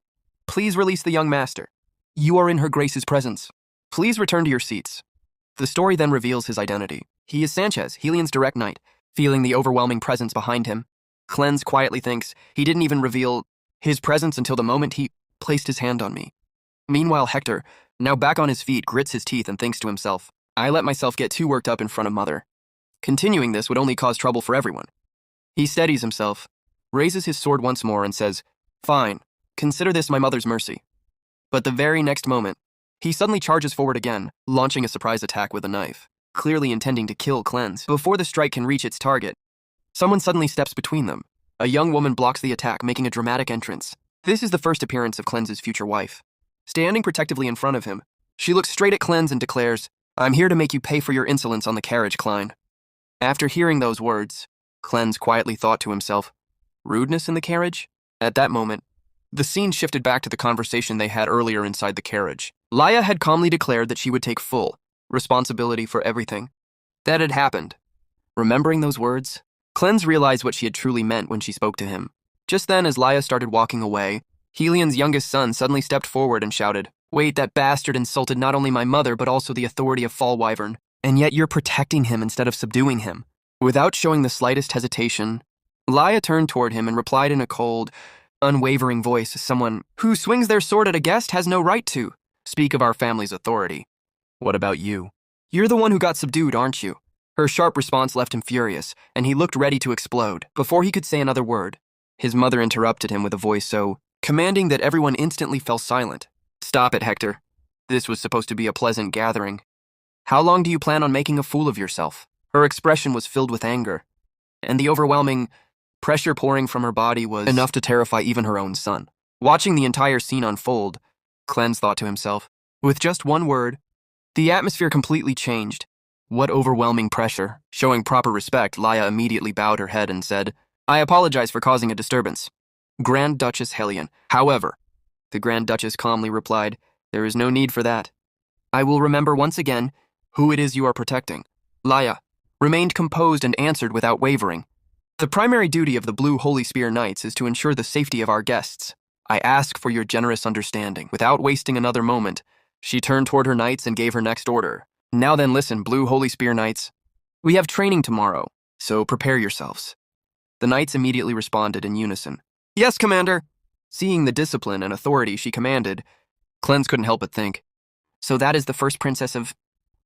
Please release the young master. You are in her grace's presence. Please return to your seats. The story then reveals his identity. He is Sanchez, Helion's direct knight. Feeling the overwhelming presence behind him, Cleanse quietly thinks he didn't even reveal his presence until the moment he placed his hand on me. Meanwhile, Hector, now back on his feet, grits his teeth and thinks to himself, I let myself get too worked up in front of Mother. Continuing this would only cause trouble for everyone. He steadies himself, raises his sword once more and says, Fine, consider this my mother's mercy. But the very next moment, he suddenly charges forward again, launching a surprise attack with a knife, clearly intending to kill Cleanse. Before the strike can reach its target, someone suddenly steps between them. A young woman blocks the attack, making a dramatic entrance. This is the first appearance of Cleanse's future wife. Standing protectively in front of him, she looks straight at Cleanse and declares, "I'm here to make you pay for your insolence on the carriage, Klein." After hearing those words, Cleanse quietly thought to himself, rudeness in the carriage? At that moment, the scene shifted back to the conversation they had earlier inside the carriage. Laya had calmly declared that she would take full responsibility for everything that had happened. Remembering those words, Cleanse realized what she had truly meant when she spoke to him. Just then, as Laya started walking away, Helion's youngest son suddenly stepped forward and shouted, "Wait, that bastard insulted not only my mother but also the authority of Fall Wyvern, and yet you're protecting him instead of subduing him." Without showing the slightest hesitation, Laya turned toward him and replied in a cold, unwavering voice, "Someone who swings their sword at a guest has no right to speak of our family's authority. What about you? You're the one who got subdued, aren't you?" Her sharp response left him furious, and he looked ready to explode. Before he could say another word, his mother interrupted him with a voice so commanding that everyone instantly fell silent. "Stop it, Hector. This was supposed to be a pleasant gathering. How long do you plan on making a fool of yourself?" Her expression was filled with anger, and the overwhelming pressure pouring from her body was enough to terrify even her own son. Watching the entire scene unfold, Cleanse thought to himself, with just one word, the atmosphere completely changed. What overwhelming pressure. Showing proper respect, Laya immediately bowed her head and said, "I apologize for causing a disturbance, Grand Duchess Helion." However, the Grand Duchess calmly replied, "There is no need for that. I will remember once again who it is you are protecting." Laya remained composed and answered without wavering, "The primary duty of the Blue Holy Spear Knights is to ensure the safety of our guests. I ask for your generous understanding." Without wasting another moment, she turned toward her knights and gave her next order. "Now then listen, Blue Holy Spear Knights. We have training tomorrow, so prepare yourselves." The knights immediately responded in unison, "Yes, Commander." Seeing the discipline and authority she commanded, Cleanse couldn't help but think, so that is the first princess of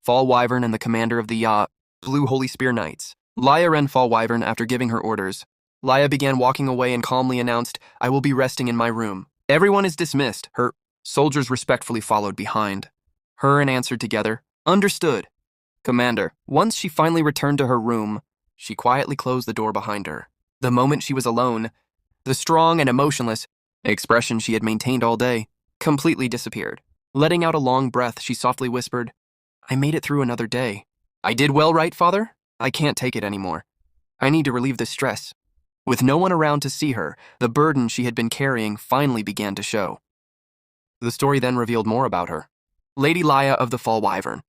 Fall Wyvern and the commander of the Blue Holy Spear Knights. Laya ran Fall Wyvern after giving her orders. Laya began walking away and calmly announced, "I will be resting in my room. Everyone is dismissed." Her soldiers respectfully followed behind her and answered together, "Understood, Commander." Once she finally returned to her room, she quietly closed the door behind her. The moment she was alone, the strong and emotionless expression she had maintained all day completely disappeared. Letting out a long breath, she softly whispered, "I made it through another day. I did well, right, Father? I can't take it anymore. I need to relieve this stress." With no one around to see her, the burden she had been carrying finally began to show. The story then revealed more about her. Lady Laya of the Fall Wyvern.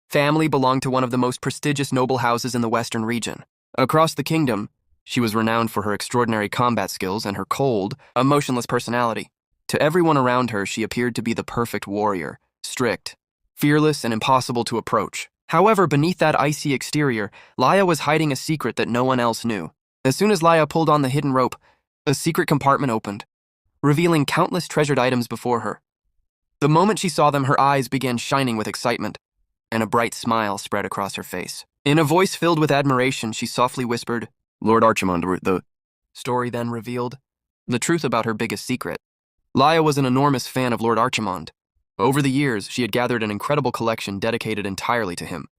Family belonged to one of the most prestigious noble houses in the western region. Across the kingdom, she was renowned for her extraordinary combat skills and her cold, emotionless personality. To everyone around her, she appeared to be the perfect warrior, strict, fearless, and impossible to approach. However, beneath that icy exterior, Laya was hiding a secret that no one else knew. As soon as Laya pulled on the hidden rope, a secret compartment opened, revealing countless treasured items before her. The moment she saw them, her eyes began shining with excitement, and a bright smile spread across her face. In a voice filled with admiration, she softly whispered, "Lord Archimond." The story then revealed the truth about her biggest secret. Laya was an enormous fan of Lord Archimond. Over the years, she had gathered an incredible collection dedicated entirely to him.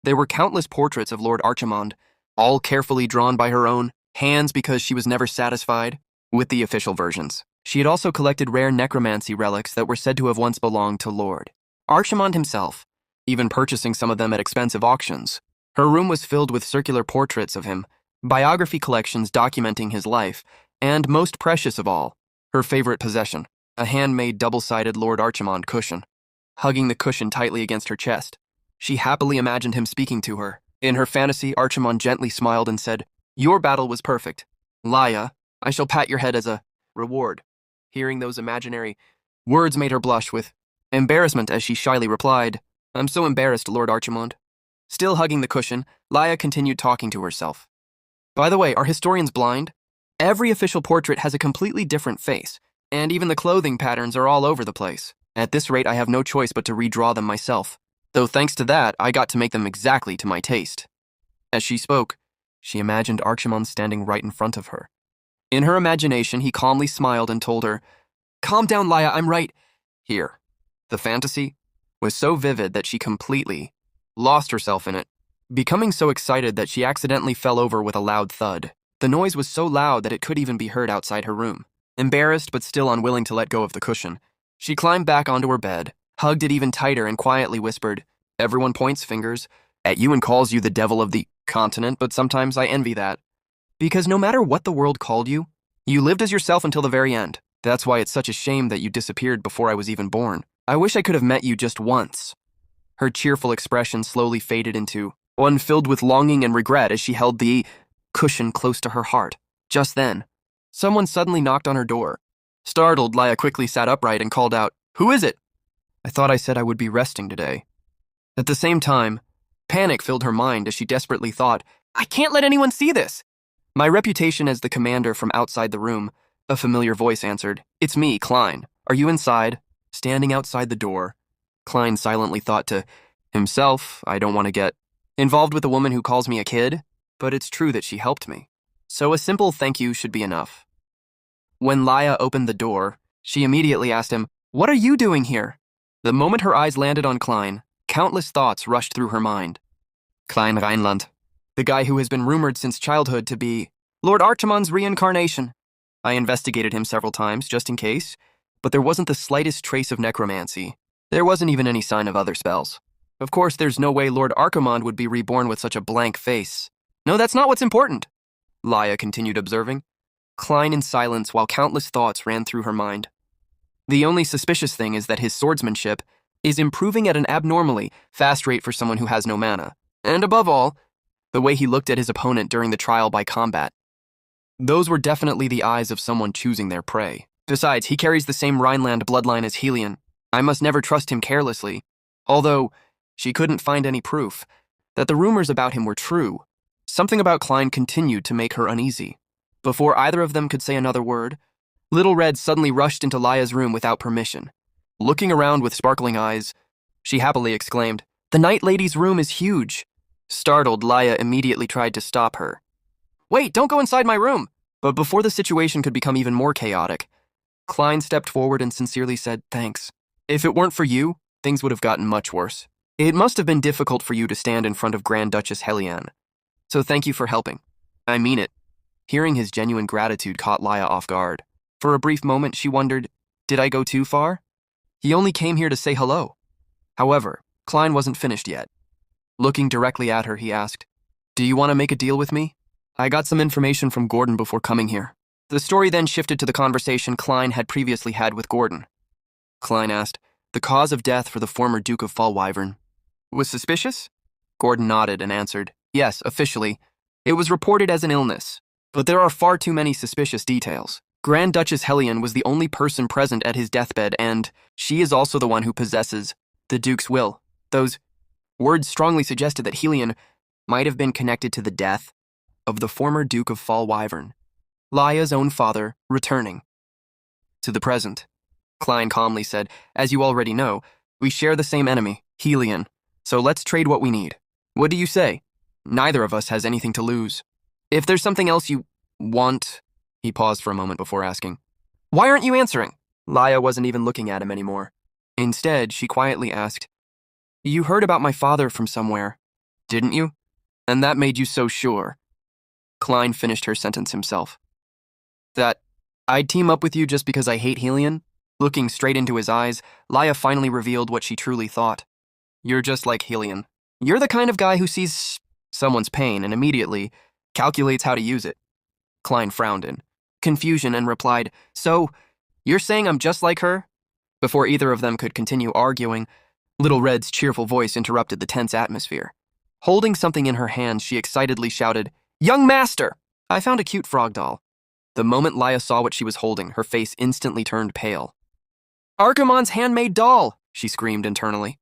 There were countless portraits of Lord Archimond, all carefully drawn by her own hands because she was never satisfied with the official versions. She had also collected rare necromancy relics that were said to have once belonged to Lord Archimond himself, even purchasing some of them at expensive auctions. Her room was filled with circular portraits of him, biography collections documenting his life, and most precious of all, her favorite possession, a handmade double-sided Lord Archimond cushion. Hugging the cushion tightly against her chest, she happily imagined him speaking to her. In her fantasy, Archimond gently smiled and said, "Your battle was perfect. Laya, I shall pat your head as a reward." Hearing those imaginary words made her blush with embarrassment as she shyly replied, "I'm so embarrassed, Lord Archimond." Still hugging the cushion, Laya continued talking to herself. "By the way, are historians blind? Every official portrait has a completely different face, and even the clothing patterns are all over the place. At this rate, I have no choice but to redraw them myself. Though thanks to that, I got to make them exactly to my taste." As she spoke, she imagined Archimond standing right in front of her. In her imagination, he calmly smiled and told her, "Calm down, Laya, I'm right here." The fantasy was so vivid that she completely lost herself in it, becoming so excited that she accidentally fell over with a loud thud. The noise was so loud that it could even be heard outside her room. Embarrassed but still unwilling to let go of the cushion, she climbed back onto her bed, hugged it even tighter, and quietly whispered, "Everyone points fingers at you and calls you the devil of the continent, but sometimes I envy that. Because no matter what the world called you, you lived as yourself until the very end. That's why it's such a shame that you disappeared before I was even born. I wish I could have met you just once." Her cheerful expression slowly faded into one filled with longing and regret as she held the cushion close to her heart. Just then, someone suddenly knocked on her door. Startled, Laya quickly sat upright and called out, "Who is it?" "I thought I said I would be resting today." At the same time, panic filled her mind as she desperately thought, "I can't let anyone see this." "My reputation as the commander from outside the room," a familiar voice answered. "It's me, Klein. Are you inside?" Standing outside the door, Klein silently thought to himself, "I don't want to get involved with a woman who calls me a kid, but it's true that she helped me. So a simple thank you should be enough." When Laya opened the door, she immediately asked him, "What are you doing here?" The moment her eyes landed on Klein, countless thoughts rushed through her mind. Klein Rheinland, the guy who has been rumored since childhood to be Lord Archimonde's reincarnation. I investigated him several times, just in case, but there wasn't the slightest trace of necromancy. There wasn't even any sign of other spells. Of course, there's no way Lord Archimonde would be reborn with such a blank face. "No, that's not what's important," Laya continued observing, Klein in silence while countless thoughts ran through her mind. "The only suspicious thing is that his swordsmanship is improving at an abnormally fast rate for someone who has no mana. And above all, the way he looked at his opponent during the trial by combat. Those were definitely the eyes of someone choosing their prey. Besides, he carries the same Rhineland bloodline as Helion. I must never trust him carelessly." Although she couldn't find any proof that the rumors about him were true, something about Klein continued to make her uneasy. Before either of them could say another word, Little Red suddenly rushed into Laya's room without permission. Looking around with sparkling eyes, she happily exclaimed, "The Night Lady's room is huge." Startled, Laya immediately tried to stop her. "Wait, don't go inside my room!" But before the situation could become even more chaotic, Klein stepped forward and sincerely said, "Thanks. If it weren't for you, things would have gotten much worse. It must have been difficult for you to stand in front of Grand Duchess Heliane. So thank you for helping. I mean it." Hearing his genuine gratitude caught Laya off guard. For a brief moment, she wondered, did I go too far? He only came here to say hello. However, Klein wasn't finished yet. Looking directly at her, he asked, "Do you want to make a deal with me? I got some information from Gordon before coming here." The story then shifted to the conversation Klein had previously had with Gordon. Klein asked, "The cause of death for the former Duke of Fallwyvern was suspicious?" Gordon nodded and answered, "Yes, officially. It was reported as an illness, but there are far too many suspicious details. Grand Duchess Helion was the only person present at his deathbed, and she is also the one who possesses the Duke's will." Those words strongly suggested that Helion might have been connected to the death of the former Duke of Fallwyvern, Laya's own father, returning to the present. Klein calmly said, "As you already know, we share the same enemy, Helion, so let's trade what we need. What do you say? Neither of us has anything to lose. If there's something else you want..." He paused for a moment before asking, "Why aren't you answering?" Laya wasn't even looking at him anymore. Instead, she quietly asked, "You heard about my father from somewhere, didn't you? And that made you so sure." Klein finished her sentence himself. "That I'd team up with you just because I hate Helion?" Looking straight into his eyes, Laya finally revealed what she truly thought. "You're just like Helion. You're the kind of guy who sees someone's pain and immediately calculates how to use it." Klein frowned in confusion and replied, "So, you're saying I'm just like her?" Before either of them could continue arguing, Little Red's cheerful voice interrupted the tense atmosphere. Holding something in her hands, she excitedly shouted, "Young master! I found a cute frog doll." The moment Laya saw what she was holding, her face instantly turned pale. "Archimonde's handmade doll!" she screamed internally.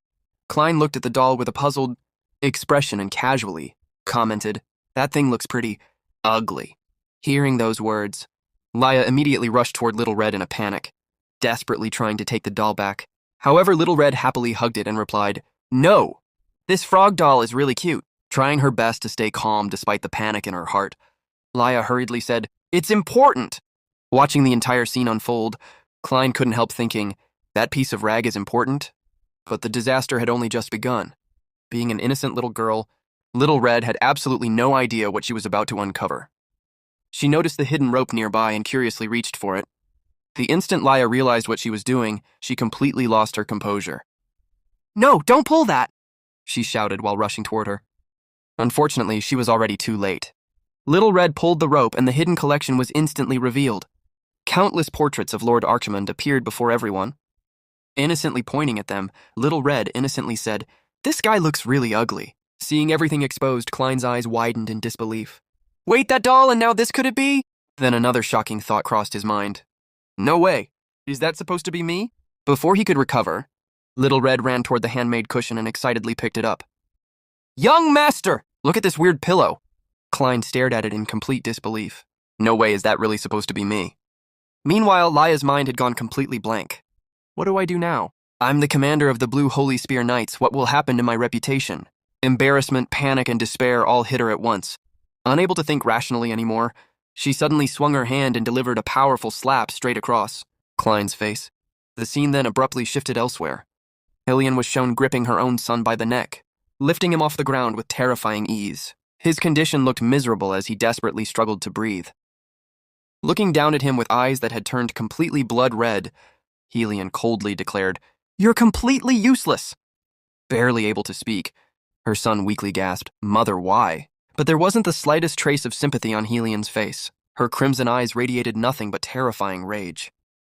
Klein looked at the doll with a puzzled expression and casually commented, "That thing looks pretty ugly." Hearing those words, Laya immediately rushed toward Little Red in a panic, desperately trying to take the doll back. However, Little Red happily hugged it and replied, "No, this frog doll is really cute." Trying her best to stay calm despite the panic in her heart, Laya hurriedly said, "It's important." Watching the entire scene unfold, Klein couldn't help thinking, that piece of rag is important? But the disaster had only just begun. Being an innocent little girl, Little Red had absolutely no idea what she was about to uncover. She noticed the hidden rope nearby and curiously reached for it. The instant Laya realized what she was doing, she completely lost her composure. "No, don't pull that!" she shouted while rushing toward her. Unfortunately, she was already too late. Little Red pulled the rope and the hidden collection was instantly revealed. Countless portraits of Lord Archimond appeared before everyone. Innocently pointing at them, Little Red innocently said, "This guy looks really ugly." Seeing everything exposed, Klein's eyes widened in disbelief. "Wait, that doll, and now this could it be?" Then another shocking thought crossed his mind. "No way. Is that supposed to be me?" Before he could recover, Little Red ran toward the handmade cushion and excitedly picked it up. "Young master! Look at this weird pillow!" Klein stared at it in complete disbelief. "No way is that really supposed to be me." Meanwhile, Laya's mind had gone completely blank. What do I do now? I'm the commander of the Blue Holy Spear Knights. What will happen to my reputation? Embarrassment, panic, and despair all hit her at once. Unable to think rationally anymore, she suddenly swung her hand and delivered a powerful slap straight across Klein's face. The scene then abruptly shifted elsewhere. Hillian was shown gripping her own son by the neck, lifting him off the ground with terrifying ease. His condition looked miserable as he desperately struggled to breathe. Looking down at him with eyes that had turned completely blood red, Hillian coldly declared, "You're completely useless." Barely able to speak, her son weakly gasped, "Mother, why?" But there wasn't the slightest trace of sympathy on Hillian's face. Her crimson eyes radiated nothing but terrifying rage.